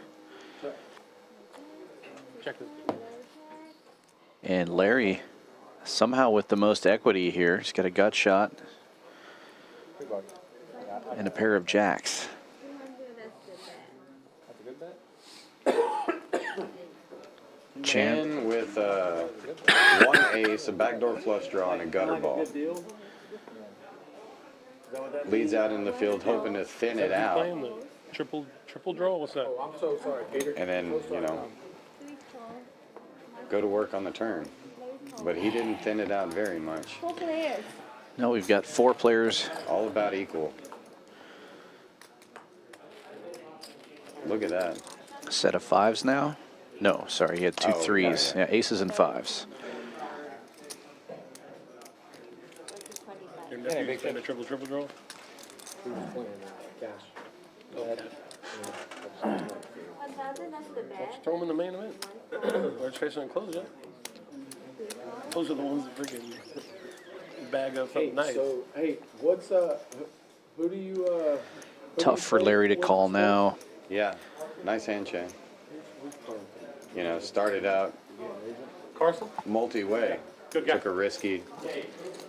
[SPEAKER 11] Check this.
[SPEAKER 1] And Larry, somehow with the most equity here, he's got a gut shot and a pair of jacks.
[SPEAKER 2] Chan with one ace, a backdoor flush draw, and a gutter ball. Leads out in the field, hoping to thin it out.
[SPEAKER 11] Playing the triple draw. What's that?
[SPEAKER 3] Oh, I'm so sorry, Gator.
[SPEAKER 2] And then, go to work on the turn. But he didn't thin it out very much.
[SPEAKER 1] No, we've got 4 players.
[SPEAKER 2] All about equal. Look at that.
[SPEAKER 1] A set of 5s now. No, sorry, he had 2 3s. Yeah, aces and 5s.
[SPEAKER 11] Your nephew's playing the triple draw.
[SPEAKER 3] Who's playing cash?
[SPEAKER 11] Throw him in the main event. We're facing and close, yeah. Those are the ones that freaking bag up something nice.
[SPEAKER 3] So, hey, what's who do you
[SPEAKER 1] Tough for Larry to call now.
[SPEAKER 2] Yeah, nice hand chain. Started out
[SPEAKER 11] Carson?
[SPEAKER 2] multi-way.
[SPEAKER 11] Good guy.
[SPEAKER 2] Took a risky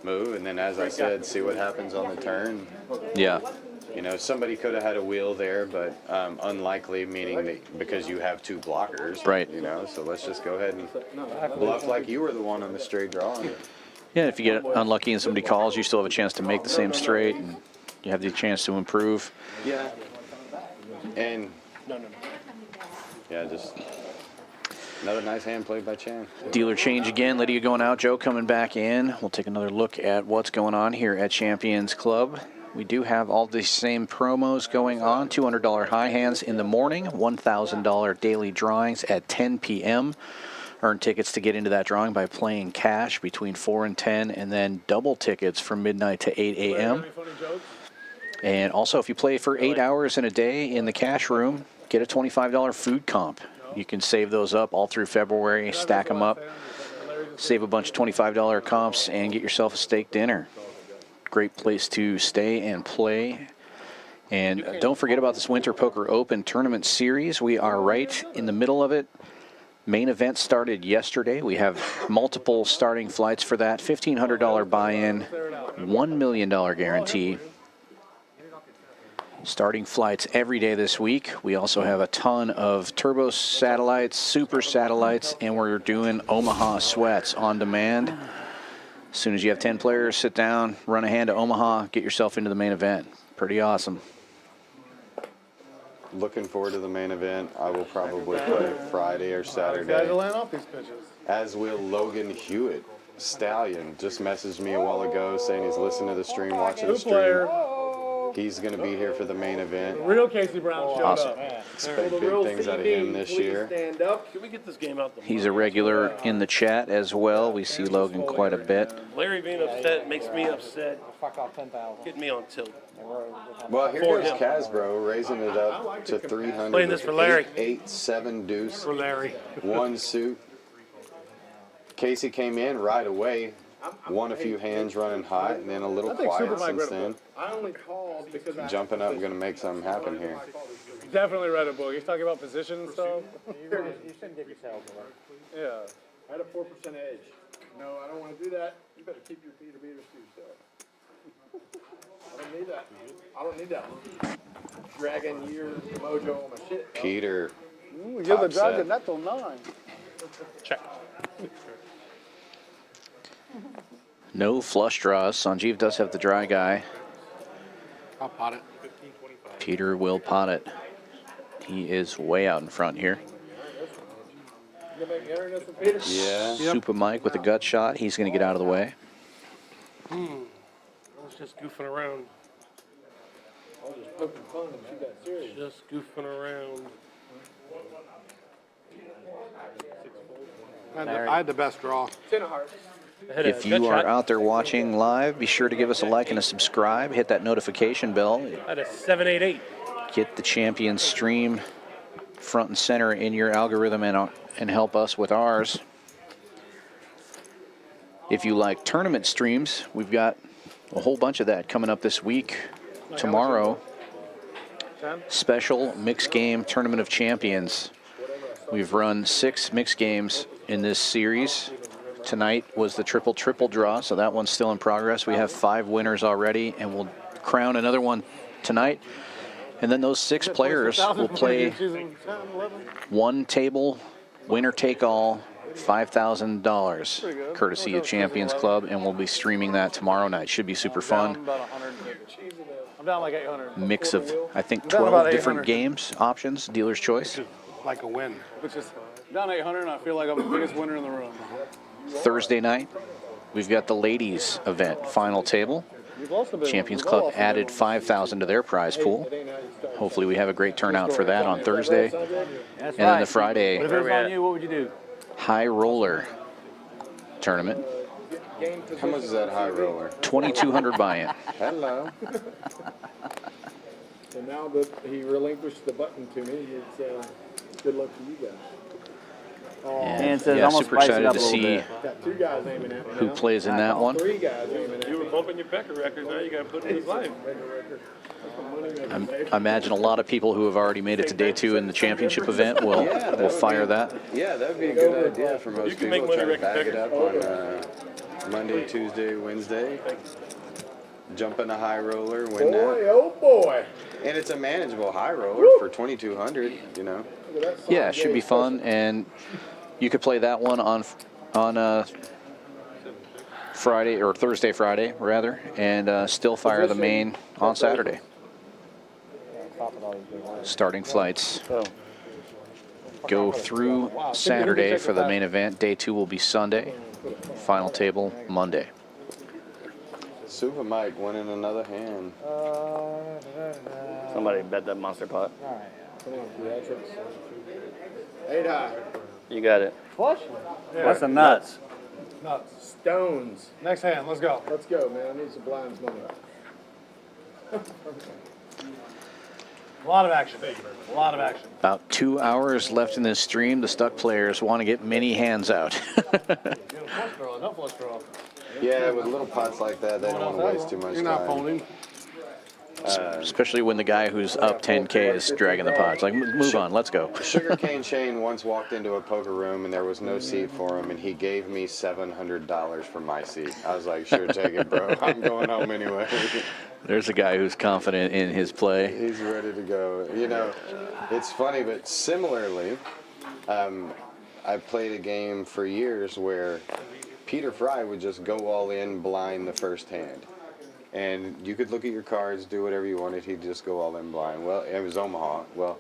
[SPEAKER 2] move, and then, as I said, see what happens on the turn.
[SPEAKER 1] Yeah.
[SPEAKER 2] Somebody could have had a wheel there, but unlikely, meaning that because you have 2 blockers.
[SPEAKER 1] Right.
[SPEAKER 2] So let's just go ahead and bluff like you were the one on the straight draw.
[SPEAKER 1] Yeah, if you get unlucky and somebody calls, you still have a chance to make the same straight, and you have the chance to improve.
[SPEAKER 2] Yeah. And
[SPEAKER 11] No.
[SPEAKER 2] yeah, just another nice hand played by Chan.
[SPEAKER 1] Dealer change again. Lydia going out, Joe coming back in. We'll take another look at what's going on here at Champions Club. We do have all the same promos going on. $200 high hands in the morning, $1,000 daily drawings at 10 p.m. Earn tickets to get into that drawing by playing cash between 4 and 10, and then double tickets from midnight to 8 a.m. And also, if you play for 8 hours in a day in the cash room, get a $25 food comp. You can save those up all through February, stack them up, save a bunch of $25 comps, and get yourself a steak dinner. Great place to stay and play. And don't forget about this Winter Poker Open Tournament Series. We are right in the middle of it. Main event started yesterday. We have multiple starting flights for that. $1,500 buy-in, $1 million guarantee. Starting flights every day this week. We also have a ton of turbo satellites, super satellites, and we're doing Omaha sweats on demand. As soon as you have 10 players, sit down, run a hand to Omaha, get yourself into the main event. Pretty awesome.
[SPEAKER 2] looking forward to the main event. I will probably play Friday or
[SPEAKER 4] These guys
[SPEAKER 2] Saturday,
[SPEAKER 4] are laying off these pitches.
[SPEAKER 2] as will Logan Hewitt. Stallion just messaged me a while ago saying he's listening to the stream, watching the
[SPEAKER 4] Good
[SPEAKER 2] stream.
[SPEAKER 4] player.
[SPEAKER 2] He's going to be here for the main event.
[SPEAKER 4] Real Casey Brown showed
[SPEAKER 1] Awesome.
[SPEAKER 4] up.
[SPEAKER 2] Expect big things out of him this year.
[SPEAKER 3] Stand up.
[SPEAKER 11] Can we get this game out the
[SPEAKER 1] He's a regular in the chat as well. We see Logan quite a bit.
[SPEAKER 11] Larry being upset makes me upset.
[SPEAKER 10] Fuck off 10,000.
[SPEAKER 11] Get me on tilt.
[SPEAKER 2] Well, here goes Casbro raising it up to 300.
[SPEAKER 11] Playing this for Larry.
[SPEAKER 2] 8-7 deuce.
[SPEAKER 12] For Larry.
[SPEAKER 2] One suit. Casey came in right away. Won a few hands running hot, and then a little quiet since then.
[SPEAKER 3] I only called because I
[SPEAKER 2] Jumping up and going to make something happen here.
[SPEAKER 4] Definitely read a book. He's talking about position and stuff.
[SPEAKER 10] You shouldn't get yourself away.
[SPEAKER 4] Yeah.
[SPEAKER 3] I had a 4% edge. No, I don't want to do that. You better keep your Peter beaters to yourself. I don't need that. I don't need that dragging your mojo on my shit.
[SPEAKER 2] Peter.
[SPEAKER 8] You're the
[SPEAKER 2] Top
[SPEAKER 8] judge,
[SPEAKER 2] set.
[SPEAKER 8] and that's on 9.
[SPEAKER 11] Check.
[SPEAKER 1] No flush draws. Sanjeev does have the dry guy.
[SPEAKER 12] I'll pot it.
[SPEAKER 1] Peter will pot it. He is way out in front here.
[SPEAKER 2] Yeah.
[SPEAKER 1] Super Mike with a gut shot. He's going to get out of the way.
[SPEAKER 11] I was just goofing around.
[SPEAKER 3] I was just poking fun and she got serious.
[SPEAKER 11] Just goofing around.
[SPEAKER 12] I had the best draw.
[SPEAKER 3] 10 of hearts.
[SPEAKER 1] If you are out there watching live, be sure to give us a like and a subscribe. Hit that notification bell.
[SPEAKER 11] At a 788.
[SPEAKER 1] Get the champion stream front and center in your algorithm and help us with ours. If you like tournament streams, we've got a whole bunch of that coming up this week. Tomorrow, special mixed game tournament of champions. We've run 6 mixed games in this series. Tonight was the triple draw, so that one's still in progress. We have 5 winners already, and we'll crown another one tonight. And then those 6 players will play one table, winner take all, $5,000, courtesy of Champions Club, and we'll be streaming that tomorrow night. Should be super fun.
[SPEAKER 4] I'm down like 800.
[SPEAKER 1] Mix of, I think,
[SPEAKER 4] Down about
[SPEAKER 1] 12 different
[SPEAKER 4] 800.
[SPEAKER 1] games, options, dealer's choice.
[SPEAKER 12] Like a win.
[SPEAKER 4] Which is down 800, and I feel like I'm the biggest winner in the room.
[SPEAKER 1] Thursday night, we've got the ladies event, final table. Champions Club added $5,000 to their prize pool. Hopefully we have a great turnout for that on Thursday. And then the Friday
[SPEAKER 8] But if it was on you, what would you do?
[SPEAKER 1] high roller tournament,
[SPEAKER 2] How much is that high roller?
[SPEAKER 1] $2,200 buy-in.
[SPEAKER 2] Hello.
[SPEAKER 3] So now that he relinquished the button to me, it's good luck to you guys.
[SPEAKER 8] And it says
[SPEAKER 1] Yeah,
[SPEAKER 8] almost
[SPEAKER 1] super
[SPEAKER 8] spice it
[SPEAKER 1] excited
[SPEAKER 8] up
[SPEAKER 1] to
[SPEAKER 8] a little
[SPEAKER 1] see
[SPEAKER 8] bit.
[SPEAKER 3] Got 2 guys aiming at me
[SPEAKER 1] who
[SPEAKER 3] now.
[SPEAKER 1] plays in that one.
[SPEAKER 3] 3 guys aiming at me.
[SPEAKER 11] You were bumping your Becker records, now you got to put it in his life.
[SPEAKER 1] I imagine a lot of people who have already made it to day 2 in the championship event will fire that.
[SPEAKER 2] Yeah, that would be a good idea for most
[SPEAKER 11] You can
[SPEAKER 2] people.
[SPEAKER 11] make money
[SPEAKER 2] Try to
[SPEAKER 11] wrecking
[SPEAKER 2] bag it up on Monday, Tuesday, Wednesday. Jump in a high roller, win that.
[SPEAKER 3] Boy, oh boy.
[SPEAKER 2] And it's a manageable high roller for 2,200, you know.
[SPEAKER 1] Yeah, it should be fun, and you could play that one on Friday or Thursday, Friday rather, and still fire the main on Saturday. Starting flights go through Saturday for the main event. Day 2 will be Sunday. Final table Monday.
[SPEAKER 2] Super Mike winning another hand.
[SPEAKER 8] Somebody bet that monster pot.
[SPEAKER 3] Come on, theatrics. 8 high.
[SPEAKER 8] You got it.
[SPEAKER 4] Flush?
[SPEAKER 8] What's the nuts?
[SPEAKER 4] Nuts.
[SPEAKER 3] Stones.
[SPEAKER 4] Next hand, let's go.
[SPEAKER 3] Let's go, man. I need some blinds money.
[SPEAKER 4] A lot of action. A lot of action.
[SPEAKER 1] About 2 hours left in this stream. The stuck players want to get many hands out.
[SPEAKER 4] No flush draw.
[SPEAKER 2] Yeah, with little pots like that, they don't want to waste too much
[SPEAKER 12] You're not
[SPEAKER 2] time.
[SPEAKER 12] folding.
[SPEAKER 1] Especially when the guy who's up 10K is dragging the pot. It's like, move on, let's go.
[SPEAKER 2] Sugarcane Shane once walked into a poker room and there was no seat for him, and he gave me $700 for my seat. I was like, sure, take it, bro. I'm going home anyway.
[SPEAKER 1] There's a guy who's confident in his play.
[SPEAKER 2] He's ready to go. You know, it's funny, but similarly, I played a game for years where Peter Fry would just go all in blind the first hand. And you could look at your cards, do whatever you wanted. He'd just go all in blind. Well, it was Omaha. Well,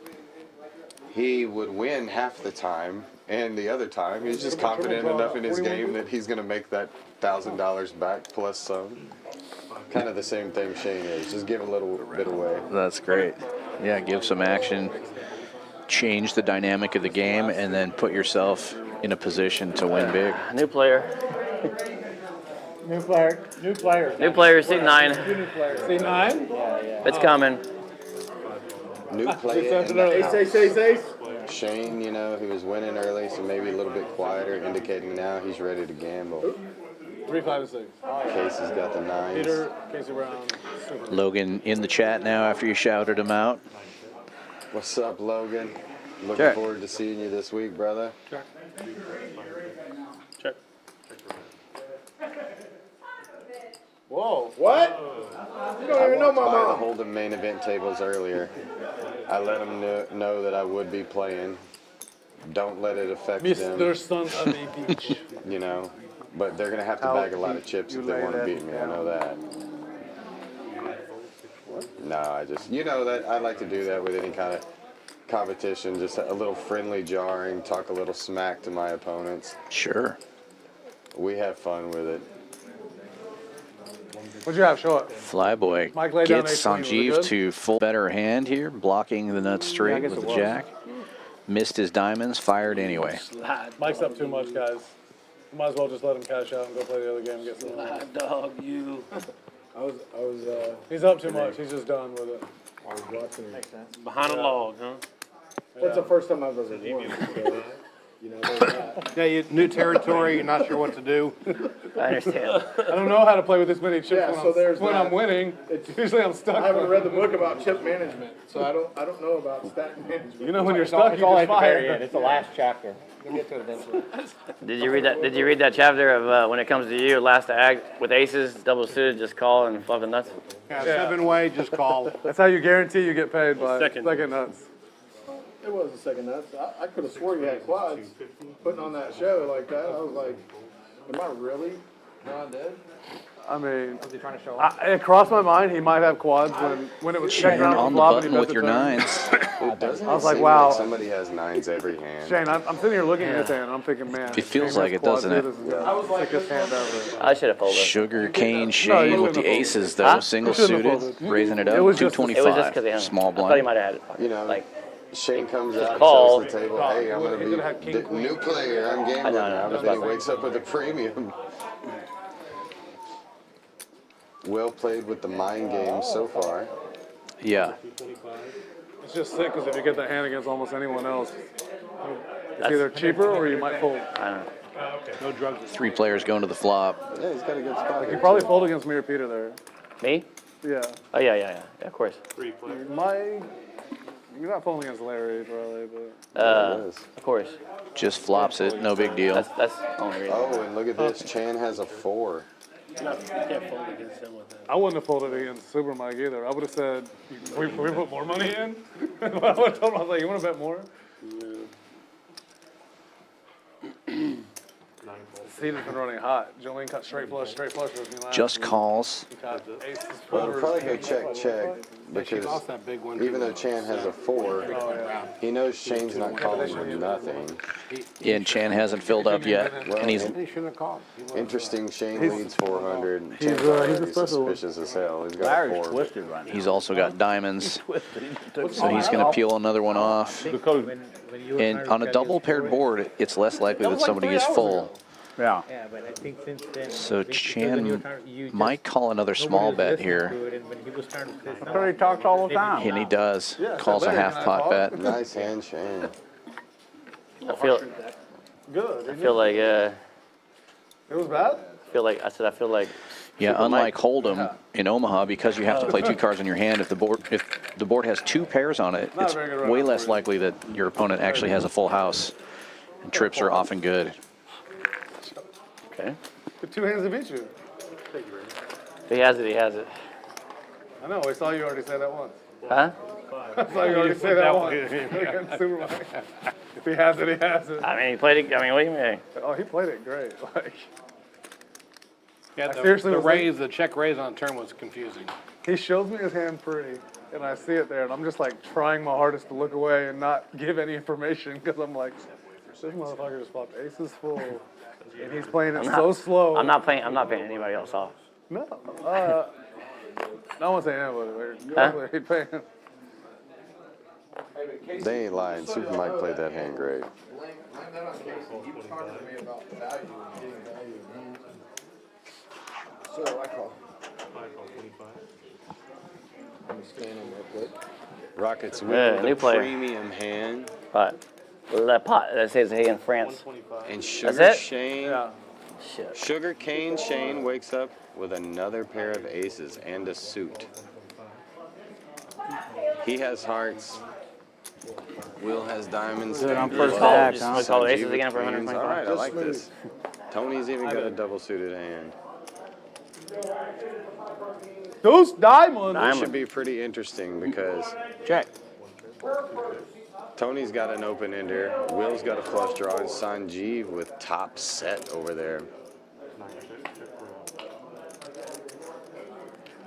[SPEAKER 2] he would win half the time, and the other time he's just confident enough in his game that he's going to make that $1,000 back plus some. Kind of the same thing Shane is. Just give a little bit away.
[SPEAKER 1] That's great. Yeah, give some action, change the dynamic of the game, and then put yourself in a position to win big.
[SPEAKER 6] New player.
[SPEAKER 4] New player. New player.
[SPEAKER 6] New player, seat 9.
[SPEAKER 4] See 9?
[SPEAKER 6] It's coming.
[SPEAKER 2] New player.
[SPEAKER 3] Ace.
[SPEAKER 2] Shane, you know, he was winning early, so maybe a little bit quieter, indicating now he's ready to gamble.
[SPEAKER 4] 3, 5, and 6.
[SPEAKER 2] Casey's got the 9s.
[SPEAKER 4] Peter, Casey Brown.
[SPEAKER 1] Logan in the chat now after you shouted him out.
[SPEAKER 2] What's up, Logan? Looking
[SPEAKER 1] Check.
[SPEAKER 2] forward to seeing you this week, brother.
[SPEAKER 11] Check.
[SPEAKER 3] Whoa, what? You don't even know my
[SPEAKER 2] By the
[SPEAKER 3] mom.
[SPEAKER 2] Hold'em main event tables earlier. I let them know that I would be playing. Don't let it affect
[SPEAKER 4] Mr.
[SPEAKER 2] them,
[SPEAKER 4] Son of a Beach.
[SPEAKER 2] you know. But they're going to have to bag a lot of chips if they want to beat me. I know that. No, I just, you know that I like to do that with any kind of competition. Just a little friendly jarring, talk a little smack to my opponents.
[SPEAKER 1] Sure.
[SPEAKER 2] We have fun with it.
[SPEAKER 4] What'd you have? Show it.
[SPEAKER 1] Flyboy
[SPEAKER 4] Mike laid down
[SPEAKER 1] gets
[SPEAKER 4] ace queen. Was it
[SPEAKER 1] Sanjeev
[SPEAKER 4] good?
[SPEAKER 1] to full better hand here, blocking the nut straight with the jack. Missed his diamonds, fired anyway.
[SPEAKER 4] Mike's up too much, guys. Might as well just let him cash out and go play the other game and get some.
[SPEAKER 8] Dog, you.
[SPEAKER 4] He's up too much. He's just done with it.
[SPEAKER 3] I was watching it.
[SPEAKER 11] Behind a log, huh?
[SPEAKER 3] That's the first time I've ever won. So, you know, there's that.
[SPEAKER 12] Yeah, new territory, you're not sure what to do.
[SPEAKER 6] I understand.
[SPEAKER 4] I don't know how to play with this many chips
[SPEAKER 3] Yeah,
[SPEAKER 4] when,
[SPEAKER 3] so there's
[SPEAKER 4] when
[SPEAKER 3] that.
[SPEAKER 4] I'm winning.
[SPEAKER 3] It's-
[SPEAKER 4] Usually I'm stuck.
[SPEAKER 3] I haven't read the book about chip management, so I don't know about stat management.
[SPEAKER 4] You know when you're stuck, you just fire.
[SPEAKER 10] It's the last chapter. You'll get to it eventually.
[SPEAKER 6] Did you read that chapter of when it comes to you, last act with aces, double suited, just call and fluff the nuts?
[SPEAKER 12] Yeah, 7-way, just call.
[SPEAKER 4] That's how you guarantee you get paid by
[SPEAKER 11] Second.
[SPEAKER 4] nuts.
[SPEAKER 3] It was the second nuts. I could have swore you had quads putting on that show like that. I was like, am I really non-dead?
[SPEAKER 4] I mean,
[SPEAKER 10] Was he trying to show off?
[SPEAKER 4] it crossed my mind he might have quads when it was
[SPEAKER 1] Shane
[SPEAKER 4] checking around
[SPEAKER 1] on the
[SPEAKER 4] flop and he
[SPEAKER 1] button
[SPEAKER 4] does
[SPEAKER 1] with
[SPEAKER 4] the
[SPEAKER 1] your
[SPEAKER 4] thing.
[SPEAKER 1] 9s.
[SPEAKER 2] It doesn't
[SPEAKER 4] I was like,
[SPEAKER 2] seem
[SPEAKER 4] wow.
[SPEAKER 2] like somebody has 9s every hand.
[SPEAKER 4] Shane, I'm sitting here looking at his hand and I'm thinking, man.
[SPEAKER 1] It feels
[SPEAKER 4] Shane
[SPEAKER 1] like
[SPEAKER 4] has
[SPEAKER 1] it,
[SPEAKER 4] quads,
[SPEAKER 1] doesn't
[SPEAKER 4] dude.
[SPEAKER 1] it?
[SPEAKER 4] This is the sickest hand ever.
[SPEAKER 6] I should have folded.
[SPEAKER 1] Sugar cane
[SPEAKER 4] No,
[SPEAKER 1] Shane
[SPEAKER 4] you
[SPEAKER 1] with the
[SPEAKER 4] shouldn't have
[SPEAKER 1] aces
[SPEAKER 4] folded.
[SPEAKER 1] though,
[SPEAKER 6] Huh?
[SPEAKER 1] single
[SPEAKER 4] You shouldn't have
[SPEAKER 1] suited,
[SPEAKER 4] folded.
[SPEAKER 1] raising it up,
[SPEAKER 4] It was just-
[SPEAKER 6] It was just
[SPEAKER 1] 225,
[SPEAKER 6] because he had
[SPEAKER 1] small
[SPEAKER 6] I thought he
[SPEAKER 1] blind.
[SPEAKER 6] might have had it.
[SPEAKER 2] You know,
[SPEAKER 6] Like,
[SPEAKER 2] Shane comes out and
[SPEAKER 6] call.
[SPEAKER 2] shows the table, hey, I'm going
[SPEAKER 4] He could've had
[SPEAKER 2] to
[SPEAKER 4] king,
[SPEAKER 2] be
[SPEAKER 4] queen.
[SPEAKER 2] new player, I'm gambling
[SPEAKER 6] know,
[SPEAKER 2] now.
[SPEAKER 6] I was
[SPEAKER 2] But then he
[SPEAKER 6] about to
[SPEAKER 2] wakes up with a premium. Well played with the mind game so far.
[SPEAKER 1] Yeah,
[SPEAKER 4] It's just sick because if you get that hand against almost anyone else, it's either cheaper or you might fold.
[SPEAKER 6] I don't know.
[SPEAKER 12] No drugs.
[SPEAKER 1] 3 players going to the flop.
[SPEAKER 2] Yeah, he's got a good spot
[SPEAKER 4] You
[SPEAKER 2] here,
[SPEAKER 4] probably
[SPEAKER 2] too.
[SPEAKER 4] fold against me or Peter there.
[SPEAKER 6] Me?
[SPEAKER 4] Yeah.
[SPEAKER 6] Oh yeah, of course.
[SPEAKER 4] You're not folding against Larry probably, but.
[SPEAKER 2] There it is.
[SPEAKER 6] Of course.
[SPEAKER 1] Just flops it, no big deal.
[SPEAKER 6] That's the only reason.
[SPEAKER 2] Oh, and look at this. Chan has a 4.
[SPEAKER 11] You can't fold against him with that.
[SPEAKER 4] I wouldn't have folded against Super Mike either. I would have said, can we put more money in? I would have told him, I was like, you want to bet more? Seed has been running hot. Jolene cut straight flush with me last
[SPEAKER 1] Just
[SPEAKER 4] week.
[SPEAKER 1] calls.
[SPEAKER 4] He cut aces,
[SPEAKER 2] Well, it'll
[SPEAKER 4] fours,
[SPEAKER 2] probably go
[SPEAKER 4] kings.
[SPEAKER 2] check because
[SPEAKER 12] Lost that big one.
[SPEAKER 2] even though Chan has a 4, he knows Shane's not calling with nothing.
[SPEAKER 1] And Chan hasn't filled up yet, and he's
[SPEAKER 12] He shouldn't have called.
[SPEAKER 2] Interesting, Shane leads 400. Chan's
[SPEAKER 4] he's a
[SPEAKER 2] already
[SPEAKER 4] special one.
[SPEAKER 2] suspicious as hell. He's got a
[SPEAKER 8] Larry's
[SPEAKER 2] 4.
[SPEAKER 8] twisted right now.
[SPEAKER 1] he's also got diamonds,
[SPEAKER 8] Twisted.
[SPEAKER 1] so he's going to peel another one off. And on a double paired board, it's less likely that somebody is full.
[SPEAKER 8] Yeah.
[SPEAKER 10] Yeah, but I think since then.
[SPEAKER 1] So
[SPEAKER 10] because when you were
[SPEAKER 1] Chan
[SPEAKER 10] trying- you just-
[SPEAKER 1] might call another
[SPEAKER 10] nobody
[SPEAKER 1] small
[SPEAKER 10] was
[SPEAKER 1] bet
[SPEAKER 10] listening
[SPEAKER 1] here,
[SPEAKER 10] to it, and when he was trying to say
[SPEAKER 8] That's what he
[SPEAKER 10] something,
[SPEAKER 8] talks all the time.
[SPEAKER 1] and he does.
[SPEAKER 4] Yeah,
[SPEAKER 1] Calls a
[SPEAKER 4] Larry
[SPEAKER 1] half
[SPEAKER 4] and I
[SPEAKER 1] pot
[SPEAKER 4] talked.
[SPEAKER 1] bet.
[SPEAKER 2] Nice hand, Shane.
[SPEAKER 6] I feel
[SPEAKER 4] Good.
[SPEAKER 6] I feel like
[SPEAKER 4] It was bad?
[SPEAKER 6] I feel like
[SPEAKER 1] Yeah,
[SPEAKER 6] Super
[SPEAKER 1] unlike
[SPEAKER 6] Mike.
[SPEAKER 1] Hold'em in Omaha, because you have to play 2 cards in your hand, if the board has 2 pairs on it,
[SPEAKER 4] Not a
[SPEAKER 1] it's
[SPEAKER 4] very good round
[SPEAKER 1] way
[SPEAKER 4] for
[SPEAKER 1] less
[SPEAKER 4] you.
[SPEAKER 1] likely that your opponent actually has a full house. And trips are often good.
[SPEAKER 6] okay.
[SPEAKER 4] The 2 hands to beat you.
[SPEAKER 6] If he has it, he has it.
[SPEAKER 4] I know, I saw you already say that once.
[SPEAKER 6] Huh?
[SPEAKER 4] I saw you already say that once. Against Super Mike. If he has it, he has it.
[SPEAKER 6] I mean, he played it. I mean, what do you mean?
[SPEAKER 4] Oh, he played it great. Like,
[SPEAKER 12] Yeah,
[SPEAKER 4] seriously
[SPEAKER 12] the
[SPEAKER 4] was
[SPEAKER 12] raise, the check raise on turn was confusing.
[SPEAKER 4] He shows me his hand pretty, and I see it there, and I'm just like trying my hardest to look away and not give any information because I'm like, this motherfucker just flopped aces full, and he's playing it so slow.
[SPEAKER 6] I'm not paying anybody else off.
[SPEAKER 4] No, no one's saying anybody. You're
[SPEAKER 6] Huh?
[SPEAKER 4] clearly paying.
[SPEAKER 2] They ain't lying. Super Mike played that hand great.
[SPEAKER 3] Blame that on Casey. He was talking to me about value and getting value in hands. So I call. Let me scan him real quick.
[SPEAKER 2] Rockets
[SPEAKER 6] Yeah,
[SPEAKER 2] with
[SPEAKER 6] new
[SPEAKER 2] a
[SPEAKER 6] player.
[SPEAKER 2] premium hand.
[SPEAKER 6] But that pot that says hey in France.
[SPEAKER 2] And
[SPEAKER 6] That's
[SPEAKER 2] Sugar
[SPEAKER 6] it?
[SPEAKER 2] Shane.
[SPEAKER 4] Yeah.
[SPEAKER 6] Shit.
[SPEAKER 2] Sugar Cane Shane wakes up with another pair of aces and a suit. He has hearts. Will has diamonds.
[SPEAKER 8] Good on
[SPEAKER 2] Sanjay
[SPEAKER 8] first
[SPEAKER 2] with
[SPEAKER 8] act,
[SPEAKER 2] queens,
[SPEAKER 8] huh?
[SPEAKER 6] We call it
[SPEAKER 2] Sanjay
[SPEAKER 6] aces
[SPEAKER 2] with
[SPEAKER 6] again for
[SPEAKER 2] queens.
[SPEAKER 6] 125.
[SPEAKER 2] All right, I
[SPEAKER 3] Just
[SPEAKER 2] like
[SPEAKER 3] smooth.
[SPEAKER 2] this. Tony's even got a double suited hand.
[SPEAKER 4] Those diamonds.
[SPEAKER 2] This should be pretty interesting because
[SPEAKER 8] Check.
[SPEAKER 2] Tony's got an open ender, Will's got a flush draw, and Sanjeev with top set over there.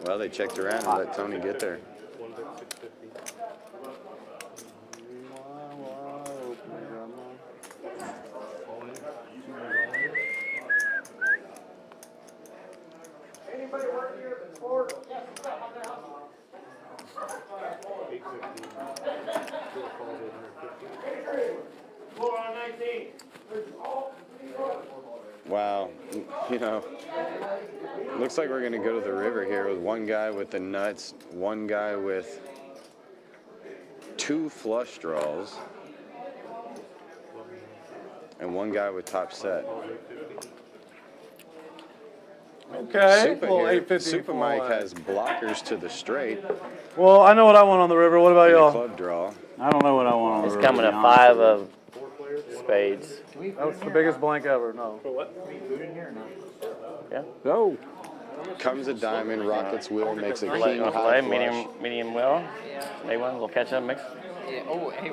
[SPEAKER 2] Well, they checked around and let Tony get there.
[SPEAKER 3] Anybody work here at the court?
[SPEAKER 2] Wow, you know, looks like we're gonna go to the river here with one guy with the nuts, one guy with two flush draws, and one guy with top set.
[SPEAKER 4] Okay.
[SPEAKER 2] Super,
[SPEAKER 4] Well,
[SPEAKER 2] here,
[SPEAKER 4] 850.
[SPEAKER 2] Super Mike has blockers to the straight
[SPEAKER 4] Well, I know what I want on the river. What about
[SPEAKER 2] and a
[SPEAKER 4] y'all?
[SPEAKER 2] club draw.
[SPEAKER 8] I don't know what I want on
[SPEAKER 6] It's
[SPEAKER 8] the
[SPEAKER 6] coming
[SPEAKER 8] river,
[SPEAKER 6] to
[SPEAKER 8] to be honest
[SPEAKER 6] 5
[SPEAKER 8] with
[SPEAKER 6] of spades.
[SPEAKER 4] That's the biggest blank ever. No.
[SPEAKER 6] Yeah.
[SPEAKER 8] you. Go.
[SPEAKER 2] Comes a diamond, Rockets Will makes a
[SPEAKER 6] Play,
[SPEAKER 2] king high flush.
[SPEAKER 6] medium well. Maybe one little catch up mix.
[SPEAKER 10] Yeah, oh, hey,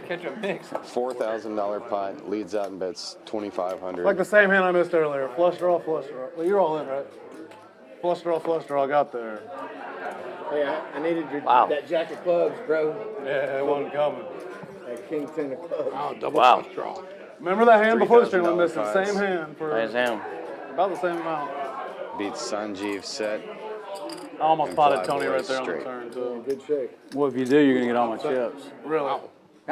[SPEAKER 10] catch a mix.
[SPEAKER 2] $4,000 pot, leads out and bets 2,500.
[SPEAKER 4] Like the same hand I missed earlier. Flush draw, flush draw. Well, you're all in, right? Flush draw. Got there.
[SPEAKER 3] Hey, I needed your,
[SPEAKER 6] Wow.
[SPEAKER 3] that jack of clubs, bro.
[SPEAKER 4] Yeah, it wasn't coming.
[SPEAKER 3] That king 10 of clubs.
[SPEAKER 12] Oh, double
[SPEAKER 6] Wow.
[SPEAKER 12] flush draw.
[SPEAKER 4] Remember that hand before the stream? I
[SPEAKER 2] $3,000
[SPEAKER 4] missed the
[SPEAKER 2] pots.
[SPEAKER 4] same hand for
[SPEAKER 6] Nice hand.
[SPEAKER 4] about the same amount.
[SPEAKER 2] Beats Sanjeev set.
[SPEAKER 4] I almost
[SPEAKER 2] And
[SPEAKER 4] potted
[SPEAKER 2] fly
[SPEAKER 4] Tony right
[SPEAKER 2] boys
[SPEAKER 4] there on the
[SPEAKER 2] straight.
[SPEAKER 4] turn too.
[SPEAKER 3] Good shake.
[SPEAKER 8] Well, if you do, you're gonna get all my chips.
[SPEAKER 4] Really?
[SPEAKER 8] Yeah,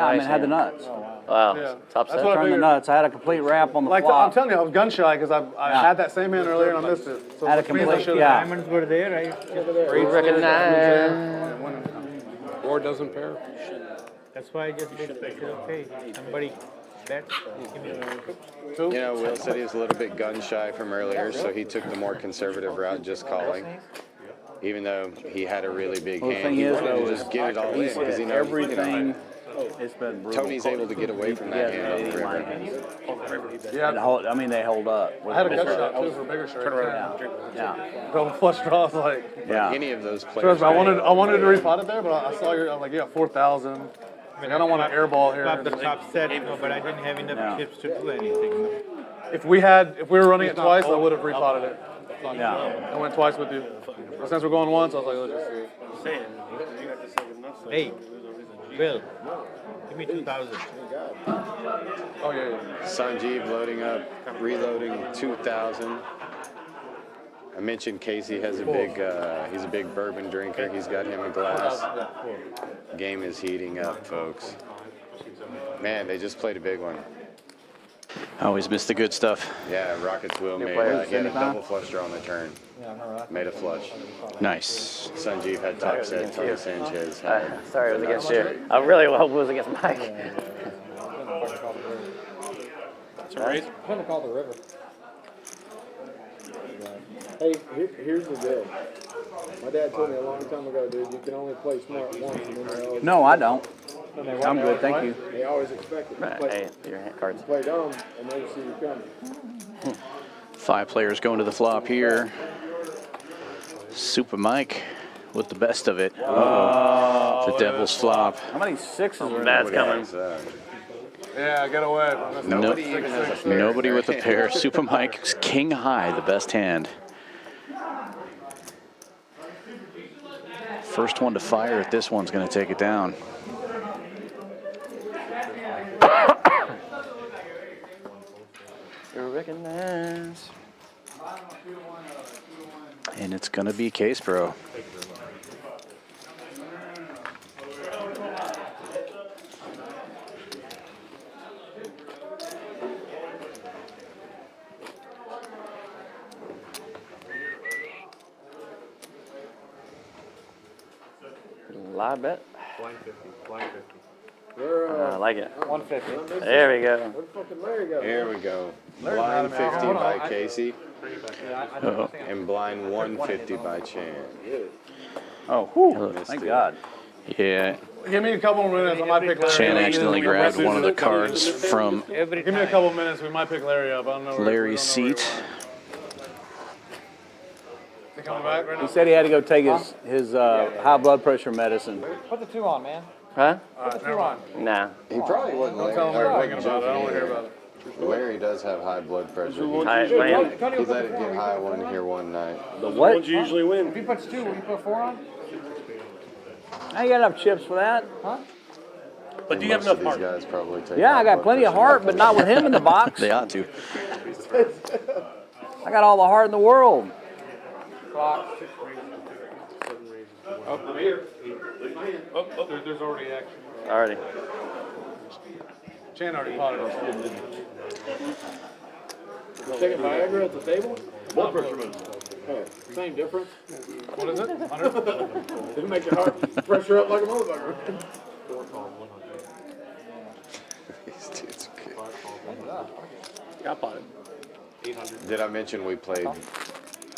[SPEAKER 8] I mean,
[SPEAKER 6] Nice
[SPEAKER 8] I had the
[SPEAKER 6] hand.
[SPEAKER 8] nuts.
[SPEAKER 6] Wow.
[SPEAKER 4] Yeah.
[SPEAKER 6] Top
[SPEAKER 4] That's
[SPEAKER 6] set.
[SPEAKER 4] what I
[SPEAKER 8] Turned the
[SPEAKER 4] figured.
[SPEAKER 8] nuts. I had a complete wrap on the
[SPEAKER 4] Like I'm
[SPEAKER 8] flop.
[SPEAKER 4] telling you, I was gun shy because I had that same hand earlier and I missed it. So
[SPEAKER 8] Had a
[SPEAKER 4] which means I
[SPEAKER 8] complete,
[SPEAKER 4] should've-
[SPEAKER 8] yeah.
[SPEAKER 9] Diamonds were there, right?
[SPEAKER 6] Read recognize.
[SPEAKER 12] Board doesn't pair.
[SPEAKER 9] That's why I just did, okay, somebody bet, give me
[SPEAKER 2] You know, Will said he was a little bit gun shy from earlier, so he took the more conservative route, just calling. Even though he had a really big
[SPEAKER 8] Well, the
[SPEAKER 2] hand,
[SPEAKER 8] thing
[SPEAKER 2] he
[SPEAKER 8] is,
[SPEAKER 2] wanted
[SPEAKER 8] though,
[SPEAKER 2] to
[SPEAKER 8] is
[SPEAKER 2] just get it all in
[SPEAKER 8] he's
[SPEAKER 2] because he
[SPEAKER 8] hit
[SPEAKER 2] knows
[SPEAKER 8] everything. It's been brutal.
[SPEAKER 2] Tony's able to get away from that hand on the river.
[SPEAKER 4] Yeah,
[SPEAKER 8] And hold, I mean, they hold up.
[SPEAKER 4] I had a gut shot too for a bigger straight.
[SPEAKER 8] Yeah.
[SPEAKER 4] Double flush draw. I was like,
[SPEAKER 8] Yeah.
[SPEAKER 2] Any of those players.
[SPEAKER 4] trust me, I wanted to repot it there, but I saw your. I'm like, yeah, 4,000. Like, I don't want to airball here.
[SPEAKER 9] Flop the top set, no, but I didn't have enough
[SPEAKER 8] Yeah.
[SPEAKER 9] chips to do anything.
[SPEAKER 4] If we were running it twice, I would have repotted it.
[SPEAKER 8] Yeah.
[SPEAKER 4] I went twice with you. But since we're going once, I was like, let's just see.
[SPEAKER 9] Hey, Bill, give me 2,000.
[SPEAKER 4] Oh yeah.
[SPEAKER 2] Sanjeev loading up, reloading 2,000. I mentioned Casey has a big, he's a big bourbon drinker. He's got him a glass. Game is heating up, folks. Man, they just played a big one.
[SPEAKER 1] Always miss the good stuff.
[SPEAKER 2] Yeah, Rockets Will made,
[SPEAKER 6] player,
[SPEAKER 2] he had a
[SPEAKER 8] 75?
[SPEAKER 2] double flush draw on the turn. Made a flush.
[SPEAKER 1] Nice.
[SPEAKER 2] Sanjeev had top set, Tony Sanchez had.
[SPEAKER 6] Sorry, it was against you. I really hope it was against Mike.
[SPEAKER 3] I'm gonna call the river. Hey, here's the deal. My dad told me a long time ago, dude, you can only play smart once and then they always,
[SPEAKER 8] No, I don't. I'm good, thank you.
[SPEAKER 3] they always expect it. You
[SPEAKER 6] Hey, your hand cards.
[SPEAKER 3] play dumb and never see you coming.
[SPEAKER 1] 5 players going to the flop here. Super Mike with the best of it. The Devil's flop.
[SPEAKER 8] How many sixes are in
[SPEAKER 6] Bad's
[SPEAKER 8] there?
[SPEAKER 6] coming.
[SPEAKER 4] Yeah, get away.
[SPEAKER 2] Nobody even has a pair.
[SPEAKER 1] Nobody with a pair. Super Mike's king high, the best hand. First one to fire at this one's going to take it down.
[SPEAKER 6] You recognize.
[SPEAKER 1] And it's going to be Case Bro.
[SPEAKER 6] Live bet.
[SPEAKER 3] Blind 50, blind 50.
[SPEAKER 6] I like it.
[SPEAKER 10] 150.
[SPEAKER 6] There we go.
[SPEAKER 3] Where'd fucking Larry go?
[SPEAKER 2] Here we go. Blind 50 by Casey
[SPEAKER 6] Uh-oh.
[SPEAKER 2] and blind 150 by Chan.
[SPEAKER 8] Oh, whew,
[SPEAKER 2] Missed
[SPEAKER 8] thank
[SPEAKER 2] it.
[SPEAKER 8] God.
[SPEAKER 1] Yeah,
[SPEAKER 4] Give me a couple minutes. I might pick Larry
[SPEAKER 1] Chan
[SPEAKER 4] up.
[SPEAKER 1] accidentally grabbed one of the cards from
[SPEAKER 4] Give me a couple minutes. We might pick Larry up. I don't know.
[SPEAKER 1] Larry's seat.
[SPEAKER 4] Is he coming back right
[SPEAKER 8] He
[SPEAKER 4] now?
[SPEAKER 8] said he had to go take his high blood pressure medicine.
[SPEAKER 10] Put the 2 on, man.
[SPEAKER 6] Huh?
[SPEAKER 4] All right, never mind.
[SPEAKER 6] Nah.
[SPEAKER 2] He probably wasn't
[SPEAKER 4] Don't tell him we were
[SPEAKER 2] Larry.
[SPEAKER 4] thinking about it. I don't want to hear about it.
[SPEAKER 2] Larry does have high blood pressure.
[SPEAKER 6] Hi, man.
[SPEAKER 2] He let it get high one night.
[SPEAKER 11] The
[SPEAKER 8] What?
[SPEAKER 11] ones you usually win.
[SPEAKER 10] If he puts 2, will you put 4 on?
[SPEAKER 8] I ain't got enough chips for that.
[SPEAKER 11] But do you have
[SPEAKER 2] Most of
[SPEAKER 11] enough
[SPEAKER 2] these
[SPEAKER 11] heart?
[SPEAKER 2] guys probably take
[SPEAKER 8] Yeah,
[SPEAKER 2] high
[SPEAKER 8] I got
[SPEAKER 2] blood
[SPEAKER 8] plenty of
[SPEAKER 2] pressure
[SPEAKER 8] heart, but not with him in the box.
[SPEAKER 1] They ought to.
[SPEAKER 8] I got all the heart in the world.
[SPEAKER 10] Clock.
[SPEAKER 4] There's already action.
[SPEAKER 6] Already.
[SPEAKER 4] Chan already potted us.
[SPEAKER 3] Taking Viagra at the table? Blood pressure medicine. Oh, same difference.
[SPEAKER 4] What is it? 100?
[SPEAKER 3] Didn't make your heart pressure up like a motherfucker.
[SPEAKER 2] These dudes are good.
[SPEAKER 11] Got potted.
[SPEAKER 2] Did I mention we played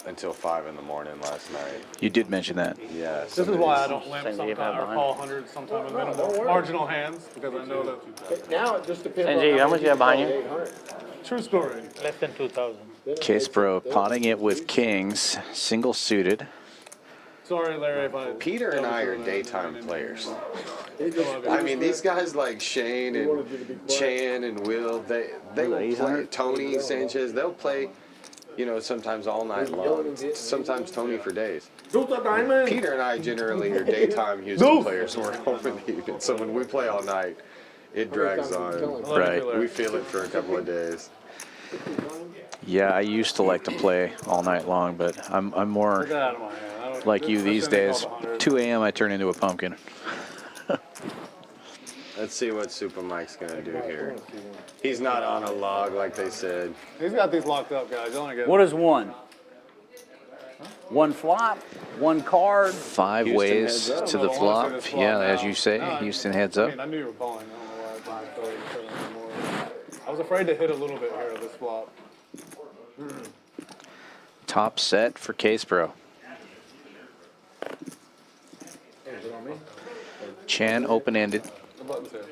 [SPEAKER 2] until 5 in the morning last night?
[SPEAKER 1] You did mention that.
[SPEAKER 2] Yeah.
[SPEAKER 4] This is why I don't limp
[SPEAKER 6] Same
[SPEAKER 4] sometimes or
[SPEAKER 6] behind.
[SPEAKER 4] call 100 sometimes with minimal marginal hands because I know that.
[SPEAKER 3] Now it just depends
[SPEAKER 6] Sanjeev,
[SPEAKER 3] on
[SPEAKER 6] how much you have behind you?
[SPEAKER 3] 800.
[SPEAKER 4] True story.
[SPEAKER 9] Less than 2,000.
[SPEAKER 1] Case Bro potting it with kings, single suited.
[SPEAKER 4] Sorry, Larry, if I.
[SPEAKER 2] Peter and I are daytime players.
[SPEAKER 3] He just-
[SPEAKER 2] I mean, these guys like Shane and Chan and Will, they will play. Tony Sanchez, they'll play, you know, sometimes all night long. Sometimes Tony for days. Peter and I generally are daytime Houston players. We're home in the evening. So when we play all night, it drags on.
[SPEAKER 1] Right.
[SPEAKER 2] We feel it for a couple of days.
[SPEAKER 1] Yeah, I used to like to play all night long, but I'm more
[SPEAKER 4] Get out of my hand. I don't-
[SPEAKER 1] like you
[SPEAKER 4] this
[SPEAKER 1] these
[SPEAKER 4] thing
[SPEAKER 1] days.
[SPEAKER 4] called 100.
[SPEAKER 1] 2 a.m. I turn into a pumpkin.
[SPEAKER 2] Let's see what Super Mike's gonna do here. He's not on a log like they said.
[SPEAKER 4] He's got these locked up, guys. You only get.
[SPEAKER 8] What is one? One flop, one card.
[SPEAKER 1] 5
[SPEAKER 2] Houston
[SPEAKER 1] ways
[SPEAKER 2] heads up.
[SPEAKER 1] to the
[SPEAKER 4] I wanna see
[SPEAKER 1] flop.
[SPEAKER 4] this flop
[SPEAKER 1] Yeah,
[SPEAKER 4] now.
[SPEAKER 1] as you say,
[SPEAKER 4] No,
[SPEAKER 1] Houston heads
[SPEAKER 4] I
[SPEAKER 1] up.
[SPEAKER 4] mean, I knew you were calling. I don't know why I didn't throw it anymore. I was afraid to hit a little bit here of this flop.
[SPEAKER 1] Top set for Case Bro. Chan open-ended.
[SPEAKER 4] The button's here.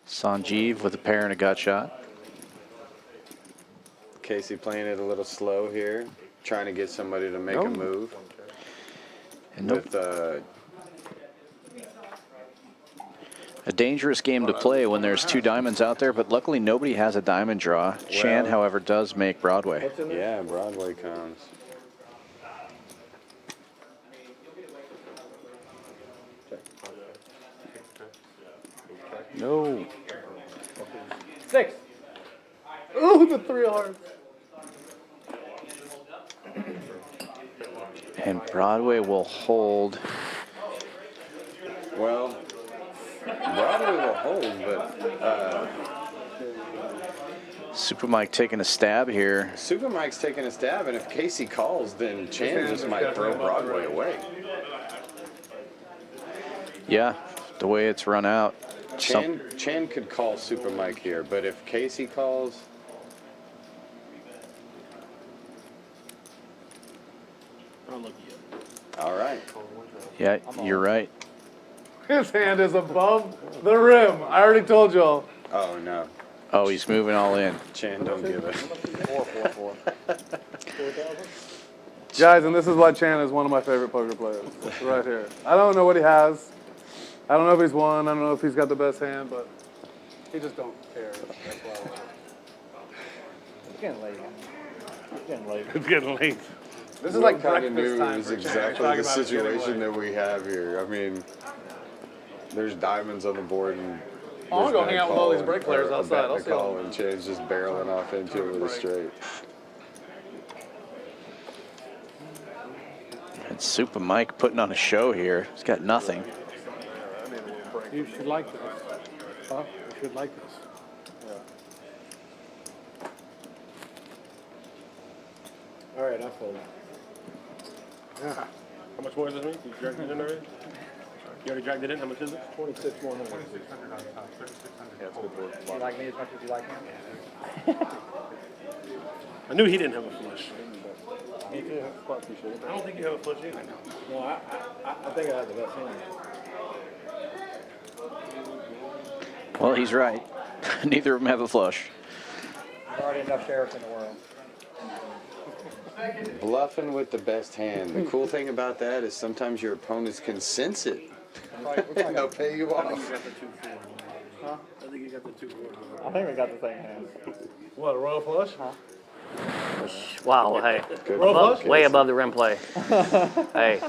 [SPEAKER 1] Sanjeev with a pair and a gut shot.
[SPEAKER 2] Casey playing it a little slow here, trying to get somebody to make a move.
[SPEAKER 1] And nope.
[SPEAKER 2] With
[SPEAKER 1] A dangerous game to play when there's 2 diamonds out there, but luckily nobody has a diamond draw. Chan, however, does make Broadway.
[SPEAKER 2] yeah, Broadway comes.
[SPEAKER 8] No.
[SPEAKER 10] 6.
[SPEAKER 4] Ooh, the 3 of hearts.
[SPEAKER 1] And Broadway will hold.
[SPEAKER 2] Well, Broadway will hold, but
[SPEAKER 1] Super Mike taking a stab here.
[SPEAKER 2] Super Mike's taking a stab, and if Casey calls, then Chan just might throw Broadway away.
[SPEAKER 1] Yeah, the way it's run out.
[SPEAKER 2] Chan could call Super Mike here, but if Casey calls, all right.
[SPEAKER 1] Yeah, you're right.
[SPEAKER 4] His hand is above the rim. I already told y'all.
[SPEAKER 2] Oh no,
[SPEAKER 1] Oh, he's moving all in.
[SPEAKER 2] Chan, don't give it.
[SPEAKER 10] 4.
[SPEAKER 4] Guys, and this is why Chan is one of my favorite poker players. Right here. I don't know what he has. I don't know if he's won. I don't know if he's got the best hand, but he just don't care. That's why I like him.
[SPEAKER 10] It's getting late. It's getting late.
[SPEAKER 11] It's getting late.
[SPEAKER 4] This is like
[SPEAKER 2] kind of
[SPEAKER 4] breakfast
[SPEAKER 2] knew
[SPEAKER 4] time
[SPEAKER 2] it was
[SPEAKER 4] for Chad.
[SPEAKER 2] exactly
[SPEAKER 4] Talking
[SPEAKER 2] the
[SPEAKER 4] about it getting
[SPEAKER 2] situation
[SPEAKER 4] late.
[SPEAKER 2] that we have here. I mean, there's diamonds on the board and
[SPEAKER 4] I'll
[SPEAKER 2] there's
[SPEAKER 4] go
[SPEAKER 2] no
[SPEAKER 4] hang out with all these
[SPEAKER 2] call
[SPEAKER 4] break players
[SPEAKER 2] or a
[SPEAKER 4] outside.
[SPEAKER 2] bet
[SPEAKER 4] I'll
[SPEAKER 2] to
[SPEAKER 4] see
[SPEAKER 2] call
[SPEAKER 4] them.
[SPEAKER 2] and Chan's just barreling off into it with a straight.
[SPEAKER 1] And Super Mike putting on a show here. He's got nothing.
[SPEAKER 12] You should like this. Huh? You should like this.
[SPEAKER 3] All right, I fold.
[SPEAKER 12] Yeah.
[SPEAKER 11] How much more is it? You dragged it in already? You already dragged it in? How much is it?
[SPEAKER 3] 26,100.
[SPEAKER 10] You like me as much as you like him?
[SPEAKER 11] I knew he didn't have a flush.
[SPEAKER 3] Me too.
[SPEAKER 11] I don't think you have a flush either.
[SPEAKER 3] No, I think I have the best hand.
[SPEAKER 1] Well, he's right. Neither of them have a flush.
[SPEAKER 10] There's already enough sheriffs in the world.
[SPEAKER 2] Bluffing with the best hand. The cool thing about that is sometimes your opponents can sense it. And they'll pay you off.
[SPEAKER 11] Huh? I think you got the 2-4.
[SPEAKER 10] I think we got the same hand.
[SPEAKER 4] What, a royal flush?
[SPEAKER 6] Wow, hey.
[SPEAKER 2] Good
[SPEAKER 4] Roll
[SPEAKER 2] luck,
[SPEAKER 4] flush?
[SPEAKER 6] Way
[SPEAKER 2] Casey.
[SPEAKER 6] above the rim play. Hey,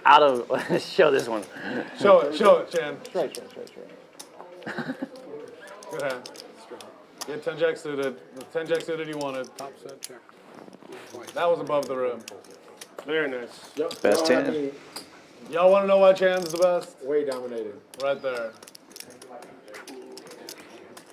[SPEAKER 6] out of, show this one.
[SPEAKER 4] Show it, Chan.
[SPEAKER 10] Straight.
[SPEAKER 4] Good hand. Get 10 jack suited. The 10 jack suited you wanted.
[SPEAKER 12] Top set check.
[SPEAKER 4] That was above the rim.
[SPEAKER 11] Very nice.
[SPEAKER 3] Yep.
[SPEAKER 1] Best
[SPEAKER 3] Y'all have
[SPEAKER 1] hand.
[SPEAKER 3] me
[SPEAKER 4] Y'all want to know why Chan's the best?
[SPEAKER 3] way dominated.
[SPEAKER 4] Right there.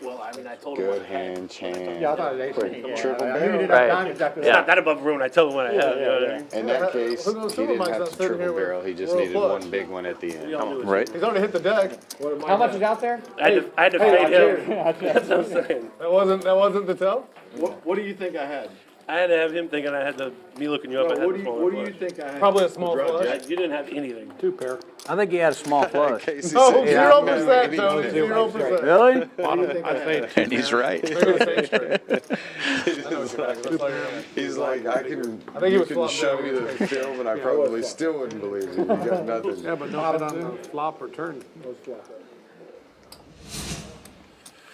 [SPEAKER 11] Well, I mean, I told him
[SPEAKER 2] Good
[SPEAKER 11] what I had.
[SPEAKER 2] hand, Chan.
[SPEAKER 10] Yeah, I thought it was
[SPEAKER 2] Quick
[SPEAKER 10] 18.
[SPEAKER 2] triple
[SPEAKER 10] I knew
[SPEAKER 2] barrel.
[SPEAKER 10] you'd
[SPEAKER 6] Right.
[SPEAKER 10] have diamonds after
[SPEAKER 11] It's
[SPEAKER 10] that.
[SPEAKER 11] not that above room. I tell him what I have. You know what I mean?
[SPEAKER 2] In that case,
[SPEAKER 4] Who knows
[SPEAKER 2] he
[SPEAKER 4] who
[SPEAKER 2] didn't
[SPEAKER 4] Mike's
[SPEAKER 2] have
[SPEAKER 4] not
[SPEAKER 2] to
[SPEAKER 4] sitting
[SPEAKER 2] triple
[SPEAKER 4] here with
[SPEAKER 2] barrel. He just
[SPEAKER 4] royal
[SPEAKER 2] needed
[SPEAKER 4] flush.
[SPEAKER 2] one big one at the end.
[SPEAKER 11] We all do it.
[SPEAKER 1] Right?
[SPEAKER 4] He's already hit the deck.
[SPEAKER 3] What am I
[SPEAKER 10] How much
[SPEAKER 3] have?
[SPEAKER 10] is out there?
[SPEAKER 11] I had to fade him. That's what I'm saying.
[SPEAKER 4] That wasn't the tell?
[SPEAKER 3] What do you think I had?
[SPEAKER 11] I had to have him thinking I had me looking you up. I
[SPEAKER 3] No,
[SPEAKER 11] had
[SPEAKER 3] what
[SPEAKER 11] the
[SPEAKER 3] do
[SPEAKER 11] smaller
[SPEAKER 3] you
[SPEAKER 11] flush.
[SPEAKER 3] think I had?
[SPEAKER 4] Probably a small flush.
[SPEAKER 11] You didn't have anything.
[SPEAKER 12] 2 pair.
[SPEAKER 8] I think he had a small flush.
[SPEAKER 2] Casey
[SPEAKER 4] No,
[SPEAKER 2] said he
[SPEAKER 4] 0%,
[SPEAKER 2] didn't have
[SPEAKER 4] Tony.
[SPEAKER 2] anything.
[SPEAKER 4] 0%.
[SPEAKER 6] Really?
[SPEAKER 3] What do you think I had?
[SPEAKER 1] And he's right.
[SPEAKER 4] Maybe the same straight.
[SPEAKER 2] He's like, I can.
[SPEAKER 4] I think he
[SPEAKER 2] you
[SPEAKER 4] was
[SPEAKER 2] can
[SPEAKER 4] flopped
[SPEAKER 2] show
[SPEAKER 4] down.
[SPEAKER 2] me the film, and I probably still wouldn't believe you. You got nothing.
[SPEAKER 12] Yeah, but don't bet on the flop or turn.
[SPEAKER 3] Those flop.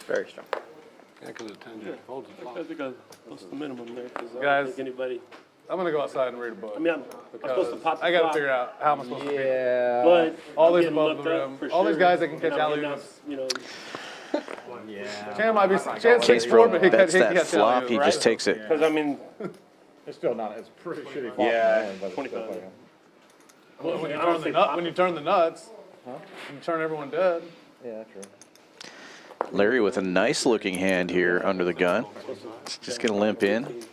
[SPEAKER 6] Very strong.
[SPEAKER 12] Yeah, because the 10 jack folds and
[SPEAKER 11] I
[SPEAKER 12] flops.
[SPEAKER 11] think that's the minimum there. 'Cause I
[SPEAKER 4] Guys.
[SPEAKER 11] don't think anybody.
[SPEAKER 4] I'm going to go outside and read a book.
[SPEAKER 11] I mean, I'm supposed to pop the
[SPEAKER 4] I got to
[SPEAKER 11] flop,
[SPEAKER 4] figure out how I'm supposed to beat.
[SPEAKER 10] Yeah.
[SPEAKER 11] But
[SPEAKER 4] All
[SPEAKER 11] I'm
[SPEAKER 4] these
[SPEAKER 11] getting
[SPEAKER 4] above
[SPEAKER 11] looked
[SPEAKER 4] the
[SPEAKER 11] up
[SPEAKER 4] rim.
[SPEAKER 11] for
[SPEAKER 4] All these
[SPEAKER 11] sure,
[SPEAKER 4] guys that can
[SPEAKER 11] and
[SPEAKER 4] catch
[SPEAKER 11] I'm getting
[SPEAKER 4] alley-oops.
[SPEAKER 11] us, you know,
[SPEAKER 4] Chan might be. Chan's 6'4",
[SPEAKER 1] Bro
[SPEAKER 4] but he
[SPEAKER 1] bets
[SPEAKER 4] can
[SPEAKER 1] that
[SPEAKER 4] catch
[SPEAKER 1] flop,
[SPEAKER 4] alley-oops,
[SPEAKER 1] he
[SPEAKER 4] right?
[SPEAKER 1] just takes it.
[SPEAKER 11] because I mean,
[SPEAKER 10] It's still not, it's pretty shitty flop.
[SPEAKER 2] Yeah,
[SPEAKER 10] but it's
[SPEAKER 11] 25.
[SPEAKER 10] still fucking-
[SPEAKER 4] When you
[SPEAKER 11] I
[SPEAKER 4] turn
[SPEAKER 11] don't
[SPEAKER 4] the
[SPEAKER 11] think
[SPEAKER 4] nut, when you turn the nuts, you turn everyone dead.
[SPEAKER 10] Yeah, true.
[SPEAKER 1] Larry with a nice looking hand here under the gun. It's just going to limp in.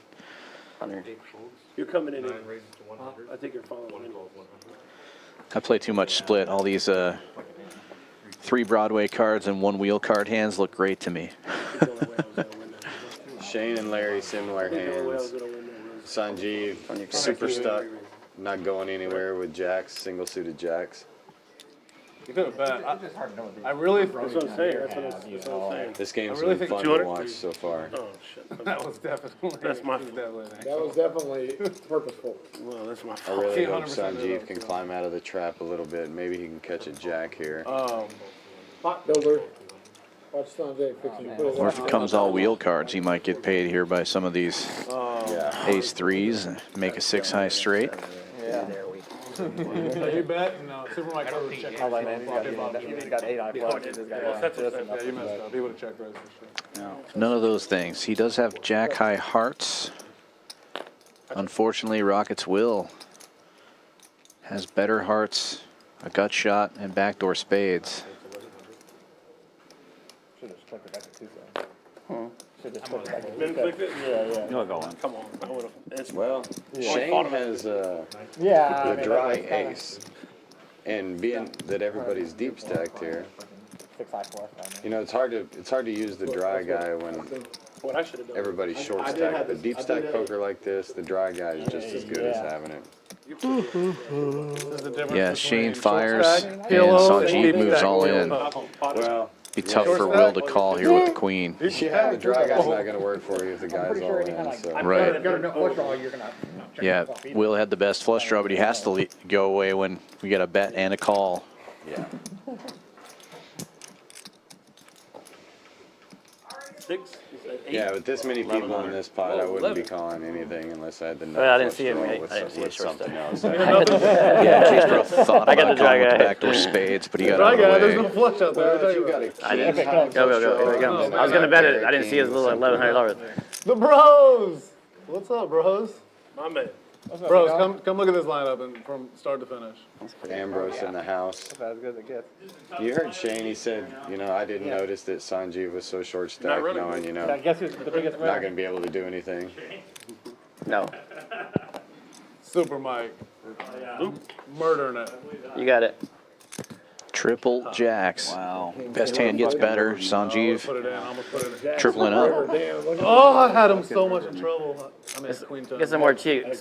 [SPEAKER 11] you're coming in. I think you're following in.
[SPEAKER 1] I play too much split. All these 3 Broadway cards and 1 wheel card hands look great to me.
[SPEAKER 2] Shane and Larry, similar hands. Sanjeev, super stuck, not going anywhere with jacks, single suited jacks.
[SPEAKER 4] You could have bet. I really.
[SPEAKER 11] That's what I'm saying. That's what I'm saying.
[SPEAKER 2] This game's
[SPEAKER 4] really
[SPEAKER 2] been
[SPEAKER 4] think
[SPEAKER 2] fun
[SPEAKER 11] 200?
[SPEAKER 2] to watch so far.
[SPEAKER 11] Oh shit.
[SPEAKER 4] That was definitely.
[SPEAKER 11] That's my
[SPEAKER 4] That was definitely.
[SPEAKER 3] That was definitely purposeful.
[SPEAKER 11] Well, that's my
[SPEAKER 2] I
[SPEAKER 11] fault.
[SPEAKER 2] really hope
[SPEAKER 4] 100%
[SPEAKER 2] Sanjeev can climb out of the trap a little bit. Maybe he can catch a jack here.
[SPEAKER 3] Pot builder. Watch Sanjay fixing to put it
[SPEAKER 1] Or
[SPEAKER 3] up.
[SPEAKER 1] if it comes all wheel cards, he might get paid here by some of these
[SPEAKER 2] Yeah.
[SPEAKER 1] ace 3s and make a 6 high straight.
[SPEAKER 4] So you bet? No, Super Mike would have checked.
[SPEAKER 10] I was like, man, he's got 8 eye flush. This guy got this and
[SPEAKER 4] Yeah, you
[SPEAKER 10] nothing.
[SPEAKER 4] messed up. He would have checked raise for sure.
[SPEAKER 1] None of those things. He does have jack high hearts. Unfortunately, Rockets Will has better hearts, a gut shot, and backdoor spades.
[SPEAKER 10] Should have clicked it back to 2 cents. Should have clicked it back to 2
[SPEAKER 11] Been
[SPEAKER 10] cents.
[SPEAKER 11] clicked it?
[SPEAKER 10] Yeah.
[SPEAKER 6] You're going.
[SPEAKER 11] Come on. I would have. It's
[SPEAKER 2] Well, Shane has
[SPEAKER 10] Yeah,
[SPEAKER 2] the
[SPEAKER 10] I mean,
[SPEAKER 2] dry
[SPEAKER 10] that was kinda
[SPEAKER 2] ace. And being that everybody's deep stacked here,
[SPEAKER 10] 6 eye flush. I mean.
[SPEAKER 2] you know, it's hard to use the dry guy when
[SPEAKER 11] what I should have done.
[SPEAKER 2] everybody's short
[SPEAKER 3] I did
[SPEAKER 2] stacked.
[SPEAKER 3] have
[SPEAKER 2] The
[SPEAKER 3] this-
[SPEAKER 2] deep
[SPEAKER 3] I did
[SPEAKER 2] stack
[SPEAKER 3] have-
[SPEAKER 2] poker like this, the dry guy is just as good as having it.
[SPEAKER 4] There's a difference
[SPEAKER 1] Yeah,
[SPEAKER 4] between
[SPEAKER 1] Shane
[SPEAKER 4] short
[SPEAKER 1] fires
[SPEAKER 4] stack,
[SPEAKER 1] and
[SPEAKER 4] PLO,
[SPEAKER 1] Sanjeev
[SPEAKER 4] deep
[SPEAKER 1] moves
[SPEAKER 4] stack.
[SPEAKER 1] all in.
[SPEAKER 2] Well,
[SPEAKER 1] Be tough
[SPEAKER 4] Short
[SPEAKER 1] for
[SPEAKER 4] stack?
[SPEAKER 1] Will to call here with the queen.
[SPEAKER 2] yeah, the dry guy's not going to work for you if the
[SPEAKER 10] I'm
[SPEAKER 2] guy's
[SPEAKER 10] pretty
[SPEAKER 2] all
[SPEAKER 10] sure anytime
[SPEAKER 2] in.
[SPEAKER 10] like,
[SPEAKER 2] So.
[SPEAKER 1] Right.
[SPEAKER 10] if you're gonna flush draw, you're gonna check
[SPEAKER 1] Yeah,
[SPEAKER 10] the flop either.
[SPEAKER 1] Will had the best flush draw, but he has to go away when we get a bet and a call.
[SPEAKER 2] Yeah.
[SPEAKER 11] 6?
[SPEAKER 2] Yeah, with this many people in this pot, I wouldn't be calling anything unless I had the nut
[SPEAKER 6] Well, I didn't
[SPEAKER 2] flush
[SPEAKER 6] see it.
[SPEAKER 2] draw
[SPEAKER 6] I
[SPEAKER 2] with,
[SPEAKER 6] didn't see it short
[SPEAKER 2] something else.
[SPEAKER 1] Yeah, Case Bro thought
[SPEAKER 6] I got
[SPEAKER 1] about
[SPEAKER 6] the dry
[SPEAKER 1] calling with the
[SPEAKER 6] guy.
[SPEAKER 1] backdoor spades, but he got
[SPEAKER 4] Dry
[SPEAKER 1] out of
[SPEAKER 4] guy,
[SPEAKER 1] the
[SPEAKER 4] there's
[SPEAKER 1] way.
[SPEAKER 4] no flush out there.
[SPEAKER 2] Well, if you got a
[SPEAKER 6] I didn't.
[SPEAKER 2] king,
[SPEAKER 6] Go. Here we go. I was gonna bet it. I didn't see his little $1,100.
[SPEAKER 4] The bros! What's up, bros?
[SPEAKER 11] My man.
[SPEAKER 4] Bros, come look at this lineup and from start to finish.
[SPEAKER 2] Ambrose in the house. You heard Shane, he said, I didn't notice that Sanjeev was so short stacked, knowing,
[SPEAKER 8] I guess who's the biggest
[SPEAKER 2] not going to be able to do anything.
[SPEAKER 6] No.
[SPEAKER 4] Super Mike. Murdering it.
[SPEAKER 6] You got it.
[SPEAKER 1] Triple jacks.
[SPEAKER 8] Wow.
[SPEAKER 1] Best hand gets better. Sanjeev
[SPEAKER 4] Put it in, almost put it in.
[SPEAKER 1] tripling up.
[SPEAKER 4] Oh, I had him so much in trouble. I mean, queen ten.
[SPEAKER 6] Get some more chips.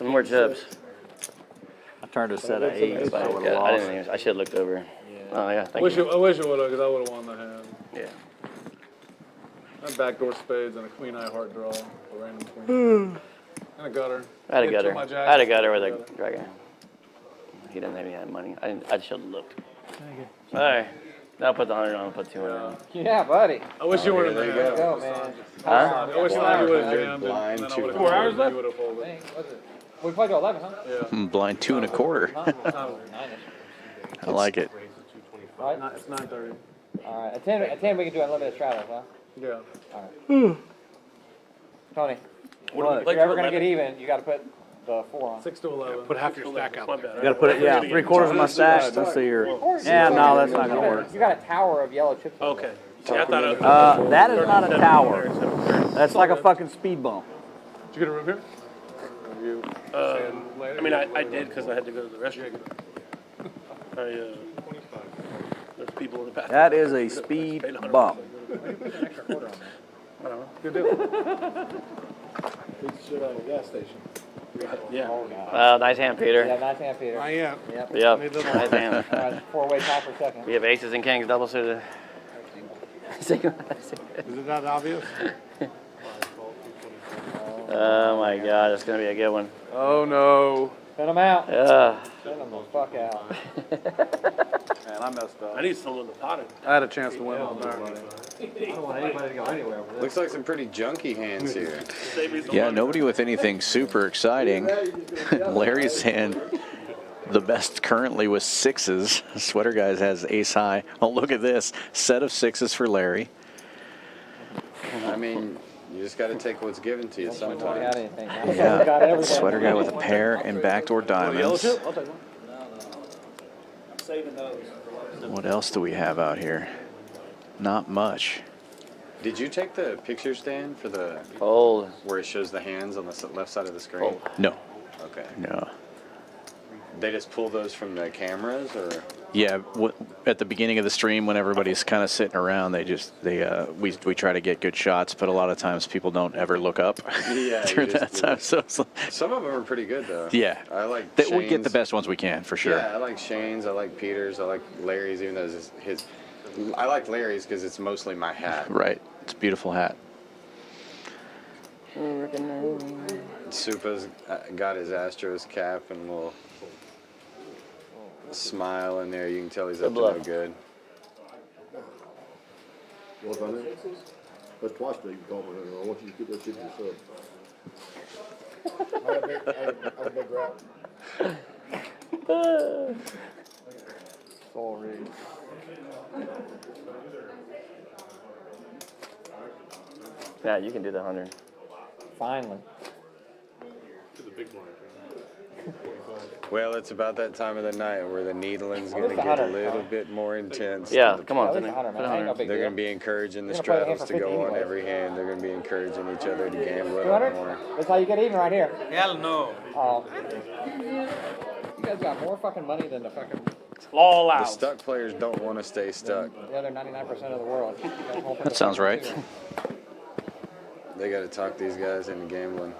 [SPEAKER 8] I turned a set of 8s, but I would have
[SPEAKER 6] Yeah,
[SPEAKER 8] lost.
[SPEAKER 6] I should have looked over. Oh yeah,
[SPEAKER 4] I wish you would have, because I would have won the hand.
[SPEAKER 6] Yeah.
[SPEAKER 4] I had backdoor spades and a queen high heart draw, a random queen. And a gutter.
[SPEAKER 6] I had a
[SPEAKER 4] Hit
[SPEAKER 6] gutter.
[SPEAKER 4] my
[SPEAKER 6] I
[SPEAKER 4] jacks.
[SPEAKER 6] had a gutter with a dragon. He didn't have any money. I should have looked. All right. Now put the 100 on. Put 200 on.
[SPEAKER 8] Yeah, buddy.
[SPEAKER 4] I wish you were in the
[SPEAKER 2] there you
[SPEAKER 4] hand.
[SPEAKER 8] Go, man.
[SPEAKER 6] Huh?
[SPEAKER 4] I wish you would have jammed it,
[SPEAKER 2] Blind
[SPEAKER 4] and then I
[SPEAKER 2] two.
[SPEAKER 4] would have
[SPEAKER 11] 4 hours left?
[SPEAKER 4] You would have folded.
[SPEAKER 8] Dang, what's it? We played to 11, huh?
[SPEAKER 4] Yeah.
[SPEAKER 1] Blind 2 1/4. I like it.
[SPEAKER 8] Right?
[SPEAKER 4] It's 9:30.
[SPEAKER 8] All right. At 10 we can do unlimited straddles, huh?
[SPEAKER 4] Yeah.
[SPEAKER 8] Tony,
[SPEAKER 11] What
[SPEAKER 8] if you're ever going to get even, you got to put the 4 on.
[SPEAKER 4] 6 to 11.
[SPEAKER 12] Put half your stack out
[SPEAKER 11] My
[SPEAKER 12] there.
[SPEAKER 11] bad.
[SPEAKER 8] You got to put it, yeah, 3/4 of my stack. Let's see here. Yeah, no, that's not going to work. You got a tower of yellow chips.
[SPEAKER 11] Okay. See, I thought it
[SPEAKER 8] That is not a tower. That's like a fucking speed bump.
[SPEAKER 4] Did you get a room here? You
[SPEAKER 11] I mean, I did because I had to go to the restroom. There's people in the bathroom.
[SPEAKER 8] That is a speed bump.
[SPEAKER 4] Good deal.
[SPEAKER 11] Yeah.
[SPEAKER 6] Nice hand, Peter.
[SPEAKER 8] Yeah, nice hand, Peter.
[SPEAKER 12] I am.
[SPEAKER 8] Yep.
[SPEAKER 6] Yep.
[SPEAKER 12] Need a little
[SPEAKER 6] Nice hand.
[SPEAKER 8] All right, 4-way tie for second.
[SPEAKER 6] We have aces and kings double suited.
[SPEAKER 12] Is it that obvious?
[SPEAKER 6] Oh my God, it's gonna be a good one.
[SPEAKER 4] Oh no.
[SPEAKER 8] Send them out.
[SPEAKER 6] Yeah.
[SPEAKER 8] Send them the fuck out.
[SPEAKER 4] Man, I messed up.
[SPEAKER 11] I need someone in the pot.
[SPEAKER 4] I had a chance to win on there.
[SPEAKER 8] I don't want anybody to go anywhere with
[SPEAKER 2] Looks like some pretty junky hands here.
[SPEAKER 1] Yeah, nobody with anything super exciting. Larry's hand, the best currently was 6s. Sweater Guys has ace high. Oh, look at this. Set of 6s for Larry.
[SPEAKER 2] I mean, you just got to take what's given to you
[SPEAKER 8] Got
[SPEAKER 2] sometimes.
[SPEAKER 8] anything.
[SPEAKER 1] Yeah,
[SPEAKER 8] Got everything.
[SPEAKER 1] Sweater Guy with a pair and backdoor diamonds.
[SPEAKER 11] I'll take one.
[SPEAKER 8] I'm saving those.
[SPEAKER 1] What else do we have out here? Not much.
[SPEAKER 2] Did you take the picture stand for the
[SPEAKER 6] Fold.
[SPEAKER 2] where it shows the hands on the left side of the screen?
[SPEAKER 1] No,
[SPEAKER 2] Okay.
[SPEAKER 1] no.
[SPEAKER 2] They just pull those from the cameras, or?
[SPEAKER 1] Yeah, at the beginning of the stream when everybody's kind of sitting around, we try to get good shots, but a lot of times people don't ever look up
[SPEAKER 2] Yeah,
[SPEAKER 1] during that time. So it's like,
[SPEAKER 2] Some of them are pretty good though.
[SPEAKER 1] yeah,
[SPEAKER 2] I like
[SPEAKER 1] we get the
[SPEAKER 2] Shane's.
[SPEAKER 1] best ones we can for sure.
[SPEAKER 2] Yeah, I like Shane's. I like Peter's. I like Larry's, even though it's his. I like Larry's because it's mostly my hat.
[SPEAKER 1] Right, it's a beautiful hat.
[SPEAKER 2] Supa's got his Astros cap and a little smile in there. You can tell he's up to no good.
[SPEAKER 3] What about it? That's twice that you called me. I want you to keep that shit to yourself. I got a big rap.
[SPEAKER 8] Sorry.
[SPEAKER 6] Yeah, you can do the 100.
[SPEAKER 8] Finally.
[SPEAKER 2] Well, it's about that time of the night where the needling's going to get a little bit more intense.
[SPEAKER 6] Yeah, come on.
[SPEAKER 8] At
[SPEAKER 6] Put
[SPEAKER 8] least
[SPEAKER 6] it
[SPEAKER 8] 100, man. Ain't no big
[SPEAKER 2] They're
[SPEAKER 8] deal.
[SPEAKER 2] going to be encouraging the
[SPEAKER 8] You're gonna play the hand
[SPEAKER 2] straddles
[SPEAKER 8] for
[SPEAKER 2] to go
[SPEAKER 8] 50
[SPEAKER 2] on
[SPEAKER 8] anyway.
[SPEAKER 2] every hand. They're going to be encouraging each other to gamble it
[SPEAKER 8] 200?
[SPEAKER 2] up more.
[SPEAKER 8] That's how you get even right here.
[SPEAKER 9] Hell no.
[SPEAKER 8] Oh. You guys got more fucking money than the fucking
[SPEAKER 11] All
[SPEAKER 2] The
[SPEAKER 11] out.
[SPEAKER 2] stuck players don't want to stay stuck.
[SPEAKER 8] the other 99% of the world.
[SPEAKER 1] That sounds right.
[SPEAKER 2] They got to talk these guys into gambling.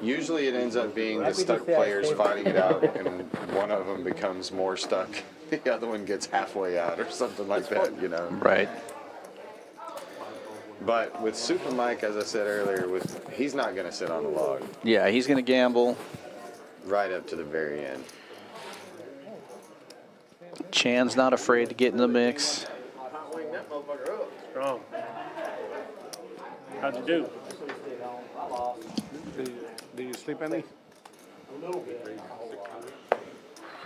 [SPEAKER 2] Usually it ends up being the stuck players fighting it out, and one of them becomes more stuck. The other one gets halfway out or something like that, you know.
[SPEAKER 1] Right.
[SPEAKER 2] But with Super Mike, as I said earlier, he's not going to sit on the log
[SPEAKER 1] Yeah, he's going to gamble.
[SPEAKER 2] right up to the very end.
[SPEAKER 1] Chan's not afraid to get in the mix.
[SPEAKER 11] Strong. How'd you do?
[SPEAKER 12] Do you sleep any?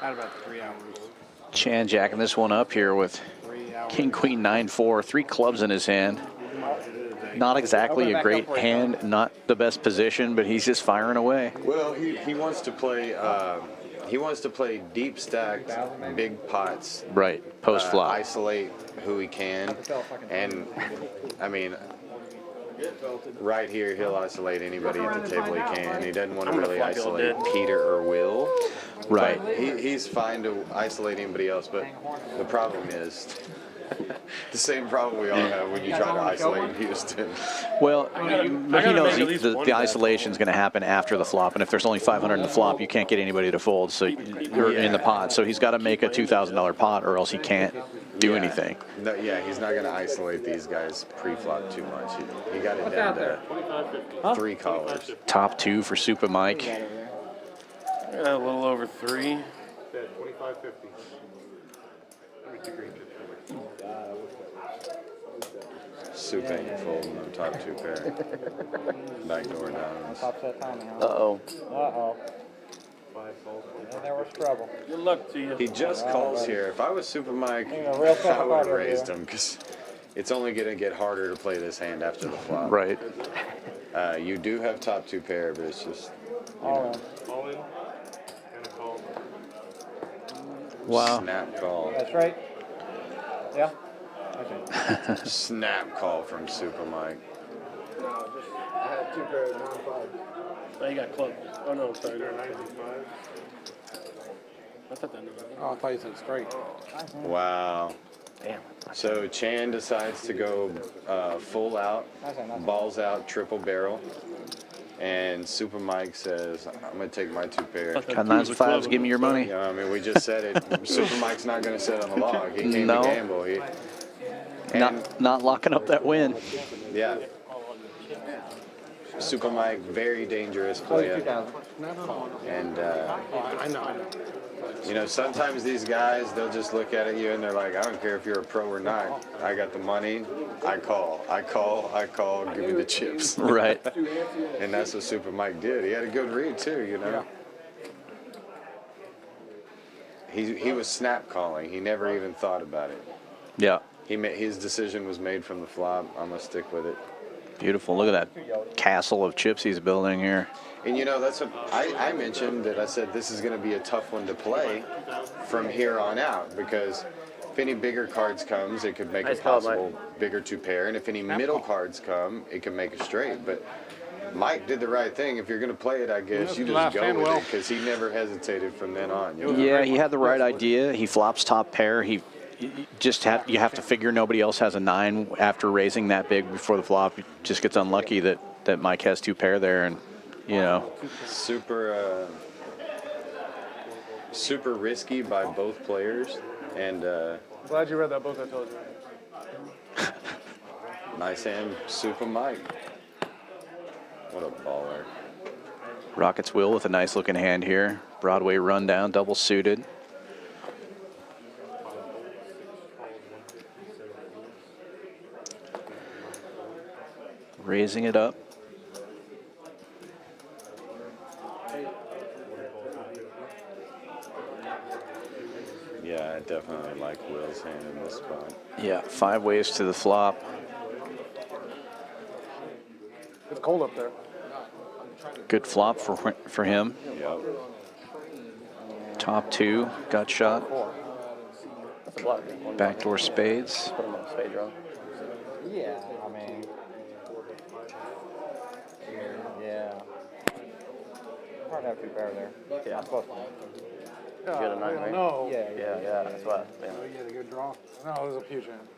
[SPEAKER 12] Had about 3 hours.
[SPEAKER 1] Chan jacking this one up here with King, Queen, 9-4, 3 clubs in his hand. Not exactly a great hand, not the best position, but he's just firing away.
[SPEAKER 2] Well, he wants to play. He wants to play deep stacked, big pots.
[SPEAKER 1] Right, post flop.
[SPEAKER 2] Isolate who he can, and I mean, right here he'll isolate anybody at the table he can. He doesn't want to really isolate Peter or Will.
[SPEAKER 1] Right.
[SPEAKER 2] But he's fine to isolate anybody else, but the problem is the same problem we all have when you try to isolate Houston.
[SPEAKER 1] Well, but he knows the isolation is going to happen after the flop, and if there's only 500 in the flop, you can't get anybody to fold. So you're in the pot. So he's got to make a $2,000 pot, or else he can't do anything.
[SPEAKER 2] No, yeah, he's not going to isolate these guys pre-flop too much. He got it down to 3 callers.
[SPEAKER 1] Top 2 for Super Mike.
[SPEAKER 11] A little over 3.
[SPEAKER 2] Soup ain't folding on top 2 pair. Backdoor downs.
[SPEAKER 6] Uh-oh.
[SPEAKER 8] Uh-oh. And there was trouble.
[SPEAKER 11] Good luck to you.
[SPEAKER 2] He just calls here. If I was Super Mike,
[SPEAKER 8] a real tough
[SPEAKER 2] I would have
[SPEAKER 8] card
[SPEAKER 2] raised
[SPEAKER 8] here.
[SPEAKER 2] him because it's only going to get harder to play this hand after the flop.
[SPEAKER 1] Right.
[SPEAKER 2] You do have top 2 pair, but it's just
[SPEAKER 8] All
[SPEAKER 3] All in and a call.
[SPEAKER 1] Wow.
[SPEAKER 2] Snap call.
[SPEAKER 8] That's right. Yeah.
[SPEAKER 2] Snap call from Super Mike.
[SPEAKER 3] No, just, I had 2 pairs, 9-5.
[SPEAKER 11] Oh, you got clubs. Oh, no, sorry.
[SPEAKER 3] They're 95.
[SPEAKER 11] I thought that.
[SPEAKER 12] Oh, I thought you said straight.
[SPEAKER 2] Wow.
[SPEAKER 6] Damn.
[SPEAKER 2] So Chan decides to go full out, balls out, triple barrel. And Super Mike says, I'm going to take my 2 pair.
[SPEAKER 1] Got 9s and 5s, give me your money.
[SPEAKER 2] Yeah, I mean, we just said it. Super Mike's not going to sit on the log. He came
[SPEAKER 1] No.
[SPEAKER 2] to gamble.
[SPEAKER 1] Not locking up that win.
[SPEAKER 2] Yeah. Super Mike, very dangerous player. And,
[SPEAKER 12] I know.
[SPEAKER 2] you know, sometimes these guys, they'll just look at you and they're like, I don't care if you're a pro or not. I got the money. I call, give me the chips.
[SPEAKER 1] Right.
[SPEAKER 2] And that's what Super Mike did. He had a good read, too, you know. He was snap calling. He never even thought about it.
[SPEAKER 1] Yeah.
[SPEAKER 2] His decision was made from the flop. I'm going to stick with it.
[SPEAKER 1] Beautiful. Look at that castle of chips he's building here.
[SPEAKER 2] And, you know, that's what I mentioned, that I said this is going to be a tough one to play from here on out, because if any bigger cards comes, it could make a possible bigger 2 pair. And if any middle cards come, it can make a straight. But Mike did the right thing. If you're going to play it, I guess you just go with it, because he never hesitated from then on. You know?
[SPEAKER 1] Yeah, he had the right idea. He flops top pair. You have to figure nobody else has a 9 after raising that big before the flop. He just gets unlucky that Mike has 2 pair there, and you know.
[SPEAKER 2] Super risky by both players, and
[SPEAKER 4] Glad you read that book I told you.
[SPEAKER 2] nice hand, Super Mike. What a baller.
[SPEAKER 1] Rockets Will with a nice looking hand here. Broadway rundown, double suited. Raising it up.
[SPEAKER 2] Yeah, I definitely like Will's hand in this spot.
[SPEAKER 1] Yeah, 5 ways to the flop.
[SPEAKER 4] It's cold up there.
[SPEAKER 1] Good flop for him.
[SPEAKER 2] Yep.
[SPEAKER 1] Top 2, gut shot.
[SPEAKER 6] That's a block.
[SPEAKER 1] Backdoor spades.
[SPEAKER 6] Put him on spade draw.
[SPEAKER 8] Yeah, I mean. Yeah. Hard to have 2 pair there.
[SPEAKER 6] Yeah.
[SPEAKER 8] I'm close.
[SPEAKER 6] You got a 9, right?
[SPEAKER 4] No.
[SPEAKER 6] Yeah, that's what. Yeah.
[SPEAKER 12] You had a good draw.
[SPEAKER 4] No, it was a huge hand.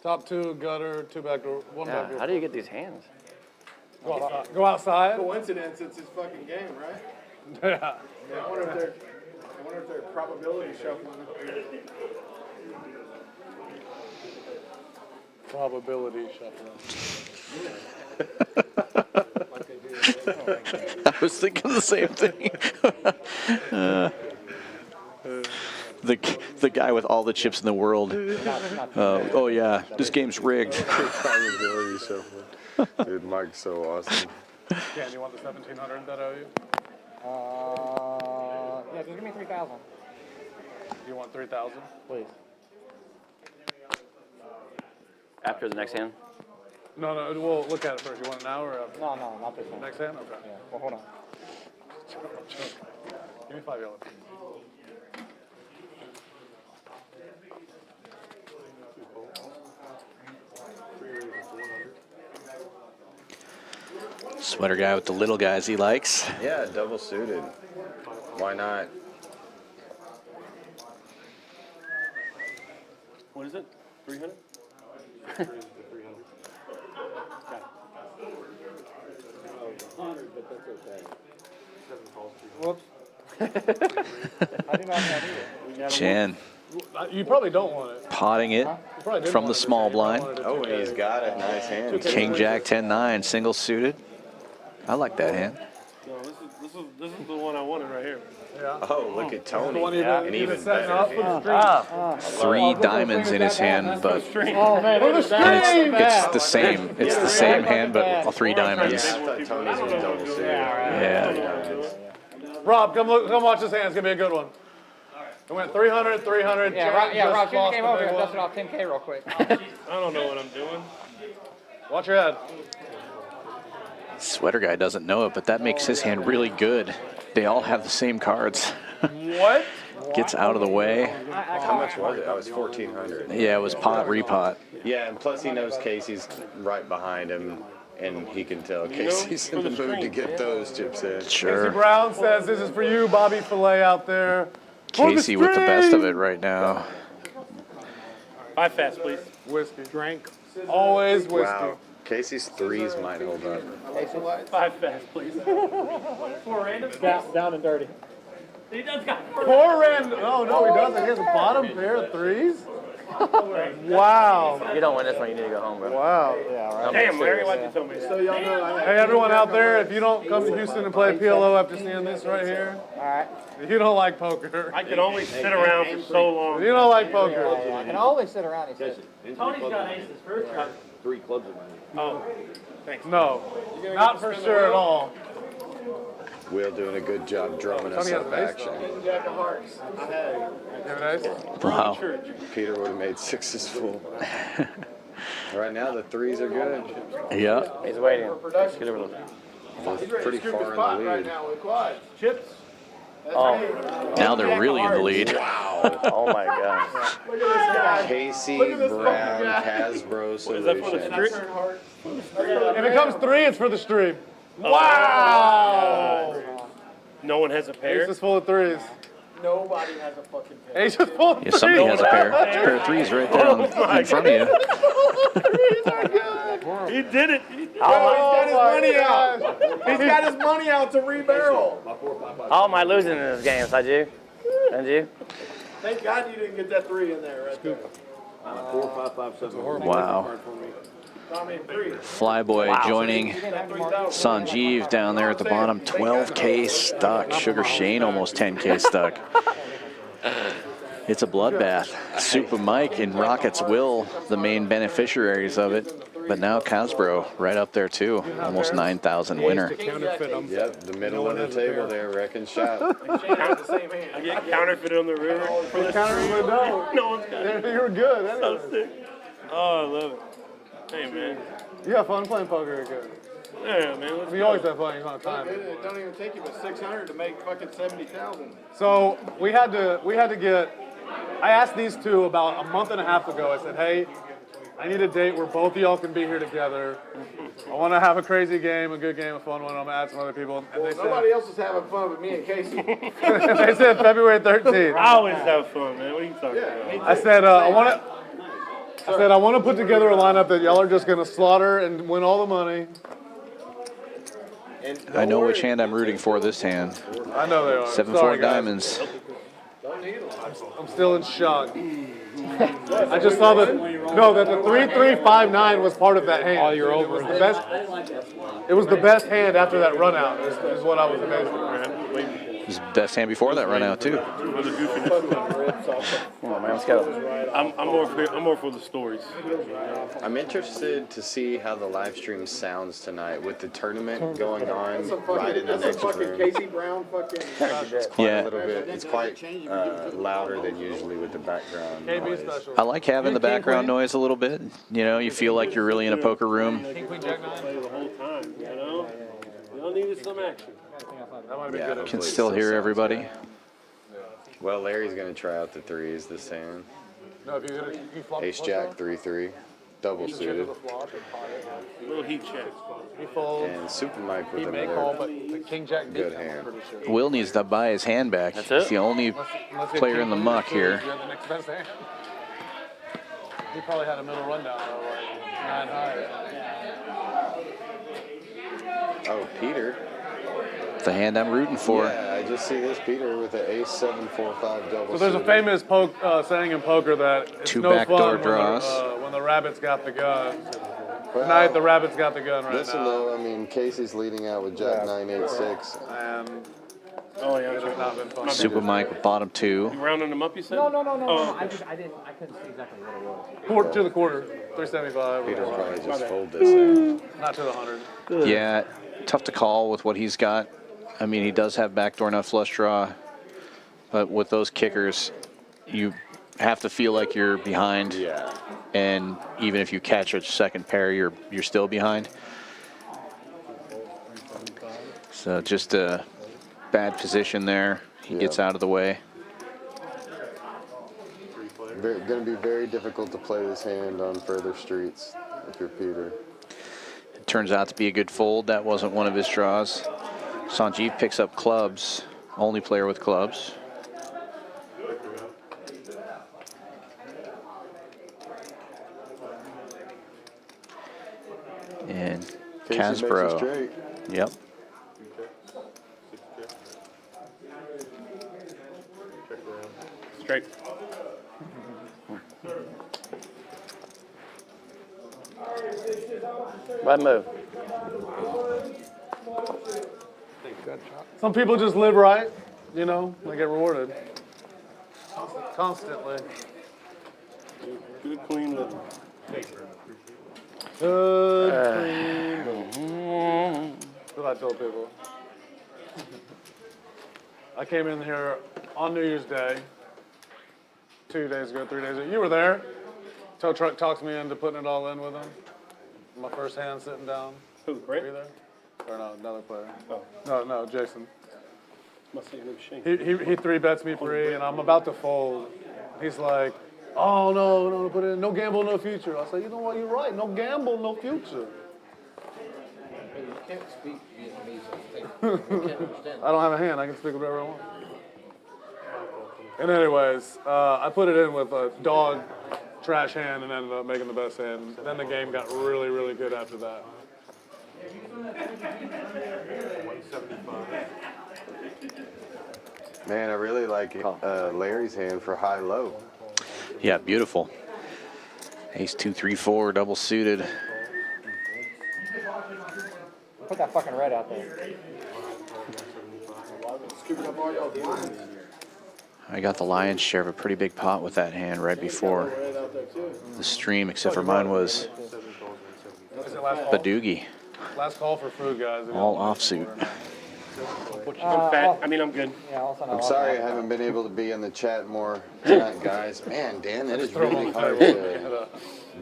[SPEAKER 4] Top 2, gutter, 2 backdoor, 1
[SPEAKER 6] Yeah,
[SPEAKER 4] backdoor.
[SPEAKER 6] how do you get these hands?
[SPEAKER 4] Go outside.
[SPEAKER 3] Coincidence, it's his fucking game, right?
[SPEAKER 4] Yeah.
[SPEAKER 3] I wonder if they're probability shuffling.
[SPEAKER 4] Probability shuffling.
[SPEAKER 1] I was thinking the same thing. the guy with all the chips in the world. Oh yeah, this game's rigged.
[SPEAKER 2] Probability shuffling. Dude, Mike's so awesome.
[SPEAKER 4] Yeah, do you want the 1,700 that I owe you?
[SPEAKER 8] Yeah, just give me 3,000.
[SPEAKER 4] You want 3,000?
[SPEAKER 8] Please.
[SPEAKER 6] After the next hand?
[SPEAKER 4] No, we'll look at it first. You want it now or after?
[SPEAKER 8] No, not this one.
[SPEAKER 4] Next hand? Okay.
[SPEAKER 8] Yeah, well, hold on.
[SPEAKER 4] Give me 5 yellow.
[SPEAKER 1] Sweater guy with the little guys he likes.
[SPEAKER 2] Yeah, double suited. Why not?
[SPEAKER 11] What is it? 300?
[SPEAKER 8] Whoops. I did not have either.
[SPEAKER 1] Chan
[SPEAKER 4] You probably don't want it.
[SPEAKER 1] potting it from the small blind.
[SPEAKER 2] Oh, and he's got it. Nice hand.
[SPEAKER 1] King Jack 10-9, single suited. I like that hand.
[SPEAKER 11] No, this is the one I wanted right here.
[SPEAKER 4] Yeah.
[SPEAKER 2] Oh, look at Tony.
[SPEAKER 4] The one you've
[SPEAKER 2] And
[SPEAKER 4] been
[SPEAKER 2] even
[SPEAKER 4] setting up
[SPEAKER 2] better.
[SPEAKER 4] for the stream.
[SPEAKER 1] 3 diamonds in his hand, but
[SPEAKER 8] Oh, man,
[SPEAKER 4] For the stream!
[SPEAKER 1] it's the same. It's the same hand, but all 3 diamonds.
[SPEAKER 2] I thought Tony's was double suited.
[SPEAKER 1] Yeah.
[SPEAKER 4] Rob, come watch this hand. It's gonna be a good one. It went 300, 300.
[SPEAKER 8] Yeah, Rob, shoot the game over here and dust it off 10K real quick.
[SPEAKER 11] I don't know what I'm doing.
[SPEAKER 4] Watch your head.
[SPEAKER 1] Sweater guy doesn't know it, but that makes his hand really good. They all have the same cards.
[SPEAKER 4] What?
[SPEAKER 1] Gets out of the way.
[SPEAKER 2] How much was it? I was 1,400.
[SPEAKER 1] Yeah, it was pot, repot.
[SPEAKER 2] Yeah, and plus he knows Casey's right behind him, and he can tell Casey's in the mood to get those chips in.
[SPEAKER 4] Casey
[SPEAKER 1] Sure.
[SPEAKER 4] Brown says this is for you, Bobby Filet out there. For the
[SPEAKER 1] Casey with the best
[SPEAKER 4] stream!
[SPEAKER 1] of it right now.
[SPEAKER 11] 5 fast, please.
[SPEAKER 4] Whiskey. Drink. Always whiskey.
[SPEAKER 2] Wow. Casey's threes might hold up.
[SPEAKER 11] 5 fast, please. 4 random.
[SPEAKER 8] Down and dirty.
[SPEAKER 11] He does got
[SPEAKER 4] 4 random. Oh, no, he doesn't. He has a bottom pair of 3s. Wow.
[SPEAKER 6] If you don't win this one, you need to go home, bro.
[SPEAKER 4] Wow.
[SPEAKER 8] Yeah, right.
[SPEAKER 11] Damn, Larry, why'd you tell me?
[SPEAKER 3] So y'all know
[SPEAKER 4] Hey, everyone out there, if you don't come to Houston and play PLO after seeing this right here,
[SPEAKER 8] All right.
[SPEAKER 4] you don't like poker.
[SPEAKER 11] I can only sit around for so long.
[SPEAKER 4] You don't like poker.
[SPEAKER 8] I can always sit around, he says.
[SPEAKER 9] Tony's got aces first time.
[SPEAKER 5] 3 clubs in my hand.
[SPEAKER 11] Oh, thanks.
[SPEAKER 4] No, not for sure at all.
[SPEAKER 2] Will doing a good job drumming us
[SPEAKER 4] Tony has
[SPEAKER 2] up
[SPEAKER 4] a base,
[SPEAKER 2] action.
[SPEAKER 3] Jack of Hearts. I had it.
[SPEAKER 4] Give it ace.
[SPEAKER 1] Wow.
[SPEAKER 2] Peter would have made 6s full. Right now the 3s are good.
[SPEAKER 1] Yeah.
[SPEAKER 6] He's waiting.
[SPEAKER 3] Production.
[SPEAKER 6] Get over those.
[SPEAKER 2] Both pretty
[SPEAKER 3] Scoop his
[SPEAKER 2] far
[SPEAKER 3] spot
[SPEAKER 2] in the
[SPEAKER 3] right
[SPEAKER 2] lead.
[SPEAKER 3] now with quads.
[SPEAKER 4] Chips.
[SPEAKER 6] Oh.
[SPEAKER 1] Now they're really in the lead.
[SPEAKER 6] Oh my gosh.
[SPEAKER 3] Look at this guy.
[SPEAKER 2] Casey
[SPEAKER 3] Look at this
[SPEAKER 2] Brown,
[SPEAKER 3] fucking guy.
[SPEAKER 2] Hasbro
[SPEAKER 11] Is that for the
[SPEAKER 2] Solutions.
[SPEAKER 11] street?
[SPEAKER 3] Turn hard.
[SPEAKER 4] If it comes 3, it's for the stream. Wow.
[SPEAKER 11] No one has a pair.
[SPEAKER 4] Ace is full of 3s.
[SPEAKER 3] Nobody has a fucking pair.
[SPEAKER 4] Ace is full of 3s.
[SPEAKER 1] Yeah, somebody has a pair. It's a pair of 3s right there in front of you.
[SPEAKER 4] 3s are good.
[SPEAKER 11] He did it.
[SPEAKER 3] He's got his money out. He's got his money out to rebarrel.
[SPEAKER 6] How am I losing in this game? I do. And you?
[SPEAKER 3] Thank God you didn't get that 3 in there right there.
[SPEAKER 5] 4, 5, 5, 7.
[SPEAKER 1] Wow.
[SPEAKER 3] Tommy, 3.
[SPEAKER 1] Flyboy joining Sanjeev down there at the bottom. 12K stuck. Sugar Shane almost 10K stuck. It's a bloodbath. Super Mike and Rockets Will, the main beneficiaries of it. But now Casbro right up there too. Almost 9,000 winner.
[SPEAKER 2] Yep, the middle of the table there, wrecking shop.
[SPEAKER 11] I get counterfeited on the river. No one's got it.
[SPEAKER 4] You were good.
[SPEAKER 11] So
[SPEAKER 4] Anyway.
[SPEAKER 11] sick. Oh, I love it. Hey, man.
[SPEAKER 4] You have fun playing poker again.
[SPEAKER 11] Yeah, man. Let's
[SPEAKER 4] We
[SPEAKER 11] go.
[SPEAKER 4] always have fun. You don't have time.
[SPEAKER 3] It don't even take you but 600 to make fucking 70,000.
[SPEAKER 4] So we had to get. I asked these two about a month and a half ago. I said, hey, I need a date where both of y'all can be here together. I want to have a crazy game, a good game, a fun one. I'm gonna add some other people. And they
[SPEAKER 3] Nobody else is having fun but me and Casey.
[SPEAKER 4] said, they said February 13th.
[SPEAKER 11] I always have fun, man. What are you talking about?
[SPEAKER 4] I said I want to put together a lineup that y'all are just gonna slaughter and win all the money.
[SPEAKER 1] I know which hand I'm rooting for this hand.
[SPEAKER 4] I know they are.
[SPEAKER 1] 7-4
[SPEAKER 4] Sorry, guys.
[SPEAKER 1] diamonds.
[SPEAKER 4] I'm still in shock. I just saw that the 3-3-5-9 was part of that hand. Oh, you're over. It was the best. It was the best hand after that run out. Is what I was amazed at.
[SPEAKER 1] His best hand before that run out, too.
[SPEAKER 11] For the goofiness.
[SPEAKER 6] Come on, man, let's go.
[SPEAKER 11] I'm more for the stories.
[SPEAKER 2] I'm interested to see how the live stream sounds tonight with the tournament going on right in the next room.
[SPEAKER 3] Casey Brown fucking.
[SPEAKER 2] It's quite a little bit. It's quite louder than usually with the background noise.
[SPEAKER 1] I like having the background noise a little bit. You know, you feel like you're really in a poker room.
[SPEAKER 11] King, queen, jack, nine. Play the whole time, you know? We all needed some action.
[SPEAKER 2] Yeah,
[SPEAKER 1] Can still hear everybody.
[SPEAKER 2] Well, Larry's going to try out the threes this hand.
[SPEAKER 4] No, if you hit it, you flop
[SPEAKER 2] Ace Jack 3-3, double suited,
[SPEAKER 11] Little heat check.
[SPEAKER 4] He folds.
[SPEAKER 2] and Super Mike with
[SPEAKER 4] He may call,
[SPEAKER 2] another
[SPEAKER 4] but the King Jack
[SPEAKER 2] good
[SPEAKER 4] did.
[SPEAKER 2] hand.
[SPEAKER 1] Will needs to buy his hand back.
[SPEAKER 6] That's it?
[SPEAKER 1] He's the only
[SPEAKER 4] Unless he
[SPEAKER 1] player in the
[SPEAKER 4] King
[SPEAKER 1] muck
[SPEAKER 4] Queen,
[SPEAKER 1] here.
[SPEAKER 4] you have the next best hand. He probably had a middle rundown though, like 9 high.
[SPEAKER 2] Oh, Peter.
[SPEAKER 1] The hand I'm rooting for.
[SPEAKER 2] Yeah, I just see this Peter with the Ace 7-4-5 double.
[SPEAKER 4] So there's a
[SPEAKER 2] suited.
[SPEAKER 4] famous saying in poker that it's
[SPEAKER 1] Two
[SPEAKER 4] no
[SPEAKER 1] backdoor
[SPEAKER 4] fun
[SPEAKER 1] draws.
[SPEAKER 4] when the rabbit's got the gun.
[SPEAKER 2] Well,
[SPEAKER 4] Tonight the rabbit's got the gun right
[SPEAKER 2] Listen,
[SPEAKER 4] now.
[SPEAKER 2] though, I mean, Casey's leading out with Jack 9-8-6.
[SPEAKER 4] And
[SPEAKER 11] Oh, yeah.
[SPEAKER 4] it has not been fun.
[SPEAKER 1] Super Mike with bottom 2.
[SPEAKER 11] You rounding them up, you said?
[SPEAKER 10] No.
[SPEAKER 11] Oh,
[SPEAKER 10] I couldn't see exactly what it was.
[SPEAKER 4] Quarter to the quarter, 375.
[SPEAKER 2] Peter's probably just fold this hand.
[SPEAKER 4] Not to the 100.
[SPEAKER 1] Yeah, tough to call with what he's got. I mean, he does have backdoor nut flush draw, but with those kickers, you have to feel like you're behind.
[SPEAKER 2] Yeah.
[SPEAKER 1] And even if you catch a second pair, you're still behind. So just a bad position there. He gets out of the way.
[SPEAKER 2] Going to be very difficult to play this hand on further streets if you're Peter.
[SPEAKER 1] It turns out to be a good fold. That wasn't one of his draws. Sanjeev picks up clubs. Only player with clubs. And
[SPEAKER 2] Casey makes it
[SPEAKER 1] Casbro.
[SPEAKER 2] straight.
[SPEAKER 1] Yep.
[SPEAKER 11] straight.
[SPEAKER 6] Right move.
[SPEAKER 4] Some people just live right, you know, they get rewarded. Constantly.
[SPEAKER 11] Good queen with
[SPEAKER 4] Good queen. That's what I told people. I came in here on New Year's Day, 2 days ago, 3 days ago. You were there. Tow truck talks me into putting it all in with him. My first hand sitting down.
[SPEAKER 11] who,
[SPEAKER 4] Were you
[SPEAKER 11] Brent?
[SPEAKER 4] there? Or no, another player.
[SPEAKER 11] Oh,
[SPEAKER 4] No, Jason.
[SPEAKER 11] must say his name Shane.
[SPEAKER 4] He 3-bets me free, and I'm about to fold. He's like, oh, no, put it in. No gamble, no future. I said, you know what, you're right. No gamble, no future.
[SPEAKER 7] You can't speak Vietnamese, I think. You can't understand.
[SPEAKER 4] I don't have a hand. I can speak whatever I want. And anyways, I put it in with a dog trash hand and ended up making the best hand. Then the game got really, really good after that.
[SPEAKER 2] Man, I really like Larry's hand for high-low.
[SPEAKER 1] Yeah, beautiful. Ace 2, 3, 4, double suited.
[SPEAKER 10] Put that fucking red out there.
[SPEAKER 1] I got the lion's share of a pretty big pot with that hand right before the stream, except for mine was Badoogie,
[SPEAKER 4] Last call for food, guys.
[SPEAKER 1] all offsuit.
[SPEAKER 11] I'm fat. I mean, I'm good.
[SPEAKER 10] Yeah, also
[SPEAKER 2] I'm sorry I haven't been able to be in the chat more tonight, guys. Man, Dan, that is really hard to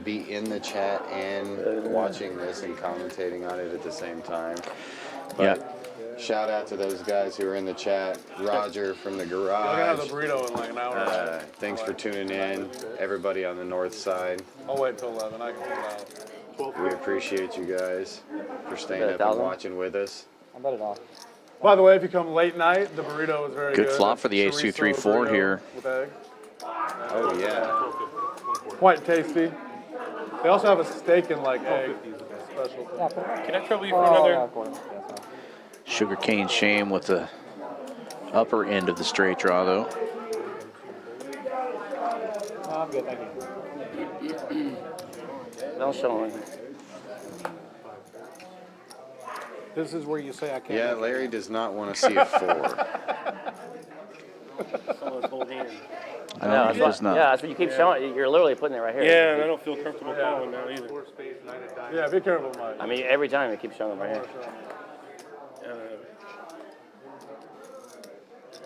[SPEAKER 2] be in the chat and watching this and commentating on it at the same time.
[SPEAKER 1] Yeah.
[SPEAKER 2] Shout out to those guys who are in the chat. Roger from the
[SPEAKER 4] I'm gonna have the
[SPEAKER 2] garage.
[SPEAKER 4] burrito in like an hour.
[SPEAKER 2] Thanks for tuning in, everybody on the north side.
[SPEAKER 4] I'll wait till 11. I can pull out.
[SPEAKER 2] We appreciate you guys for staying
[SPEAKER 6] Bet
[SPEAKER 2] up and
[SPEAKER 6] 1,000?
[SPEAKER 2] watching with us.
[SPEAKER 10] I bet it off.
[SPEAKER 4] By the way, if you come late night, the burrito is very good.
[SPEAKER 1] Good flop for the ace 2, 3, 4
[SPEAKER 4] Chorizo
[SPEAKER 1] here.
[SPEAKER 4] burrito with egg.
[SPEAKER 2] Oh, yeah.
[SPEAKER 4] Quite tasty. They also have a steak and like egg special.
[SPEAKER 10] Yeah, put it back.
[SPEAKER 11] Can I trouble you for
[SPEAKER 10] Oh, yeah,
[SPEAKER 11] another?
[SPEAKER 10] of course. Yeah, sorry.
[SPEAKER 1] Sugarcane shame with the upper end of the straight draw, though.
[SPEAKER 10] No, I'm good, thank you.
[SPEAKER 6] Don't show me.
[SPEAKER 12] This is where you say I can't.
[SPEAKER 2] Yeah,
[SPEAKER 12] make it.
[SPEAKER 2] Larry does not want to see a 4.
[SPEAKER 11] Someone's whole hand.
[SPEAKER 6] No,
[SPEAKER 1] he does not.
[SPEAKER 6] Yeah, that's what you keep showing. You're literally putting it right here.
[SPEAKER 11] Yeah, and I don't feel comfortable calling now either.
[SPEAKER 4] Yeah, be careful, Mike.
[SPEAKER 6] I mean, every time it keeps showing it right here.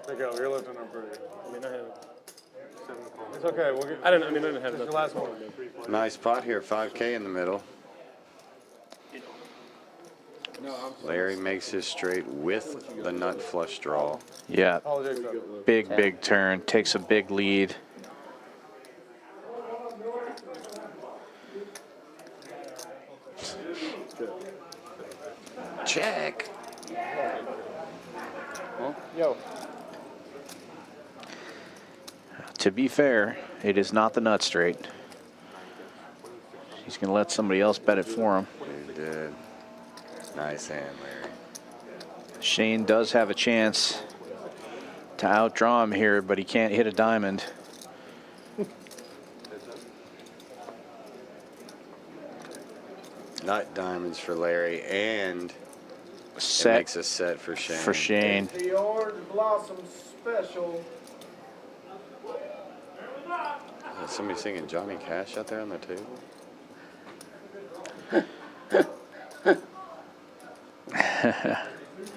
[SPEAKER 4] Pick up. You're lifting them pretty.
[SPEAKER 11] I mean, I had.
[SPEAKER 4] It's okay. We'll get.
[SPEAKER 11] I didn't have
[SPEAKER 4] It's your
[SPEAKER 11] nothing.
[SPEAKER 4] last one.
[SPEAKER 2] Nice pot here, 5K in the middle. Larry makes his straight with the nut flush draw.
[SPEAKER 1] Yeah,
[SPEAKER 4] Apologies. Doug.
[SPEAKER 1] big turn, takes a big lead.
[SPEAKER 2] Check.
[SPEAKER 8] Yo.
[SPEAKER 1] To be fair, it is not the nut straight. He's going to let somebody else bet it for him.
[SPEAKER 2] He did. Nice hand, Larry.
[SPEAKER 1] Shane does have a chance to outdraw him here, but he can't hit a diamond.
[SPEAKER 2] Nut diamonds for Larry, and it
[SPEAKER 1] Set
[SPEAKER 2] makes a set for Shane.
[SPEAKER 1] for Shane.
[SPEAKER 3] The Orange Blossom Special.
[SPEAKER 2] Is somebody singing Johnny Cash out there on the table?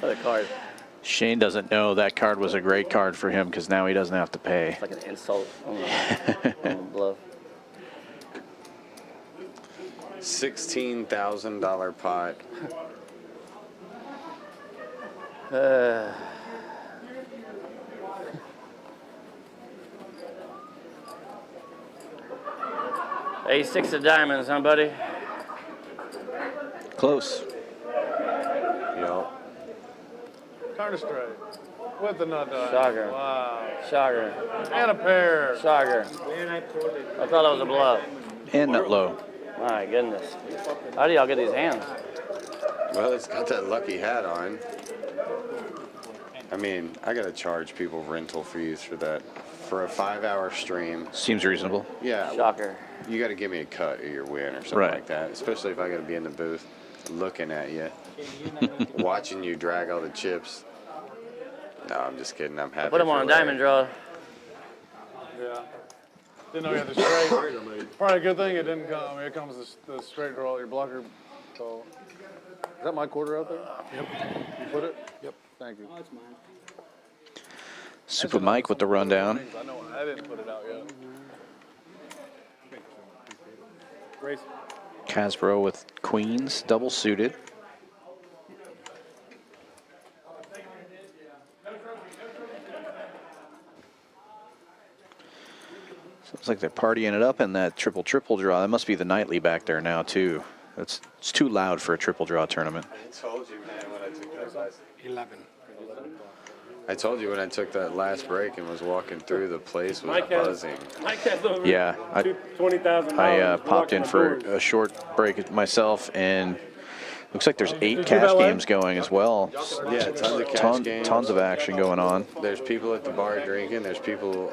[SPEAKER 6] Another card.
[SPEAKER 1] Shane doesn't know that card was a great card for him because now he doesn't have to pay.
[SPEAKER 6] It's like an insult on the bluff.
[SPEAKER 2] $16,000 pot.
[SPEAKER 6] A6 of diamonds, huh, buddy?
[SPEAKER 1] Close.
[SPEAKER 2] Yup.
[SPEAKER 4] Turn it straight. With the nut die.
[SPEAKER 6] Shocker.
[SPEAKER 4] Wow.
[SPEAKER 6] Shocker.
[SPEAKER 4] And a pair.
[SPEAKER 6] Shocker. I thought it was a bluff.
[SPEAKER 1] And nut low.
[SPEAKER 6] My goodness. How do y'all get these hands?
[SPEAKER 2] Well, it's got that lucky hat on. I mean, I gotta charge people rental fees for that. For a 5-hour stream.
[SPEAKER 1] Seems reasonable.
[SPEAKER 2] Yeah.
[SPEAKER 6] Shocker.
[SPEAKER 2] You gotta give me a cut or your win or something
[SPEAKER 1] Right.
[SPEAKER 2] like that. Especially if I gotta be in the booth looking at you, watching you drag all the chips. No, I'm just kidding. I'm happy.
[SPEAKER 6] Put them
[SPEAKER 2] for
[SPEAKER 6] on a
[SPEAKER 2] Larry.
[SPEAKER 6] diamond draw.
[SPEAKER 4] Yeah. Didn't know you had the straight. Probably a good thing it didn't come. I mean, it comes the straight draw, your blocker. So, is that my quarter out there? Yep. You put it? Yep. Thank you.
[SPEAKER 1] Super Mike with the rundown.
[SPEAKER 4] I know I didn't put it out yet.
[SPEAKER 11] Race.
[SPEAKER 1] Casbro with queens, double suited. Sounds like they're partying it up in that triple draw. That must be the nightly back there now too. It's too loud for a triple draw tournament.
[SPEAKER 2] I told you, man, when I took that last.
[SPEAKER 12] 11.
[SPEAKER 2] I told you when I took that last break and was walking through, the place was buzzing.
[SPEAKER 11] Mike has over
[SPEAKER 1] Yeah,
[SPEAKER 11] $20,000.
[SPEAKER 1] I popped in for a short break myself, and looks like there's 8
[SPEAKER 4] do
[SPEAKER 1] cash
[SPEAKER 4] that way?
[SPEAKER 1] games going as well.
[SPEAKER 2] Yeah, tons of cash games.
[SPEAKER 1] Tons of action going on.
[SPEAKER 2] There's people at the bar drinking. There's people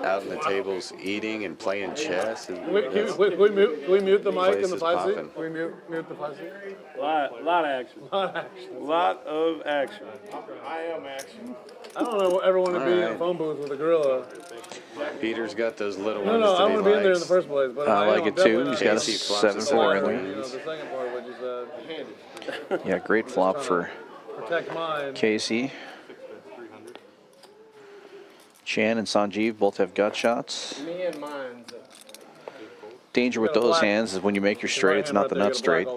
[SPEAKER 2] out in the tables eating and playing chess. And
[SPEAKER 4] Can we mute the mic
[SPEAKER 2] Place
[SPEAKER 4] in the
[SPEAKER 2] is
[SPEAKER 4] 5 seat?
[SPEAKER 2] popping.
[SPEAKER 4] Can we mute the 5 seat?
[SPEAKER 11] Lot of action. Lot of action.
[SPEAKER 3] I am action.
[SPEAKER 4] I don't know, ever want to be in a
[SPEAKER 2] Alright.
[SPEAKER 4] phone booth with a gorilla.
[SPEAKER 2] Peter's got those little
[SPEAKER 4] No,
[SPEAKER 2] ones
[SPEAKER 4] no,
[SPEAKER 2] that
[SPEAKER 4] I
[SPEAKER 2] he
[SPEAKER 4] want to be in there in the
[SPEAKER 2] likes.
[SPEAKER 4] first place. But
[SPEAKER 1] I like
[SPEAKER 4] am
[SPEAKER 1] it too.
[SPEAKER 4] definitely
[SPEAKER 1] He's got a
[SPEAKER 2] Casey flops his
[SPEAKER 1] 7-4 in
[SPEAKER 2] own
[SPEAKER 1] there.
[SPEAKER 4] You know, the second part of what you said.
[SPEAKER 1] Yeah, great flop for
[SPEAKER 4] Protect mine.
[SPEAKER 1] Casey. Chan and Sanjeev both have gut shots.
[SPEAKER 3] Me and mine.
[SPEAKER 1] Danger with
[SPEAKER 4] got a
[SPEAKER 1] those
[SPEAKER 4] black-
[SPEAKER 1] hands is when you make your straight, it's not the nut straight.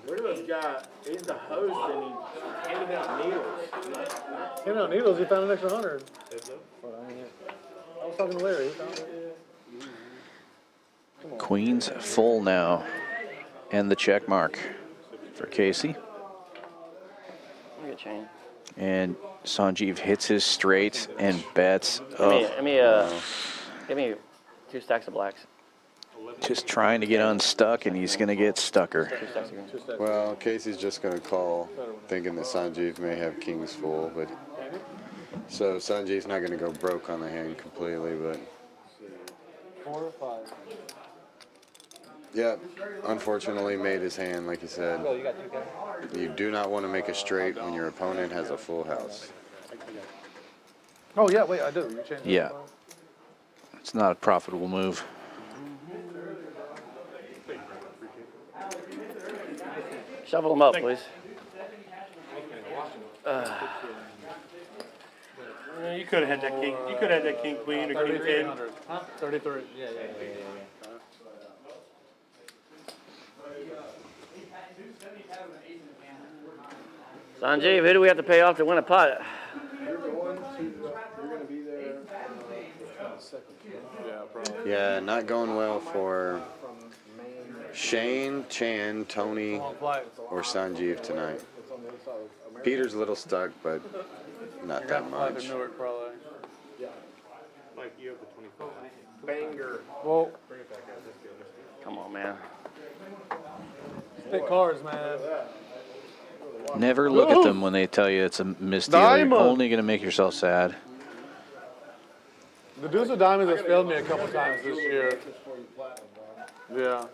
[SPEAKER 3] Look at this guy. He's the host and he's handing out needles.
[SPEAKER 4] Handing out needles, he found an extra 100. I was talking to Larry. He found it.
[SPEAKER 1] Queens full now. And the check mark for Casey.
[SPEAKER 6] Good chain.
[SPEAKER 1] And Sanjeev hits his straight and bets.
[SPEAKER 6] Give me 2 stacks of blacks.
[SPEAKER 1] Just trying to get unstuck, and he's going to get stucker.
[SPEAKER 6] 2 stacks of green.
[SPEAKER 2] Well, Casey's just going to call, thinking that Sanjeev may have kings full, but so Sanjeev's not going to go broke on the hand completely, but
[SPEAKER 4] 4 or 5.
[SPEAKER 2] Yeah, unfortunately made his hand, like you said.
[SPEAKER 10] Oh, you got 2K?
[SPEAKER 2] You do not want to make a straight when your opponent has a full house.
[SPEAKER 4] Oh, yeah, wait, I do. You changed it?
[SPEAKER 1] Yeah. It's not a profitable move.
[SPEAKER 6] Shovel them up, please.
[SPEAKER 11] You could have had that king. You could have had that king queen or king 10.
[SPEAKER 4] 3,300. Huh? 33.
[SPEAKER 10] Yeah.
[SPEAKER 6] Sanjeev, who do we have to pay off to win a pot?
[SPEAKER 3] You're going to be there on the second.
[SPEAKER 4] Yeah, probably.
[SPEAKER 2] Yeah, not going well for
[SPEAKER 3] From Maine.
[SPEAKER 2] Shane, Chan, Tony,
[SPEAKER 4] Come on, fly.
[SPEAKER 2] or Sanjeev tonight.
[SPEAKER 3] It's on the other side of America.
[SPEAKER 2] Peter's a little stuck, but not
[SPEAKER 4] You're
[SPEAKER 2] that
[SPEAKER 4] going to fly
[SPEAKER 2] much.
[SPEAKER 4] to Newark, probably.
[SPEAKER 3] Yeah.
[SPEAKER 11] Like you have the 24.
[SPEAKER 3] Banger.
[SPEAKER 4] Well,
[SPEAKER 6] Come on, man.
[SPEAKER 4] stick cards, man.
[SPEAKER 1] Never look at them when they tell you it's a misdeal. You're
[SPEAKER 4] Diamond.
[SPEAKER 1] only going to make yourself sad.
[SPEAKER 4] The deuce of diamonds has failed me a couple times this year. Yeah.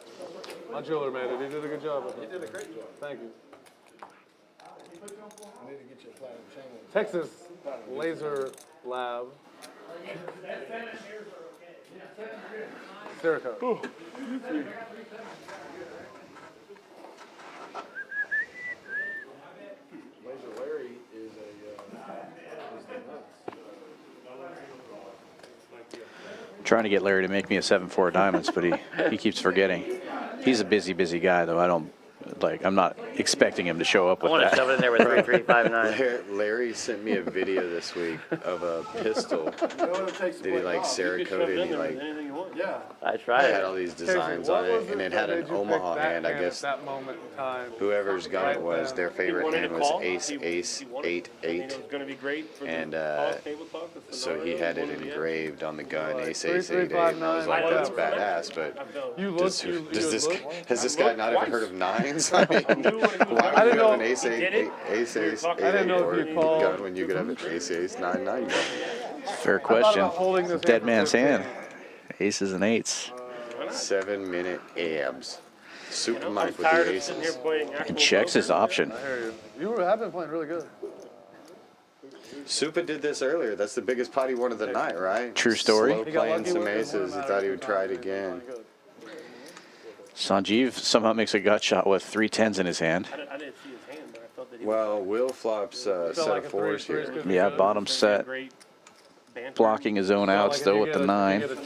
[SPEAKER 4] My jeweler made it. He did a good job with it.
[SPEAKER 3] You did a great job.
[SPEAKER 4] Thank you.
[SPEAKER 3] I need to get you a platinum chain.
[SPEAKER 4] Texas Laser Lab. Cerakote.
[SPEAKER 3] Laser Larry is the nuts.
[SPEAKER 1] Trying to get Larry to make me a 7-4 diamonds, but he keeps forgetting. He's a busy guy, though. I'm not expecting him to show up
[SPEAKER 6] I
[SPEAKER 1] with
[SPEAKER 6] want to
[SPEAKER 1] that.
[SPEAKER 6] shove it in there with 3359.
[SPEAKER 2] Larry sent me a video this week of a pistol
[SPEAKER 3] You know what it takes to
[SPEAKER 2] that he
[SPEAKER 3] play
[SPEAKER 2] like
[SPEAKER 3] golf?
[SPEAKER 2] Cerakoted. He like
[SPEAKER 11] Anything you want.
[SPEAKER 3] Yeah.
[SPEAKER 6] I tried
[SPEAKER 2] had
[SPEAKER 6] it.
[SPEAKER 2] all these
[SPEAKER 4] Casey,
[SPEAKER 2] designs
[SPEAKER 4] what
[SPEAKER 2] on it,
[SPEAKER 4] was
[SPEAKER 2] and it
[SPEAKER 4] that
[SPEAKER 2] had an
[SPEAKER 4] made you pick
[SPEAKER 2] Omaha
[SPEAKER 4] that
[SPEAKER 2] hand. I
[SPEAKER 4] at
[SPEAKER 2] guess
[SPEAKER 4] that moment in time.
[SPEAKER 2] whoever's gun it was, their favorite
[SPEAKER 11] wanted
[SPEAKER 2] hand
[SPEAKER 11] to
[SPEAKER 2] was
[SPEAKER 11] call.
[SPEAKER 2] ace,
[SPEAKER 11] He
[SPEAKER 2] ace,
[SPEAKER 11] wanted-
[SPEAKER 2] 8,
[SPEAKER 11] I mean,
[SPEAKER 2] 8.
[SPEAKER 11] it was going to be great for
[SPEAKER 2] And,
[SPEAKER 11] the golf table talk. The
[SPEAKER 2] So he
[SPEAKER 11] scenario,
[SPEAKER 2] had it
[SPEAKER 11] one of the-
[SPEAKER 2] engraved on the gun,
[SPEAKER 4] Like
[SPEAKER 2] ace, ace, 8, 8. And I was
[SPEAKER 4] 3359,
[SPEAKER 2] like, that's
[SPEAKER 11] whatever.
[SPEAKER 2] badass, but
[SPEAKER 11] I've done.
[SPEAKER 4] You
[SPEAKER 2] does,
[SPEAKER 4] looked.
[SPEAKER 2] does this,
[SPEAKER 4] looked.
[SPEAKER 2] has this
[SPEAKER 11] I
[SPEAKER 2] guy not ever
[SPEAKER 11] looked
[SPEAKER 2] heard of nines? I mean, why
[SPEAKER 4] I
[SPEAKER 2] would
[SPEAKER 4] didn't
[SPEAKER 2] you have an
[SPEAKER 4] know-
[SPEAKER 2] ace,
[SPEAKER 11] He
[SPEAKER 2] 8,
[SPEAKER 11] did it.
[SPEAKER 2] ace, ace, 8,
[SPEAKER 11] I
[SPEAKER 4] didn't know
[SPEAKER 2] or
[SPEAKER 4] if you called-
[SPEAKER 2] gun when you could have an ace, ace, 9, 9 gun?
[SPEAKER 1] Fair
[SPEAKER 4] I thought
[SPEAKER 1] question.
[SPEAKER 4] about holding this
[SPEAKER 1] Dead
[SPEAKER 4] hand
[SPEAKER 1] man's
[SPEAKER 4] for 15.
[SPEAKER 1] hand. Aces and 8s.
[SPEAKER 2] 7-minute abs. Super
[SPEAKER 11] I'm
[SPEAKER 2] Mike with
[SPEAKER 11] tired
[SPEAKER 2] the
[SPEAKER 11] of sitting here
[SPEAKER 2] aces.
[SPEAKER 11] playing actual
[SPEAKER 1] And checks his
[SPEAKER 11] poker.
[SPEAKER 1] option.
[SPEAKER 4] I hear you. You have been playing really good.
[SPEAKER 2] Supa did this earlier. That's the biggest pot he won of the night, right?
[SPEAKER 1] True story.
[SPEAKER 2] Slow
[SPEAKER 4] He got
[SPEAKER 2] playing
[SPEAKER 4] lucky
[SPEAKER 2] some
[SPEAKER 4] with it.
[SPEAKER 2] aces. He thought he would try it again.
[SPEAKER 1] Sanjeev somehow makes a gut shot with 3 10s in his hand.
[SPEAKER 11] I didn't see his hand, but I felt that he
[SPEAKER 2] Well, Will flops a set
[SPEAKER 4] like
[SPEAKER 2] of
[SPEAKER 4] a
[SPEAKER 2] fours
[SPEAKER 4] three's
[SPEAKER 2] here.
[SPEAKER 4] good.
[SPEAKER 1] Yeah, bottom
[SPEAKER 11] was
[SPEAKER 1] set.
[SPEAKER 11] great banter.
[SPEAKER 1] Blocking his own outs,
[SPEAKER 4] Like if
[SPEAKER 1] though,
[SPEAKER 4] you
[SPEAKER 1] with
[SPEAKER 4] get
[SPEAKER 1] the
[SPEAKER 4] a-
[SPEAKER 1] 9.
[SPEAKER 4] You get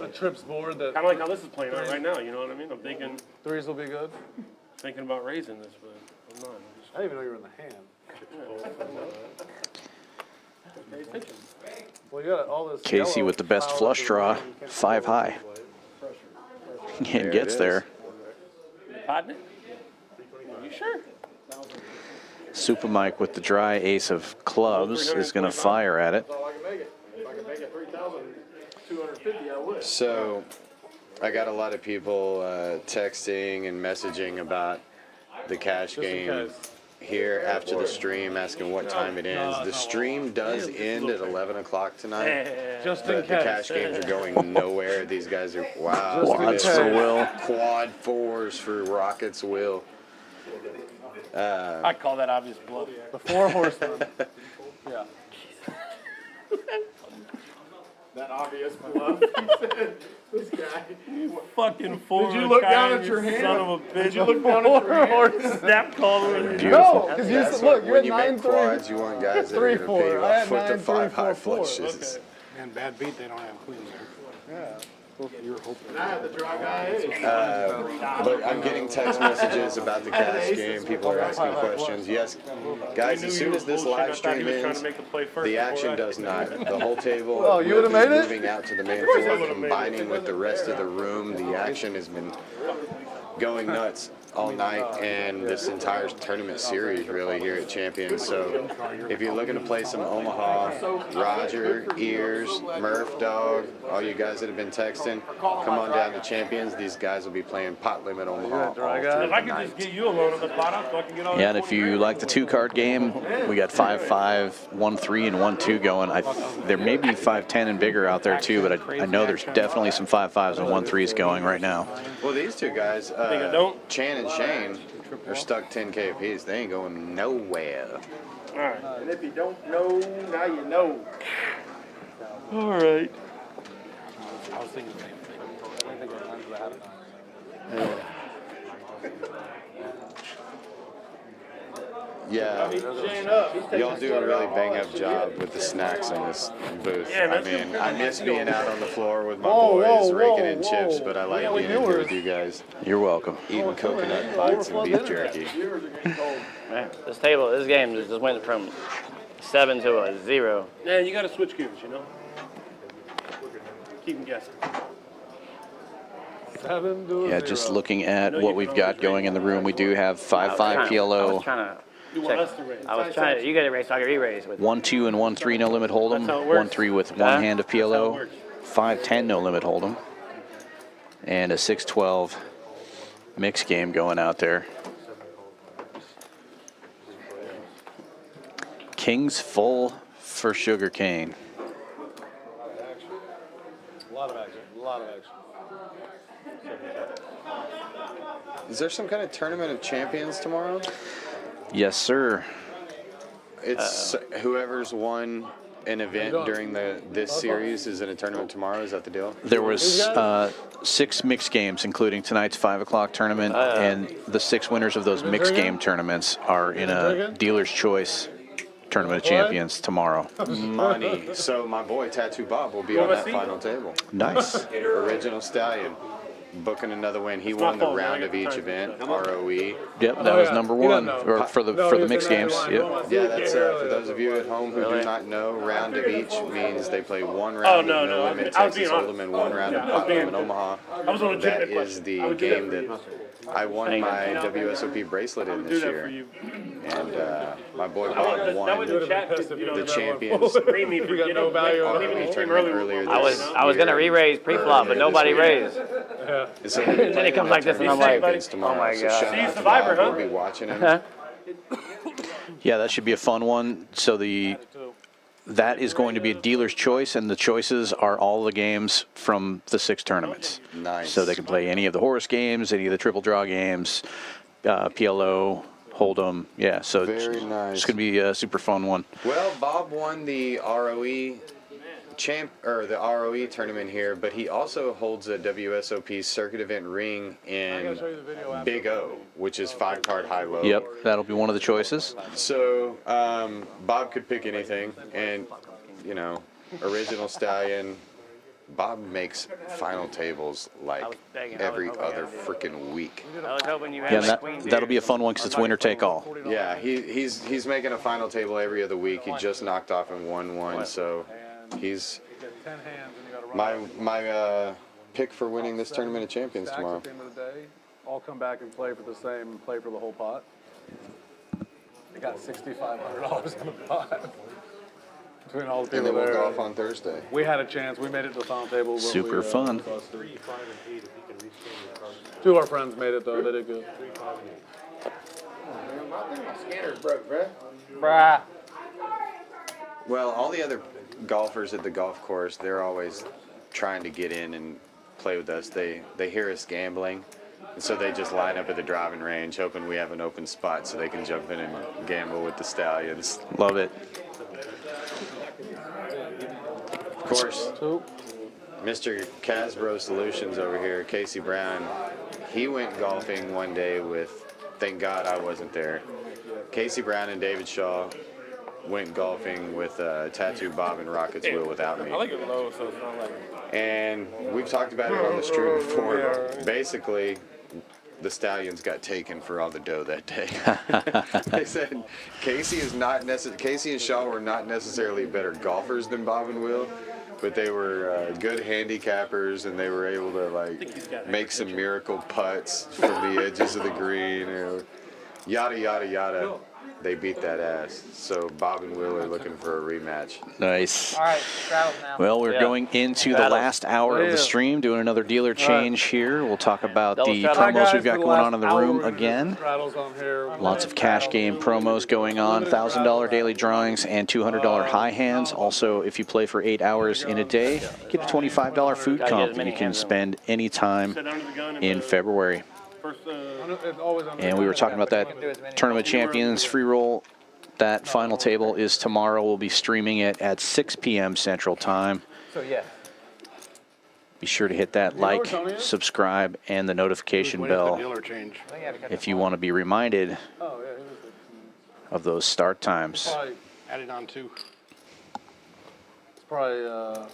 [SPEAKER 4] a trips board that
[SPEAKER 11] Kind of like how this is playing out right now. You know what I mean? I'm thinking
[SPEAKER 4] will be good.
[SPEAKER 11] about raising this, but I'm not.
[SPEAKER 4] I didn't even know you were in the hand.
[SPEAKER 11] Pay attention.
[SPEAKER 4] Well, you got all this.
[SPEAKER 1] Casey
[SPEAKER 4] yellow
[SPEAKER 1] with the best
[SPEAKER 4] piled
[SPEAKER 1] flush
[SPEAKER 4] up
[SPEAKER 1] draw,
[SPEAKER 4] in the way. You can't
[SPEAKER 1] 5 high.
[SPEAKER 2] There
[SPEAKER 1] And
[SPEAKER 2] it
[SPEAKER 1] gets
[SPEAKER 2] is.
[SPEAKER 1] there.
[SPEAKER 11] Partner? You sure?
[SPEAKER 1] Super Mike with the dry ace of clubs is going to fire at it.
[SPEAKER 3] That's all I can make it. If I can make it 3,250, I would.
[SPEAKER 2] So, I got a lot of people texting and messaging about the cash game here after the stream, asking what time it ends. The stream does end at 11 o'clock tonight.
[SPEAKER 4] Just in
[SPEAKER 2] But the
[SPEAKER 4] case.
[SPEAKER 2] cash games are going nowhere. These guys are, wow. look at
[SPEAKER 1] Quads
[SPEAKER 2] this.
[SPEAKER 1] for Will.
[SPEAKER 2] Quad 4s for Rockets Will.
[SPEAKER 11] I call that obvious bluff.
[SPEAKER 4] The 4 horsemen. Yeah.
[SPEAKER 3] That obvious bluff. He said, this guy.
[SPEAKER 11] Fucking four.
[SPEAKER 3] Did you look down at your hand?
[SPEAKER 11] Son of a bitch.
[SPEAKER 3] Did you look down at your hand?
[SPEAKER 11] Snap call.
[SPEAKER 4] No, because you
[SPEAKER 2] That's
[SPEAKER 4] look,
[SPEAKER 2] what-
[SPEAKER 4] you're
[SPEAKER 2] when you make
[SPEAKER 4] 9-3.
[SPEAKER 2] quads, you want guys that are
[SPEAKER 4] 3-4.
[SPEAKER 2] going to pay you
[SPEAKER 4] I
[SPEAKER 2] a
[SPEAKER 4] had
[SPEAKER 2] foot to
[SPEAKER 4] 9-3,
[SPEAKER 2] 5 high
[SPEAKER 4] 4-4.
[SPEAKER 2] flushes.
[SPEAKER 12] Man, bad beat, they don't have queens there.
[SPEAKER 4] Yeah.
[SPEAKER 12] You're hoping.
[SPEAKER 3] I had the dry guy.
[SPEAKER 2] But I'm getting text messages about the cash game. People are asking questions. Yes, guys, as soon as this live stream ends, the action does not. The whole table
[SPEAKER 4] Oh, you
[SPEAKER 2] will
[SPEAKER 4] would've
[SPEAKER 2] be
[SPEAKER 4] made it?
[SPEAKER 2] moving out to the main floor, combining with the rest of the room. The action has been going nuts. all night and this entire tournament series really here at Champions. So if you're looking to play some Omaha, Roger, Ears, Murph, Dog, all you guys that have been texting, come on down to Champions. These guys will be playing Pot Limit Omaha all through the night.
[SPEAKER 11] Get you a load of the pot up so I can get all
[SPEAKER 1] Yeah, and if you like the 2-card game, we got 5-5, 1-3, and 1-2 going. There may be 5-10 and bigger out there too, but I know there's definitely some 5-5s and 1-3s going right now.
[SPEAKER 2] Well, these two guys, Chan and Shane, are stuck 10K apiece. They ain't going nowhere.
[SPEAKER 3] And if you don't know, now you know.
[SPEAKER 6] All right.
[SPEAKER 12] I was thinking the same thing. I think it runs ahead of time.
[SPEAKER 2] Yeah, y'all do a really bang-up job with the snacks in this booth. I mean, I miss being out on the floor with my boys, raking in chips, but I like being in here with you guys.
[SPEAKER 1] You're welcome.
[SPEAKER 2] Eating coconut bites and beef jerky.
[SPEAKER 6] Man, this game just went from 7 to a 0.
[SPEAKER 11] Yeah, you got to switch gears, you know? Keep them guessing.
[SPEAKER 12] 7 to a 0.
[SPEAKER 1] Yeah, just looking at what we've got going in the room, we do have 5-5 PLO.
[SPEAKER 11] You want us to raise.
[SPEAKER 6] I was trying to, you got to raise, so I could re-raise with
[SPEAKER 1] 1-2 and 1-3 no limit hold'em. 1-3 with one hand of PLO. 5-10 no limit hold'em. And a 6-12 mix game going out there. Kings full for Sugarcane.
[SPEAKER 12] A lot of action. A lot of action.
[SPEAKER 2] Is there some kind of tournament of champions tomorrow?
[SPEAKER 1] Yes, sir.
[SPEAKER 2] It's whoever's won an event during this series is in a tournament tomorrow. Is that the deal?
[SPEAKER 1] There was 6 mixed games, including tonight's 5 o'clock tournament, and the 6 winners of those mixed game tournaments are in a dealer's choice tournament of champions tomorrow.
[SPEAKER 2] Money. So my boy Tattoo Bob will be on that final table.
[SPEAKER 1] Nice.
[SPEAKER 2] Original Stallion. Booking another win. He won the round of each event, ROE.
[SPEAKER 1] Yep, that was number 1 for the mixed games. Yep.
[SPEAKER 2] Yeah, that's for those of you at home who do not know, round of each means they play 1 round of No Limit Texas Hold'em and 1 round of Pot Limit Omaha. That is the game that I won my WSOP bracelet in this year. And my boy Bob won the champions ROE tournament earlier this year.
[SPEAKER 6] I was going to re-raise pre-flop, but nobody raised.
[SPEAKER 2] So
[SPEAKER 6] And then it comes like this, and I'm like,
[SPEAKER 2] oh my
[SPEAKER 6] God.
[SPEAKER 2] She's Survivor, huh? We'll be watching him.
[SPEAKER 1] Yeah, that should be a fun one. So that is going to be a dealer's choice, and the choices are all the games from the 6 tournaments.
[SPEAKER 2] Nice.
[SPEAKER 1] So they can play any of the horse games, any of the triple draw games, PLO, Hold'em. Yeah, so
[SPEAKER 2] Very
[SPEAKER 1] it's
[SPEAKER 2] nice.
[SPEAKER 1] going to be a super fun one.
[SPEAKER 2] Well, Bob won the ROE the ROE tournament here, but he also holds a WSOP circuit event ring in Big O, which is 5-card high-low.
[SPEAKER 1] Yep, that'll be one of the choices.
[SPEAKER 2] So Bob could pick anything, and you know, Original Stallion. Bob makes final tables like every other freaking week.
[SPEAKER 6] I was hoping you had
[SPEAKER 1] Yeah, that'll be a fun one because it's winner take all.
[SPEAKER 2] Yeah, he's making a final table every other week. He just knocked off and won one, so he's my pick for winning this tournament of champions tomorrow.
[SPEAKER 4] At the end of the day, all come back and play for the same and play for the whole pot. They got $6,500 in the pot. Between all the people
[SPEAKER 2] And then we'll
[SPEAKER 4] there.
[SPEAKER 2] golf on Thursday.
[SPEAKER 4] We had a chance. We made it to the final table. But
[SPEAKER 1] Super fun.
[SPEAKER 4] 3, 5, and 8 if you can reskin your cards. 2 of our friends made it though. They did good. 3, 5, and 8.
[SPEAKER 3] I think my scanner's broke, bruh.
[SPEAKER 8] Bruh.
[SPEAKER 2] Well, all the other golfers at the golf course, they're always trying to get in and play with us. They hear us gambling, and so they just line up at the driving range, hoping we have an open spot so they can jump in and gamble with the Stallions.
[SPEAKER 1] Love it.
[SPEAKER 2] Of course, Mr. Casbro Solutions over here, Casey Brown, he went golfing one day with, thank God I wasn't there, Casey Brown and David Shaw went golfing with Tattoo Bob and Rockets Will without me.
[SPEAKER 11] I like it low, so it's not like.
[SPEAKER 2] And we've talked about it on the stream before. Basically, the Stallions got taken for all the dough that day. They said Casey and Shaw were not necessarily better golfers than Bob and Will, but they were good handicappers, and they were able to like make some miracle putts from the edges of the green, yada yada yada. They beat that ass. So Bob and Will are looking for a rematch.
[SPEAKER 1] Nice.
[SPEAKER 10] All right, straddles now.
[SPEAKER 1] Well, we're going into the last hour of the stream, doing another dealer change here. We'll talk about the promos we've got going on in the room again. Lots of cash game promos going on, $1,000 daily drawings and $200 high hands. Also, if you play for 8 hours in a day, get a $25 food comp that you can spend anytime in February. And we were talking about that Tournament Champions free roll. That final table is tomorrow. We'll be streaming it at 6 p.m. Central Time.
[SPEAKER 10] So, yeah.
[SPEAKER 1] Be sure to hit that like, subscribe, and the notification bell if you want to be reminded of those start times.
[SPEAKER 12] Added on too.
[SPEAKER 4] It's probably.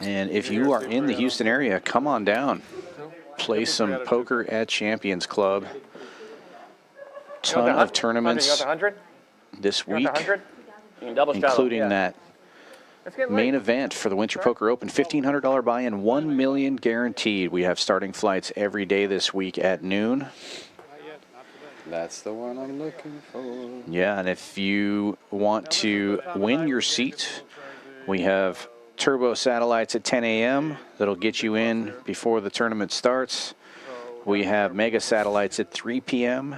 [SPEAKER 1] And if you are in the Houston area, come on down. Play some poker at Champions Club. Ton of tournaments this week, including that main event for the Winter Poker Open. $1,500 buy-in, $1 million guaranteed. We have starting flights every day this week at noon.
[SPEAKER 2] That's the one I'm looking for.
[SPEAKER 1] Yeah, and if you want to win your seat, we have turbo satellites at 10 a.m. that'll get you in before the tournament starts. We have mega satellites at 3 p.m.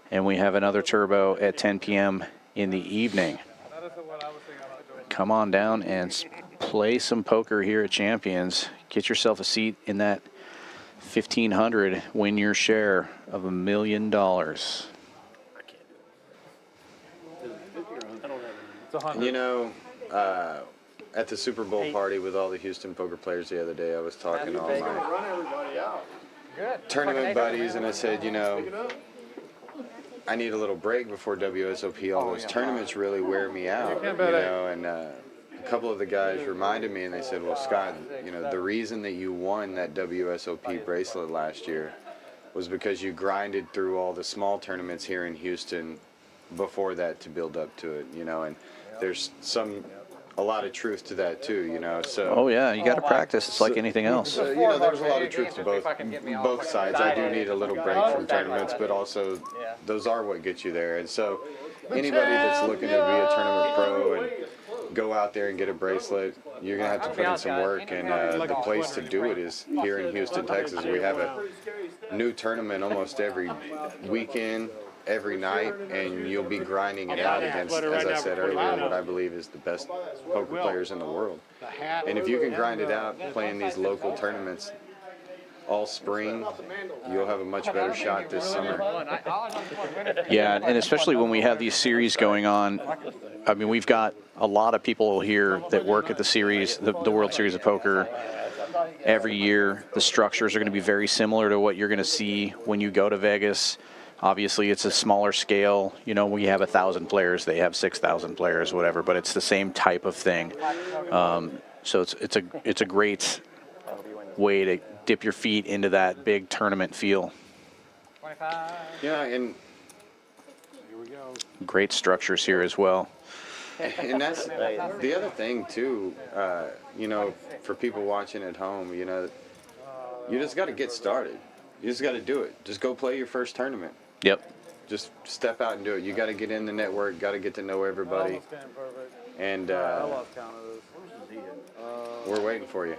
[SPEAKER 1] and we have another turbo at 10 p.m. in the evening. Come on down and play some poker here at Champions. Get yourself a seat in that 1,500. Win your share of $1 million.
[SPEAKER 2] You know, at the Super Bowl party with all the Houston poker players the other day, I was talking to all my tournament buddies, and I said, you know, I need a little break before WSOP. All those tournaments really wear me out, you know, and a couple of the guys reminded me, and they said, well, Scott, you know, the reason that you won that WSOP bracelet last year was because you grinded through all the small tournaments here in Houston before that to build up to it, you know, and there's a lot of truth to that too, you know. So.
[SPEAKER 1] Oh yeah, you got to practice. It's like anything else.
[SPEAKER 2] You know, there's a lot of truth to both sides. I do need a little break from tournaments, but also those are what get you there. And so, anybody that's looking to be a tournament pro and go out there and get a bracelet, you're gonna have to put in some work. And the place to do it is here in Houston, Texas. We have a new tournament almost every weekend, every night, and you'll be grinding it out against, as I said earlier, what I believe is the best poker players in the world. And if you can grind it out playing these local tournaments all spring, you'll have a much better shot this summer.
[SPEAKER 1] Yeah, and especially when we have these series going on. I mean, we've got a lot of people here that work at the series, the World Series of Poker. Every year, the structures are going to be very similar to what you're going to see when you go to Vegas. Obviously, it's a smaller scale. You know, we have 1,000 players, they have 6,000 players, whatever. But it's the same type of thing. So it's a great way to dip your feet into that big tournament feel.
[SPEAKER 2] Yeah, and
[SPEAKER 12] here we go.
[SPEAKER 1] Great structures here as well.
[SPEAKER 2] And that's the other thing too. You know, for people watching at home, you know, you just got to get started. You just got to do it. Just go play your first tournament.
[SPEAKER 1] Yep.
[SPEAKER 2] Just step out and do it. You got to get in the network. Got to get to know everybody. And we're waiting for you.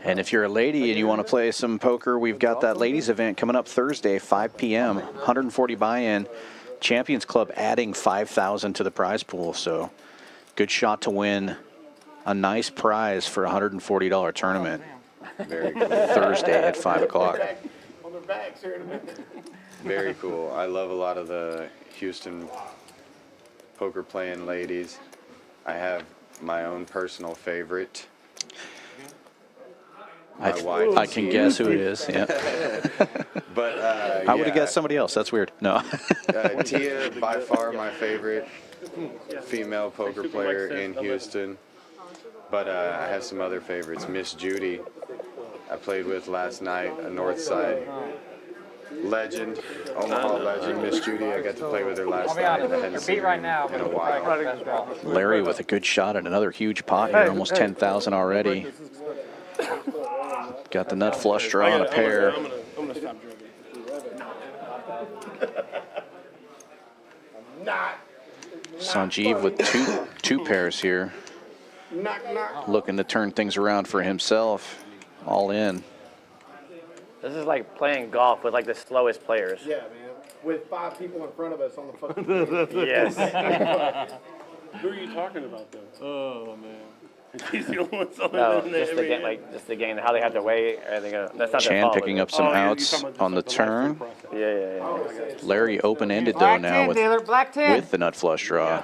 [SPEAKER 1] And if you're a lady and you want to play some poker, we've got that ladies event coming up Thursday, 5 p.m. 140 buy-in. Champions Club adding 5,000 to the prize pool. So good shot to win a nice prize for a $140 tournament.
[SPEAKER 2] Very cool.
[SPEAKER 1] Thursday at 5 o'clock.
[SPEAKER 3] On their backs here in a minute.
[SPEAKER 2] Very cool. I love a lot of the Houston poker playing ladies. I have my own personal favorite.
[SPEAKER 1] I can guess who it is. Yeah.
[SPEAKER 2] But
[SPEAKER 1] I would have guessed somebody else. That's weird. No.
[SPEAKER 2] Tia, by far my favorite female poker player in Houston. But I have some other favorites. Miss Judy I played with last night, a North Side legend, Omaha legend, Miss Judy. I got to play with her last night, and I hadn't seen her in a while.
[SPEAKER 1] Larry with a good shot at another huge pot here, almost 10,000 already. Got the nut flush draw on a pair.
[SPEAKER 11] I'm gonna stop drinking.
[SPEAKER 1] Sanjeev with two pairs here. Looking to turn things around for himself. All in.
[SPEAKER 6] This is like playing golf with like the slowest players.
[SPEAKER 3] Yeah, man. With 5 people in front of us on the fucking
[SPEAKER 6] Yes.
[SPEAKER 11] Who are you talking about, though? Oh, man. He's the only one selling
[SPEAKER 6] No,
[SPEAKER 11] in there
[SPEAKER 6] just the
[SPEAKER 11] every
[SPEAKER 6] game,
[SPEAKER 11] year.
[SPEAKER 6] like just the game, how they have to wait. Everything. That's not their
[SPEAKER 1] Chan
[SPEAKER 6] fault.
[SPEAKER 1] picking
[SPEAKER 6] is
[SPEAKER 1] up
[SPEAKER 6] it?
[SPEAKER 1] some
[SPEAKER 11] Oh, yeah,
[SPEAKER 1] outs
[SPEAKER 11] you're talking about
[SPEAKER 1] on the
[SPEAKER 11] just like
[SPEAKER 1] turn.
[SPEAKER 11] process.
[SPEAKER 6] Yeah.
[SPEAKER 1] Larry open-ended though
[SPEAKER 8] Black
[SPEAKER 1] now
[SPEAKER 8] 10,
[SPEAKER 1] with
[SPEAKER 8] dealer. Black 10.
[SPEAKER 1] with the nut flush draw.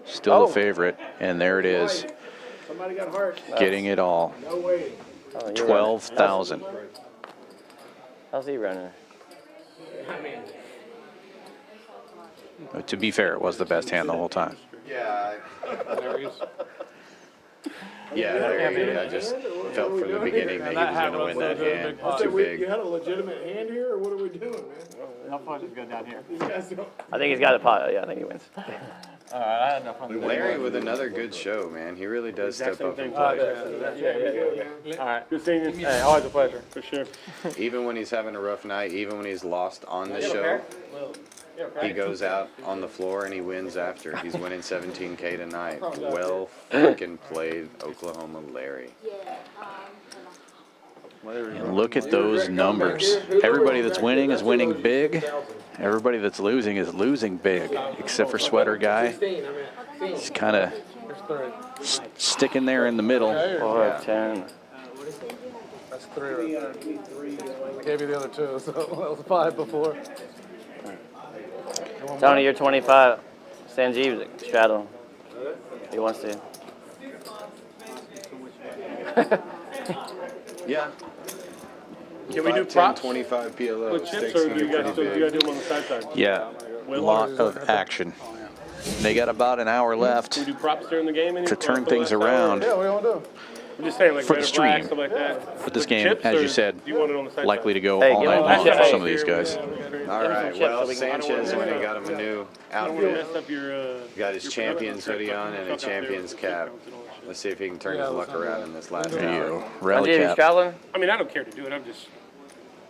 [SPEAKER 1] Still the favorite, and there it is,
[SPEAKER 3] Somebody got hurt.
[SPEAKER 1] getting it all.
[SPEAKER 3] No waiting.
[SPEAKER 6] Oh, you're
[SPEAKER 1] 12,000.
[SPEAKER 6] How's he running?
[SPEAKER 1] To be fair, it was the best hand the whole time.
[SPEAKER 2] Yeah. Yeah, Larry, I just felt from the beginning that he was going to win that hand. Too big.
[SPEAKER 3] You had a legitimate hand here, or what are we doing, man?
[SPEAKER 10] How far does it go down here?
[SPEAKER 3] These guys don't.
[SPEAKER 6] I think he's got a pot. Yeah, I think he wins.
[SPEAKER 10] All right, I had no fun.
[SPEAKER 2] Larry with another good show, man. He really does step up and
[SPEAKER 11] All
[SPEAKER 2] play.
[SPEAKER 10] right.
[SPEAKER 11] Good seeing you.
[SPEAKER 10] Hey, always a pleasure.
[SPEAKER 11] For sure.
[SPEAKER 2] Even when he's having a rough night, even when he's lost on the show, he goes out on the floor and he wins after. He's winning 17K tonight. Well freaking played, Oklahoma Larry.
[SPEAKER 1] And look at those numbers. Everybody that's winning is winning big. Everybody that's losing is losing big, except for Sweater Guy. He's kind of sticking there in the middle.
[SPEAKER 6] 4 10.
[SPEAKER 4] That's 3 right there. I gave you the other 2, so that was 5 before.
[SPEAKER 6] Tony, you're 25. Sanjeev straddle. He wants to.
[SPEAKER 2] Yeah.
[SPEAKER 11] Can we do
[SPEAKER 2] 5, 10,
[SPEAKER 11] props
[SPEAKER 2] 25 PLO.
[SPEAKER 11] with chips,
[SPEAKER 2] Stakes
[SPEAKER 11] or
[SPEAKER 2] can
[SPEAKER 11] do you
[SPEAKER 2] get
[SPEAKER 11] guys
[SPEAKER 2] pretty
[SPEAKER 11] do
[SPEAKER 2] big.
[SPEAKER 11] them on the side?
[SPEAKER 1] Yeah, a lot of action. They got about an hour left
[SPEAKER 11] Can we do props during the game?
[SPEAKER 1] to turn things around.
[SPEAKER 4] Yeah, what do you want to do?
[SPEAKER 11] I'm just saying, like
[SPEAKER 1] For the
[SPEAKER 11] red or black,
[SPEAKER 1] stream.
[SPEAKER 11] stuff like that.
[SPEAKER 1] For this
[SPEAKER 11] With
[SPEAKER 1] game,
[SPEAKER 11] chips,
[SPEAKER 1] as
[SPEAKER 11] or
[SPEAKER 1] you said,
[SPEAKER 11] do you want it on the side?
[SPEAKER 1] likely to go
[SPEAKER 6] Hey,
[SPEAKER 1] all
[SPEAKER 6] give
[SPEAKER 1] night
[SPEAKER 6] him
[SPEAKER 1] long
[SPEAKER 6] that
[SPEAKER 1] for
[SPEAKER 6] shit.
[SPEAKER 1] some of these guys.
[SPEAKER 2] All right, well, Sanchez went and got him a new
[SPEAKER 11] I don't want to
[SPEAKER 2] outfit.
[SPEAKER 11] mess up your.
[SPEAKER 2] Got his
[SPEAKER 11] your
[SPEAKER 2] Champions
[SPEAKER 11] production.
[SPEAKER 2] hoodie on and a Champions cap. Let's see if he can turn his luck around in this last
[SPEAKER 1] There you
[SPEAKER 2] hour.
[SPEAKER 1] go. Rally
[SPEAKER 6] Sanjeev, you
[SPEAKER 1] cap.
[SPEAKER 6] straddling?
[SPEAKER 11] I mean, I don't care to do it. I'm just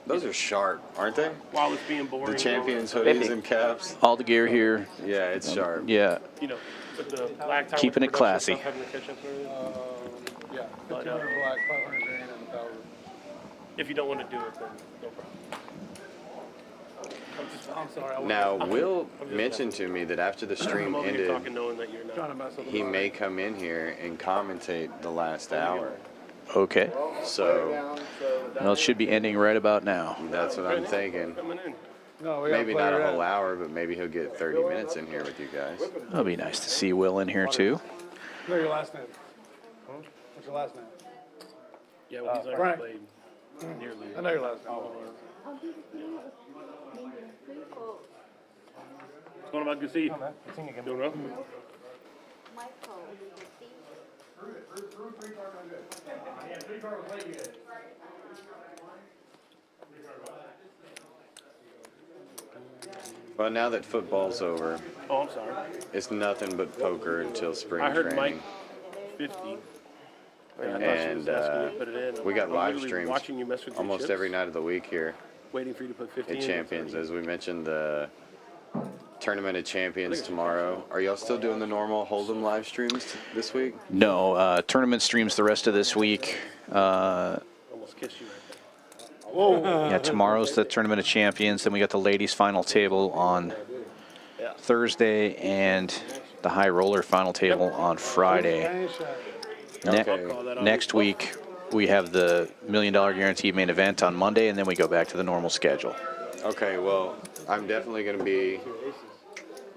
[SPEAKER 2] Those are sharp, aren't they?
[SPEAKER 11] while it's being boring.
[SPEAKER 2] The Champions hoodies
[SPEAKER 6] 50.
[SPEAKER 2] and caps.
[SPEAKER 1] All the gear here.
[SPEAKER 2] Yeah, it's sharp.
[SPEAKER 1] Yeah,
[SPEAKER 11] You know, with the black tower
[SPEAKER 1] Keeping it
[SPEAKER 11] production
[SPEAKER 1] classy.
[SPEAKER 11] stuff, having to catch up and everything.
[SPEAKER 4] Yeah, 1,500 black, 500 green, and 1,000.
[SPEAKER 11] If you don't want to do it, then no problem.
[SPEAKER 4] I'm sorry. I
[SPEAKER 2] Now, Will mentioned to me that after the
[SPEAKER 11] I'm
[SPEAKER 2] stream
[SPEAKER 11] over here
[SPEAKER 2] ended,
[SPEAKER 11] talking, knowing that you're
[SPEAKER 4] trying
[SPEAKER 11] not.
[SPEAKER 4] to mess with
[SPEAKER 2] he may come in here and commentate the last hour.
[SPEAKER 1] okay.
[SPEAKER 2] So
[SPEAKER 1] Well, it should be ending right about now.
[SPEAKER 2] that's what I'm thinking.
[SPEAKER 11] Coming in.
[SPEAKER 4] No, we gotta
[SPEAKER 2] Maybe
[SPEAKER 4] play
[SPEAKER 2] not a
[SPEAKER 4] your
[SPEAKER 2] whole
[SPEAKER 4] end.
[SPEAKER 2] hour, but maybe he'll get 30 minutes in here with you guys.
[SPEAKER 1] It'll be nice to see Will in here too.
[SPEAKER 4] No, your last name. What's your last name?
[SPEAKER 11] Yeah, well, he's already
[SPEAKER 4] Frank.
[SPEAKER 11] played nearly.
[SPEAKER 4] I know your last name.
[SPEAKER 11] What's going on, good to see you. Doing well?
[SPEAKER 2] Well, now that football's over,
[SPEAKER 11] Oh, I'm sorry.
[SPEAKER 2] it's nothing but poker until spring
[SPEAKER 11] I heard
[SPEAKER 2] training.
[SPEAKER 11] Mike 50.
[SPEAKER 2] And
[SPEAKER 11] Put it in.
[SPEAKER 2] we got
[SPEAKER 11] I'm
[SPEAKER 2] live
[SPEAKER 11] literally
[SPEAKER 2] streams
[SPEAKER 11] watching you mess with your
[SPEAKER 2] almost
[SPEAKER 11] chips,
[SPEAKER 2] every night of the week here
[SPEAKER 11] waiting for you to put 50
[SPEAKER 2] at
[SPEAKER 11] in.
[SPEAKER 2] Champions. As we mentioned, the Tournament of Champions tomorrow. Are y'all still doing the normal Hold'em live streams this week?
[SPEAKER 1] No, tournament streams the rest of this week.
[SPEAKER 11] Almost kissed you right there.
[SPEAKER 1] Yeah, tomorrow's the Tournament of Champions. Then we got the ladies' final table on Thursday and the high roller final table on Friday. Next week, we have the $1 Million Guaranteed main event on Monday, and then we go back to the normal schedule.
[SPEAKER 2] Okay, well, I'm definitely going to be.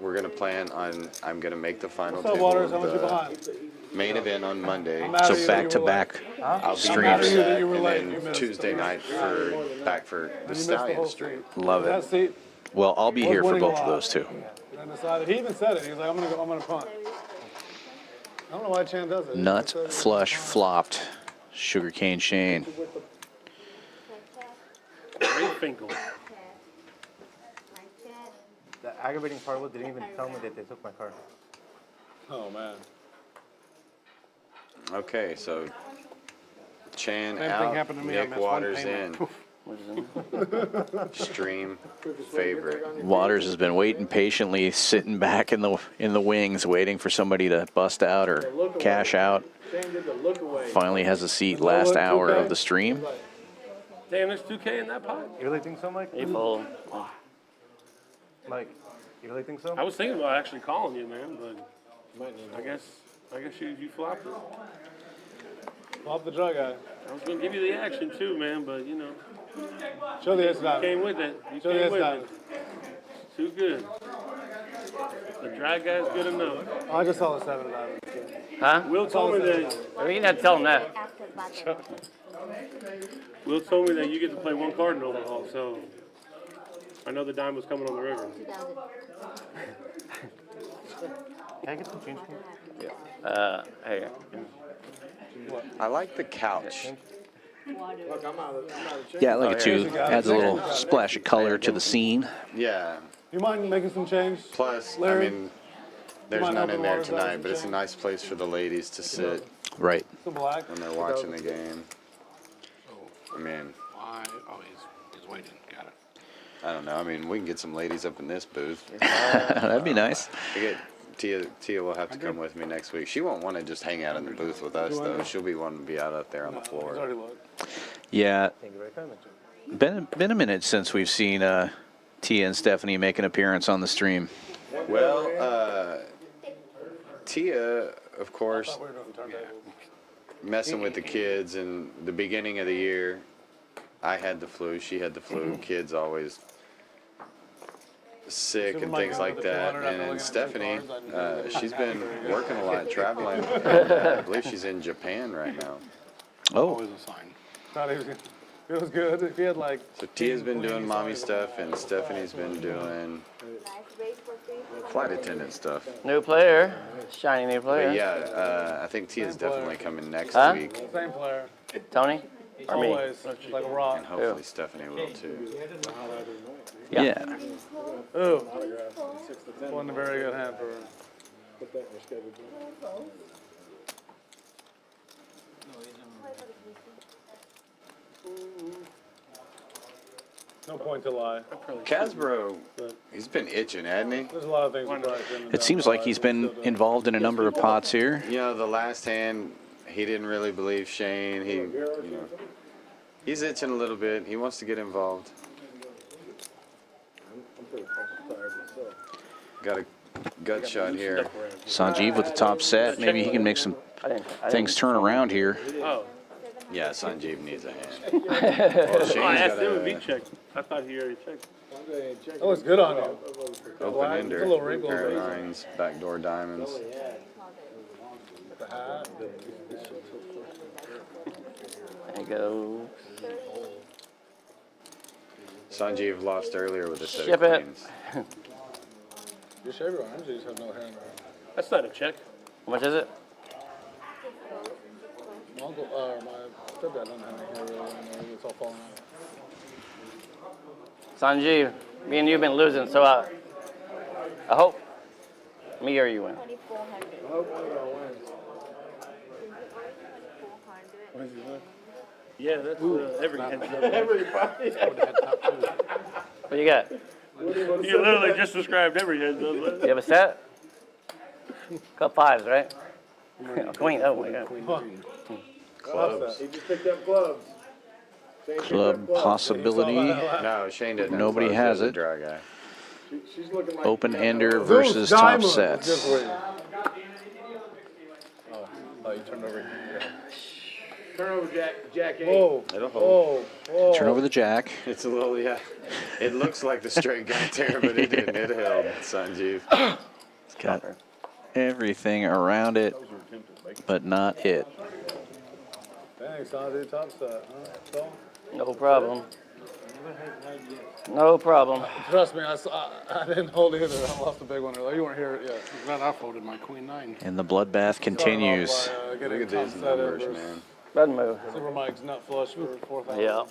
[SPEAKER 2] We're going to plan on. I'm going to make the final
[SPEAKER 4] What's up,
[SPEAKER 2] table
[SPEAKER 4] Waters? How
[SPEAKER 2] of
[SPEAKER 4] much you
[SPEAKER 2] the
[SPEAKER 4] behind?
[SPEAKER 2] main event on Monday.
[SPEAKER 4] I'm mad at you
[SPEAKER 1] So
[SPEAKER 4] that
[SPEAKER 1] back
[SPEAKER 4] you
[SPEAKER 1] to
[SPEAKER 4] were
[SPEAKER 1] back
[SPEAKER 4] late.
[SPEAKER 2] I'll be
[SPEAKER 1] streams.
[SPEAKER 4] mad at you that
[SPEAKER 2] that,
[SPEAKER 4] you were
[SPEAKER 2] and
[SPEAKER 4] late.
[SPEAKER 2] then
[SPEAKER 4] You missed.
[SPEAKER 2] Tuesday night for back for the
[SPEAKER 4] You missed the whole
[SPEAKER 2] Stallions
[SPEAKER 4] street.
[SPEAKER 2] stream.
[SPEAKER 1] Love
[SPEAKER 4] That
[SPEAKER 1] it.
[SPEAKER 4] seat
[SPEAKER 1] Well, I'll be
[SPEAKER 4] was
[SPEAKER 1] here for
[SPEAKER 4] winning
[SPEAKER 1] both
[SPEAKER 4] a
[SPEAKER 1] of
[SPEAKER 4] lot.
[SPEAKER 1] those two.
[SPEAKER 4] And decided, he even said it. He was like, I'm gonna punt. I don't know why Chan does it.
[SPEAKER 1] Nut flush flopped. Sugarcane Shane.
[SPEAKER 11] Finkel.
[SPEAKER 9] The aggravating part was they didn't even tell me that they took my card.
[SPEAKER 4] Oh, man.
[SPEAKER 2] Okay, so Chan
[SPEAKER 12] Same thing
[SPEAKER 2] out,
[SPEAKER 12] happened to me. I
[SPEAKER 2] Nick
[SPEAKER 12] missed one
[SPEAKER 2] Waters in.
[SPEAKER 12] payment. Poof.
[SPEAKER 2] Stream favorite.
[SPEAKER 1] Waters has been waiting patiently, sitting back in the wings, waiting for somebody to bust out or cash out. Finally has a seat last hour of the stream.
[SPEAKER 11] Damn, there's 2K in that pot?
[SPEAKER 4] You really think so, Mike?
[SPEAKER 6] He fold.
[SPEAKER 4] Mike, you really think so?
[SPEAKER 11] I was thinking about actually calling you, man, but I guess you flopped it.
[SPEAKER 4] Flop the draw guy.
[SPEAKER 11] I was gonna give you the action too, man, but you know.
[SPEAKER 4] Show the S-Dot.
[SPEAKER 11] Came with it. You
[SPEAKER 4] Show the
[SPEAKER 11] came with
[SPEAKER 4] S-Dot.
[SPEAKER 11] it. Too good. The dry guy's good enough.
[SPEAKER 4] Oh, I just saw the 7 of diamonds.
[SPEAKER 6] Huh?
[SPEAKER 11] Will told me that.
[SPEAKER 6] You didn't have to tell him that.
[SPEAKER 11] Will told me that you get to play one card in overhaul, so I know the dime was coming on the river.
[SPEAKER 4] Can I get some change?
[SPEAKER 6] Hey.
[SPEAKER 2] I like the couch.
[SPEAKER 3] Look, I'm out of change.
[SPEAKER 1] Yeah, I like it too. Adds a little splash of color to the scene.
[SPEAKER 2] Yeah.
[SPEAKER 4] You mind making some change?
[SPEAKER 2] Plus,
[SPEAKER 4] Larry?
[SPEAKER 2] I mean, there's none in there tonight, but it's a nice place for the ladies to sit
[SPEAKER 1] Right.
[SPEAKER 4] Some black.
[SPEAKER 2] when they're watching the game. I mean,
[SPEAKER 12] He's waiting. Got it.
[SPEAKER 2] I don't know. I mean, we can get some ladies up in this booth.
[SPEAKER 1] That'd be nice.
[SPEAKER 2] Tia will have to come with me next week. She won't want to just hang out in the booth with us, though. She'll be wanting to be out there on the
[SPEAKER 4] He's
[SPEAKER 2] floor.
[SPEAKER 4] already looked.
[SPEAKER 1] Yeah,
[SPEAKER 4] Thank you very kindly.
[SPEAKER 1] been a minute since we've seen Tia and Stephanie make an appearance on the stream.
[SPEAKER 2] Well, Tia, of course,
[SPEAKER 4] We were doing turntables.
[SPEAKER 2] messing with the kids in the beginning of the year. I had the flu. She had the flu. Kids always sick and things like that. And then Stephanie, she's been working a lot, traveling. I believe she's in Japan right now.
[SPEAKER 1] Oh,
[SPEAKER 12] Always a sign.
[SPEAKER 4] Thought he was good. It was good. If he had like.
[SPEAKER 2] So Tia's been doing mommy stuff, and Stephanie's been doing flight attendant stuff.
[SPEAKER 6] New player. Shiny new player.
[SPEAKER 2] But yeah, I think Tia's definitely coming next
[SPEAKER 6] Huh?
[SPEAKER 2] week,
[SPEAKER 4] Same player.
[SPEAKER 6] Tony? Or me?
[SPEAKER 4] Always. Like a rock.
[SPEAKER 2] and hopefully Stephanie will too.
[SPEAKER 1] yeah.
[SPEAKER 4] Ooh. Wasn't a very good hand for her.
[SPEAKER 3] Put that in your schedule.
[SPEAKER 4] No point to lie.
[SPEAKER 2] Casbro, he's been itching, hasn't he?
[SPEAKER 4] There's a lot of things we probably couldn't have
[SPEAKER 1] It seems like he's been involved in a number of pots here.
[SPEAKER 2] You know, the last hand, he didn't really believe Shane. He's itching a little bit. He wants to get involved.
[SPEAKER 3] I'm pretty tired myself.
[SPEAKER 2] Got a gut shot here.
[SPEAKER 1] Sanjeev with the top set. Maybe he can make some things turn around here.
[SPEAKER 11] Oh.
[SPEAKER 2] Yeah, Sanjeev needs a hand. Well,
[SPEAKER 11] Oh,
[SPEAKER 2] Shane's
[SPEAKER 11] I asked
[SPEAKER 2] got
[SPEAKER 11] him if he
[SPEAKER 2] a
[SPEAKER 11] checked. I thought he already checked.
[SPEAKER 4] That looks good on you.
[SPEAKER 2] open
[SPEAKER 4] It's
[SPEAKER 2] ender,
[SPEAKER 4] a little wrinkle.
[SPEAKER 2] pair of nines, backdoor diamonds.
[SPEAKER 4] The hat.
[SPEAKER 6] There you go.
[SPEAKER 2] Sanjeev lost earlier with a set
[SPEAKER 6] Ship
[SPEAKER 2] of
[SPEAKER 6] it.
[SPEAKER 2] queens.
[SPEAKER 4] You shave your arms, you just have no hair in there.
[SPEAKER 11] That's not a check.
[SPEAKER 6] How much is it?
[SPEAKER 4] My uncle, my stepdad doesn't have any hair really anymore. It's all falling out.
[SPEAKER 6] Sanjeev, me and you have been losing, so I hope me or you win.
[SPEAKER 13] 2,400.
[SPEAKER 3] I hope one of y'all wins.
[SPEAKER 13] 2,400.
[SPEAKER 11] Yeah, that's every hand.
[SPEAKER 3] Everybody.
[SPEAKER 6] What you got?
[SPEAKER 11] You literally just described every hand.
[SPEAKER 6] You have a set? Cup fives, right? Queen, oh my God.
[SPEAKER 2] Clubs.
[SPEAKER 3] He just picked up clubs. Shane picked
[SPEAKER 1] Club
[SPEAKER 3] up clubs.
[SPEAKER 1] possibility.
[SPEAKER 2] No, Shane didn't. have
[SPEAKER 1] Nobody
[SPEAKER 2] clubs.
[SPEAKER 1] has
[SPEAKER 2] He's a
[SPEAKER 1] it.
[SPEAKER 2] dry guy.
[SPEAKER 3] She's looking like
[SPEAKER 1] Open ender versus top sets.
[SPEAKER 4] Oh, you turned over.
[SPEAKER 3] turn over Jack 8.
[SPEAKER 4] Whoa.
[SPEAKER 2] It'll hold.
[SPEAKER 4] Whoa.
[SPEAKER 1] Turn over the jack.
[SPEAKER 2] It's a little, yeah. It looks like the straight got there, but it didn't. It held, Sanjeev.
[SPEAKER 1] It's got everything around it, but not it.
[SPEAKER 4] Thanks, Andre. Top set. Huh? So,
[SPEAKER 6] No problem. No problem.
[SPEAKER 4] trust me, I didn't hold either. I lost a big one earlier. You weren't here yet.
[SPEAKER 12] Glad I folded my queen nine.
[SPEAKER 1] And the bloodbath continues.
[SPEAKER 4] Started off by,
[SPEAKER 2] Look
[SPEAKER 4] getting
[SPEAKER 2] at these
[SPEAKER 4] top set
[SPEAKER 2] numbers,
[SPEAKER 4] versus
[SPEAKER 2] man.
[SPEAKER 6] Doesn't move.
[SPEAKER 4] Super Mike's nut flush for 4,000.
[SPEAKER 6] Yeah.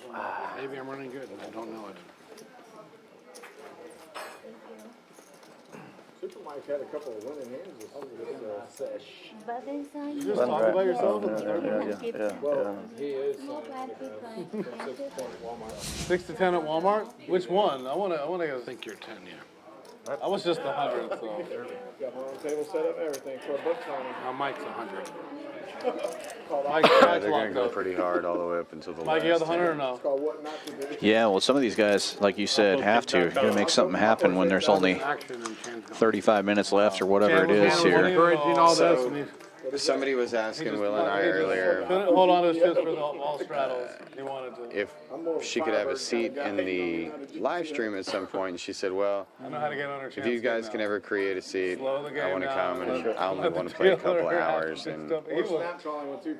[SPEAKER 12] Maybe I'm running good and I don't know it.
[SPEAKER 3] Super Mike had a couple of winning hands this sesh.
[SPEAKER 13] Bubba's on
[SPEAKER 4] You
[SPEAKER 13] you.
[SPEAKER 4] just talk about yourself?
[SPEAKER 3] Well, he is
[SPEAKER 13] No glad to be
[SPEAKER 3] from 6 to 10 at Walmart.
[SPEAKER 4] 6 to 10 at Walmart? Which one? I wanna
[SPEAKER 12] I think you're 10, yeah.
[SPEAKER 4] I was just 100, so.
[SPEAKER 3] Got my own table set up, everything for a book signing.
[SPEAKER 12] Now Mike's 100.
[SPEAKER 4] Mike,
[SPEAKER 2] Yeah, they're going to go pretty hard all the way up until the
[SPEAKER 4] Mike,
[SPEAKER 2] last.
[SPEAKER 4] you have the 100 or no?
[SPEAKER 3] It's called What Not to Do.
[SPEAKER 1] Yeah, well, some of these guys, like you said, have to. You're going to make something happen when there's only
[SPEAKER 12] Action and Chan's gone.
[SPEAKER 1] 35 minutes left or whatever it is here.
[SPEAKER 12] Encouraging all this. And
[SPEAKER 2] Somebody was asking Will and I earlier
[SPEAKER 4] Hold on to his chips for the all straddles. He wanted to.
[SPEAKER 2] if she could have a seat in the live stream at some point, and she said, well,
[SPEAKER 4] I know how to get on her
[SPEAKER 2] if you guys can ever create a seat,
[SPEAKER 4] Slow the game
[SPEAKER 2] I want to
[SPEAKER 4] down.
[SPEAKER 2] come, and I only want to play a couple of hours. And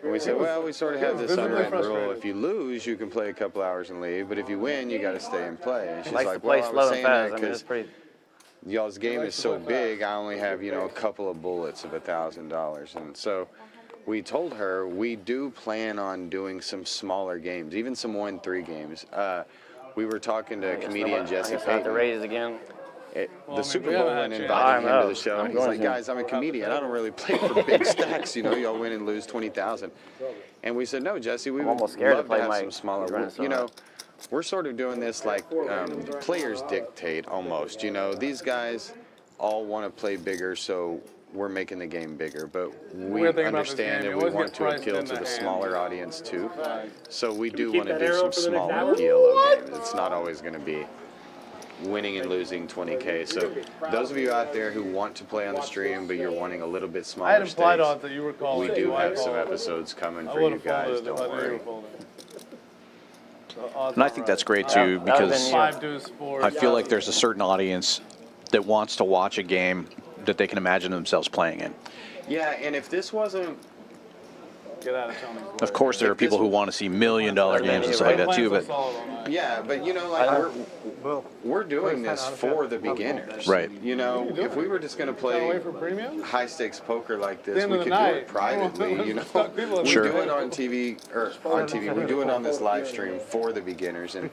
[SPEAKER 2] we said, well, we sort of have this unwritten rule. If you lose, you can play a couple hours and leave, but if you win, you got to stay and play. And she's
[SPEAKER 6] Likes to
[SPEAKER 2] like,
[SPEAKER 6] play
[SPEAKER 2] well, I
[SPEAKER 6] slow
[SPEAKER 2] was
[SPEAKER 6] and
[SPEAKER 2] saying
[SPEAKER 6] fast.
[SPEAKER 2] that
[SPEAKER 6] I mean, it's
[SPEAKER 2] because
[SPEAKER 6] pretty.
[SPEAKER 2] y'all's game is so big, I only have, a couple of bullets of $1,000. And so we told her we do plan on doing some smaller games, even some 1-3 games. We were talking to comedian Jesse
[SPEAKER 6] I have to
[SPEAKER 2] Payton.
[SPEAKER 6] raise again.
[SPEAKER 2] The Super
[SPEAKER 4] we
[SPEAKER 2] Bowl
[SPEAKER 4] haven't had
[SPEAKER 2] and
[SPEAKER 4] a
[SPEAKER 2] invited
[SPEAKER 6] chance.
[SPEAKER 2] him to the show.
[SPEAKER 6] I'm
[SPEAKER 2] And he's
[SPEAKER 6] going
[SPEAKER 2] like,
[SPEAKER 6] to.
[SPEAKER 2] guys, I'm a comedian. I don't really play for big stacks. Y'all win and lose 20,000. And we said, no, Jesse, we would
[SPEAKER 6] almost scared to
[SPEAKER 2] love to
[SPEAKER 6] play
[SPEAKER 2] have
[SPEAKER 6] Mike.
[SPEAKER 2] some smaller.
[SPEAKER 6] He's running so hard.
[SPEAKER 2] We're sort of doing this like players dictate almost. These guys all want to play bigger, so we're making the game bigger. But we
[SPEAKER 4] Weird thing about this
[SPEAKER 2] understand
[SPEAKER 4] game,
[SPEAKER 2] that
[SPEAKER 4] you
[SPEAKER 2] we
[SPEAKER 4] always
[SPEAKER 2] want
[SPEAKER 4] get
[SPEAKER 2] to
[SPEAKER 4] priced
[SPEAKER 2] appeal
[SPEAKER 4] in
[SPEAKER 2] to
[SPEAKER 4] the
[SPEAKER 2] the
[SPEAKER 4] hand.
[SPEAKER 2] smaller audience too. So we do
[SPEAKER 11] keep
[SPEAKER 2] want to
[SPEAKER 11] that
[SPEAKER 2] do
[SPEAKER 11] arrow
[SPEAKER 2] some
[SPEAKER 11] for the next
[SPEAKER 2] smaller
[SPEAKER 11] hour?
[SPEAKER 2] PLO games. It's not always going to be winning and losing 20K. So those of you out there who want to play on the stream, but you're wanting a little bit
[SPEAKER 4] I
[SPEAKER 2] smaller
[SPEAKER 4] had implied
[SPEAKER 2] stakes,
[SPEAKER 4] on that you were calling.
[SPEAKER 2] we do
[SPEAKER 4] You
[SPEAKER 2] have
[SPEAKER 4] called.
[SPEAKER 2] some episodes coming
[SPEAKER 4] I
[SPEAKER 2] for you
[SPEAKER 4] would've
[SPEAKER 2] guys.
[SPEAKER 4] folded if
[SPEAKER 2] Don't
[SPEAKER 4] I knew you
[SPEAKER 2] worry.
[SPEAKER 4] were folding. The odds
[SPEAKER 1] And I
[SPEAKER 4] are
[SPEAKER 1] think
[SPEAKER 4] right.
[SPEAKER 1] that's great
[SPEAKER 6] Yeah,
[SPEAKER 1] too,
[SPEAKER 6] that would've
[SPEAKER 1] because
[SPEAKER 6] been
[SPEAKER 4] Five deuce four.
[SPEAKER 1] I feel like there's a certain audience that wants to watch a game that they can imagine themselves playing in.
[SPEAKER 2] Yeah, and if this wasn't,
[SPEAKER 4] Get out of Tony's way.
[SPEAKER 1] Of course, there are people who want to see $1 million games and stuff like that too, but
[SPEAKER 2] yeah, but we're doing this for the beginners.
[SPEAKER 1] Right.
[SPEAKER 2] If we were just going to play
[SPEAKER 4] Away for premium?
[SPEAKER 2] high stakes poker like this,
[SPEAKER 4] End
[SPEAKER 2] we
[SPEAKER 4] of
[SPEAKER 2] could
[SPEAKER 4] the
[SPEAKER 2] do
[SPEAKER 4] night.
[SPEAKER 2] it privately. We
[SPEAKER 1] Sure.
[SPEAKER 2] do it on TV, we do it on this live stream for the beginners, and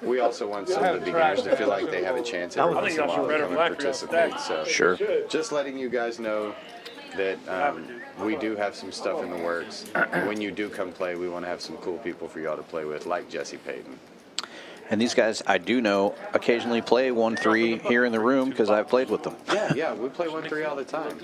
[SPEAKER 2] we also want some of the beginners to feel like they have a chance every once in a while to come and participate. So
[SPEAKER 1] sure.
[SPEAKER 2] just letting you guys know that we do have some stuff in the works. When you do come play, we want to have some cool people for y'all to play with, like Jesse Payton.
[SPEAKER 1] And these guys, I do know, occasionally play 1-3 here in the room because I've played with them.
[SPEAKER 2] Yeah, we play 1-3 all the time.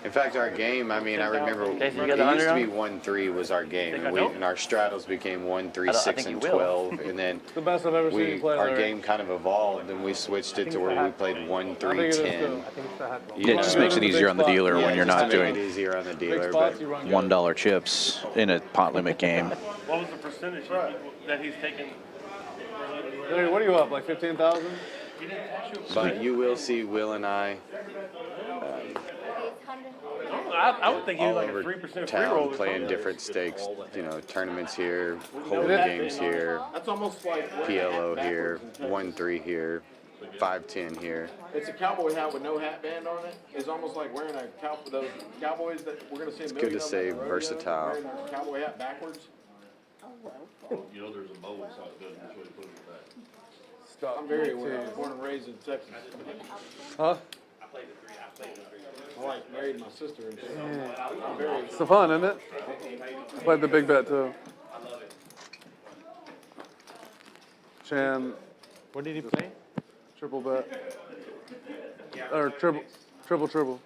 [SPEAKER 2] In fact, our game, I remember
[SPEAKER 6] Okay, so you
[SPEAKER 2] it
[SPEAKER 6] got the
[SPEAKER 2] used to
[SPEAKER 6] 100
[SPEAKER 2] be 1-3 was our game, and our straddles became 1, 3,
[SPEAKER 6] I
[SPEAKER 2] 6,
[SPEAKER 6] think
[SPEAKER 2] and
[SPEAKER 6] you will.
[SPEAKER 2] 12, and then
[SPEAKER 4] The best I've ever seen you play.
[SPEAKER 2] our
[SPEAKER 4] Larry.
[SPEAKER 2] game kind of evolved, and we switched it to where we played 1,
[SPEAKER 4] I
[SPEAKER 2] 3,
[SPEAKER 4] think it is
[SPEAKER 2] 10.
[SPEAKER 4] too.
[SPEAKER 1] It just makes it easier on the dealer when you're
[SPEAKER 2] just
[SPEAKER 1] not
[SPEAKER 2] to make it
[SPEAKER 1] doing
[SPEAKER 2] easier on the
[SPEAKER 4] Big
[SPEAKER 2] dealer,
[SPEAKER 4] spots,
[SPEAKER 2] but
[SPEAKER 4] you run good.
[SPEAKER 1] $1 chips in a pot limit game.
[SPEAKER 11] What was the percentage that he's taking?
[SPEAKER 4] Larry, what are you up, like 15,000?
[SPEAKER 2] but you will see Will and I
[SPEAKER 11] I would think he was
[SPEAKER 2] all
[SPEAKER 11] like a
[SPEAKER 2] over
[SPEAKER 11] 3% free roll
[SPEAKER 2] town
[SPEAKER 11] or
[SPEAKER 2] playing
[SPEAKER 11] something.
[SPEAKER 2] different stakes, tournaments here, holding games here,
[SPEAKER 3] That's almost like
[SPEAKER 2] PLO here, 1-3 here, 5-10 here.
[SPEAKER 3] It's a cowboy hat with no hat band on it. It's almost like wearing those cowboys that we're gonna see a
[SPEAKER 2] It's
[SPEAKER 3] million
[SPEAKER 2] good to
[SPEAKER 3] of
[SPEAKER 2] say
[SPEAKER 3] on the rodeo,
[SPEAKER 2] versatile.
[SPEAKER 3] wearing their cowboy hat backwards.
[SPEAKER 5] There's a bow inside the building, that's what he put it back.
[SPEAKER 4] Stop.
[SPEAKER 3] I'm very aware. I was born and raised in Texas.
[SPEAKER 4] Huh?
[SPEAKER 3] My wife married my sister, and I'm very.
[SPEAKER 4] It's fun, isn't it? I played the big bet too. Chan,
[SPEAKER 9] What did he play?
[SPEAKER 4] triple bet. Or triple.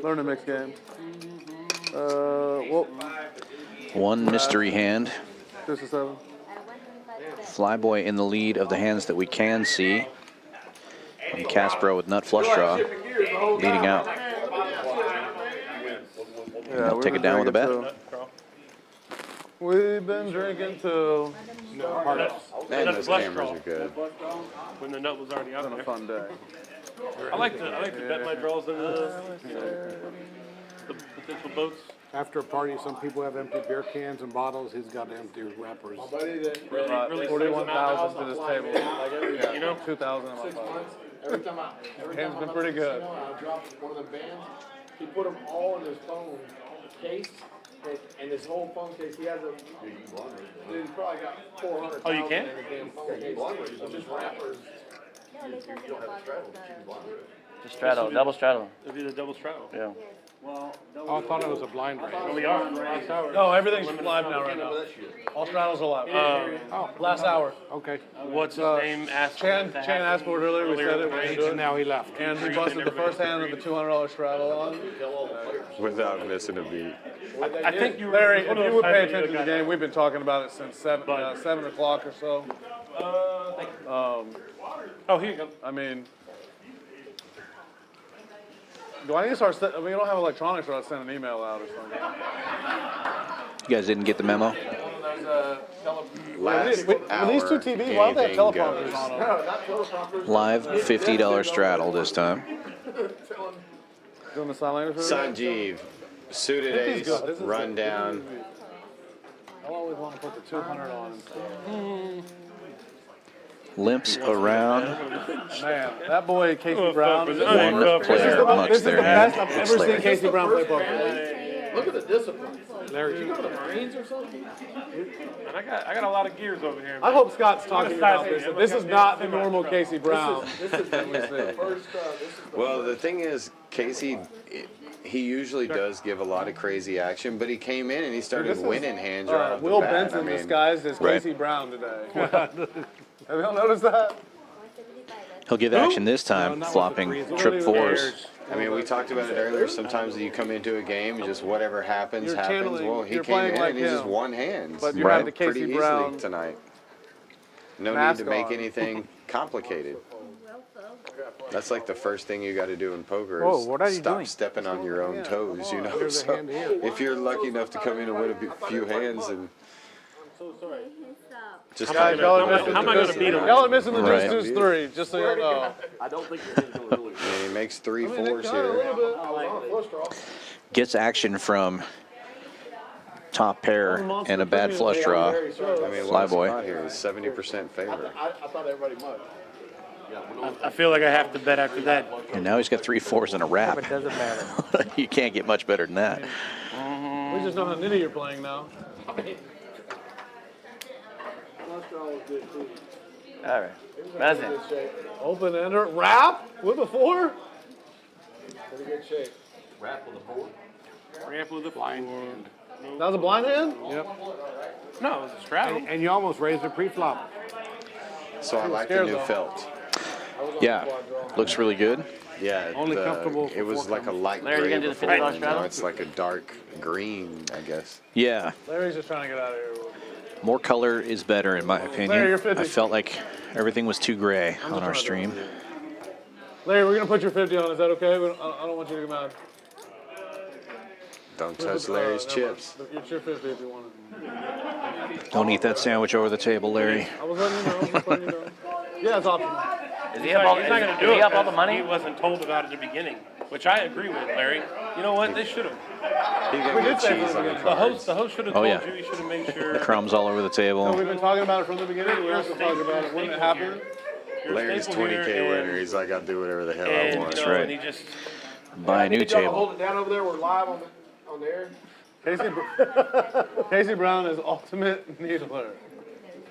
[SPEAKER 4] Learn a mixed game. Well,
[SPEAKER 1] One mystery hand.
[SPEAKER 4] 6 or 7.
[SPEAKER 1] Flyboy in the lead of the hands that we can see. And Caspero with nut flush draw leading out.
[SPEAKER 4] Yeah,
[SPEAKER 1] He'll take it down with a bet.
[SPEAKER 4] We've been drinking too.
[SPEAKER 2] And those cameras are good.
[SPEAKER 11] When the nut was already out
[SPEAKER 4] It's been a
[SPEAKER 11] there.
[SPEAKER 4] fun day.
[SPEAKER 11] I like to bet my draws into the potential boats.
[SPEAKER 12] After a party, some people have empty beer cans and bottles. He's got empty wrappers.
[SPEAKER 3] My buddy that
[SPEAKER 11] Really
[SPEAKER 4] 41,000 to this table.
[SPEAKER 3] like every
[SPEAKER 4] 2,000 in my
[SPEAKER 3] 6
[SPEAKER 4] pocket.
[SPEAKER 3] months, every time
[SPEAKER 4] Hand's been
[SPEAKER 3] I'm
[SPEAKER 4] pretty
[SPEAKER 3] at the
[SPEAKER 4] good.
[SPEAKER 3] casino and I drop one of the bands, he put them all in his phone case, And this whole phone case, he has a, dude, he's probably got 400,000
[SPEAKER 11] Oh, you can?
[SPEAKER 3] in the damn phone case. Of just wrappers.
[SPEAKER 6] Just straddle, double straddle.
[SPEAKER 11] It'd be the double straddle.
[SPEAKER 6] Yeah.
[SPEAKER 12] Oh, I thought it was a blind race.
[SPEAKER 11] We are.
[SPEAKER 4] No, everything's live now right now. All straddles are live. Last hour.
[SPEAKER 12] Okay.
[SPEAKER 11] What's his name?
[SPEAKER 4] Chan asked for it earlier. We said it. We
[SPEAKER 12] And now he left.
[SPEAKER 4] And we busted the first hand of the $200 straddle on.
[SPEAKER 2] Without missing a beat.
[SPEAKER 11] I think you were.
[SPEAKER 4] Larry, if you would pay attention to the game, we've been talking about it since 7 o'clock or so.
[SPEAKER 11] Oh, here you go.
[SPEAKER 4] I mean, do I need to start? We don't have electronics, or I'll send an email out or something.
[SPEAKER 1] You guys didn't get the memo?
[SPEAKER 2] Last
[SPEAKER 4] With these two TVs, why don't they have
[SPEAKER 2] anything
[SPEAKER 4] teleprompters
[SPEAKER 2] goes.
[SPEAKER 4] on them?
[SPEAKER 1] Live $50 straddle this time.
[SPEAKER 4] Doing the sign language?
[SPEAKER 2] Sanjeev, suited ace, rundown.
[SPEAKER 4] I always want to put the 200 on.
[SPEAKER 1] Limps around.
[SPEAKER 4] Man, that boy Casey Brown.
[SPEAKER 1] One player mucks their hand.
[SPEAKER 4] I've
[SPEAKER 1] It's
[SPEAKER 4] ever seen
[SPEAKER 1] Larry.
[SPEAKER 4] Casey Brown play poker.
[SPEAKER 3] Look at the discipline.
[SPEAKER 12] Larry.
[SPEAKER 3] You go to the Marines or something?
[SPEAKER 11] And I got a lot of gears over here.
[SPEAKER 4] I hope Scott's talking about this. This is not the normal Casey Brown.
[SPEAKER 3] This is the first,
[SPEAKER 2] Well, the thing is, Casey, he usually does give a lot of crazy action, but he came in and he started winning hands right off the
[SPEAKER 4] Will
[SPEAKER 2] bat.
[SPEAKER 4] Benson
[SPEAKER 2] I mean,
[SPEAKER 4] disguised as
[SPEAKER 1] Right.
[SPEAKER 4] Casey Brown today. Have y'all noticed that?
[SPEAKER 1] He'll give action this time, flopping trip fours.
[SPEAKER 2] I mean, we talked about it earlier. Sometimes you come into a game and just whatever happens,
[SPEAKER 4] You're
[SPEAKER 2] happens.
[SPEAKER 4] channeling-
[SPEAKER 2] Well, he
[SPEAKER 4] you're
[SPEAKER 2] came
[SPEAKER 4] playing
[SPEAKER 2] in
[SPEAKER 4] like
[SPEAKER 2] and he just
[SPEAKER 4] him.
[SPEAKER 2] won hands.
[SPEAKER 4] But you have the Casey
[SPEAKER 2] pretty
[SPEAKER 4] Brown
[SPEAKER 2] easily tonight. No need
[SPEAKER 4] mask
[SPEAKER 2] to make
[SPEAKER 4] on.
[SPEAKER 2] anything complicated. That's like the first thing you got to do in poker
[SPEAKER 8] Whoa,
[SPEAKER 2] is
[SPEAKER 8] what are you
[SPEAKER 2] stop
[SPEAKER 8] doing?
[SPEAKER 2] stepping on your own toes, you know.
[SPEAKER 12] Here's a
[SPEAKER 2] So
[SPEAKER 12] hand here.
[SPEAKER 2] if you're lucky enough to come in and win a few hands and just
[SPEAKER 4] Guys, y'all are missing
[SPEAKER 11] How am I
[SPEAKER 4] the
[SPEAKER 11] gonna beat him?
[SPEAKER 4] Y'all are missing the
[SPEAKER 1] Right.
[SPEAKER 4] deuce 3, just so you know.
[SPEAKER 5] I don't think your hand's gonna really.
[SPEAKER 2] and he makes three
[SPEAKER 4] I mean,
[SPEAKER 2] fours
[SPEAKER 4] kinda a
[SPEAKER 2] here.
[SPEAKER 4] little bit.
[SPEAKER 3] I was on a flush draw.
[SPEAKER 1] Gets action from top pair and a bad flush draw.
[SPEAKER 2] I mean,
[SPEAKER 1] Fly
[SPEAKER 2] what's
[SPEAKER 1] boy.
[SPEAKER 2] not here is 70% favor.
[SPEAKER 3] I thought everybody mugged.
[SPEAKER 11] I feel like I have to bet after that.
[SPEAKER 1] And now he's got 3 fours and a wrap.
[SPEAKER 8] It doesn't matter.
[SPEAKER 1] You can't get much better than that.
[SPEAKER 4] We just know how nitty you're playing now.
[SPEAKER 3] Flush draw was good too.
[SPEAKER 6] All right.
[SPEAKER 3] It was in
[SPEAKER 6] Present.
[SPEAKER 3] pretty good shape.
[SPEAKER 4] Open ender, wrap with a 4.
[SPEAKER 3] Pretty good shape.
[SPEAKER 5] Rap with a board.
[SPEAKER 11] Ramp with a blind.
[SPEAKER 4] That was a blind hand?
[SPEAKER 12] Yep.
[SPEAKER 11] No, it was a straddle.
[SPEAKER 12] And you almost raised it pre-flop.
[SPEAKER 2] So I like the
[SPEAKER 4] scared,
[SPEAKER 2] new
[SPEAKER 4] though.
[SPEAKER 2] felt.
[SPEAKER 1] Yeah, looks really good.
[SPEAKER 2] Yeah,
[SPEAKER 12] Only comfortable for
[SPEAKER 2] it was
[SPEAKER 12] four
[SPEAKER 2] like a light
[SPEAKER 6] Larry, you
[SPEAKER 2] gray
[SPEAKER 6] gonna do the
[SPEAKER 2] before,
[SPEAKER 6] 50
[SPEAKER 2] and now
[SPEAKER 6] straddle?
[SPEAKER 2] it's like a dark green, I guess.
[SPEAKER 1] Yeah,
[SPEAKER 4] Larry's just trying to get out of here.
[SPEAKER 1] more color is better in my
[SPEAKER 4] Larry,
[SPEAKER 1] opinion.
[SPEAKER 4] you're 50.
[SPEAKER 1] I felt like everything was too gray on our stream.
[SPEAKER 4] Larry, we're going to put your 50 on. Is that okay? I don't want you to get mad.
[SPEAKER 2] Don't touch Larry's
[SPEAKER 4] Never mind.
[SPEAKER 2] chips.
[SPEAKER 4] It's your 50 if you want it.
[SPEAKER 1] Don't eat that sandwich over the table, Larry.
[SPEAKER 4] I was letting you know. Just letting you know. Yeah, it's optional.
[SPEAKER 6] Is he up all,
[SPEAKER 11] He's not going to
[SPEAKER 6] is
[SPEAKER 11] do
[SPEAKER 6] he
[SPEAKER 11] it.
[SPEAKER 6] up all the
[SPEAKER 11] because
[SPEAKER 6] money?
[SPEAKER 11] He wasn't told about it at the beginning, which I agree with, Larry. You know what? They should have.
[SPEAKER 2] He gonna get
[SPEAKER 4] say
[SPEAKER 2] cheese
[SPEAKER 4] from
[SPEAKER 2] on
[SPEAKER 4] the
[SPEAKER 2] the
[SPEAKER 11] The
[SPEAKER 2] cards.
[SPEAKER 11] host should have
[SPEAKER 1] Oh,
[SPEAKER 11] told
[SPEAKER 1] yeah.
[SPEAKER 11] you. He should have made sure.
[SPEAKER 1] Crumbs all over the
[SPEAKER 4] No,
[SPEAKER 1] table.
[SPEAKER 4] we've been talking about it from the beginning. We also talked about it when it happened.
[SPEAKER 11] You're a
[SPEAKER 2] Larry's
[SPEAKER 11] staple here,
[SPEAKER 2] 20K
[SPEAKER 11] and-
[SPEAKER 2] winner. He's like, I'll do whatever the hell I
[SPEAKER 11] And,
[SPEAKER 2] want.
[SPEAKER 11] you know,
[SPEAKER 1] right.
[SPEAKER 11] and he just.
[SPEAKER 1] Buy a new
[SPEAKER 3] Need y'all to
[SPEAKER 1] table.
[SPEAKER 3] hold it down over there. We're live on the air.
[SPEAKER 4] Casey Brown is ultimate needler.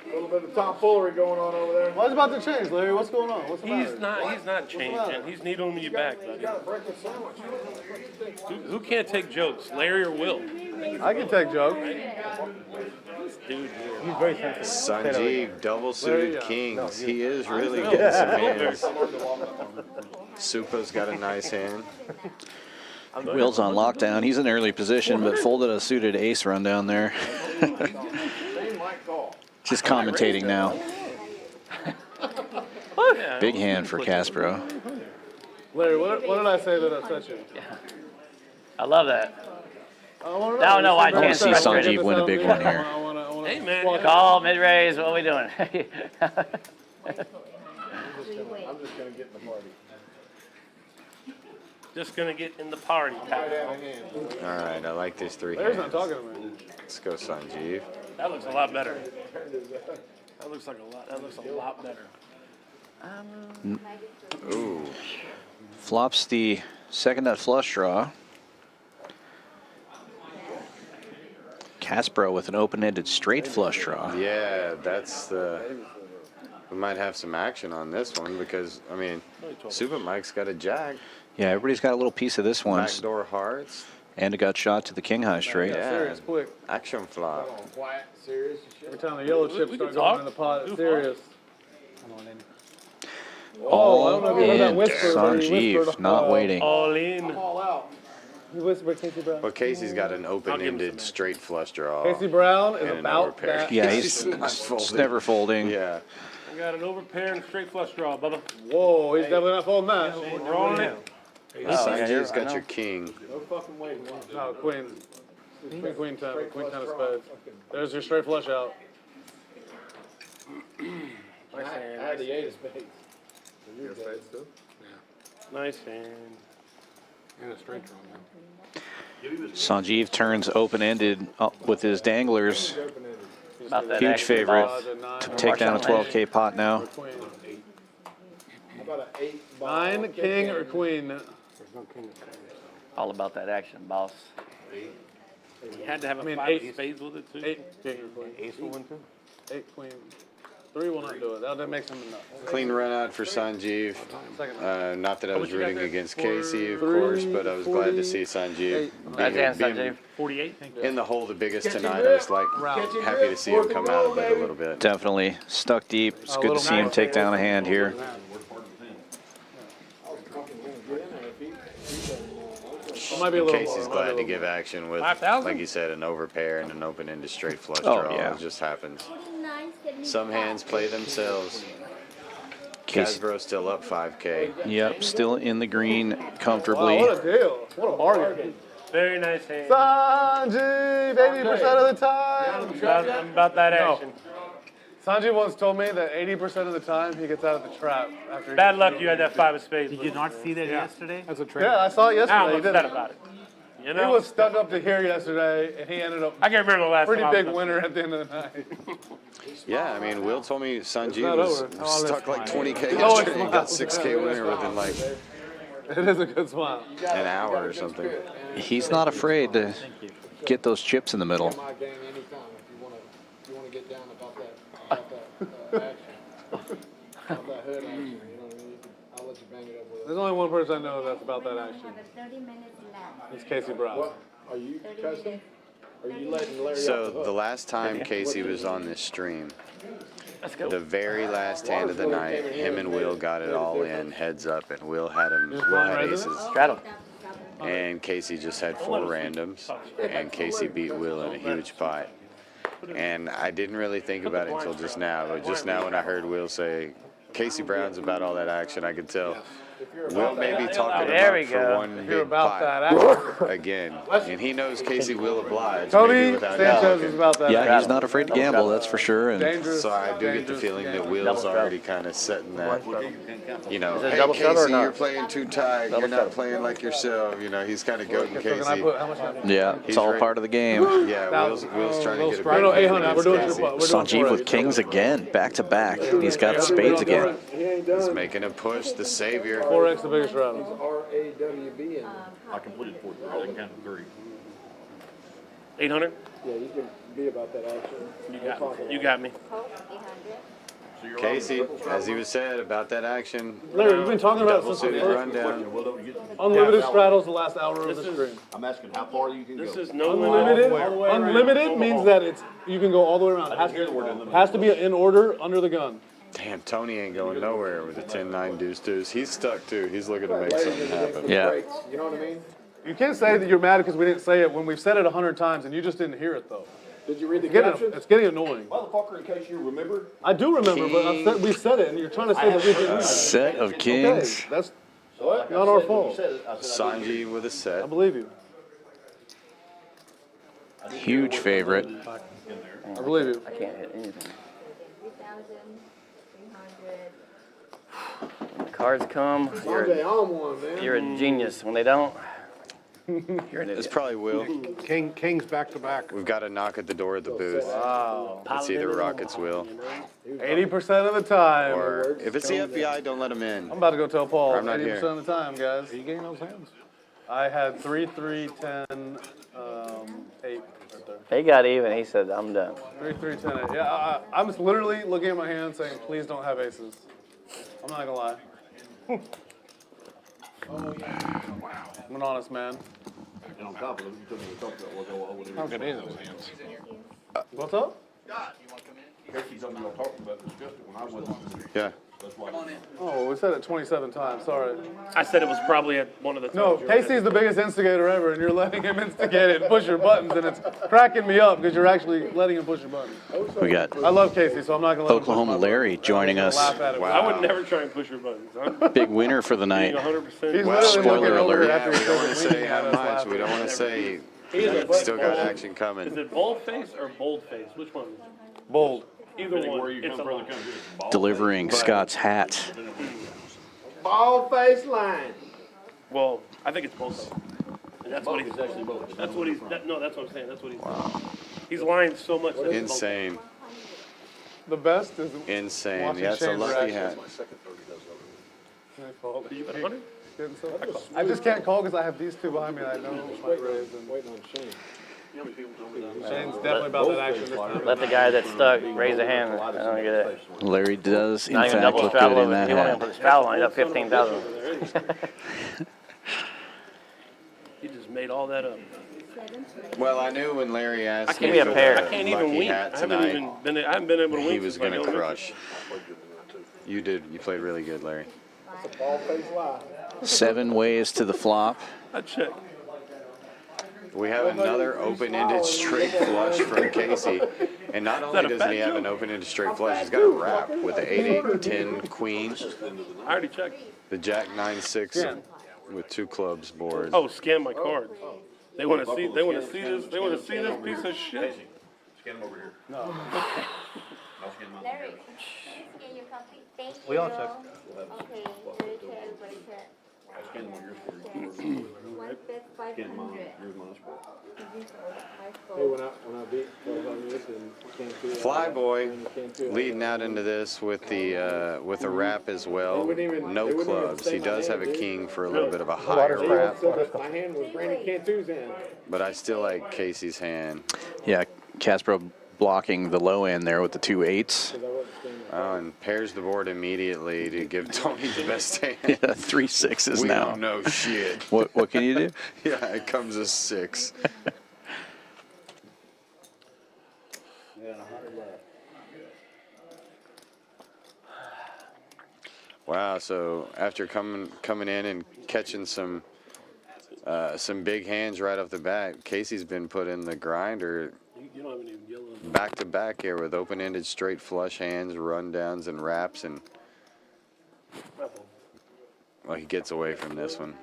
[SPEAKER 3] A little bit of tomfoolery going on over there.
[SPEAKER 4] What's about to change, Larry? What's going on? What's the matter?
[SPEAKER 11] He's not changing. He's needling you back, buddy.
[SPEAKER 3] You got a breakfast sandwich. What you think?
[SPEAKER 11] Who can't take jokes, Larry or Will?
[SPEAKER 4] I can take jokes.
[SPEAKER 11] Dude,
[SPEAKER 2] Sanjeev, double suited
[SPEAKER 4] Larry,
[SPEAKER 2] kings. He is really getting some hands. Supa's got a nice hand.
[SPEAKER 1] Will's on lockdown. He's in early position, but folded a suited ace run down there.
[SPEAKER 3] Same like call.
[SPEAKER 1] Just commentating now.
[SPEAKER 11] yeah,
[SPEAKER 1] Big hand for Caspro.
[SPEAKER 4] Larry, what did I say that upset you?
[SPEAKER 6] I love that.
[SPEAKER 4] I want to
[SPEAKER 6] Now I know why
[SPEAKER 1] I want to see
[SPEAKER 6] Chan's
[SPEAKER 1] Sanjeev win a big one here.
[SPEAKER 11] Hey, man.
[SPEAKER 6] Call, mid-raise, what are we doing?
[SPEAKER 3] I'm just gonna get in the party.
[SPEAKER 11] Just gonna get in the party.
[SPEAKER 2] All right, I like these three
[SPEAKER 4] Larry's
[SPEAKER 2] hands.
[SPEAKER 4] not talking to me.
[SPEAKER 2] Let's go, Sanjeev.
[SPEAKER 11] That looks a lot better. That looks a lot better.
[SPEAKER 2] Ooh.
[SPEAKER 1] Flops the second nut flush draw. Caspro with an open-ended straight flush draw.
[SPEAKER 2] Yeah, that's the. We might have some action on this one because, I mean, Super Mike's got a jack.
[SPEAKER 1] Yeah, everybody's got a little piece of this one.
[SPEAKER 2] Backdoor hearts.
[SPEAKER 1] And it got shot to the king high straight.
[SPEAKER 2] Yeah.
[SPEAKER 4] Serious, quick.
[SPEAKER 2] Action flop.
[SPEAKER 3] Quiet, serious.
[SPEAKER 4] Every time the yellow chips start going in the pot, it's serious.
[SPEAKER 1] All
[SPEAKER 4] I don't know if you heard that
[SPEAKER 1] in.
[SPEAKER 4] whisper, but he whispered,
[SPEAKER 1] Sanjeev, not waiting.
[SPEAKER 11] All in.
[SPEAKER 3] All out.
[SPEAKER 4] He whispered Casey Brown.
[SPEAKER 2] Well, Casey's got an open-ended straight flush draw.
[SPEAKER 4] Casey Brown is
[SPEAKER 2] and an
[SPEAKER 4] about
[SPEAKER 2] overpair.
[SPEAKER 4] that.
[SPEAKER 1] Yeah, he's never folding.
[SPEAKER 2] Yeah.
[SPEAKER 11] I got an overpair and straight flush draw, Bubba.
[SPEAKER 4] Whoa, he's definitely not folding that.
[SPEAKER 11] We're on it.
[SPEAKER 2] Sanjeev's got your king.
[SPEAKER 3] No fucking way.
[SPEAKER 4] No, queen. Queen 10 of spades. There's your straight flush out.
[SPEAKER 3] I had the 8 of spades.
[SPEAKER 11] Nice hand.
[SPEAKER 12] And a straight draw, man.
[SPEAKER 1] Sanjeev turns open-ended with his danglers.
[SPEAKER 6] About that
[SPEAKER 1] Huge
[SPEAKER 6] action,
[SPEAKER 1] favorite
[SPEAKER 6] boss.
[SPEAKER 1] to take down a 12K pot now.
[SPEAKER 3] How about an 8 ball?
[SPEAKER 4] 9, king, or queen?
[SPEAKER 12] There's no king of spades.
[SPEAKER 6] All about that action, boss.
[SPEAKER 11] You had to have a 5
[SPEAKER 4] 8
[SPEAKER 11] of spades with it, too.
[SPEAKER 4] 8, king, or queen.
[SPEAKER 12] Ace will win too.
[SPEAKER 4] 8, queen. 3 will not do it. That makes him enough.
[SPEAKER 2] Clean run out for Sanjeev. Not that I was rooting against Casey, of course, but I was glad to see Sanjeev
[SPEAKER 6] Nice hand,
[SPEAKER 2] being
[SPEAKER 6] Sanjeev.
[SPEAKER 11] 48.
[SPEAKER 2] in the hole the biggest tonight. I was like happy to see him come out of it a little bit.
[SPEAKER 1] Definitely stuck deep. It's good to see him take down a hand here.
[SPEAKER 4] Might be a little
[SPEAKER 2] Casey's
[SPEAKER 4] more.
[SPEAKER 2] glad to give action with,
[SPEAKER 11] 5,000?
[SPEAKER 2] like you said, an overpair and an open-ended straight flush
[SPEAKER 1] Oh,
[SPEAKER 2] draw.
[SPEAKER 1] yeah.
[SPEAKER 2] It just happens.
[SPEAKER 13] 9.75.
[SPEAKER 2] Some hands play themselves.
[SPEAKER 1] Casey,
[SPEAKER 2] Casbro still up 5K.
[SPEAKER 1] yep, still in the green
[SPEAKER 4] Wow,
[SPEAKER 1] comfortably.
[SPEAKER 4] what a deal. What a bargain.
[SPEAKER 11] Very nice hand.
[SPEAKER 4] Sanjeev, 80% of the time.
[SPEAKER 11] I'm about that action.
[SPEAKER 4] Sanjeev once told me that 80% of the time he gets out of the trap after.
[SPEAKER 11] Bad luck you had that 5 of spades.
[SPEAKER 9] Did you not see that yesterday?
[SPEAKER 12] That's a trade.
[SPEAKER 4] Yeah, I saw it
[SPEAKER 11] Now
[SPEAKER 4] yesterday.
[SPEAKER 11] I'm
[SPEAKER 4] He
[SPEAKER 11] upset
[SPEAKER 4] did.
[SPEAKER 11] about it. You
[SPEAKER 4] He
[SPEAKER 11] know?
[SPEAKER 4] was stuck up to here yesterday, and he ended up
[SPEAKER 11] I can't remember the last
[SPEAKER 4] pretty
[SPEAKER 11] time I
[SPEAKER 4] big
[SPEAKER 11] was
[SPEAKER 4] winner at the end of the night.
[SPEAKER 2] Yeah, I mean, Will told me
[SPEAKER 4] not
[SPEAKER 2] Sanjeev was
[SPEAKER 4] over.
[SPEAKER 2] stuck like 20K
[SPEAKER 4] Oh,
[SPEAKER 2] yesterday and got 6K winner within like
[SPEAKER 4] It is a good smile.
[SPEAKER 2] an hour or something.
[SPEAKER 1] He's not afraid to get those chips in the middle.
[SPEAKER 3] My game anytime if you want to get down about that action. About that hood action, you know what I mean? I'll let you bang it up with
[SPEAKER 4] There's only one person I know that's about that
[SPEAKER 13] We
[SPEAKER 4] action.
[SPEAKER 13] have 30 minutes left.
[SPEAKER 4] It's Casey Brown.
[SPEAKER 3] What? Are you cussing? Are you letting Larry off the
[SPEAKER 2] So
[SPEAKER 3] hook?
[SPEAKER 2] the last time Casey was on this stream,
[SPEAKER 6] Let's go.
[SPEAKER 2] the very last hand of the night, him and Will got it all in, heads up, and Will had aces.
[SPEAKER 6] Straddle.
[SPEAKER 2] And Casey just had 4 randoms, and Casey beat Will in a huge pot. And I didn't really think about it until just now, but just now when I heard Will say, Casey Brown's about all that action, I could tell. Will may be talking
[SPEAKER 6] There we
[SPEAKER 2] about
[SPEAKER 6] go.
[SPEAKER 2] for one
[SPEAKER 4] If you're
[SPEAKER 2] big
[SPEAKER 4] about that
[SPEAKER 2] pot
[SPEAKER 4] action.
[SPEAKER 2] again. And he knows Casey will oblige, maybe
[SPEAKER 4] Tony
[SPEAKER 2] without
[SPEAKER 4] Sanchez
[SPEAKER 2] talking.
[SPEAKER 4] is about that
[SPEAKER 1] Yeah,
[SPEAKER 4] action.
[SPEAKER 1] he's not afraid to gamble, that's for sure. And
[SPEAKER 4] Dangerous.
[SPEAKER 2] So I do get the
[SPEAKER 4] dangerous
[SPEAKER 2] feeling that
[SPEAKER 4] game.
[SPEAKER 2] Will's already kind of setting that, you know,
[SPEAKER 6] Is it
[SPEAKER 2] hey
[SPEAKER 6] double shot or
[SPEAKER 2] Casey,
[SPEAKER 6] not?
[SPEAKER 2] you're playing too tight, you're not playing like yourself, you know, he's kind of goading
[SPEAKER 4] So can I
[SPEAKER 2] Casey.
[SPEAKER 4] put how much time?
[SPEAKER 1] yeah, it's
[SPEAKER 2] He's
[SPEAKER 1] all
[SPEAKER 2] ready.
[SPEAKER 1] part of the game.
[SPEAKER 2] Yeah, Will's trying to get a
[SPEAKER 4] No, no,
[SPEAKER 2] big
[SPEAKER 4] 800.
[SPEAKER 2] hit
[SPEAKER 4] We're doing
[SPEAKER 2] against
[SPEAKER 4] two.
[SPEAKER 2] Casey.
[SPEAKER 4] We're doing
[SPEAKER 1] Sanjeev with kings again, back to back. He's got spades again.
[SPEAKER 3] He ain't
[SPEAKER 2] He's
[SPEAKER 3] done.
[SPEAKER 2] making a push, the savior.
[SPEAKER 4] 4x the biggest round.
[SPEAKER 3] RAWB and
[SPEAKER 5] I completed 4. I didn't count 3.
[SPEAKER 11] 800?
[SPEAKER 3] yeah, you can be about that action.
[SPEAKER 11] You got me.
[SPEAKER 13] Hope 800.
[SPEAKER 5] So you're
[SPEAKER 2] Casey, as he was said about that action,
[SPEAKER 4] Larry, we've been talking about
[SPEAKER 2] double
[SPEAKER 4] this since the
[SPEAKER 2] suited
[SPEAKER 4] first.
[SPEAKER 2] rundown.
[SPEAKER 5] Well, don't get,
[SPEAKER 4] Unlimited straddles the last hour of the stream.
[SPEAKER 5] I'm asking how far you can go.
[SPEAKER 11] This is no
[SPEAKER 4] Unlimited,
[SPEAKER 11] limit.
[SPEAKER 4] unlimited means that it's you can go all the way around. Has to be in order under the gun.
[SPEAKER 2] Damn, Tony ain't going nowhere with the 10-9 deuce. He's stuck too. He's looking to make something happen.
[SPEAKER 1] Yeah.
[SPEAKER 3] You know what I mean?
[SPEAKER 4] You can't say that you're mad because we didn't say it when we've said it 100 times and you just didn't hear it though.
[SPEAKER 3] Did you read the
[SPEAKER 4] It's
[SPEAKER 3] captions?
[SPEAKER 4] getting annoying.
[SPEAKER 5] Motherfucker, in case you remember.
[SPEAKER 4] I do remember, but we said it and you're trying to say that we didn't.
[SPEAKER 1] Set of kings.
[SPEAKER 4] Okay, that's not our fault.
[SPEAKER 2] Sanjeev with a
[SPEAKER 4] I
[SPEAKER 2] set.
[SPEAKER 4] believe you.
[SPEAKER 1] Huge favorite.
[SPEAKER 4] I believe you.
[SPEAKER 6] I can't hit anything.
[SPEAKER 13] 3,300.
[SPEAKER 6] When the cards come,
[SPEAKER 3] Sanjay on one, man.
[SPEAKER 6] you're a genius. When they don't, you're an
[SPEAKER 2] It's
[SPEAKER 6] idiot.
[SPEAKER 2] probably Will.
[SPEAKER 12] Kings back to back.
[SPEAKER 2] We've got a knock at the door at the booth.
[SPEAKER 4] Wow.
[SPEAKER 2] It's either Rockets Will,
[SPEAKER 4] 80% of the time.
[SPEAKER 2] or if it's the FBI, don't let him in.
[SPEAKER 4] I'm about to go tell Paul.
[SPEAKER 2] I'm not
[SPEAKER 4] 80%
[SPEAKER 2] here.
[SPEAKER 4] of the time, guys.
[SPEAKER 12] Are you getting those hands?
[SPEAKER 4] I had 3, 3, 10, 8 right there.
[SPEAKER 6] he got even. He said, I'm done.
[SPEAKER 4] 3, 10, 8. Yeah, I'm just literally looking at my hand saying, please don't have aces. I'm not gonna lie. I'm an honest man.
[SPEAKER 5] And on top of it, you told me to talk about what
[SPEAKER 12] How good is those hands?
[SPEAKER 4] What's up?
[SPEAKER 5] Casey told me y'all talked about it, discussed it when I wasn't.
[SPEAKER 2] Yeah.
[SPEAKER 5] That's why.
[SPEAKER 4] Oh, we said it 27 times. Sorry.
[SPEAKER 11] I said it was probably at one of the
[SPEAKER 4] No,
[SPEAKER 11] times you were at.
[SPEAKER 4] Casey's the biggest instigator ever, and you're letting him instigate it and push your buttons, and it's cracking me up because you're actually letting him push your buttons.
[SPEAKER 1] We got
[SPEAKER 4] I love Casey, so I'm not gonna let
[SPEAKER 1] Oklahoma
[SPEAKER 4] him push my
[SPEAKER 1] Larry
[SPEAKER 4] buttons.
[SPEAKER 1] joining
[SPEAKER 4] I'm
[SPEAKER 1] us.
[SPEAKER 4] gonna laugh at it.
[SPEAKER 11] I would never try and push your buttons. I'm
[SPEAKER 1] Big winner for the
[SPEAKER 11] being
[SPEAKER 1] night.
[SPEAKER 11] 100%.
[SPEAKER 4] He's
[SPEAKER 1] Wow.
[SPEAKER 4] literally
[SPEAKER 1] Spoiler
[SPEAKER 4] looking over
[SPEAKER 1] alert.
[SPEAKER 4] after
[SPEAKER 2] We
[SPEAKER 4] he
[SPEAKER 2] don't want
[SPEAKER 4] says
[SPEAKER 2] to
[SPEAKER 4] it,
[SPEAKER 2] say how
[SPEAKER 4] winking at us
[SPEAKER 2] much. We don't
[SPEAKER 4] laughing.
[SPEAKER 2] want to say.
[SPEAKER 11] He is a
[SPEAKER 2] Still got
[SPEAKER 11] bold-
[SPEAKER 2] action coming.
[SPEAKER 11] Is it bold face or bold face? Which one?
[SPEAKER 4] Bold.
[SPEAKER 11] Either one.
[SPEAKER 5] Where you
[SPEAKER 11] It's
[SPEAKER 5] come
[SPEAKER 11] a
[SPEAKER 5] from,
[SPEAKER 11] line.
[SPEAKER 5] the country, it's ball.
[SPEAKER 1] Delivering Scott's hat.
[SPEAKER 3] Ball face line.
[SPEAKER 11] Well, I think it's both. And that's what he's.
[SPEAKER 5] It's actually both.
[SPEAKER 11] That's what he's. No, that's what I'm saying. That's what he's. He's lying so much. that it's both.
[SPEAKER 2] Insane.
[SPEAKER 4] The best is
[SPEAKER 2] Insane.
[SPEAKER 4] watching
[SPEAKER 2] Yeah, it's a
[SPEAKER 4] Shane's
[SPEAKER 2] lucky
[SPEAKER 4] reaction.
[SPEAKER 2] hat.
[SPEAKER 11] Did you bet 100?
[SPEAKER 4] I just can't call because I have these two behind me. I know my raise.
[SPEAKER 3] Waiting on Shane.
[SPEAKER 4] Shane's definitely about that action this time.
[SPEAKER 6] Let the guy that's stuck raise a hand. I don't get it.
[SPEAKER 1] Larry does, in
[SPEAKER 6] Not even
[SPEAKER 1] fact,
[SPEAKER 6] double
[SPEAKER 1] look good
[SPEAKER 6] straddle
[SPEAKER 1] in
[SPEAKER 6] over.
[SPEAKER 1] that
[SPEAKER 6] He won't even put
[SPEAKER 1] hat.
[SPEAKER 6] the straddle on. He's up 15,000.
[SPEAKER 11] He just made all that up.
[SPEAKER 2] Well, I knew when Larry asked
[SPEAKER 6] Give
[SPEAKER 2] me
[SPEAKER 6] me a
[SPEAKER 2] for
[SPEAKER 6] pair.
[SPEAKER 2] the
[SPEAKER 11] I can't even
[SPEAKER 2] lucky
[SPEAKER 11] win.
[SPEAKER 2] hat
[SPEAKER 11] I haven't
[SPEAKER 2] tonight,
[SPEAKER 11] been able to win.
[SPEAKER 2] he was
[SPEAKER 11] since my
[SPEAKER 2] going to
[SPEAKER 11] elementary.
[SPEAKER 2] crush. You did. You played really good, Larry.
[SPEAKER 3] It's a ball face line.
[SPEAKER 1] 7 ways to the flop.
[SPEAKER 11] I check.
[SPEAKER 2] We have another open-ended straight flush from Casey. And not only
[SPEAKER 11] a
[SPEAKER 2] does
[SPEAKER 11] fat
[SPEAKER 2] he have
[SPEAKER 11] joke?
[SPEAKER 2] an open-ended straight flush, he's got a wrap with the 8-8-10 queen,
[SPEAKER 11] I already checked.
[SPEAKER 2] the jack 9-6 with 2 clubs board.
[SPEAKER 11] Oh, scan my cards. They want to see. They want to see this. They want to see this piece of shit.
[SPEAKER 5] Scan them over here.
[SPEAKER 4] No.
[SPEAKER 5] I'll scan mine.
[SPEAKER 13] Larry, get your coffee. Thank you.
[SPEAKER 4] We all check.
[SPEAKER 13] Okay, everybody check.
[SPEAKER 5] I'll scan them on your screen.
[SPEAKER 13] One bet
[SPEAKER 5] Scan mine.
[SPEAKER 13] 500.
[SPEAKER 5] Yours, mine, square.
[SPEAKER 3] Hey, when I beat 1200 and came through.
[SPEAKER 2] Flyboy leading out into this with the wrap as well. No clubs. He does have a king for a little bit of a higher wrap,
[SPEAKER 3] My hand was Brandon Cantu's hand.
[SPEAKER 2] but I still like Casey's hand.
[SPEAKER 1] Yeah, Caspro blocking the low end there with the 2 8s.
[SPEAKER 2] Oh, and pairs the board immediately to give Tony the best hand.
[SPEAKER 1] Yeah, 3 6s
[SPEAKER 2] We
[SPEAKER 1] now.
[SPEAKER 2] don't know shit.
[SPEAKER 1] What can you do?
[SPEAKER 2] Yeah, it comes a 6.
[SPEAKER 7] Yeah, 100 left.
[SPEAKER 2] Wow, so after coming in and catching some big hands right off the bat, Casey's been put in the grinder
[SPEAKER 11] You don't have any yellow.
[SPEAKER 2] back to back here with open-ended straight flush hands, rundowns, and wraps, and well, he gets away from this one.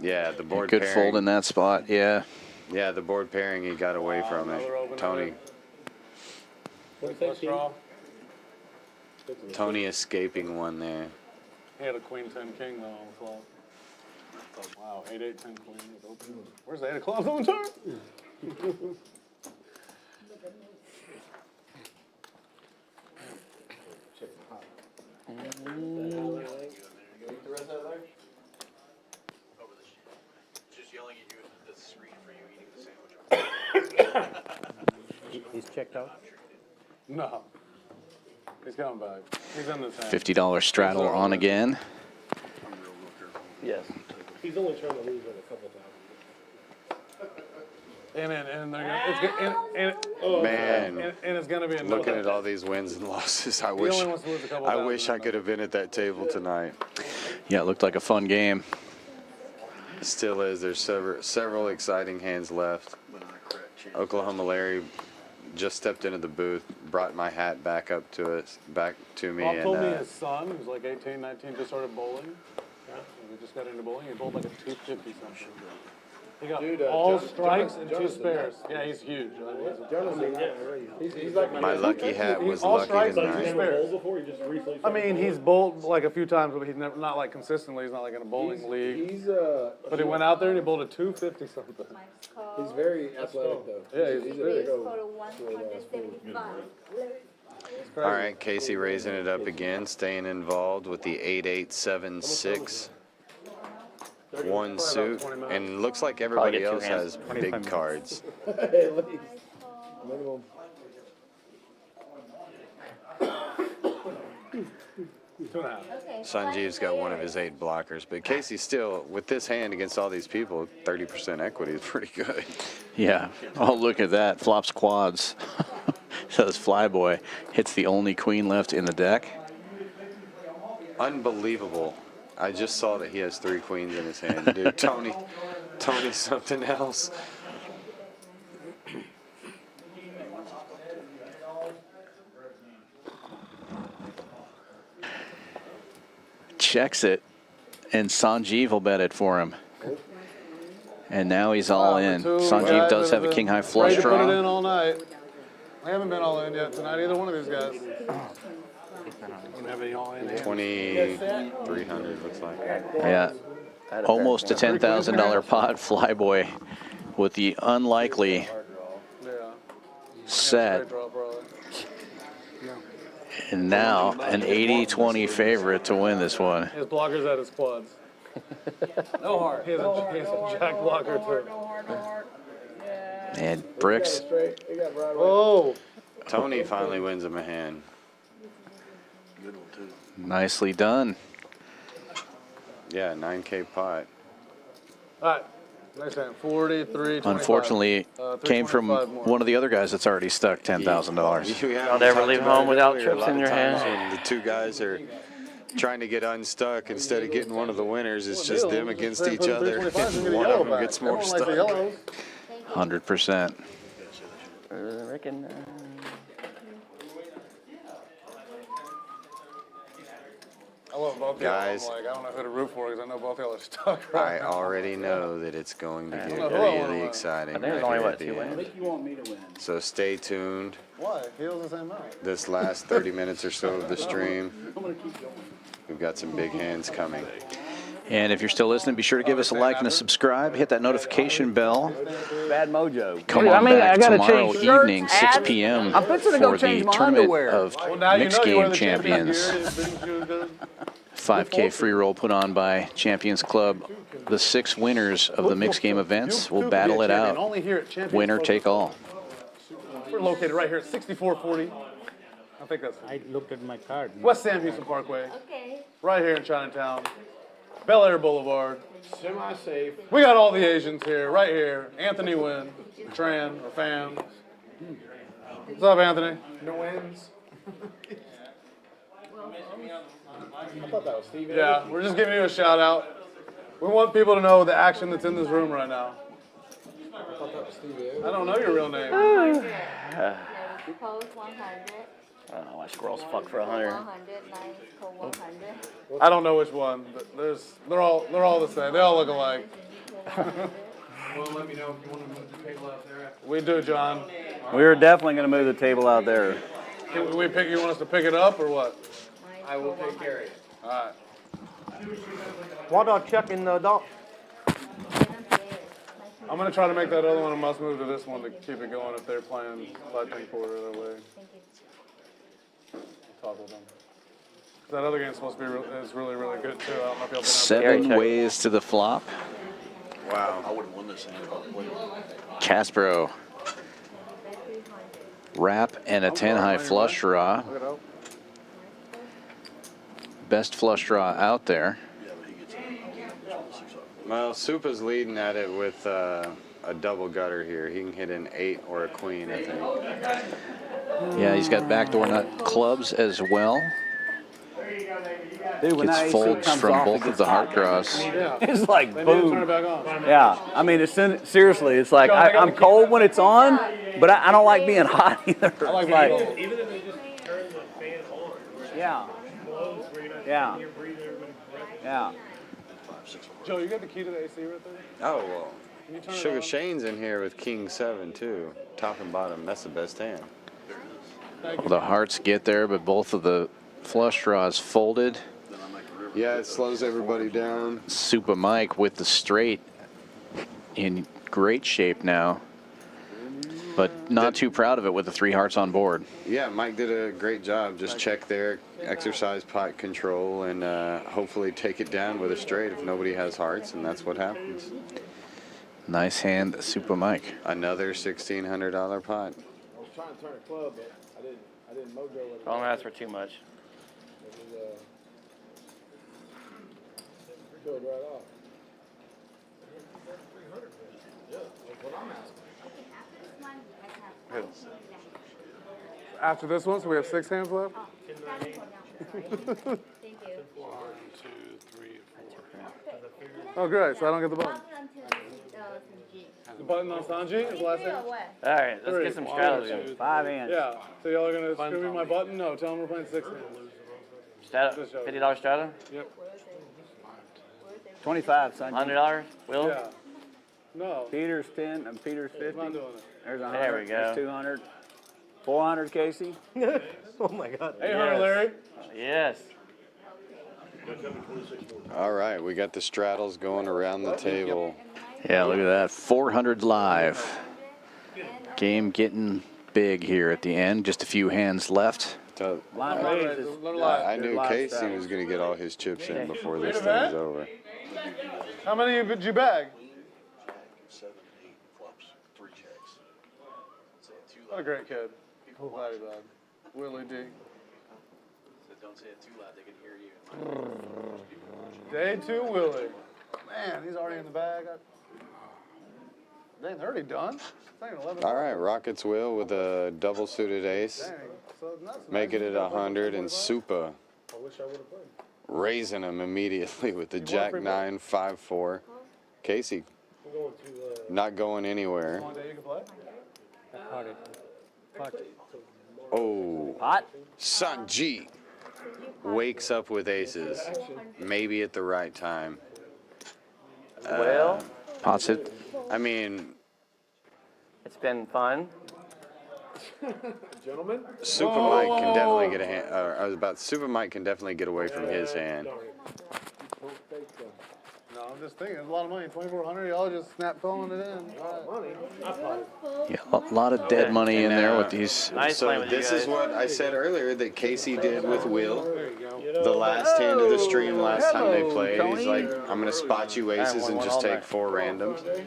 [SPEAKER 2] Yeah, the board
[SPEAKER 1] Good
[SPEAKER 2] pairing.
[SPEAKER 1] fold in that spot, yeah.
[SPEAKER 2] Yeah, the board pairing, he got away from it. Tony
[SPEAKER 4] Draw.
[SPEAKER 2] Tony escaping one there.
[SPEAKER 4] He had a queen 10 king though on the flop. Wow, 8 8 10 queen with open. Where's the 8 of clubs on the turn?
[SPEAKER 8] He's checked out.
[SPEAKER 4] No. He's coming back. He's in this hand.
[SPEAKER 1] $50 straddle on again.
[SPEAKER 6] Yes.
[SPEAKER 11] He's only trying to lose it a couple thousand.
[SPEAKER 4] And they're gonna,
[SPEAKER 2] Man,
[SPEAKER 4] and it's gonna be a
[SPEAKER 2] looking at all these wins and losses, I wish
[SPEAKER 4] only wants to lose a couple
[SPEAKER 2] I
[SPEAKER 4] thousand
[SPEAKER 2] wish I could have been at that table tonight.
[SPEAKER 1] Yeah, it looked like a fun game.
[SPEAKER 2] Still is. There's several exciting hands left. Oklahoma Larry just stepped into the booth, brought my hat back up to us, back to me,
[SPEAKER 4] Bob told me
[SPEAKER 2] and
[SPEAKER 4] his son, who's like 18, 19, just started bowling. Yeah. We just got into bowling. He bowled like a 250 something. He got
[SPEAKER 3] Dude,
[SPEAKER 4] all
[SPEAKER 3] Jonas-
[SPEAKER 4] strikes and 2
[SPEAKER 3] Jonas-
[SPEAKER 4] spares. Yeah, he's huge.
[SPEAKER 3] He's like
[SPEAKER 2] my lucky hat was
[SPEAKER 4] all
[SPEAKER 2] lucky
[SPEAKER 4] strikes and 2
[SPEAKER 2] tonight.
[SPEAKER 4] spares.
[SPEAKER 11] Before he just recently.
[SPEAKER 4] I mean, he's bowled like a few times, but he's never, not like consistently. He's not like in a bowling league.
[SPEAKER 3] He's
[SPEAKER 4] But he went out there and he bowled a 250 something.
[SPEAKER 3] he's very athletic though.
[SPEAKER 4] Yeah, he's
[SPEAKER 3] a
[SPEAKER 4] very
[SPEAKER 3] big old.
[SPEAKER 13] Total 175.
[SPEAKER 2] All right, Casey raising it up again, staying involved with the 8-8-7-6. one suit, and looks like everybody else has big cards.
[SPEAKER 3] At least. Minimum.
[SPEAKER 2] Sanjeev's got one of his 8 blockers, but Casey still, with this hand against all these people, 30% equity is pretty good.
[SPEAKER 1] Yeah. Oh, look at that. Flops quads. Says Flyboy. Hits the only queen left in the deck.
[SPEAKER 2] Unbelievable. I just saw that he has 3 queens in his hand. Dude, Tony's something else.
[SPEAKER 1] Checks it, and Sanjeev will bet it for him. And now he's all in. Sanjeev does have a king-high flush
[SPEAKER 4] Put it in
[SPEAKER 1] draw.
[SPEAKER 4] all night. I haven't been all in yet tonight, either one of these guys.
[SPEAKER 12] Don't have any all in there.
[SPEAKER 2] 2,300 looks like.
[SPEAKER 1] Yeah. Almost a $10,000 pot. Flyboy with the unlikely set. And now an 80-20 favorite to win this one.
[SPEAKER 4] His blocker's at his quads.
[SPEAKER 10] No heart.
[SPEAKER 4] He has a jack blocker too.
[SPEAKER 1] And Bricks.
[SPEAKER 4] Oh.
[SPEAKER 2] Tony finally wins him a hand.
[SPEAKER 1] Nicely done.
[SPEAKER 2] Yeah, 9K pot.
[SPEAKER 4] All right. Next hand. 43, 25.
[SPEAKER 1] Unfortunately, came from
[SPEAKER 4] 325 more.
[SPEAKER 1] one of the other guys that's already stuck $10,000.
[SPEAKER 6] Don't ever leave home without trips in your hand.
[SPEAKER 2] When the 2 guys are trying to get unstuck, instead of getting one of the winners, it's just them against each other. And one of them gets more stuck.
[SPEAKER 1] 100%.
[SPEAKER 6] Reckon,
[SPEAKER 4] I love both
[SPEAKER 2] Guys.
[SPEAKER 4] y'all. I'm like, I don't know who to root for because I know both y'all are stuck
[SPEAKER 2] I
[SPEAKER 4] right now.
[SPEAKER 2] already know that it's going to get
[SPEAKER 4] know who I wanna
[SPEAKER 2] really
[SPEAKER 4] win.
[SPEAKER 2] exciting
[SPEAKER 6] I think
[SPEAKER 2] right
[SPEAKER 6] there's only,
[SPEAKER 2] here
[SPEAKER 6] what,
[SPEAKER 2] at the
[SPEAKER 6] 2
[SPEAKER 2] end.
[SPEAKER 6] wins?
[SPEAKER 7] You want me to win?
[SPEAKER 2] So stay tuned.
[SPEAKER 4] Why? Feels the same amount.
[SPEAKER 2] This last 30 minutes or so of the stream, we've got some big hands coming.
[SPEAKER 1] And if you're still listening, be sure to give us a like and a subscribe. Hit that notification bell.
[SPEAKER 8] Bad mojo.
[SPEAKER 1] Come
[SPEAKER 8] Dude,
[SPEAKER 1] on back
[SPEAKER 8] gotta
[SPEAKER 1] tomorrow
[SPEAKER 8] change shirts,
[SPEAKER 1] evening, 6
[SPEAKER 8] ads.
[SPEAKER 1] p.m.
[SPEAKER 8] I'm fixing to go
[SPEAKER 1] for
[SPEAKER 8] change
[SPEAKER 1] the
[SPEAKER 8] my
[SPEAKER 1] tournament
[SPEAKER 8] underwear.
[SPEAKER 1] of
[SPEAKER 4] Well, now
[SPEAKER 1] Mixed
[SPEAKER 4] you know
[SPEAKER 1] Game
[SPEAKER 4] the
[SPEAKER 1] Champions.
[SPEAKER 4] champions.
[SPEAKER 1] 5K free roll put on by Champions Club. The 6 winners of the Mixed Game events will battle it out.
[SPEAKER 4] Only here at Champions
[SPEAKER 1] Winner
[SPEAKER 4] Club.
[SPEAKER 1] take all.
[SPEAKER 4] We're located right here at 6440. I think that's
[SPEAKER 10] I looked at my card.
[SPEAKER 4] West Sam Houston Parkway.
[SPEAKER 13] Okay.
[SPEAKER 4] Right here in Chinatown. Bel Air Boulevard.
[SPEAKER 3] Semi-safe.
[SPEAKER 4] We got all the Asians here, right here. Anthony Wynn, Tran, or Fam. What's up, Anthony?
[SPEAKER 3] No ends. I thought that was Steve.
[SPEAKER 4] Yeah, we're just giving you a shout out. We want people to know the action that's in this room right now.
[SPEAKER 3] I thought that was Steve.
[SPEAKER 4] I don't know your real name.
[SPEAKER 13] Post 100.
[SPEAKER 6] I don't know why squirrels fuck for 100.
[SPEAKER 13] 100, nice, code 100.
[SPEAKER 4] I don't know which one, but they're all the same. They all look alike.
[SPEAKER 3] Well, let me know if you want to move the table out there.
[SPEAKER 4] We do, John.
[SPEAKER 8] We're definitely going to move the table out there.
[SPEAKER 4] You want us to pick it up or what?
[SPEAKER 3] I will take care of it.
[SPEAKER 4] All right.
[SPEAKER 10] What are checking the dog?
[SPEAKER 4] I'm gonna try to make that other one a must move to this one to keep it going if they're playing 5-10 quarter that way. Talk with them. That other game's supposed to be is really, really good too. I don't know if y'all been out
[SPEAKER 1] 7 ways to the flop.
[SPEAKER 2] Wow.
[SPEAKER 5] I would have won this hand if I played.
[SPEAKER 1] Caspero. Wrap and a 10 high flush draw.
[SPEAKER 4] there. Look it up.
[SPEAKER 1] Best flush draw out there.
[SPEAKER 2] Well, Supa's leading at it with a double gutter here. He can hit an 8 or a queen, I think.
[SPEAKER 1] Yeah, he's got backdoor nut clubs as well.
[SPEAKER 8] Dude, when that
[SPEAKER 1] Gets
[SPEAKER 8] AC
[SPEAKER 1] folds
[SPEAKER 8] comes
[SPEAKER 1] from
[SPEAKER 8] off, it
[SPEAKER 1] both of
[SPEAKER 8] gets
[SPEAKER 1] the
[SPEAKER 8] hot.
[SPEAKER 1] heart draws.
[SPEAKER 4] Yeah.
[SPEAKER 8] It's like
[SPEAKER 4] They need to turn
[SPEAKER 8] boom.
[SPEAKER 4] it back on.
[SPEAKER 8] Yeah, I mean, it's seriously, it's like
[SPEAKER 4] John, I gotta
[SPEAKER 8] I'm
[SPEAKER 4] keep
[SPEAKER 8] cold when it's on, but I don't like being hot either.
[SPEAKER 4] I like
[SPEAKER 8] It's like,
[SPEAKER 4] being
[SPEAKER 10] Even if they just turn the fan on,
[SPEAKER 8] yeah,
[SPEAKER 10] blows where you're not
[SPEAKER 8] Yeah.
[SPEAKER 10] your breather, everybody's breath.
[SPEAKER 8] yeah.
[SPEAKER 4] Joe, you got the key to the AC right there?
[SPEAKER 2] Oh, well.
[SPEAKER 4] Can you turn it
[SPEAKER 2] Sugar
[SPEAKER 4] on?
[SPEAKER 2] Shane's in here with King 7, too. Top and bottom. That's the best hand.
[SPEAKER 4] Thank you.
[SPEAKER 1] The hearts get there, but both of the flush draws folded.
[SPEAKER 2] Yeah, it slows everybody down.
[SPEAKER 1] Supa Mike with the straight in great shape now. but not too proud of it with the 3 hearts on board.
[SPEAKER 2] Yeah, Mike did a great job. Just check there, exercise pot control, and hopefully take it down with a straight if nobody has hearts, and that's what happens.
[SPEAKER 1] Nice hand, Super Mike.
[SPEAKER 2] Another $1,600 pot.
[SPEAKER 3] I was trying to turn a club, but I didn't mojo with it.
[SPEAKER 6] Don't ask for too much.
[SPEAKER 3] It was, killed right off.
[SPEAKER 4] After this one, so we have 6 hands left?
[SPEAKER 13] Thank you.
[SPEAKER 12] 1, 2, 3, 4.
[SPEAKER 4] Oh, great, so I don't get the button.
[SPEAKER 13] Up until Sanjeev.
[SPEAKER 4] The button on Sanji is the last
[SPEAKER 13] Three
[SPEAKER 4] hand?
[SPEAKER 13] or what?
[SPEAKER 6] All right, let's
[SPEAKER 4] 3.
[SPEAKER 6] get some straddles going.
[SPEAKER 8] 5 hands.
[SPEAKER 4] Yeah, so y'all are going to screw me my button? No, tell them we're playing 6 hands.
[SPEAKER 6] Straddle, $50 straddle?
[SPEAKER 4] Yep.
[SPEAKER 8] 25, son.
[SPEAKER 6] $100? Will?
[SPEAKER 4] Yeah. No,
[SPEAKER 8] Peter's 10 and Peter's
[SPEAKER 4] I'm
[SPEAKER 8] 50.
[SPEAKER 4] not doing it.
[SPEAKER 8] There's 100.
[SPEAKER 6] There we go.
[SPEAKER 8] There's 200. 400, Casey.
[SPEAKER 11] Oh my God.
[SPEAKER 4] 800, Larry.
[SPEAKER 6] Yes.
[SPEAKER 2] All right, we got the straddles going around the table.
[SPEAKER 1] Yeah, look at that. 400 live. Game getting big here at the end. Just a few hands left.
[SPEAKER 2] So,
[SPEAKER 8] Line raises.
[SPEAKER 2] I knew Casey was going to get all his chips in before this thing was over.
[SPEAKER 4] How many did you bag?
[SPEAKER 5] 7, 8 flops, 3 checks.
[SPEAKER 4] What a great kid. Glad he died. Willie D.
[SPEAKER 1] Don't say it too loud, they can hear you.
[SPEAKER 4] Day 2, Willie. Man, he's already in the bag. Dang, they're already done? It's not even 11.
[SPEAKER 2] All right, Rockets will with a double suited ace.
[SPEAKER 4] Dang. So that's
[SPEAKER 2] Make
[SPEAKER 4] nice.
[SPEAKER 2] it at 100, and Supa
[SPEAKER 3] I wish I would have played.
[SPEAKER 2] raising him immediately with the Jack 9 5-4. Casey
[SPEAKER 3] I'm going to,
[SPEAKER 2] not going anywhere.
[SPEAKER 4] One day you can play?
[SPEAKER 2] Oh,
[SPEAKER 8] Pot.
[SPEAKER 2] Sanji wakes up with aces, maybe at the right time.
[SPEAKER 6] Well,
[SPEAKER 1] Pots it.
[SPEAKER 2] I mean,
[SPEAKER 6] it's been fun.
[SPEAKER 3] gentlemen.
[SPEAKER 2] Super Mike can definitely get a hand. Super Mike can definitely get away from his hand.
[SPEAKER 4] No, I'm just thinking, it's a lot of money. 2,400, y'all just snap pulling it in.
[SPEAKER 3] Money. I potted.
[SPEAKER 1] Yeah, a lot of dead money in there with these.
[SPEAKER 6] Nice playing
[SPEAKER 2] So
[SPEAKER 6] with you
[SPEAKER 2] this is
[SPEAKER 6] guys.
[SPEAKER 2] what I said earlier that Casey did with Will. The last hand of the stream last time they played, he's like, I'm going to spot you aces and just take 4 randoms.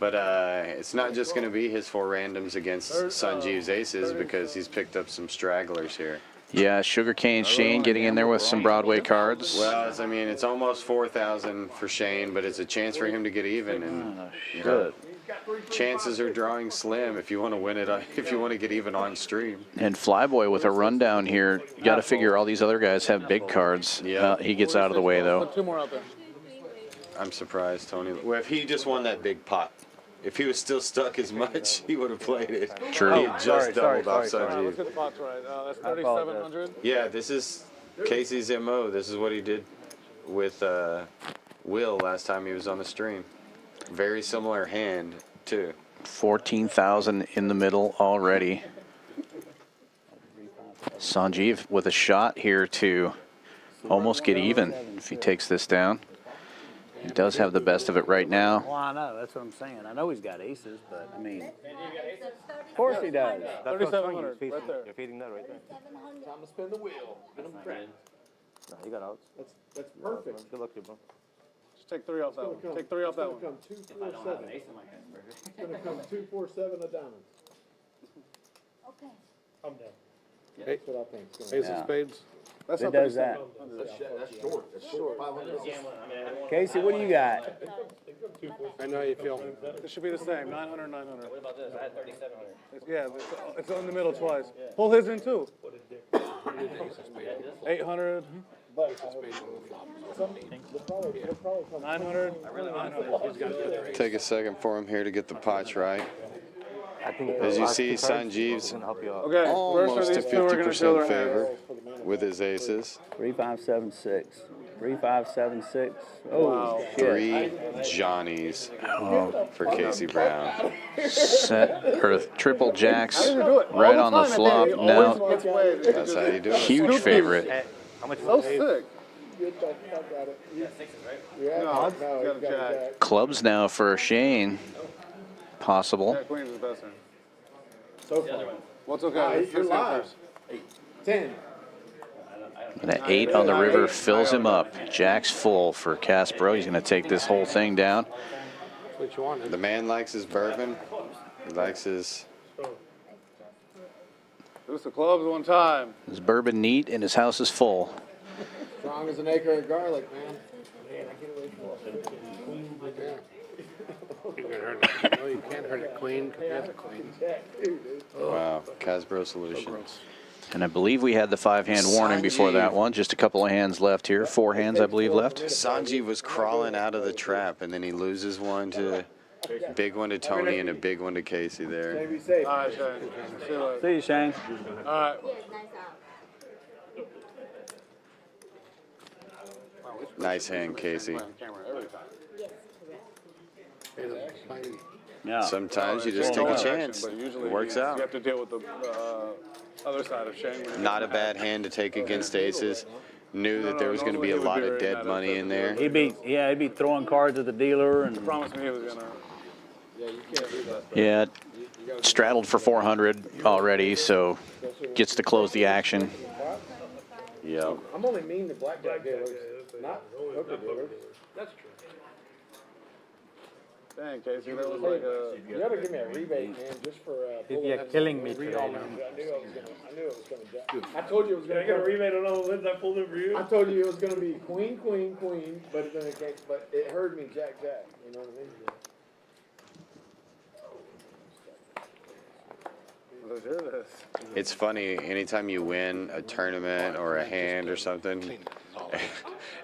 [SPEAKER 2] But it's not just going to be his 4 randoms against Sanjeev's aces because he's picked up some stragglers here.
[SPEAKER 1] Yeah, Sugarcane Shane getting in there with some Broadway cards.
[SPEAKER 2] Well, I mean, it's almost 4,000 for Shane, but it's a chance for him to get even, and the chances are drawing slim if you want to win it. If you want to get even on stream.
[SPEAKER 1] And Flyboy with a rundown here. You got to figure all these other guys have big cards.
[SPEAKER 2] Yeah.
[SPEAKER 1] He gets out of the way though.
[SPEAKER 4] Put 2 more out there.
[SPEAKER 2] I'm surprised, Tony. Well, if he just won that big pot, if he was still stuck as much, he would have played it.
[SPEAKER 1] True.
[SPEAKER 2] He had just doubled off
[SPEAKER 4] Let's
[SPEAKER 2] Sanjeev.
[SPEAKER 4] get the pots right. That's 3,700.
[SPEAKER 2] Yeah, this is Casey's MO. This is what he did with Will last time he was on the stream. Very similar hand, too.
[SPEAKER 1] 14,000 in the middle already. Sanjeev with a shot here to almost get even if he takes this down. He does have the best of it right now.
[SPEAKER 8] Well, I know. That's what I'm saying. I know he's got aces, but I mean, of course he does.
[SPEAKER 4] 3,700 right there.
[SPEAKER 11] You're feeding that right there.
[SPEAKER 3] Time to spin the wheel. Get them cracked.
[SPEAKER 11] No, you got outs.
[SPEAKER 3] That's perfect.
[SPEAKER 11] Good luck to you, bro.
[SPEAKER 4] Just take 3 off that one. Take 3 off that one.
[SPEAKER 3] It's going to come 2, 4, 7. It's going to come 2, 4, 7 of diamonds.
[SPEAKER 13] Okay.
[SPEAKER 3] I'm down. That's what I think. It's
[SPEAKER 12] Ace
[SPEAKER 3] gonna
[SPEAKER 12] of spades.
[SPEAKER 4] That's
[SPEAKER 8] Who
[SPEAKER 4] not
[SPEAKER 8] does
[SPEAKER 4] 37.
[SPEAKER 8] that?
[SPEAKER 3] That's short. That's short. 500.
[SPEAKER 8] Casey, what do you got?
[SPEAKER 12] I know how you feel.
[SPEAKER 4] This should be the same. 900, 900.
[SPEAKER 9] What about this? I had 3,700.
[SPEAKER 4] Yeah, it's in the middle twice. Pull his in too. 800. 900. 900.
[SPEAKER 2] Take a second for him here to get the pots right.
[SPEAKER 11] I think
[SPEAKER 2] As you see, Sanjeev's
[SPEAKER 11] gonna help you out.
[SPEAKER 4] Okay,
[SPEAKER 2] almost
[SPEAKER 4] first
[SPEAKER 2] to
[SPEAKER 4] of these 2 are going to show
[SPEAKER 2] 50%
[SPEAKER 4] their hands.
[SPEAKER 2] favor with his aces.
[SPEAKER 8] 3576. 3576. Oh, shit.
[SPEAKER 2] 3 Johnnies for Casey Brown.
[SPEAKER 1] Set or triple jacks
[SPEAKER 4] How does he do it?
[SPEAKER 1] right
[SPEAKER 4] All
[SPEAKER 1] on the
[SPEAKER 4] time,
[SPEAKER 1] flop.
[SPEAKER 4] He always
[SPEAKER 1] Now
[SPEAKER 4] gets played.
[SPEAKER 2] That's how you do it.
[SPEAKER 1] huge favorite.
[SPEAKER 11] How much
[SPEAKER 4] So sick.
[SPEAKER 3] Get the fuck out of it. Yeah,
[SPEAKER 4] No,
[SPEAKER 3] no,
[SPEAKER 4] got
[SPEAKER 3] he's
[SPEAKER 4] a
[SPEAKER 3] got a
[SPEAKER 4] jack.
[SPEAKER 3] jack.
[SPEAKER 1] Clubs now for Shane. Possible.
[SPEAKER 4] Yeah, queen is the best hand.
[SPEAKER 3] So far.
[SPEAKER 11] What's okay?
[SPEAKER 3] You're live. 10.
[SPEAKER 1] And that 8 on the river fills him up. Jack's full for Caspro. He's going to take this whole thing down.
[SPEAKER 12] What you wanted.
[SPEAKER 2] The man likes his bourbon. He likes his.
[SPEAKER 11] Loose the clubs one time.
[SPEAKER 1] His bourbon neat and his house is full.
[SPEAKER 3] Strong as an acre of garlic, man. Man, I can't wait for
[SPEAKER 12] No, you can't hurt a queen. You have a queen.
[SPEAKER 2] Wow, Caspro Solutions.
[SPEAKER 1] And I believe we had the 5-hand warning before that one. Just a couple of hands left here. 4 hands, I believe, left.
[SPEAKER 2] Sanji was crawling out of the trap, and then he loses one to big one to Tony and a big one to Casey there.
[SPEAKER 3] Be safe.
[SPEAKER 11] All right, Shane. See you later.
[SPEAKER 8] See you, Shane.
[SPEAKER 11] All right.
[SPEAKER 2] Nice hand, Casey.
[SPEAKER 8] Yeah.
[SPEAKER 2] Sometimes you just take a chance.
[SPEAKER 11] But usually
[SPEAKER 2] It works out.
[SPEAKER 11] You have to deal with the other side of Shane.
[SPEAKER 2] Not a bad hand to take against aces. Knew that there was going to be a lot of dead money in there.
[SPEAKER 8] He'd be throwing cards at the dealer and.
[SPEAKER 11] Promised me he was gonna.
[SPEAKER 3] Yeah, you can't do that.
[SPEAKER 1] Yeah, straddled for 400 already, so gets to close the action.
[SPEAKER 2] Yep.
[SPEAKER 3] I'm only mean to blackjack dealers, not poker dealers.
[SPEAKER 11] That's true. Dang, Casey, that was like a.
[SPEAKER 3] You gotta give me a rebate, man, just for pulling
[SPEAKER 10] You're
[SPEAKER 3] them
[SPEAKER 10] killing me
[SPEAKER 3] three
[SPEAKER 10] today,
[SPEAKER 3] all
[SPEAKER 10] man.
[SPEAKER 3] numbers. I knew it was gonna jack. I told you it was gonna.
[SPEAKER 4] I got a rebate on all the wins I pulled in for you.
[SPEAKER 3] I told you it was gonna be queen, queen, queen, but then it came, but it heard me jack, jack. You know what I mean?
[SPEAKER 11] Let's hear this.
[SPEAKER 2] It's funny, anytime you win a tournament or a hand or something,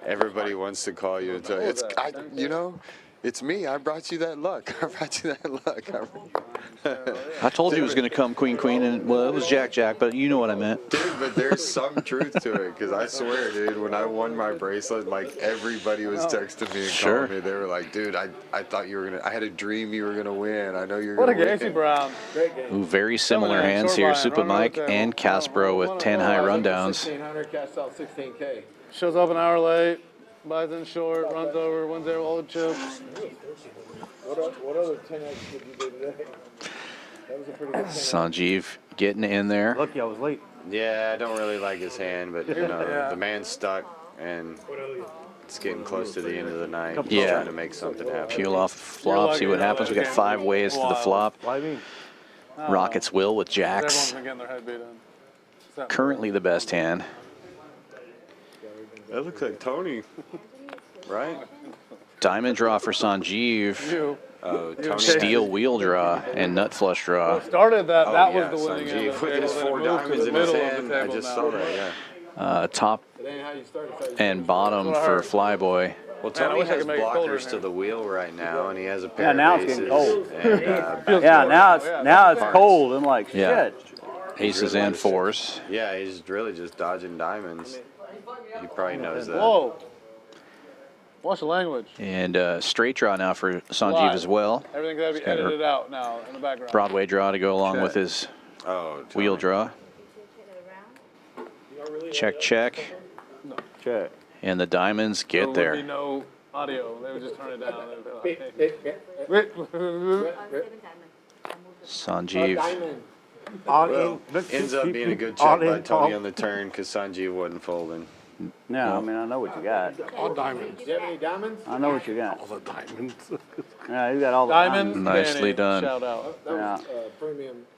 [SPEAKER 2] everybody wants to call you and tell you, it's me. I brought you that luck. I brought you that luck.
[SPEAKER 1] I told you it was going to come queen, queen, and well, it was jack, jack, but you know what I meant.
[SPEAKER 2] Dude, but there's some truth to it, because I swear, dude, when I won my bracelet, like, everybody was texting me and calling me. They were like, dude, I thought you were going to, I had a dream you were going to win. I know you're going to win.
[SPEAKER 11] What a Casey Brown.
[SPEAKER 3] Great game.
[SPEAKER 1] Ooh, very similar hands here. Super Mike and Caspro with 10 high rundowns.
[SPEAKER 3] 1600, cast out 16K.
[SPEAKER 11] Shows up an hour late, buys in short, runs over, wins there all the chips.
[SPEAKER 3] What other 10X did you do today? That was a pretty good 10X.
[SPEAKER 1] Sanjeev getting in there.
[SPEAKER 8] Lucky I was late.
[SPEAKER 2] Yeah, I don't really like his hand, but, you know, the man's stuck, and it's getting close to the end of the night. He's
[SPEAKER 1] Yeah.
[SPEAKER 2] trying to make something happen.
[SPEAKER 1] Peel off flop, see what happens. We got 5 ways to the flop.
[SPEAKER 8] Why me?
[SPEAKER 1] Rockets will with jacks.
[SPEAKER 11] Everyone's been getting their head beat in.
[SPEAKER 1] Currently the best hand.
[SPEAKER 2] That looks like Tony, right?
[SPEAKER 1] Diamond draw for Sanjeev.
[SPEAKER 11] You.
[SPEAKER 2] Oh, Tony.
[SPEAKER 1] Steel wheel draw and nut flush draw.
[SPEAKER 11] Started that.
[SPEAKER 2] Oh,
[SPEAKER 11] that
[SPEAKER 2] yeah,
[SPEAKER 11] was the winning end.
[SPEAKER 2] Sanjeev
[SPEAKER 11] of the
[SPEAKER 2] with
[SPEAKER 11] table,
[SPEAKER 2] his
[SPEAKER 11] then it
[SPEAKER 2] 4
[SPEAKER 11] moved to
[SPEAKER 2] diamonds
[SPEAKER 11] the
[SPEAKER 2] in his
[SPEAKER 11] middle of the
[SPEAKER 2] hand. I
[SPEAKER 11] table
[SPEAKER 2] just
[SPEAKER 11] now.
[SPEAKER 2] saw that, yeah.
[SPEAKER 1] Top
[SPEAKER 3] It ain't how you start, it's how you
[SPEAKER 1] and bottom for Flyboy.
[SPEAKER 2] Well,
[SPEAKER 11] Man, I
[SPEAKER 2] Tony
[SPEAKER 11] wish I
[SPEAKER 2] has
[SPEAKER 11] could make it colder in
[SPEAKER 2] blockers to
[SPEAKER 11] here.
[SPEAKER 2] the wheel right now, and he has a pair
[SPEAKER 8] Yeah, now
[SPEAKER 2] of
[SPEAKER 8] it's
[SPEAKER 2] aces.
[SPEAKER 8] getting cold.
[SPEAKER 2] And,
[SPEAKER 8] Yeah, now it's cold. I'm like,
[SPEAKER 1] Yeah.
[SPEAKER 8] shit.
[SPEAKER 1] Aces and 4s.
[SPEAKER 2] yeah, he's really just dodging diamonds. He probably knows that.
[SPEAKER 11] Whoa. Watch the language.
[SPEAKER 1] And straight draw now for Sanjeev
[SPEAKER 11] Live.
[SPEAKER 1] as well.
[SPEAKER 11] Everything's got to be
[SPEAKER 1] got her-
[SPEAKER 11] edited out now in the background.
[SPEAKER 1] Broadway draw to go along with his
[SPEAKER 2] Oh,
[SPEAKER 1] wheel
[SPEAKER 2] Tony.
[SPEAKER 1] draw. Check, check.
[SPEAKER 8] Check.
[SPEAKER 1] And the diamonds
[SPEAKER 11] There
[SPEAKER 1] get
[SPEAKER 11] would be
[SPEAKER 1] there.
[SPEAKER 11] no audio. They would just turn it down. They would be like,
[SPEAKER 3] Beep, beep, beep.
[SPEAKER 1] Sanjeev.
[SPEAKER 3] Diamond.
[SPEAKER 2] Well, ends up being a good check by Tony on the turn because Sanjeev wasn't folding.
[SPEAKER 8] No, I mean, I know what you got.
[SPEAKER 12] All diamonds.
[SPEAKER 3] Do you have any diamonds?
[SPEAKER 8] I know what you got.
[SPEAKER 12] All the diamonds.
[SPEAKER 8] Yeah, you got all the
[SPEAKER 11] Diamond.
[SPEAKER 1] Nicely
[SPEAKER 11] Danny,
[SPEAKER 1] done.
[SPEAKER 11] Shout out.
[SPEAKER 3] That was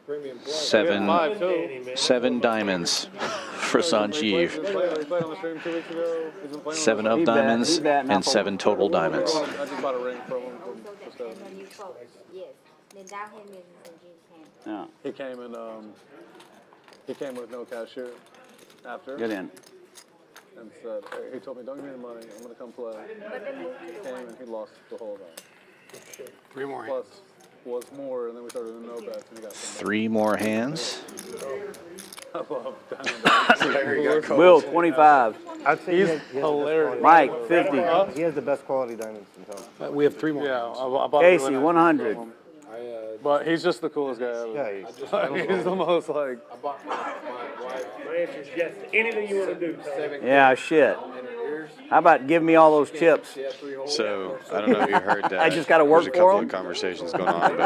[SPEAKER 3] premium play.
[SPEAKER 1] 7
[SPEAKER 11] 5 too.
[SPEAKER 1] 7 diamonds for
[SPEAKER 11] He
[SPEAKER 1] Sanjeev.
[SPEAKER 11] played on the stream 2 weeks ago. He's been playing
[SPEAKER 1] 7
[SPEAKER 11] on
[SPEAKER 1] of
[SPEAKER 8] He bet-
[SPEAKER 1] diamonds
[SPEAKER 8] he bet
[SPEAKER 1] and
[SPEAKER 8] not
[SPEAKER 1] 7 total diamonds.
[SPEAKER 11] I just bought a ring from him.
[SPEAKER 13] When you fold, yes. The down hand is Sanjeev's hand.
[SPEAKER 8] Yeah,
[SPEAKER 11] He came with no cashier after.
[SPEAKER 8] get in.
[SPEAKER 11] And said, he told me, don't give me the money, I'm going to come play.
[SPEAKER 13] But then move to the
[SPEAKER 11] Came
[SPEAKER 13] one.
[SPEAKER 11] and he lost the whole amount.
[SPEAKER 12] 3 more.
[SPEAKER 11] Plus was more, and then we started with no bets, and he got some
[SPEAKER 1] 3 more hands.
[SPEAKER 11] above diamond.
[SPEAKER 8] Will, 25.
[SPEAKER 10] I'd say
[SPEAKER 11] He's hilarious.
[SPEAKER 8] Mike, 50.
[SPEAKER 10] he has the best quality diamonds in town.
[SPEAKER 12] We have 3 more.
[SPEAKER 11] Yeah,
[SPEAKER 12] hands.
[SPEAKER 11] I bought
[SPEAKER 8] Casey,
[SPEAKER 11] the
[SPEAKER 8] 100.
[SPEAKER 11] But he's just the coolest guy ever.
[SPEAKER 10] Yeah, he's
[SPEAKER 11] He's the most like,
[SPEAKER 3] I bought my wife
[SPEAKER 4] My answer is yes to anything you want to do.
[SPEAKER 8] Yeah, shit.
[SPEAKER 3] in her ears.
[SPEAKER 9] waters.
[SPEAKER 8] How about give me all those chips?
[SPEAKER 2] So I don't know if you heard that.
[SPEAKER 8] I just gotta work
[SPEAKER 2] There's a
[SPEAKER 8] for
[SPEAKER 2] couple
[SPEAKER 8] 'em.
[SPEAKER 2] of conversations going on,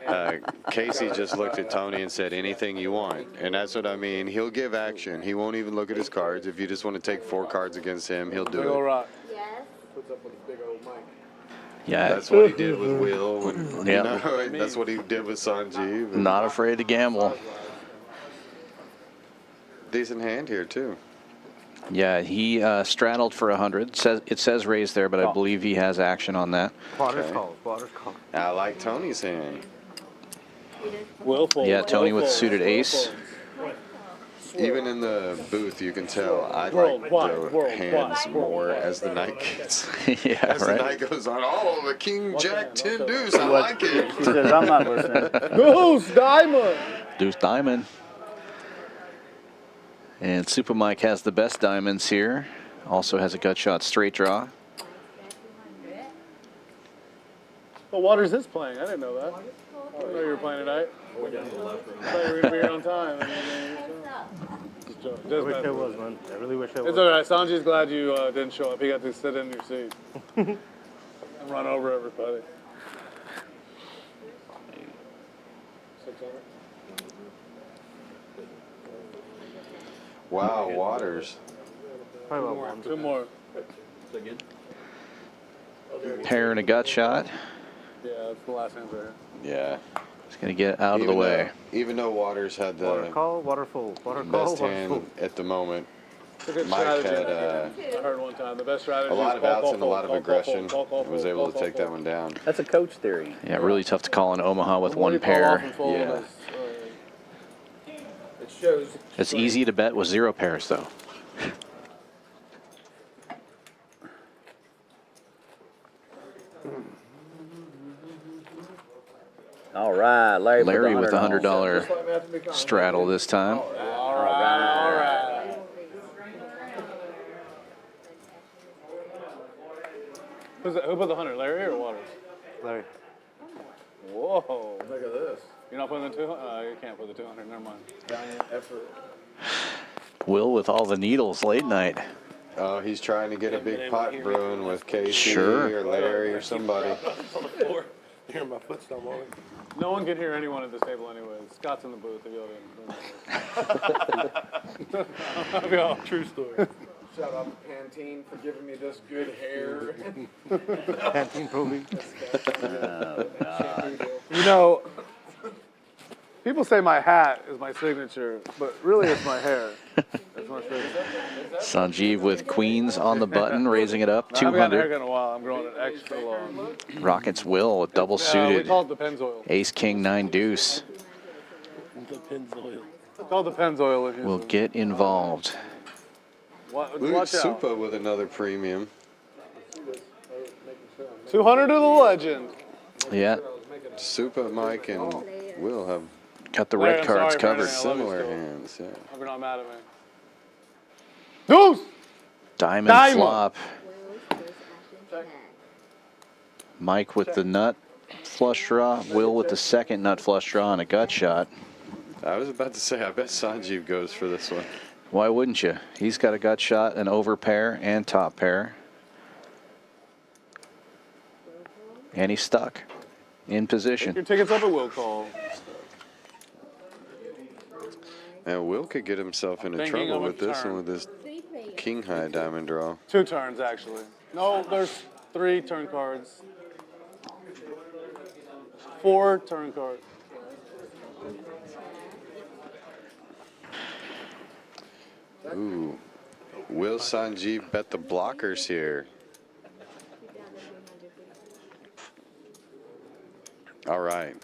[SPEAKER 2] but Casey just looked at Tony and said, anything you want. And that's what I mean. He'll give action. He won't even look at his cards. If you just want to take 4 cards against him, he'll do
[SPEAKER 4] Big old
[SPEAKER 2] it.
[SPEAKER 4] rock.
[SPEAKER 13] Yes.
[SPEAKER 3] Puts up with a big old mic.
[SPEAKER 1] Yeah,
[SPEAKER 2] That's what he did with Will. When,
[SPEAKER 1] Yeah.
[SPEAKER 2] you know, that's what he did with Sanjeev. And
[SPEAKER 1] not afraid to gamble.
[SPEAKER 2] decent hand here, too.
[SPEAKER 1] Yeah, he straddled for 100. It says raise there, but I believe he has action on that.
[SPEAKER 8] Water's cold. Water's cold.
[SPEAKER 2] I like Tony's hand.
[SPEAKER 11] Willful.
[SPEAKER 1] Yeah, Tony with suited ace.
[SPEAKER 2] Even in the booth, you can tell I like the hands more as the night gets.
[SPEAKER 1] Yeah,
[SPEAKER 2] as the
[SPEAKER 1] right.
[SPEAKER 2] night goes on. Oh, the King Jack 10 deuce. I like it.
[SPEAKER 8] He says, I'm not listening.
[SPEAKER 11] Goose diamond.
[SPEAKER 1] Deuce diamond. And Super Mike has the best diamonds here. Also has a gut shot straight draw.
[SPEAKER 11] What waters is playing? I didn't know that. I didn't know you were playing tonight. I thought you were going to be here on time.
[SPEAKER 8] I wish I was, man. I really wish I was.
[SPEAKER 4] It's all right. Sanji's glad you didn't show up. He got to sit in your seat and run over everybody. 600.
[SPEAKER 2] Wow, Waters.
[SPEAKER 4] Two more.
[SPEAKER 1] Pair and a gut shot.
[SPEAKER 4] Yeah, that's the last hand right
[SPEAKER 2] Yeah.
[SPEAKER 1] He's going to get out of the way.
[SPEAKER 2] Even though Waters had
[SPEAKER 8] Water
[SPEAKER 2] the
[SPEAKER 8] call, water full. Water call,
[SPEAKER 2] best
[SPEAKER 8] water
[SPEAKER 2] hand
[SPEAKER 8] full.
[SPEAKER 2] at the moment,
[SPEAKER 4] It's a good
[SPEAKER 2] Mike
[SPEAKER 4] strategy.
[SPEAKER 2] had
[SPEAKER 4] I heard one time. The best strategy
[SPEAKER 2] a lot
[SPEAKER 4] is
[SPEAKER 2] of outs and a lot of aggression.
[SPEAKER 4] call,
[SPEAKER 2] Was able to take that one down.
[SPEAKER 8] That's a coach theory.
[SPEAKER 1] Yeah, really tough to call in Omaha with
[SPEAKER 4] The more
[SPEAKER 1] one
[SPEAKER 4] you call off
[SPEAKER 1] pair.
[SPEAKER 4] and fold,
[SPEAKER 2] Yeah.
[SPEAKER 3] It shows.
[SPEAKER 1] It's easy to bet with 0 pairs, though.
[SPEAKER 8] All right,
[SPEAKER 1] Larry with a
[SPEAKER 8] $100.
[SPEAKER 1] $100 straddle this time.
[SPEAKER 4] All right, all right. Who put the 100, Larry or Waters?
[SPEAKER 8] Larry.
[SPEAKER 4] Whoa.
[SPEAKER 3] Look at this.
[SPEAKER 4] You're not putting the 200? You can't put the 200. Never mind.
[SPEAKER 3] Giant effort.
[SPEAKER 1] Will with all the needles late night.
[SPEAKER 2] Oh, he's trying to get a big pot brewing with Casey
[SPEAKER 1] Sure.
[SPEAKER 2] or Larry or somebody.
[SPEAKER 11] Hear my footstep on it.
[SPEAKER 4] No one can hear anyone at this table anyway. Scott's in the booth. If you all
[SPEAKER 11] True story.
[SPEAKER 3] Shout out to Pantene for giving me this good hair.
[SPEAKER 8] Pantene Proby.
[SPEAKER 4] You know, people say my hat is my signature, but really it's my hair. That's my signature.
[SPEAKER 1] Sanjeev with queens on the button, raising it up.
[SPEAKER 4] I haven't gotten a
[SPEAKER 1] 200.
[SPEAKER 4] haircut in a while. I'm growing it extra long.
[SPEAKER 1] Rockets Will with double
[SPEAKER 4] We
[SPEAKER 1] suited.
[SPEAKER 4] call it the Pennzoil.
[SPEAKER 1] Ace, king, 9 deuce.
[SPEAKER 11] The Pennzoil.
[SPEAKER 4] It's called the Pennzoil. If you
[SPEAKER 1] Will get involved.
[SPEAKER 4] Watch
[SPEAKER 2] Look at
[SPEAKER 4] out.
[SPEAKER 2] Supa with another premium.
[SPEAKER 4] 200 to the legend.
[SPEAKER 1] Yeah,
[SPEAKER 2] Supa, Mike, and Will have
[SPEAKER 1] got the
[SPEAKER 4] Larry,
[SPEAKER 1] red
[SPEAKER 4] I'm
[SPEAKER 1] cards
[SPEAKER 4] sorry,
[SPEAKER 1] covered.
[SPEAKER 4] Brandon. I love you
[SPEAKER 2] similar
[SPEAKER 4] still.
[SPEAKER 2] hands. Yeah.
[SPEAKER 4] Hope you're not mad at me. Deuce!
[SPEAKER 1] Diamond flop. Mike with the nut flush draw. Will with the second nut flush draw and a gut shot.
[SPEAKER 2] I was about to say, I bet Sanjeev goes for this one.
[SPEAKER 1] Why wouldn't you? He's got a gut shot, an over pair, and top pair. And he's stuck in
[SPEAKER 4] Your
[SPEAKER 1] position.
[SPEAKER 4] tickets up at will call.
[SPEAKER 2] And Will could get himself into
[SPEAKER 4] Thinking
[SPEAKER 2] trouble
[SPEAKER 4] of a
[SPEAKER 2] with this
[SPEAKER 4] turn.
[SPEAKER 2] one with this king high diamond draw.
[SPEAKER 4] 2 turns, actually. No, there's 3 turn cards. 4 turn cards.
[SPEAKER 2] Ooh. Will Sanjeev bet the blockers here? All right.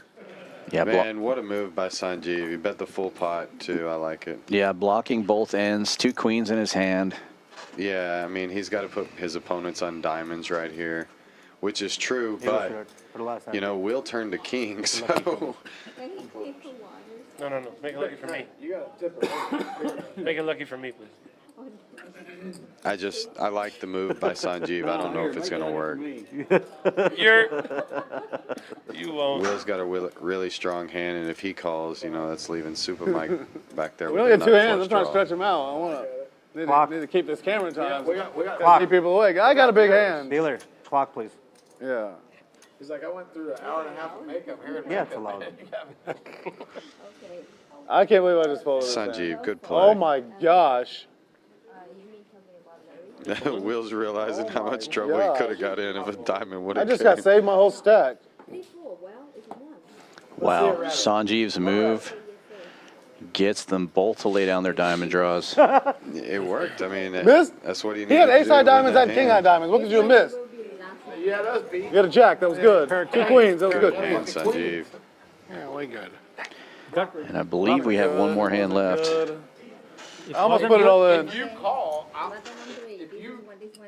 [SPEAKER 1] Yeah,
[SPEAKER 2] Man, what a move by Sanjeev. He bet the full pot, too. I like it.
[SPEAKER 1] yeah, blocking both ends. 2 queens in his hand.
[SPEAKER 2] Yeah, I mean, he's got to put his opponents on diamonds right here, which is true, but, you know, Will turn to king, so.
[SPEAKER 11] No. Make it lucky for me.
[SPEAKER 3] You gotta tip it.
[SPEAKER 11] Make it lucky for me, please.
[SPEAKER 2] I like the move by Sanjeev. I don't know if it's going to work.
[SPEAKER 11] You won't.
[SPEAKER 2] Will's got a really strong hand, and if he calls, you know, that's leaving Super Mike back there
[SPEAKER 4] We
[SPEAKER 2] with
[SPEAKER 4] only
[SPEAKER 2] the
[SPEAKER 4] got 2
[SPEAKER 2] nut
[SPEAKER 4] hands.
[SPEAKER 2] flush
[SPEAKER 4] I'm trying to
[SPEAKER 2] draw.
[SPEAKER 4] stretch them out. I want to. Need
[SPEAKER 8] Clock.
[SPEAKER 4] to keep this camera time.
[SPEAKER 3] we got
[SPEAKER 4] Gotta keep people awake. I got a big hand.
[SPEAKER 8] Dealer, clock, please.
[SPEAKER 4] Yeah.
[SPEAKER 3] He's like, I went through an hour and a half of makeup here. And
[SPEAKER 8] Yeah, it's allowed.
[SPEAKER 13] Okay.
[SPEAKER 4] I can't believe I just folded this
[SPEAKER 2] Sanjeev,
[SPEAKER 4] hand.
[SPEAKER 2] good play.
[SPEAKER 4] Oh my gosh.
[SPEAKER 13] You mean talking about Larry?
[SPEAKER 2] Will's realizing how much trouble
[SPEAKER 4] gosh.
[SPEAKER 2] he could have got in if a diamond would
[SPEAKER 4] I
[SPEAKER 2] have
[SPEAKER 4] just
[SPEAKER 2] came.
[SPEAKER 4] got saved my whole stack.
[SPEAKER 13] 3-4. Well, it's a 1.
[SPEAKER 1] Wow, Sanjeev's move gets them both to lay down their diamond draws.
[SPEAKER 2] It worked. I mean,
[SPEAKER 4] Missed?
[SPEAKER 2] that's what he needed
[SPEAKER 4] He had
[SPEAKER 2] to
[SPEAKER 4] ace
[SPEAKER 2] do
[SPEAKER 4] high
[SPEAKER 2] with
[SPEAKER 4] diamonds
[SPEAKER 2] that
[SPEAKER 4] and king high
[SPEAKER 2] hand.
[SPEAKER 4] diamonds. What could you have missed?
[SPEAKER 3] Yeah, that was beat.
[SPEAKER 4] You got a jack. That was good. 2 queens. That was
[SPEAKER 2] Good
[SPEAKER 4] good.
[SPEAKER 2] hand, Sanjeev.
[SPEAKER 12] Yeah, we good.
[SPEAKER 1] And I believe we have one more hand left.
[SPEAKER 4] I almost put it all in.
[SPEAKER 3] If you call, if you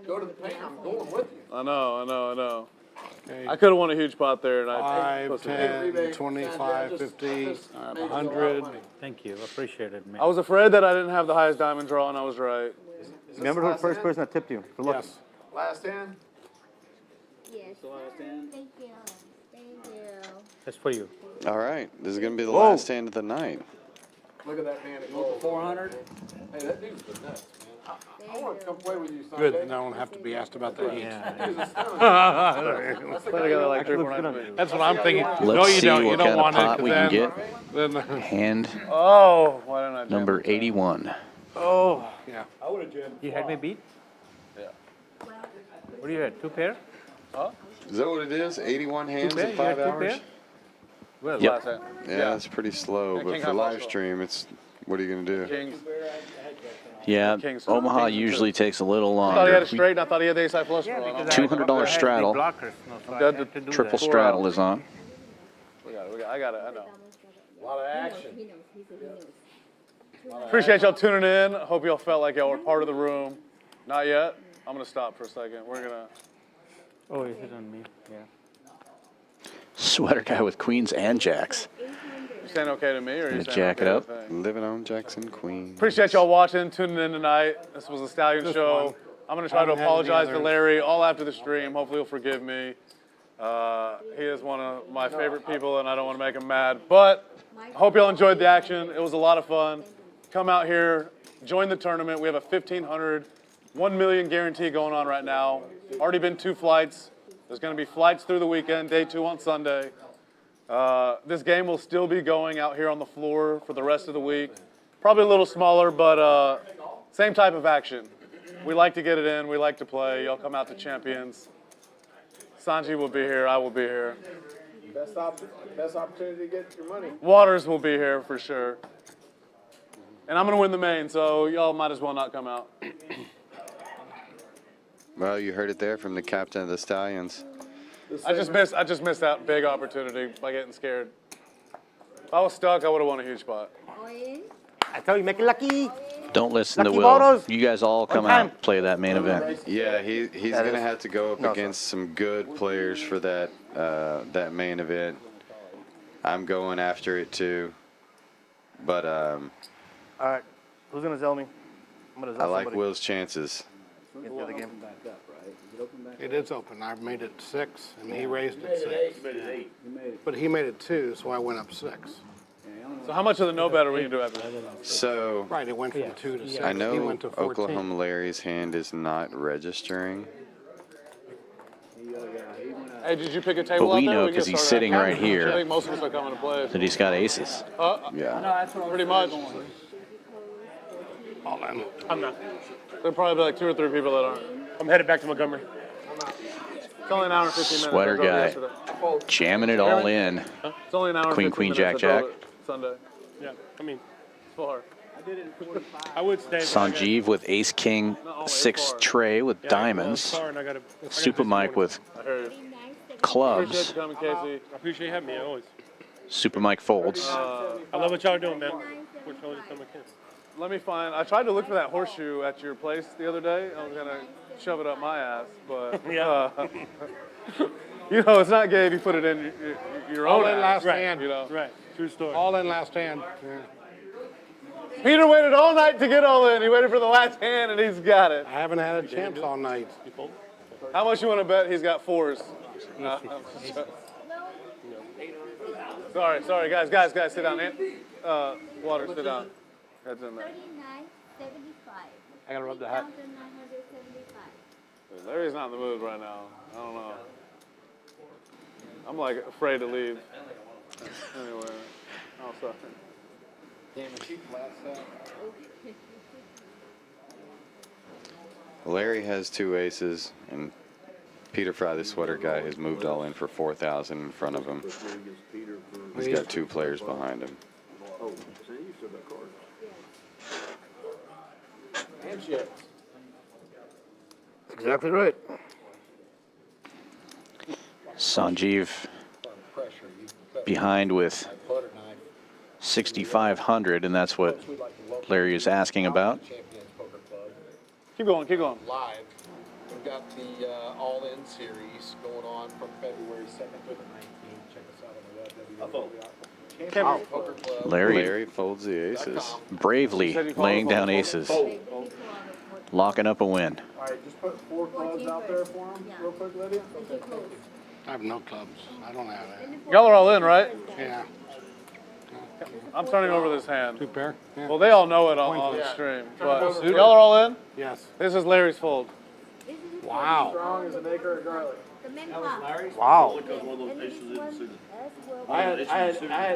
[SPEAKER 3] go to the paint, I'm going with you.
[SPEAKER 4] I know. I could have won a huge pot there, and I
[SPEAKER 12] 5, 10, 25, 50, 100.
[SPEAKER 9] Thank you, appreciate it, man.
[SPEAKER 4] I was afraid that I didn't have the highest diamond draw, and I was right.
[SPEAKER 8] Remember who the first person that tipped you for looking?
[SPEAKER 12] Yes.
[SPEAKER 3] Last hand?
[SPEAKER 13] Yes. Thank you. Thank you.
[SPEAKER 9] That's for you.
[SPEAKER 2] All right, this is going to be the last hand of the night.
[SPEAKER 3] Look at that man. 400. Hey, that dude's the nuts, man. I want to come play with you someday.
[SPEAKER 12] Good, then I don't have to be asked about the heat.
[SPEAKER 4] Let's play together like 3 or 4 nights.
[SPEAKER 12] That's what I'm thinking.
[SPEAKER 1] Let's
[SPEAKER 12] No, you
[SPEAKER 1] see
[SPEAKER 12] don't. You
[SPEAKER 1] what
[SPEAKER 12] don't
[SPEAKER 1] kind of
[SPEAKER 12] want
[SPEAKER 1] pot
[SPEAKER 12] it,
[SPEAKER 1] we can
[SPEAKER 12] 'cause
[SPEAKER 1] get.
[SPEAKER 12] then,
[SPEAKER 1] Hand
[SPEAKER 4] Oh, why didn't I jam
[SPEAKER 1] number
[SPEAKER 4] this time?
[SPEAKER 1] 81.
[SPEAKER 4] Oh.
[SPEAKER 12] yeah.
[SPEAKER 9] You had me beat?
[SPEAKER 4] Yeah.
[SPEAKER 9] What do you had, 2 pair?
[SPEAKER 2] Is that what it is? 81 hands
[SPEAKER 9] pair?
[SPEAKER 2] in
[SPEAKER 9] You
[SPEAKER 2] 5
[SPEAKER 9] had 2
[SPEAKER 2] hours?
[SPEAKER 9] pair?
[SPEAKER 4] Where's
[SPEAKER 1] Yep.
[SPEAKER 4] last hand?
[SPEAKER 2] Yeah, that's pretty slow.
[SPEAKER 4] Yeah,
[SPEAKER 2] But
[SPEAKER 4] king
[SPEAKER 2] for
[SPEAKER 4] high
[SPEAKER 2] live
[SPEAKER 4] flush.
[SPEAKER 2] stream, it's what are you going to do?
[SPEAKER 4] Kings.
[SPEAKER 1] Yeah,
[SPEAKER 4] King's
[SPEAKER 1] Omaha
[SPEAKER 4] King's
[SPEAKER 1] usually takes a little
[SPEAKER 4] I thought he had
[SPEAKER 1] longer.
[SPEAKER 4] a straight, and I thought he had the ace high flush.
[SPEAKER 1] $200 straddle. Triple straddle is on.
[SPEAKER 4] I got it, I know.
[SPEAKER 3] A lot of action.
[SPEAKER 13] He knows. He said he knows.
[SPEAKER 4] Appreciate y'all tuning in. Hope y'all felt like y'all were part of the room. Not yet. I'm going to stop for a second. We're going to...
[SPEAKER 9] Oh, is it on me? Yeah.
[SPEAKER 1] Sweater guy with queens and jacks.
[SPEAKER 4] You saying okay to me, or are you
[SPEAKER 1] Gonna
[SPEAKER 4] saying
[SPEAKER 1] jack
[SPEAKER 4] okay
[SPEAKER 1] it
[SPEAKER 4] to
[SPEAKER 1] up.
[SPEAKER 4] the thing?
[SPEAKER 2] Living on Jackson Queen.
[SPEAKER 4] Appreciate y'all watching, tuning in tonight. This was the Stallion
[SPEAKER 12] Just
[SPEAKER 4] Show.
[SPEAKER 12] one.
[SPEAKER 4] I'm going to try to
[SPEAKER 12] Haven't had any
[SPEAKER 4] apologize to
[SPEAKER 12] others.
[SPEAKER 4] Larry all after the stream. Hopefully he'll forgive me. He is one of my favorite people, and I don't want to make him mad. But I hope y'all enjoyed the action. It was a lot of fun. Come out here, join the tournament. We have a 1,500, 1 million guarantee going on right now. Already been 2 flights. There's going to be flights through the weekend, day 2 on Sunday. This game will still be going out here on the floor for the rest of the week. Probably a little smaller, but same type of action. We like to get it in. We like to play. Y'all come out to Champions. Sanji will be here. I will be here.
[SPEAKER 3] Best opportunity to get your money.
[SPEAKER 4] Waters will be here for sure. And I'm going to win the main, so y'all might as well not come out.
[SPEAKER 2] Well, you heard it there from the captain of the Stallions.
[SPEAKER 4] I just missed that big opportunity by getting scared. If I was stuck, I would have won a huge spot.
[SPEAKER 13] All in.
[SPEAKER 8] I tell you, make it lucky.
[SPEAKER 1] Don't listen to
[SPEAKER 8] Lucky
[SPEAKER 1] Will.
[SPEAKER 8] Boros.
[SPEAKER 1] You guys all come
[SPEAKER 8] time.
[SPEAKER 1] out, play that main event.
[SPEAKER 2] Yeah, he's
[SPEAKER 8] That
[SPEAKER 2] going to
[SPEAKER 8] is-
[SPEAKER 2] have to go up
[SPEAKER 8] No,
[SPEAKER 2] against some good players for that that main event. I'm going after it too. But
[SPEAKER 8] All right. Who's going to sell me? I'm going to
[SPEAKER 2] I
[SPEAKER 8] sell
[SPEAKER 2] like
[SPEAKER 8] somebody.
[SPEAKER 2] Will's chances.
[SPEAKER 8] Get the other game.
[SPEAKER 12] It is open. I made it 6, and he raised it 6. But he made it 2, so I went up 6.
[SPEAKER 4] So how much of the no bet are we going to do after this?
[SPEAKER 2] So
[SPEAKER 12] Right, it went from 2 to 6.
[SPEAKER 2] I
[SPEAKER 12] He
[SPEAKER 2] know
[SPEAKER 12] went to 14.
[SPEAKER 2] Oklahoma Larry's hand is not registering.
[SPEAKER 4] Hey, did you pick a table
[SPEAKER 1] But we
[SPEAKER 4] out there?
[SPEAKER 1] know
[SPEAKER 4] can
[SPEAKER 1] 'cause
[SPEAKER 4] get
[SPEAKER 1] he's
[SPEAKER 4] started.
[SPEAKER 1] sitting right here.
[SPEAKER 4] I think most of us are coming to play.
[SPEAKER 1] That he's got aces.
[SPEAKER 2] Yeah.
[SPEAKER 4] Pretty much.
[SPEAKER 12] All in.
[SPEAKER 11] I'm not.
[SPEAKER 4] There'll probably be like 2 or 3 people that aren't.
[SPEAKER 11] I'm headed back to Montgomery.
[SPEAKER 4] It's only an hour and 15 minutes.
[SPEAKER 1] Sweater
[SPEAKER 4] I drove
[SPEAKER 1] guy.
[SPEAKER 4] yesterday.
[SPEAKER 1] Jamming it all in.
[SPEAKER 4] It's only an hour
[SPEAKER 1] Queen,
[SPEAKER 4] and 15
[SPEAKER 1] queen,
[SPEAKER 4] minutes.
[SPEAKER 1] jack,
[SPEAKER 4] I drove
[SPEAKER 1] jack.
[SPEAKER 4] it Sunday.
[SPEAKER 11] Yeah, I mean,
[SPEAKER 4] It's far.
[SPEAKER 11] I would stay. but I got-
[SPEAKER 1] Sanjeev with ace king 6 tray with
[SPEAKER 11] Yeah, well, it's
[SPEAKER 1] diamonds.
[SPEAKER 11] far and I gotta
[SPEAKER 1] Super Mike with
[SPEAKER 4] I heard you. Appreciate
[SPEAKER 1] clubs.
[SPEAKER 4] you coming, Casey.
[SPEAKER 11] I appreciate you having me always.
[SPEAKER 1] Super Mike folds.
[SPEAKER 11] I love what y'all are doing, man. We're trying to come again.
[SPEAKER 4] Let me find. I tried to look for that horseshoe at your place the other day. I was gonna shove it up my ass, but
[SPEAKER 11] Yeah.
[SPEAKER 4] you know it's not gay if you put it in your own
[SPEAKER 12] All in
[SPEAKER 4] ass.
[SPEAKER 12] last hand.
[SPEAKER 4] You know.
[SPEAKER 11] Right, true story.
[SPEAKER 12] All in last hand. Yeah.
[SPEAKER 4] Peter waited all night to get all in. He waited for the last hand and he's got it.
[SPEAKER 12] I haven't had a chance all night.
[SPEAKER 4] How much you want to bet he's got 4s? Sorry, guys, sit down. Water, sit down. Heads in there.
[SPEAKER 13] 39.75.
[SPEAKER 12] I gotta rub the hat.
[SPEAKER 13] 2,975.
[SPEAKER 4] Larry's not in the mood right now. I don't know. I'm like afraid to leave. Anyway, oh sorry.
[SPEAKER 2] Larry has 2 aces, and Peter Fry, the sweater guy, has moved all in for 4,000 in front of him. He's got 2 players behind him.
[SPEAKER 5] Oh, see, you still got cards.
[SPEAKER 3] Handshakes.
[SPEAKER 11] Exactly right.
[SPEAKER 1] Sanjeev behind with 6,500, and that's what Larry is asking about.
[SPEAKER 4] Keep going, keep going.
[SPEAKER 3] Live. We've got the All-In series going on from February 2nd to the 19th. Check us out on the web. Champions Poker Club.
[SPEAKER 2] Larry folds the aces.
[SPEAKER 1] Bravely laying down aces. Locking up a win.
[SPEAKER 3] All right, just put 4 clubs out there for him real quick, Lydia. Okay, thank you.
[SPEAKER 12] I have no clubs. I don't have that.
[SPEAKER 4] Y'all are all in, right?
[SPEAKER 12] Yeah.
[SPEAKER 4] I'm turning over this hand.
[SPEAKER 12] 2 pair? Yeah.
[SPEAKER 4] Well, they all know it on the stream. But y'all are all in?
[SPEAKER 12] Yes.
[SPEAKER 4] This is Larry's fold.
[SPEAKER 12] Wow.
[SPEAKER 3] Strong as an acre of garlic.
[SPEAKER 13] The main pot.
[SPEAKER 12] Wow.
[SPEAKER 5] Because one of those aces isn't suited.
[SPEAKER 3] I had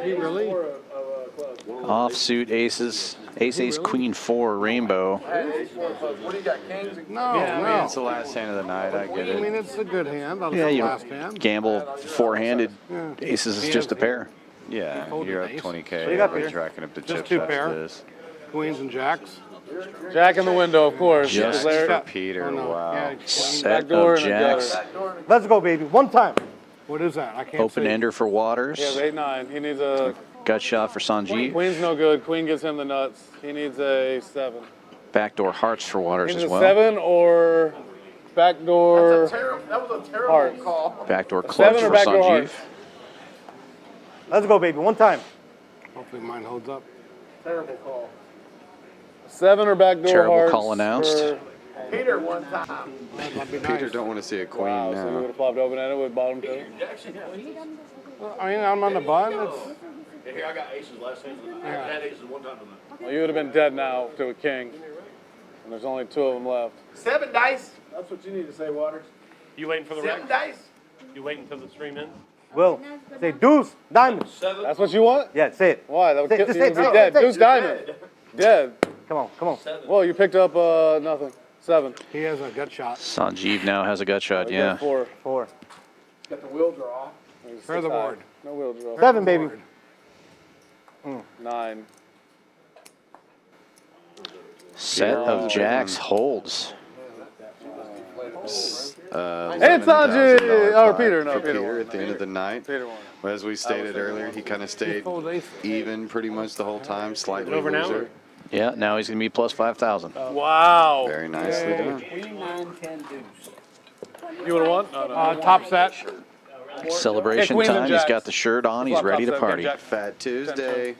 [SPEAKER 3] 8
[SPEAKER 12] really?
[SPEAKER 3] more of clubs.
[SPEAKER 1] Offsuit aces. Ace, queen, 4, rainbow.
[SPEAKER 3] I had 8 more clubs. What do you got, kings?
[SPEAKER 12] No,
[SPEAKER 2] Yeah, I mean,
[SPEAKER 12] no.
[SPEAKER 2] it's the last hand of the night. I get
[SPEAKER 12] I mean,
[SPEAKER 2] it.
[SPEAKER 12] it's a good hand. I'll
[SPEAKER 1] Yeah,
[SPEAKER 12] the
[SPEAKER 1] you
[SPEAKER 12] last hand.
[SPEAKER 1] gamble 4-handed.
[SPEAKER 12] Yeah.
[SPEAKER 1] Aces is just a pair.
[SPEAKER 2] Yeah,
[SPEAKER 12] folded
[SPEAKER 2] you're up
[SPEAKER 12] ace.
[SPEAKER 2] 20K.
[SPEAKER 12] you got,
[SPEAKER 2] Everybody's
[SPEAKER 12] Peter?
[SPEAKER 2] racking up the
[SPEAKER 12] Just
[SPEAKER 2] chips
[SPEAKER 12] 2
[SPEAKER 2] after
[SPEAKER 12] pair.
[SPEAKER 2] this.
[SPEAKER 12] Queens and jacks.
[SPEAKER 4] Jack in the window, of course.
[SPEAKER 1] Just
[SPEAKER 4] Larry.
[SPEAKER 2] for Peter,
[SPEAKER 12] Oh, no.
[SPEAKER 2] wow.
[SPEAKER 12] Yeah,
[SPEAKER 1] Set
[SPEAKER 4] Backdoor
[SPEAKER 1] of
[SPEAKER 4] and a
[SPEAKER 1] jacks.
[SPEAKER 4] gutter.
[SPEAKER 8] Let's go, baby. One time.
[SPEAKER 12] What is that? I can't
[SPEAKER 1] Open
[SPEAKER 12] see.
[SPEAKER 1] ender for Waters.
[SPEAKER 4] He has 8-9. He needs a
[SPEAKER 1] Gut shot for Sanjeev.
[SPEAKER 4] queen's no good. Queen gives him the nuts. He needs a 7.
[SPEAKER 1] Backdoor hearts for Waters
[SPEAKER 4] He needs
[SPEAKER 1] as
[SPEAKER 4] a
[SPEAKER 1] well.
[SPEAKER 4] 7 or backdoor
[SPEAKER 3] That was a terrible
[SPEAKER 4] hearts.
[SPEAKER 3] call.
[SPEAKER 1] Backdoor clubs
[SPEAKER 4] 7 or
[SPEAKER 1] for
[SPEAKER 4] backdoor
[SPEAKER 1] Sanjeev.
[SPEAKER 4] hearts.
[SPEAKER 8] Let's go, baby. One time.
[SPEAKER 12] Hopefully mine holds up.
[SPEAKER 3] Terrible call.
[SPEAKER 4] 7 or backdoor
[SPEAKER 1] Terrible
[SPEAKER 4] hearts.
[SPEAKER 1] call announced.
[SPEAKER 4] for-
[SPEAKER 3] Peter one time.
[SPEAKER 12] That'd be
[SPEAKER 2] Peter
[SPEAKER 12] nice.
[SPEAKER 2] don't want to see a queen
[SPEAKER 4] Wow, so we would
[SPEAKER 2] now.
[SPEAKER 4] have flopped open ended with bottom 2.
[SPEAKER 12] I mean, I'm on the button. It's,
[SPEAKER 5] Yeah, here, I got aces last hand of the night. I had aces one time tonight.
[SPEAKER 4] Well, you would have been dead now to a king. And there's only 2 of them left.
[SPEAKER 3] 7 dice. That's what you need to say, Waters.
[SPEAKER 11] You waiting for the
[SPEAKER 3] 7 dice.
[SPEAKER 11] You waiting until the stream ends?
[SPEAKER 8] Will. Say deuce, diamond.
[SPEAKER 4] That's what you want?
[SPEAKER 8] Yeah, say it.
[SPEAKER 4] Why? That would
[SPEAKER 8] Say-
[SPEAKER 4] kill
[SPEAKER 8] just
[SPEAKER 4] you.
[SPEAKER 8] say
[SPEAKER 4] Would
[SPEAKER 8] it.
[SPEAKER 4] be
[SPEAKER 8] No,
[SPEAKER 4] dead.
[SPEAKER 8] say it.
[SPEAKER 4] Deuce diamond. Dead.
[SPEAKER 8] Come on, come on.
[SPEAKER 4] Well, you picked up nothing. 7.
[SPEAKER 12] he has a gut shot.
[SPEAKER 1] Sanjeev now has a gut shot,
[SPEAKER 4] You got
[SPEAKER 1] yeah.
[SPEAKER 4] 4.
[SPEAKER 8] 4.
[SPEAKER 3] Got the wheel draw.
[SPEAKER 12] Fair the board.
[SPEAKER 4] No wheel draw.
[SPEAKER 8] 7, baby.
[SPEAKER 4] 9.
[SPEAKER 1] Set of jacks holds.
[SPEAKER 4] It's
[SPEAKER 2] $11,000
[SPEAKER 4] Sanjeev! Or
[SPEAKER 2] pot
[SPEAKER 4] Peter, no,
[SPEAKER 2] for
[SPEAKER 4] Peter
[SPEAKER 2] Peter
[SPEAKER 4] won.
[SPEAKER 2] at the end of the night.
[SPEAKER 4] Peter won.
[SPEAKER 2] Well, as we stated earlier, he kind of stayed even pretty much the whole time, slightly
[SPEAKER 11] Over an hour.
[SPEAKER 2] loser.
[SPEAKER 1] Yeah, now he's going to be plus 5,000.
[SPEAKER 4] Wow.
[SPEAKER 2] Very nicely done.
[SPEAKER 7] Queen 9, 10 deuce.
[SPEAKER 4] You would have won? No, no.
[SPEAKER 12] Top set.
[SPEAKER 1] Celebration
[SPEAKER 4] Queens and
[SPEAKER 1] time. He's
[SPEAKER 4] jacks.
[SPEAKER 1] got the shirt on. He's
[SPEAKER 4] Flop
[SPEAKER 1] ready
[SPEAKER 4] top
[SPEAKER 1] to
[SPEAKER 4] set,
[SPEAKER 1] party.
[SPEAKER 4] jack.
[SPEAKER 2] Fat Tuesday.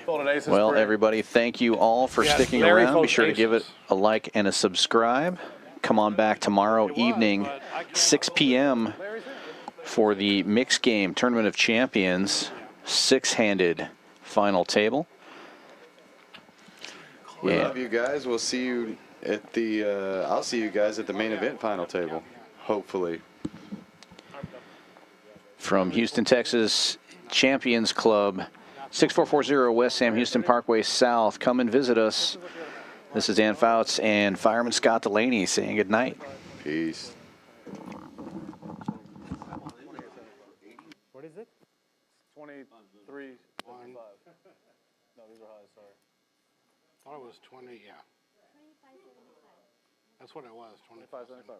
[SPEAKER 4] Folded aces
[SPEAKER 1] Well,
[SPEAKER 4] free.
[SPEAKER 1] everybody, thank you all for
[SPEAKER 12] Yes,
[SPEAKER 1] sticking
[SPEAKER 12] Larry
[SPEAKER 1] around. Be
[SPEAKER 12] folds
[SPEAKER 1] sure to give it
[SPEAKER 12] aces.
[SPEAKER 1] a like and a subscribe. Come on back tomorrow evening, 6 p.m. for the mixed game Tournament of Champions 6-handed final table.
[SPEAKER 2] We
[SPEAKER 1] Yeah.
[SPEAKER 2] love you guys. We'll see you at the, I'll see you guys at the main event final table, hopefully.
[SPEAKER 1] From Houston, Texas, Champions Club, 6440 West Sam Houston Parkway South. Come and visit us. This is Dan Fouts and Fireman Scott Delaney saying good night.
[SPEAKER 2] Peace.
[SPEAKER 8] What is it?
[SPEAKER 4] 23. No, these are high, sorry.
[SPEAKER 12] Thought it was 20, yeah. That's what it was, 25.75.